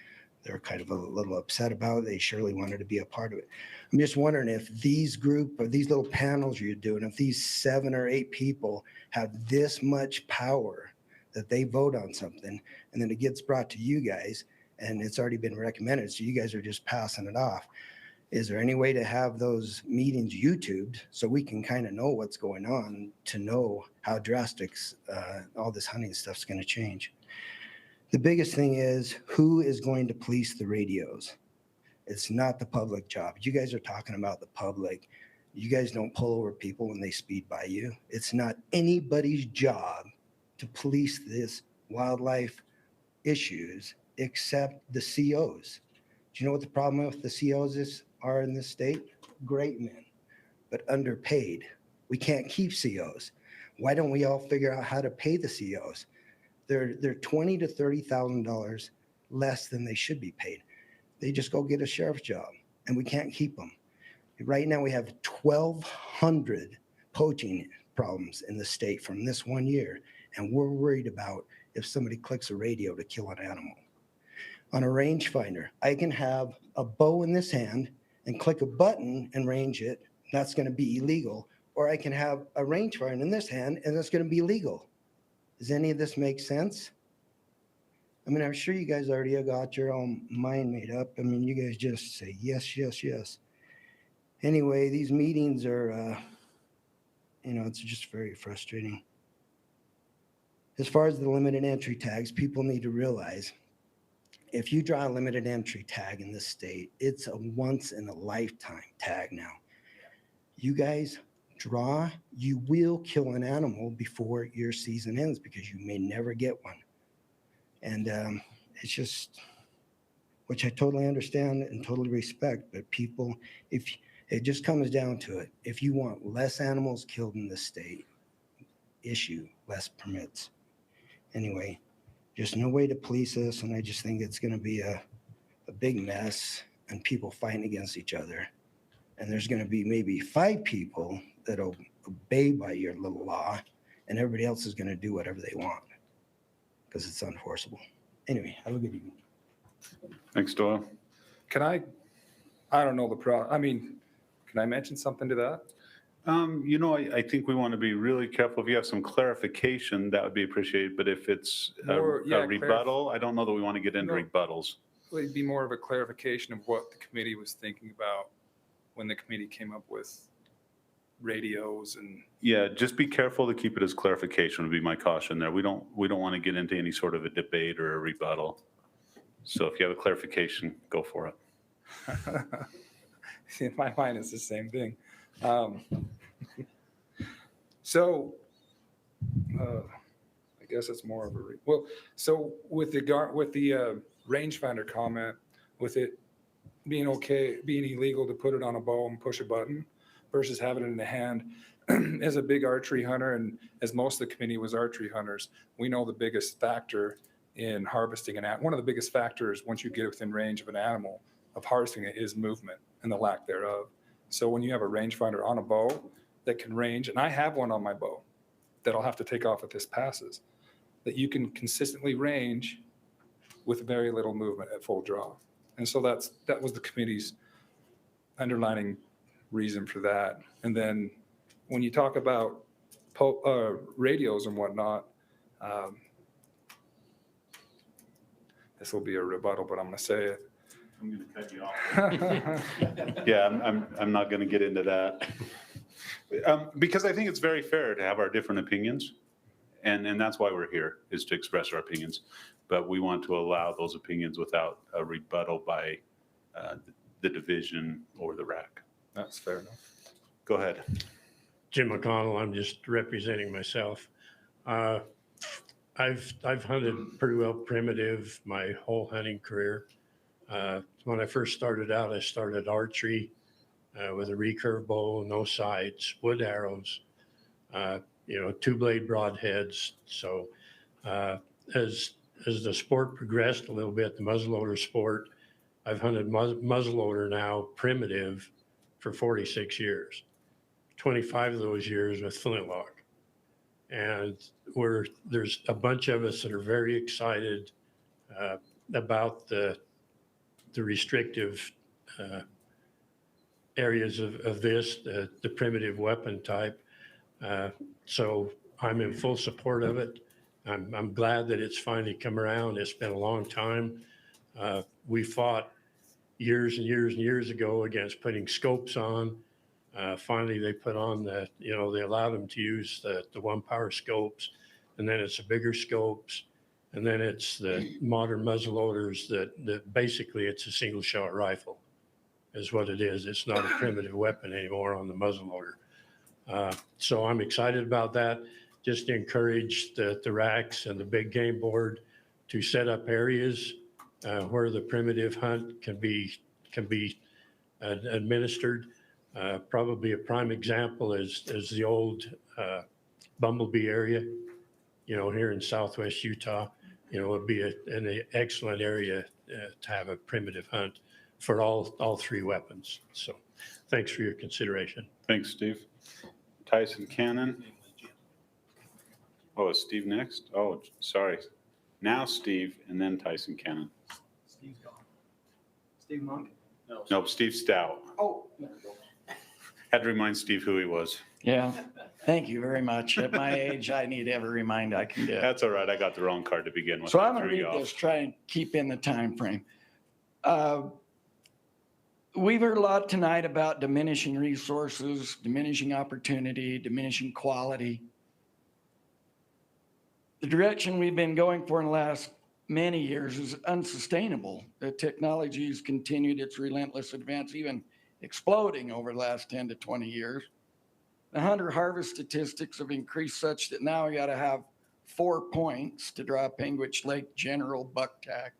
They're kind of a little upset about it. They surely wanted to be a part of it. I'm just wondering if these little panels you're doing, if these 7 or 8 people have this much power that they vote on something and then it gets brought to you guys and it's already been recommended, so you guys are just passing it off. Is there any way to have those meetings YouTubed so we can kind of know what's going on, to know how drastic all this hunting stuff's going to change? The biggest thing is, who is going to police the radios? It's not the public job. You guys are talking about the public. You guys don't pull over people when they speed by you. It's not anybody's job to police this wildlife issues except the COs. Do you know what the problem with the COs are in this state? Great men, but underpaid. We can't keep COs. Why don't we all figure out how to pay the COs? They're $20,000 to $30,000 less than they should be paid. They just go get a sheriff's job, and we can't keep them. Right now, we have 1,200 poaching problems in the state from this one year, and we're worried about if somebody clicks a radio to kill an animal. on a rangefinder. I can have a bow in this hand and click a button and range it. That's going to be illegal. Or I can have a rangefinder in this hand and that's going to be legal. Does any of this make sense? I mean, I'm sure you guys already got your own mind made up. I mean, you guys just say yes, yes, yes. Anyway, these meetings are, it's just very frustrating. As far as the limited entry tags, people need to realize if you draw a limited entry tag in this state, it's a once in a lifetime tag now. You guys draw, you will kill an animal before your season ends because you may never get one. And it's just, which I totally understand and totally respect, but people, if it just comes down to it, if you want less animals killed in this state, issue less permits. Anyway, there's no way to police this, and I just think it's going to be a big mess and people fighting against each other. And there's going to be maybe 5 people that'll obey by your little law, and everybody else is going to do whatever they want because it's unenforceable. Anyway, have a good evening. Thanks, Doyle. Can I don't know can I mention something to that? I think we want to be really careful. If you have some clarification, that would be appreciated. But if it's a rebuttal, I don't know that we want to get into rebuttals. Well, it'd be more of a clarification of what the committee was thinking about when the committee came up with radios and. Yeah, just be careful to keep it as clarification would be my caution there. We don't want to get into any sort of a debate or a rebuttal. So if you have a clarification, go for it. In my mind, it's the same thing. I guess it's more of a so with the rangefinder comment, with it being illegal to put it on a bow and push a button versus having it in the hand. As a big archery hunter, and as most of the committee was archery hunters, we know the biggest factor in harvesting an animal. One of the biggest factors once you get within range of an animal of harvesting it is movement and the lack thereof. So when you have a rangefinder on a bow that can range, and I have one on my bow that I'll have to take off if this passes, that you can consistently range with very little movement at full draw. And so that was the committee's underlining reason for that. And then when you talk about radios and whatnot, this will be a rebuttal, but I'm going to say it. I'm going to cut you off. Yeah, I'm not going to get into that. Because I think it's very fair to have our different opinions. And that's why we're here, is to express our opinions. But we want to allow those opinions without a rebuttal by the division or the RAC. That's fair enough. Go ahead. Jim McConnell, I'm just representing myself. I've hunted pretty well primitive my whole hunting career. When I first started out, I started archery with a recurve bow, no sights, wood arrows, 2-blade broadheads. So as the sport progressed a little bit, the muzzleloader sport, I've hunted muzzleloader now primitive for 46 years. 25 of those years with flintlock. And there's a bunch of us that are very excited about the restrictive areas of this, the primitive weapon type. So I'm in full support of it. I'm glad that it's finally come around. It's been a long time. We fought years and years and years ago against putting scopes on. Finally, they put on they allowed them to use the 1-power scopes, and then it's the bigger scopes, and then it's the modern muzzleloaders that basically it's a single shot rifle is what it is. It's not a primitive weapon anymore on the muzzleloader. So I'm excited about that. Just to encourage the RACs and the big game board to set up areas where the primitive hunt can be administered. Probably a prime example is the old Bumblebee area, here in southwest Utah. Would be an excellent area to have a primitive hunt for all 3 weapons. So thanks for your consideration. Thanks, Steve. Tyson Cannon. Oh, is Steve next? Oh, sorry. Now Steve, and then Tyson Cannon. Steve's gone. Steve Monk? Nope, Steve Stout. Oh. Had to remind Steve who he was. Yeah, thank you very much. At my age, I need every reminder I can get. That's all right. I got the wrong card to begin with. So I I'm gonna threw you read off. this, try and keep in the time frame. We've heard a lot tonight about diminishing resources, diminishing opportunity, diminishing quality. The direction we've been going for in the last many years is unsustainable. The technology has continued its relentless advance, even exploding over the last 10 to 20 years. The hunter-harvest statistics have increased such that now we got to have 4 points to draw a Penguich Lake general buck tag.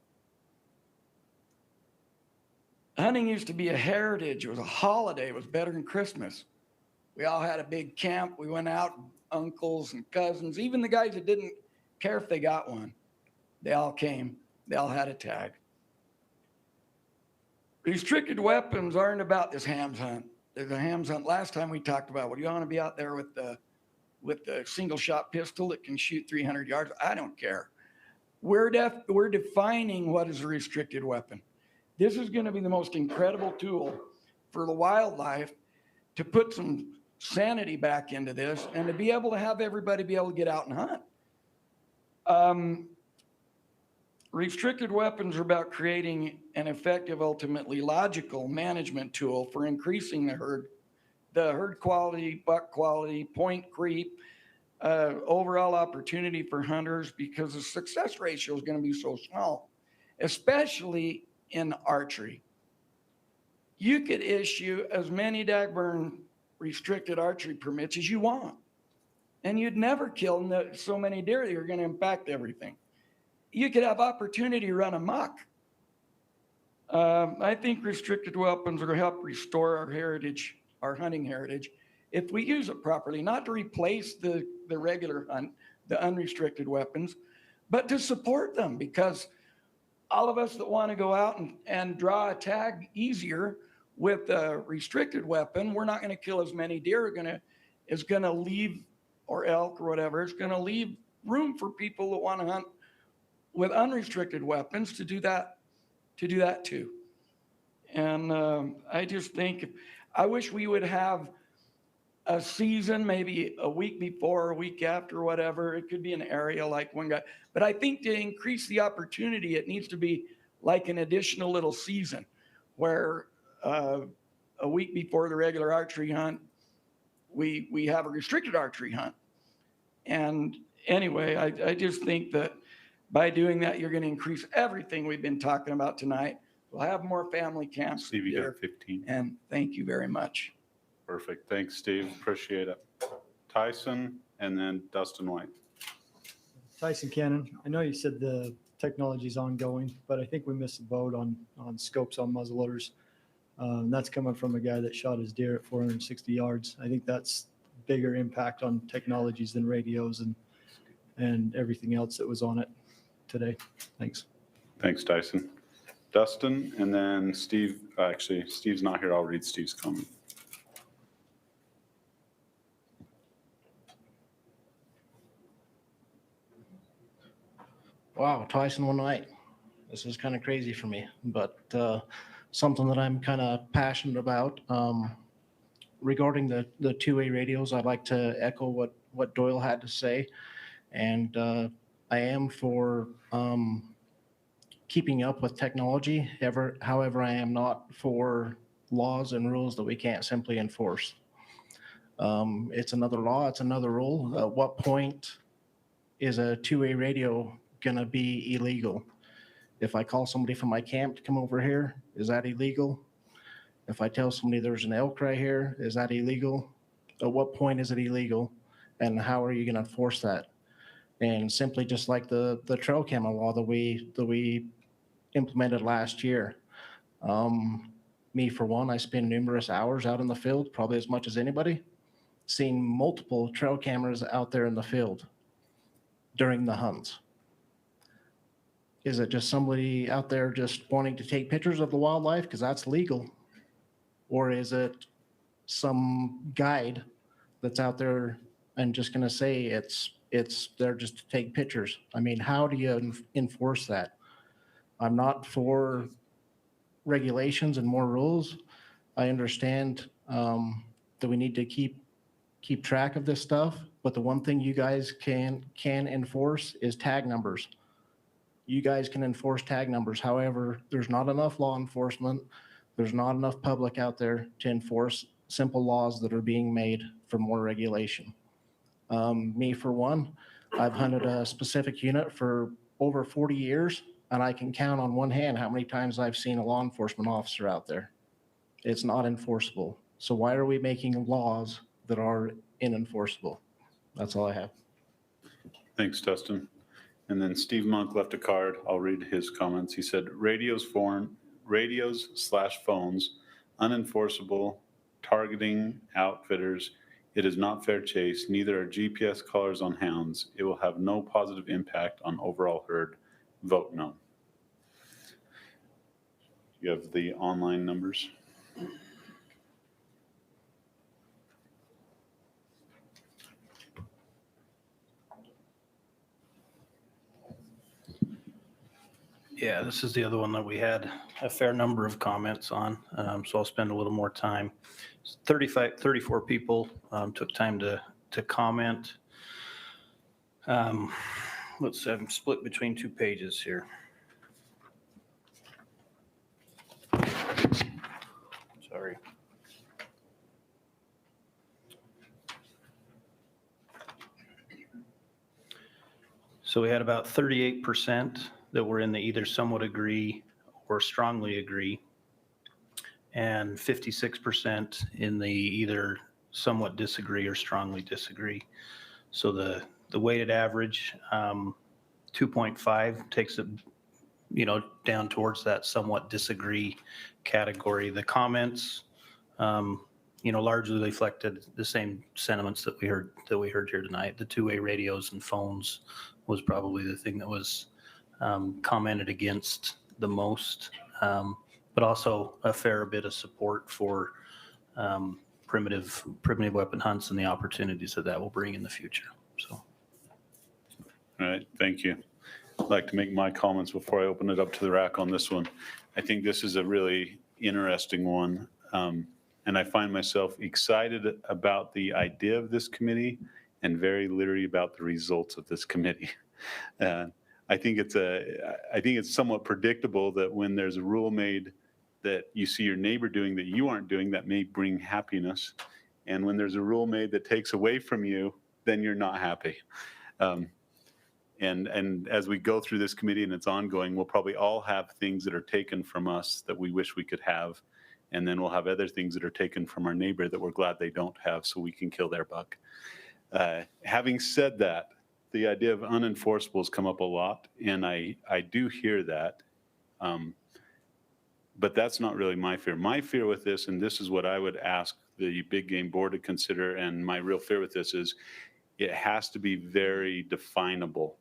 Hunting used to be a heritage. It was a holiday. It was better than Christmas. We all had a big camp. We went out, uncles and cousins, even the guys that didn't care if they got one. They all came. They all had a tag. Restricted weapons aren't about this hams hunt. There's a hams hunt. Last time we talked about, well, you want to be out there with the single shot pistol that can shoot 300 yards? I don't care. We're defining what is a restricted weapon. This is going to be the most incredible tool for the wildlife to put some sanity back into this and to be able to have everybody be able to get out and hunt. Restricted weapons are about creating an effective, ultimately logical management tool for increasing the herd quality, buck quality, point creep, overall opportunity for hunters, because the success ratio is going to be so small, especially in archery. You could issue as many dagburn restricted archery permits as you want, and you'd never kill so many deer that you're going to impact everything. You could have opportunity run amok. I think restricted weapons are going to help restore our heritage, our hunting heritage, if we use it properly, not to replace the regular hunt, the unrestricted weapons, but to support them, because all of us that want to go out and draw a tag easier with a restricted weapon, we're not going to kill as many deer. It's going to leave, or elk or whatever, it's going to leave room for people that want to hunt with unrestricted weapons to do that too. And I just think, I wish we would have a season, maybe a week before, or a week after, whatever. It could be an area like one guy. But I think to increase the opportunity, it needs to be like an additional little season where a week before the regular archery hunt, we have a restricted archery hunt. And anyway, I just think that by doing that, you're going to increase everything we've been talking about tonight. We'll have more family camps. Steve, you got 15. And thank you very much. Perfect. Thanks, Steve. Appreciate it. Tyson and then Dustin White. Tyson Cannon, I know you said the technology's ongoing, but I think we missed the boat on scopes on muzzleloaders. That's coming from a guy that shot his deer at 460 yards. I think that's bigger impact on technologies than radios and everything else that was on it today. Thanks. Thanks, Tyson. Dustin, and then Steve. Actually, Steve's not here. I'll read Steve's comment. Wow, twice in one night. This is kind of crazy for me, but something that I'm kind of passionate about. Regarding the two-way radios, I'd like to echo what Doyle had to say. And I am for keeping up with technology. However, I am not for laws and rules that we can't simply enforce. It's another law, it's another rule. At what point is a two-way radio gonna be illegal? If I call somebody from my camp to come over here, is that illegal? If I tell somebody there's an elk right here, is that illegal? At what point is it illegal? And how are you gonna enforce that? And simply just like the trail camera law that we implemented last year. Me for one, I spend numerous hours out in the field, probably as much as anybody, seeing multiple trail cameras out there in the field during the hunts. Is it just somebody out there just wanting to take pictures of the wildlife because that's legal? Or is it some guide that's out there and just going to say it's there just to take pictures? I mean, how do you enforce that? I'm not for regulations and more rules. I understand that we need to keep track of this stuff, but the one thing you guys can enforce is tag numbers. You guys can enforce tag numbers. However, there's not enough law enforcement. There's not enough public out there to enforce simple laws that are being made for more regulation. Me, for one, I've hunted a specific unit for over 40 years, and I can count on one hand how many times I've seen a law enforcement officer out there. It's not enforceable. So why are we making laws that are inenforceable? That's all I have. Thanks, Dustin. And then Steve Monk left a card. I'll read his comments. He said, radios/phones, unenforceable, targeting outfitters. It is not fair chase. Neither are GPS collars on hounds. It will have no positive impact on overall herd. Vote no. You have the online numbers. Yeah, this is the other one that we had a fair number of comments on, so I'll spend a little more time. 34 people took time to comment. Let's see, I'm split between 2 pages here. Sorry. So we had about 38% that were in the either somewhat agree or strongly agree, and 56% in the either somewhat disagree or strongly disagree. So the weighted average, 2.5 takes it, down towards that somewhat disagree category. The comments, largely reflected the same sentiments that we heard here tonight. The two-way radios and phones was probably the thing that was commented against the most, but also a fair bit of support for primitive weapon hunts and the opportunities that will bring in the future. So, All right, thank you. I'd like to make my comments before I open it up to the RAC on this one. I think this is a really interesting one, and I find myself excited about the idea of this committee and very leery about the results of this committee. I think it's somewhat predictable that when there's a rule made that you see your neighbor doing that you aren't doing, that may bring happiness. And when there's a rule made that takes away from you, then you're not happy. And as we go through this committee and it's ongoing, we'll probably all have things that are taken from us that we wish we could have. And then we'll have other things that are taken from our neighbor that we're glad they don't have so we can kill their buck. Having said that, the idea of unenforceable has come up a lot, and I do hear that, but that's not really my fear. My fear with this, and this is what I would ask the big game board to consider, and my real fear with this is it has to be very definable,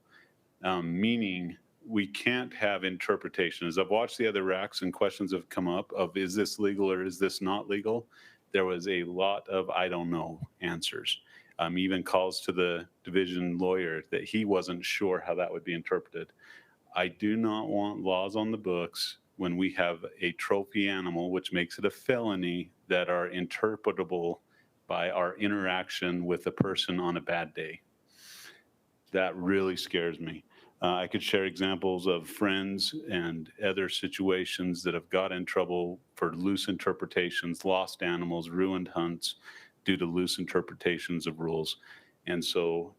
meaning we can't have interpretation. As I've watched the other RACs and questions have come up of is this legal or is this not legal, there was a lot of I don't know answers. Even calls to the division lawyer that he wasn't sure how that would be interpreted. I do not want laws on the books when we have a trophy animal, which makes it a felony, that are interpretable by our interaction with a person on a bad day. That really scares me. I could share examples of friends and other situations that have got in trouble for loose interpretations, lost animals, ruined hunts, due to loose interpretations of rules. And so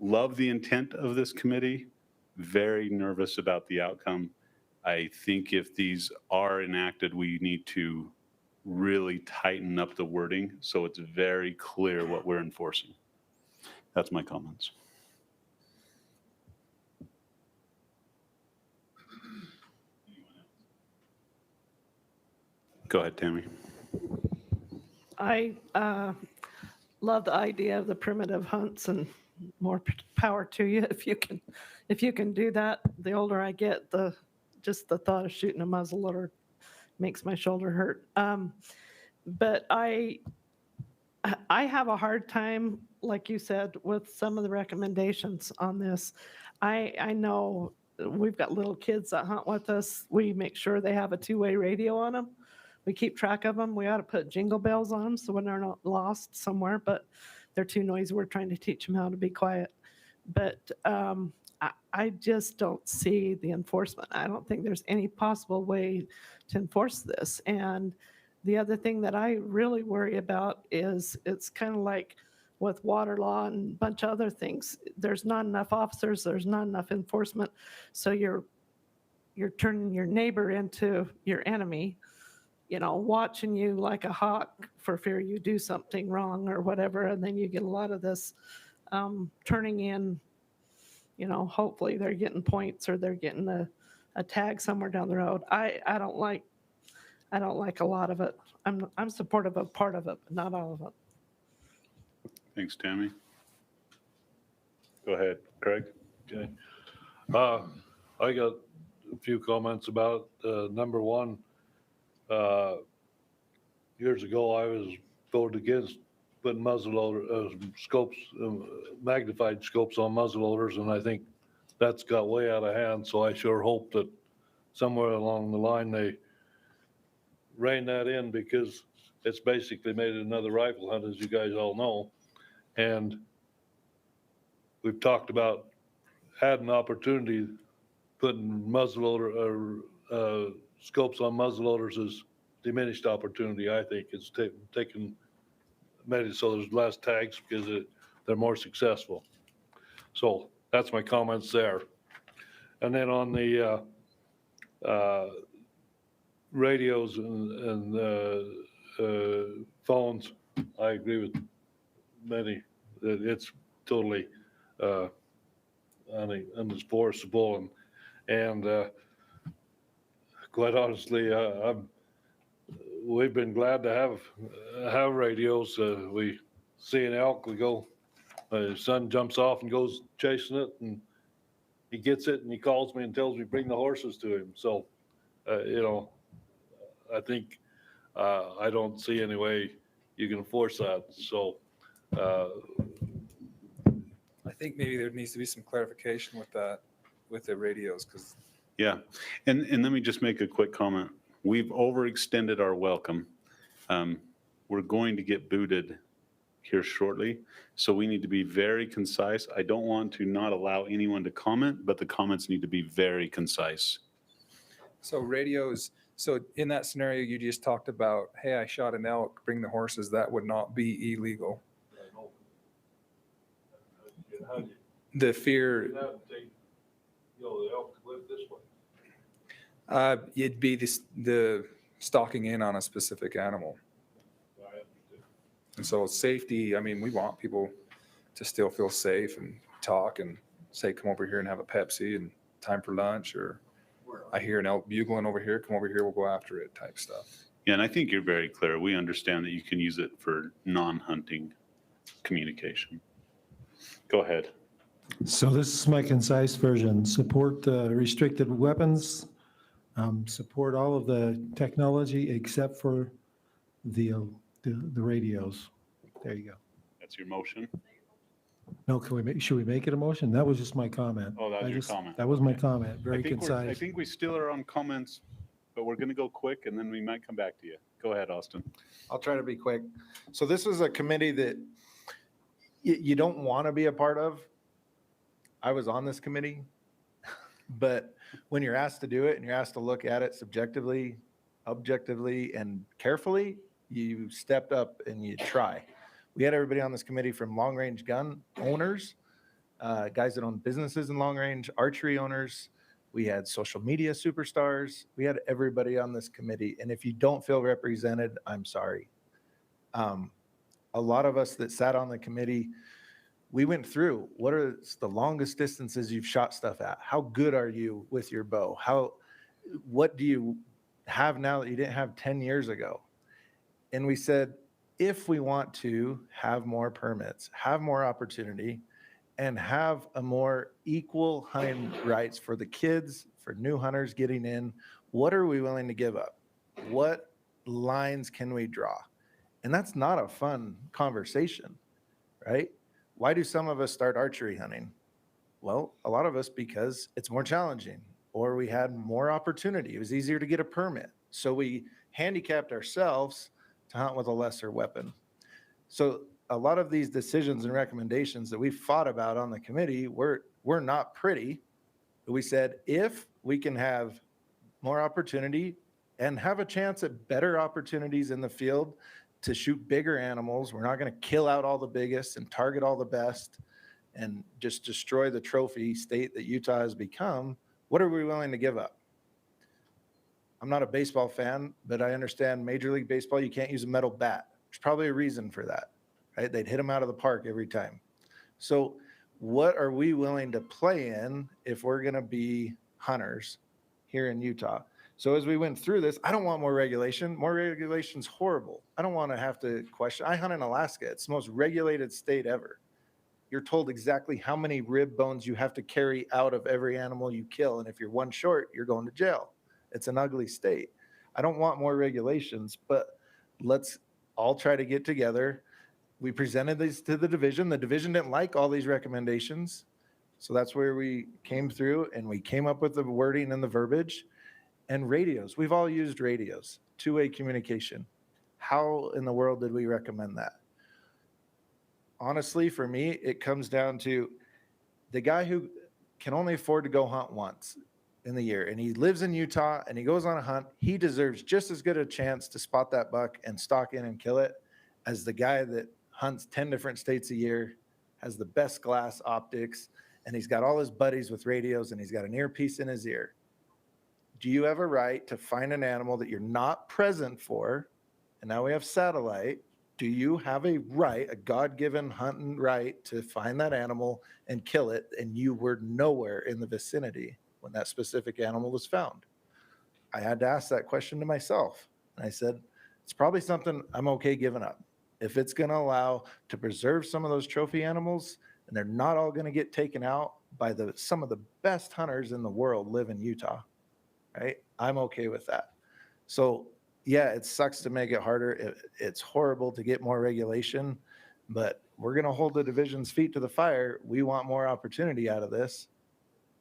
love the intent of this committee, very nervous about the outcome. I think if these are enacted, we need to really tighten up the wording so it's very clear what we're enforcing. That's my comments. Go ahead, Tammy. I love the idea of the primitive hunts, and more power to you if you can do that. The older I get, just the thought of shooting a muzzleloader makes my shoulder hurt. But I have a hard time, like you said, with some of the recommendations on this. I know we've got little kids that hunt with us. We make sure they have a two-way radio on them. We keep track of them. We ought to put jingle bells on them so when they're not lost somewhere, but they're too noisy. We're trying to teach them how to be quiet. But I just don't see the enforcement. I don't think there's any possible way to enforce this. And the other thing that I really worry about is it's kind of like with water law and a bunch of other things. There's not enough officers. There's not enough enforcement. So you're turning your neighbor into your enemy, watching you like a hawk for fear you do something wrong or whatever. And then you get a lot of this turning in, hopefully they're getting points or they're getting a tag somewhere down the road. I don't like a lot of it. I'm supportive of part of it, but not all of it. Thanks, Tammy. Go ahead, Craig. Okay. I got a few comments about number one. Years ago, I was voted against putting muzzleloader scopes, magnified scopes on muzzleloaders, and I think that's got way out of hand. So I sure hope that somewhere along the line they rein that in, because it's basically made it another rifle hunt, as you guys all know. And we've talked about had an opportunity putting muzzleloader scopes on muzzleloaders is diminished opportunity. I think it's made it so there's less tags because they're more successful. So that's my comments there. And then on the radios and phones, I agree with many that it's totally unenforceable, and quite honestly, we've been glad to have radios. We see an elk, we go. His son jumps off and goes chasing it, and he gets it, and he calls me and tells me bring the horses to him. So, I think I don't see any way you can enforce that. So. I think maybe there needs to be some clarification with that, with the radios, because. Yeah, and let me just make a quick comment. We've overextended our welcome. We're going to get booted here shortly, so we need to be very concise. I don't want to not allow anyone to comment, but the comments need to be very concise. So radios, so in that scenario you just talked about, hey, I shot an elk, bring the horses, that would not be illegal. The fear. It'd be the stalking in on a specific animal. And so safety, I mean, we want people to still feel safe and talk and say, come over here and have a Pepsi and time for lunch, or I hear an elk bugling over here, come over here, we'll go after it type stuff. Yeah, and I think you're very clear. We understand that you can use it for non-hunting communication. Go ahead. So this is my concise version. Support restricted weapons, support all of the technology except for the radios. There you go. That's your motion? No, should we make it a motion? That was just my comment. Oh, that was your comment. That was my comment, very I concise. think we still are on comments, but we're going to go quick, and then we might come back to you. Go ahead, Austin. I'll try to be quick. So this is a committee that you don't want to be a part of. I was on this committee, but when you're asked to do it and you're asked to look at it subjectively, objectively, and carefully, you stepped up and you try. We had everybody on this committee from long range gun owners, guys that own businesses in long range, archery owners. We had social media superstars. We had everybody on this committee. And if you don't feel represented, I'm sorry. A lot of us that sat on the committee, we went through what are the longest distances you've shot stuff at? How good are you with your bow? What do you have now that you didn't have 10 years ago? And we said, if we want to have more permits, have more opportunity, and have a more equal hunting rights for the kids, for new hunters getting in, what are we willing to give up? What lines can we draw? And that's not a fun conversation, right? Why do some of us start archery hunting? Well, a lot of us because it's more challenging or we had more opportunity. It was easier to get a permit. So we handicapped ourselves to hunt with a lesser weapon. So a lot of these decisions and recommendations that we fought about on the committee were not pretty. We said, if we can have more opportunity and have a chance at better opportunities in the field to shoot bigger animals, we're not going to kill out all the biggest and target all the best and just destroy the trophy state that Utah has become. What are we willing to give up? I'm not a baseball fan, but I understand Major League Baseball, you can't use a metal bat. There's probably a reason for that, right? They'd hit them out of the park every time. So what are we willing to play in if we're going to be hunters here in Utah? So as we went through this, I don't want more regulation. More regulation's horrible. I don't want to have to question. I hunt in Alaska. It's the most regulated state ever. You're told exactly how many rib bones you have to carry out of every animal you kill. And if you're one short, you're going to jail. It's an ugly state. I don't want more regulations, but let's all try to get together. We presented these to the division. The division didn't like all these recommendations. So that's where we came through and we came up with the wording and the verbiage. And radios. We've all used radios, two-way communication. How in the world did we recommend that? Honestly, for me, it comes down to the guy who can only afford to go hunt once in the year, and he lives in Utah and he goes on a hunt, he deserves just as good a chance to spot that buck and stalk in and kill it as the guy that hunts 10 different states a year, has the best glass optics, and he's got all his buddies with radios and he's got an earpiece in his ear. Do you have a right to find an animal that you're not present for? And now we have satellite. Do you have a right, a God-given hunting right to find that animal and kill it? And you were nowhere in the vicinity when that specific animal was found. I had to ask that question to myself. And I said, it's probably something I'm okay giving up. If it's going to allow to preserve some of those trophy animals and they're not all going to get taken out by some of the best hunters in the world live in Utah. Right? I'm okay with that. So yeah, it sucks to make it harder. It's horrible to get more regulation, but we're going to hold the division's feet to the fire. We want more opportunity out of this,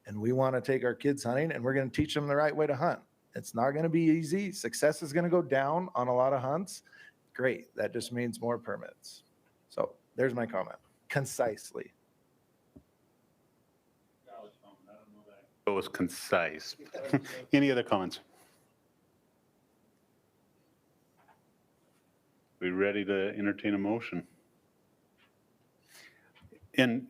and we want to take our kids hunting, and we're going to teach them the right way to hunt. It's not going to be easy. Success is going to go down on a lot of hunts. Great. That just means more permits. So there's my comment. Concisely. It was concise. Any other comments? We ready to entertain a motion? And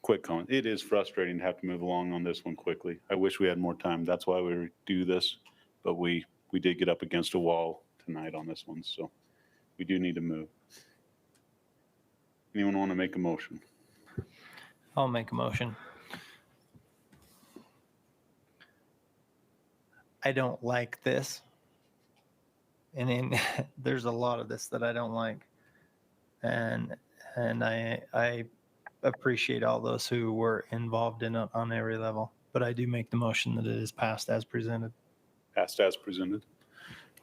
quick comment, it is frustrating to have to move along on this one quickly. I wish we had more time. That's why we do this, but we did get up against a wall tonight on this one, so we do need to move. Anyone want to make a motion? I'll make a motion. I don't like this. And then there's a lot of this that I don't like. And I appreciate all those who were involved in it on every level. But I do make the motion that it is passed as presented. Passed as presented.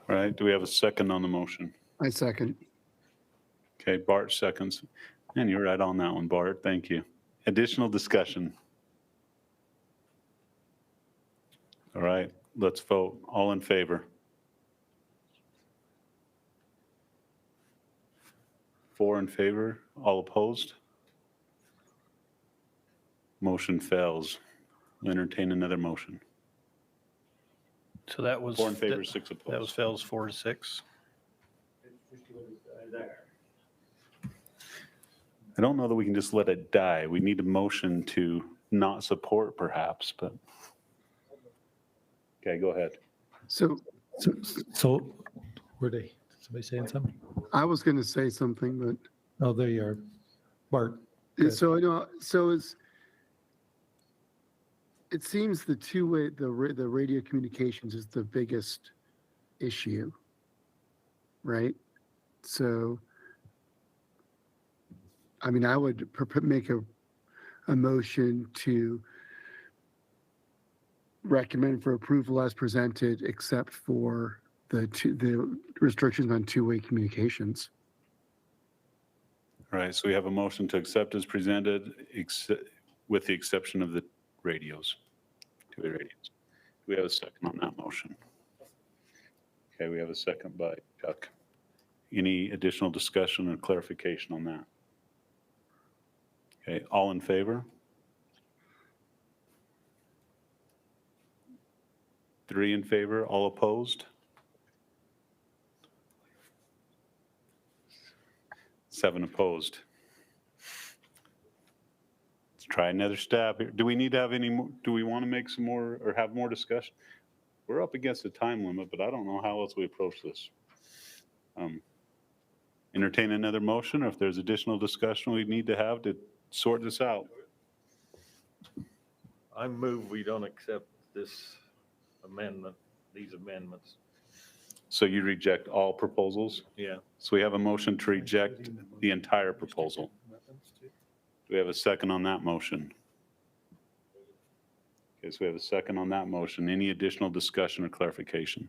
All right, do we have a second on the motion? I second. Okay, Bart seconds. And you're right on that one, Bart. Thank you. Additional discussion. All right, let's vote. All in favor? 4 in favor, all opposed? Motion fails. We'll entertain another motion. So that was 4 in favor, 6 opposed. That was fails 4-6. I don't know that we can just let it die. We need a motion to not support perhaps, but. Okay, go ahead. So were they, somebody saying something? I was going to say something, but. Oh, there you are. Bart. So I know, it seems the two-way, the radio communications is the biggest issue, right? So, I mean, I would make a motion to recommend for approval as presented, except for the restrictions on two-way communications. All right, so we have a motion to accept as presented, with the exception of the radios, two-way radios. Do we have a second on that motion? Okay, we have a second by Chuck. Any additional discussion or clarification on that? Okay, all in favor? 3 in favor, all opposed? 7 opposed. Let's try another stab here. Do we need to have any more, do we want to make some more or have more discussion? We're up against a time limit, but I don't know how else we approach this. Entertain another motion, or if there's additional discussion we need to have to sort this out. I move we don't accept this amendment, these amendments. So you reject all proposals? Yeah. So we have a motion to reject the entire proposal. Do we have a second on that motion? Okay, so we have a second on that motion. Any additional discussion or clarification?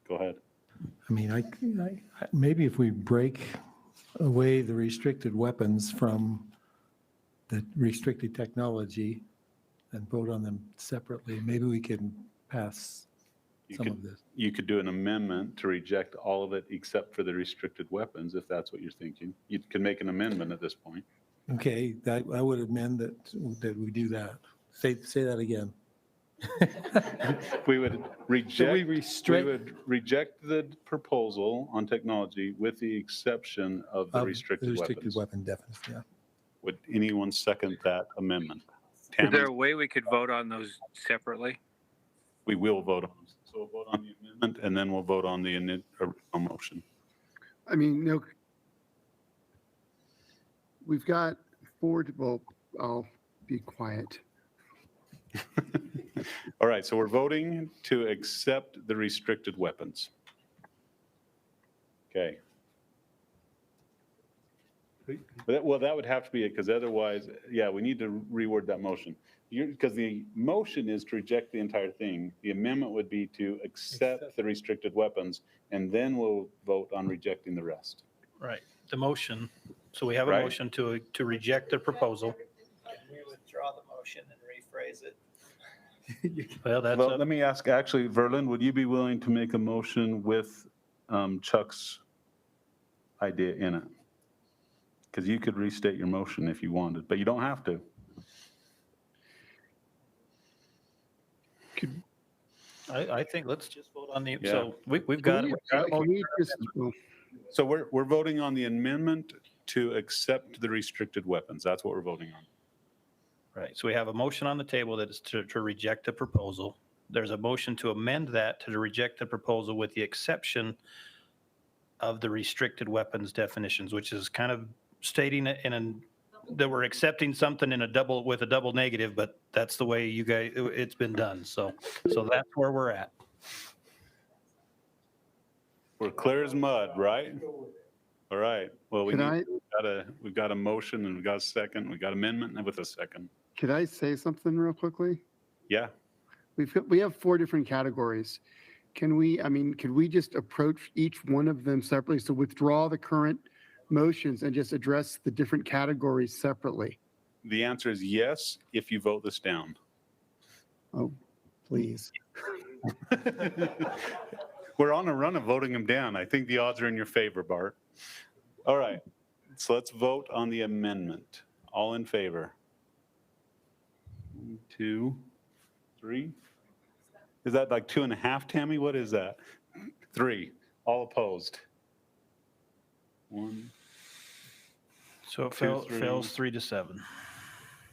Go ahead. I mean, maybe if we break away the restricted weapons from the restricted technology and vote on them separately, maybe we can pass some of this. You could do an amendment to reject all of it except for the restricted weapons, if that's what you're thinking. You can make an amendment at this point. Okay, I would amend that we do that. Say that again. We would reject, we would reject the proposal on technology with the exception of the restricted weapons. Weapon definition, yeah. Would anyone second that amendment? Is there a way we could vote on those separately? We will vote on. So we'll vote on the amendment and then we'll vote on the original motion. I mean, no, we've got well, I'll be quiet. All right, so we're voting to accept the restricted weapons. Okay. Well, that would have to be it, because otherwise, yeah, we need to reword that motion. Because the motion is to reject the entire thing. The amendment would be to accept the restricted weapons, and then we'll vote on rejecting the rest. Right, the motion, so we have a Right. motion to reject the proposal. Can we withdraw the motion and rephrase it? Well, that's Well, let me ask, actually, Verlin, would you be willing to make a motion with Chuck's idea in it? Because you could restate your motion if you wanted, but you don't have to. I think let's just vote on the, Yeah. so we've got it. Can we just, So we're voting on the amendment to accept the restricted weapons. That's what we're voting on. Right, so we have a motion on the table that is to reject the proposal. There's a motion to amend that to reject the proposal with the exception of the restricted weapons definitions, which is kind of stating it that we're accepting something with a double negative, but that's the way you guys, it's been done. So that's where we're at. We're clear as mud, right? All right. Well, we've got a motion and we've got a second. We've got amendment and with a second. could I say something real quickly? Yeah. We have 4 different categories. Could we just approach each one of them separately? So withdraw the current motions and just address the different categories separately? The answer is yes, if you vote this down. Oh, please. We're on a run of voting them down. I think the odds are in your favor, Bart. All right. So let's vote on the amendment. All in favor? 1, 2, 3. Is that like 2.5, Tammy? What is that? 3. All opposed? 1. So it 2, 3. fails 3-7.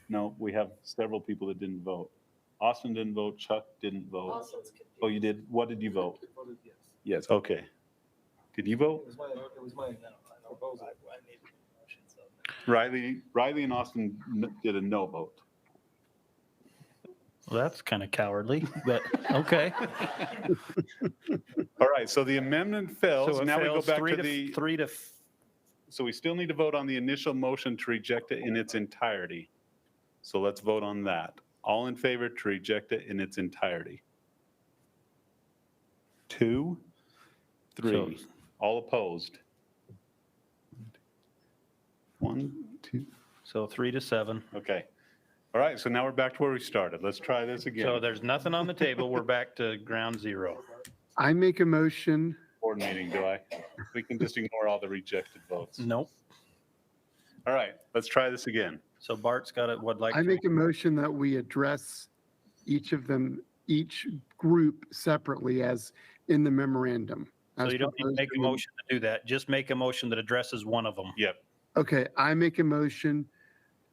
No, we have several people that didn't vote. Austin didn't vote. Chuck didn't vote. Oh, you did? What did you vote? Yes, okay. Did you vote? It was my proposal. Riley and Austin did a no vote. Well, that's kind of cowardly, but okay. All right, so the amendment fails. So it Now we go fails back 3 to the. 3 to. So we still need to vote on the initial motion to reject it in its entirety. So let's vote on that. All in favor to reject it in its entirety? 2, 3. All opposed? 1, 2. So 3-7. Okay. All right, so now we're back to where we started. Let's try this again. So there's nothing on the table. We're back to ground zero. I make a motion, Board meeting, do I? We can just ignore all the rejected votes. Nope. All right, let's try this again. So Bart's got it, would like I to. make a motion that we address each of them, each group separately as in the memorandum. So as you don't need to proposed make a in- motion to do that. Just make a motion that addresses one of them. Yep. Okay, I make a motion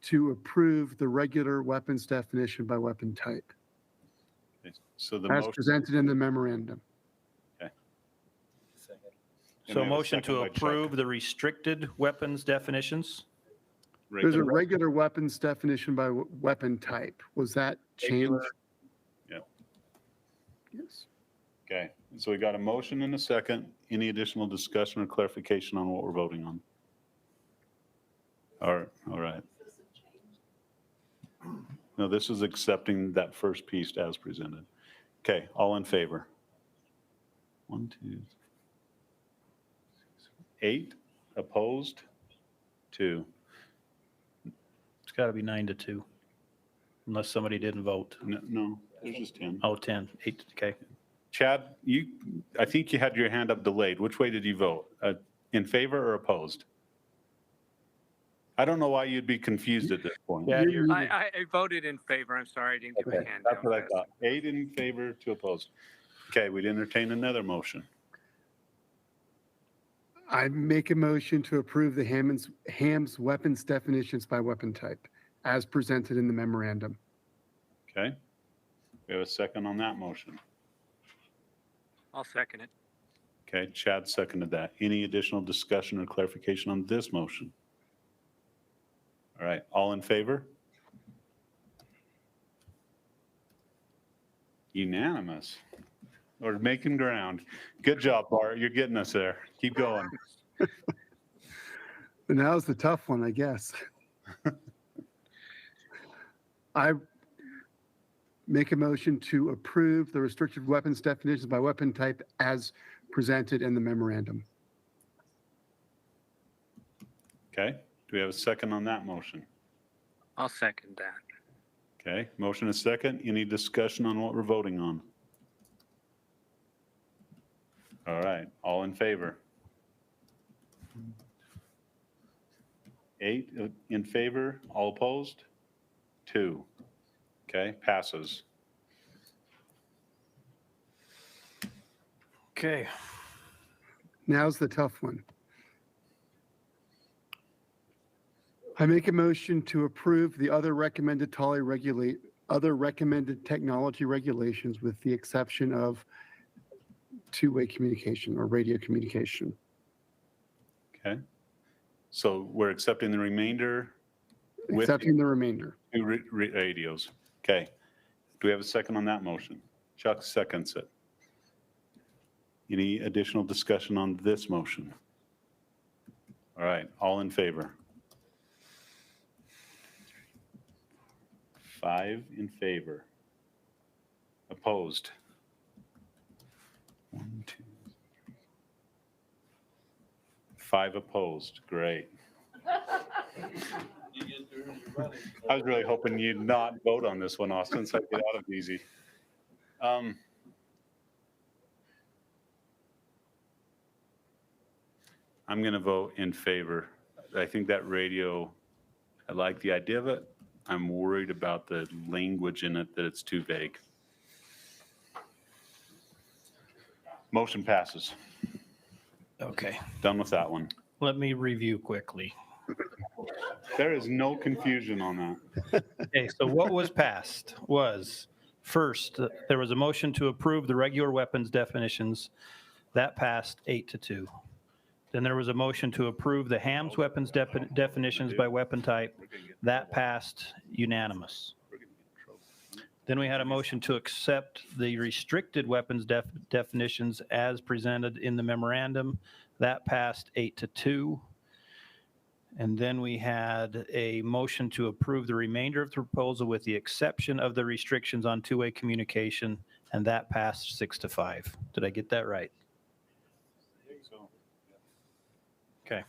to approve the regular weapons definition by weapon type So the as motion. presented in the memorandum. So a motion to approve the restricted weapons definitions? There's a regular weapons definition by weapon type. Was that changed? Yeah. Yes. Okay, so we got a motion and a second. Any additional discussion or clarification on what we're voting on? All right. No, this is accepting that first piece as presented. Okay, all in favor? 1, 2, 8, opposed, 2. It's got to be 9-2, unless somebody didn't vote. No, there's just 10. Oh, 10, 8, okay. Chad, I think you had your hand up delayed. Which way did you vote? In favor or opposed? I don't know why you'd be confused at this point. Yeah, I voted in favor. I'm sorry, I didn't get my Okay, hand that's down what I fast. thought. 8 in favor, 2 opposed. Okay, we'd entertain another motion. I make a motion to approve the HAM's weapons definitions by weapon type as presented in the memorandum. Okay? We have a second on that motion. I'll second it. Okay, Chad seconded that. Any additional discussion or clarification on this motion? All right, all in favor? Unanimous. We're making ground. Good job, Bart. You're getting us there. Keep going. But now's the tough one, I guess. I make a motion to approve the restricted weapons definitions by weapon type as presented in the memorandum. Okay, do we have a second on that motion? I'll second that. Okay, motion is second. Any discussion on what we're voting on? All right, all in favor? 8 in favor, all opposed? 2. Okay, passes. Okay. Now's the tough one. I make a motion to approve the other recommended technology regulations with the exception of two-way communication or radio communication. Okay, so we're accepting the remainder with Accepting the remainder. 2 radios. Okay, do we have a second on that motion? Chuck seconds it. Any additional discussion on this motion? All right, all in favor? 5 in favor. Opposed? 1, 2, 5 opposed. Great. I was really hoping you'd not vote on this one, Austin, so I get out of it easy. I'm going to vote in favor. I think that radio, I like the idea of it. I'm worried about the language in it, that it's too vague. Motion passes. Okay. Done with that one. Let me review quickly. There is no confusion on that. Okay, so what was passed was, first, there was a motion to approve the regular weapons definitions. That passed 8-2. Then there was a motion to approve the HAM's weapons definitions by weapon type. That passed unanimous. Then we had a motion to accept the restricted weapons definitions as presented in the memorandum. That passed 8-2. And then we had a motion to approve the remainder of the proposal with the exception of the restrictions on two-way communication, and that passed 6-5. Did I get that right? Okay.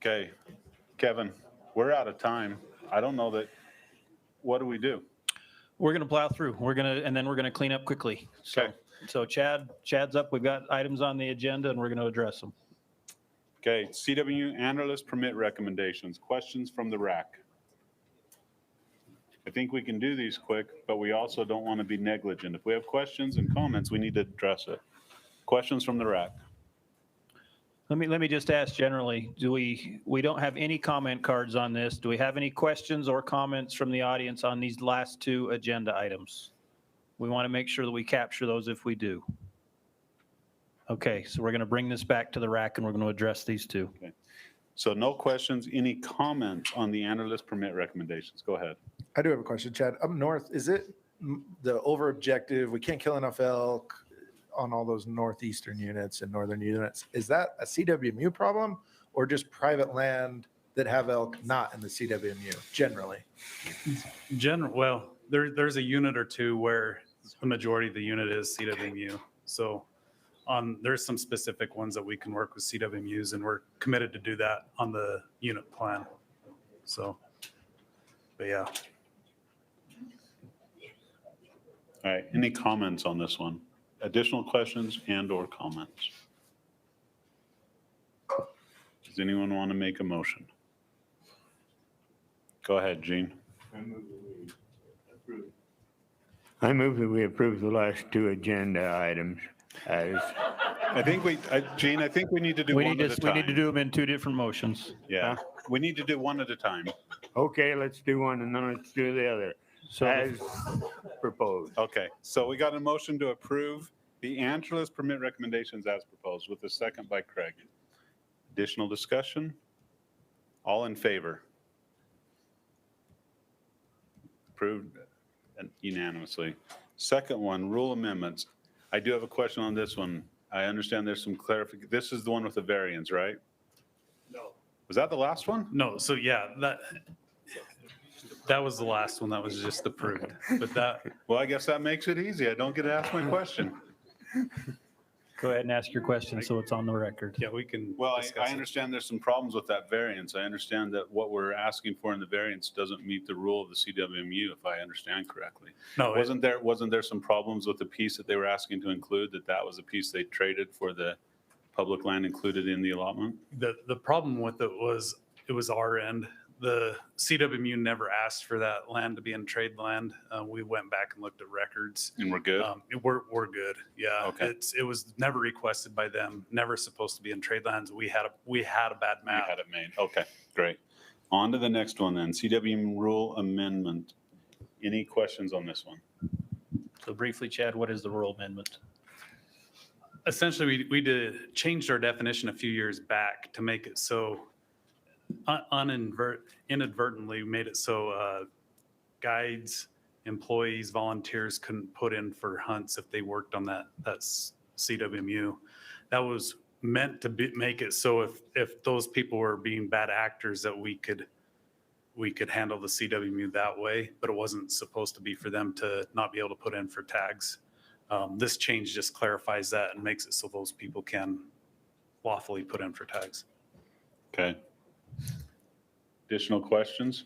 Okay. Kevin, we're out of time. I don't know that, what do we do? We're going to plow through. And then we're going to clean up quickly. Okay. So Chad's up. We've got items on the agenda and we're going to address them. Okay, CWU analyst permit recommendations, questions from the RAC. I think we can do these quick, but we also don't want to be negligent. If we have questions and comments, we need to address it. Questions from the RAC. Let me just ask generally, we don't have any comment cards on this. Do we have any questions or comments from the audience on these last two agenda items? We want to make sure that we capture those if we do. Okay, so we're going to bring this back to the RAC and we're going to address these two. Okay. So no questions, any comments on the analyst permit recommendations? Go ahead. I do have a question, Chad. Up north, is it the over objective, we can't kill enough elk on all those northeastern units and northern units? Is that a CWMU problem or just private land that have elk not in the CWMU generally? Well, there's a unit or two where the majority of the unit is CWMU. So there's some specific ones that we can work with CWMUs, and we're committed to do that on the unit plan. So, but yeah. All right, any comments on this one? Additional questions and or comments? Does anyone want to make a motion? Go ahead, Gene. I move that we approve the last two agenda items as. Gene, I think we need to do one at a time. We need to do them in two different motions. Yeah, we need to do one at a time. Okay, let's do one and then let's do the other. So as proposed. Okay, so we got a motion to approve the analyst permit recommendations as proposed with a second by Craig. Additional discussion? All in favor? Approved unanimously. Second one, rule amendments. I do have a question on this one. I understand there's some clarification. This is the one with the variance, right? No. Was that the last one? No, so yeah, that was the last one that was just approved. But well, I guess that makes it easy. I don't get to ask my question. Go ahead and ask your question so it's on the record. Yeah, we can. Well, I understand there's some problems with that variance. I understand that what we're asking for in the variance doesn't meet the rule of the CWMU, if I understand correctly. No, wasn't there some problems with the piece that they were asking to include, that was a piece they traded for the public land included in the allotment? The problem with it was our end. The CWMU never asked for that land to be in trade land. We went back and looked at records. And we're good? We're good, yeah. Okay. It was never requested by them, never supposed to be in trade lands. We had a bad map. You had it made. Okay, great. On to the next one then, CWMU rule amendment. Any questions on this one? So briefly, Chad, what is the rule amendment? Essentially, we changed our definition a few years back to make it so inadvertently made it so guides, employees, volunteers couldn't put in for hunts if they worked on that CWMU. That was meant to make it so if those people were being bad actors that we could handle the CWMU that way, but it wasn't supposed to be for them to not be able to put in for tags. This change just clarifies that and makes it so those people can lawfully put in for tags. Okay. Additional questions?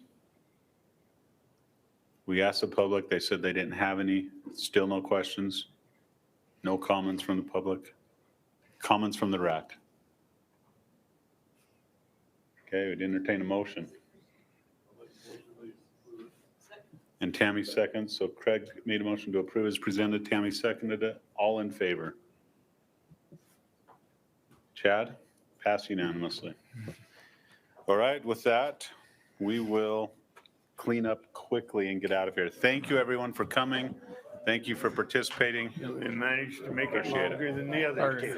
We asked the public, they said they didn't have any. Still no questions? No comments from the public? Comments from the RAC? Okay, we'd entertain a motion. And Tammy seconds, so Craig made a motion to approve as presented, Tammy seconded it. All in favor? Chad? Pass unanimously. All right, with that, we will clean up quickly and get out of here. Thank you, everyone, for coming. Thank you for participating. We managed to make it Appreciate it. longer than the other two.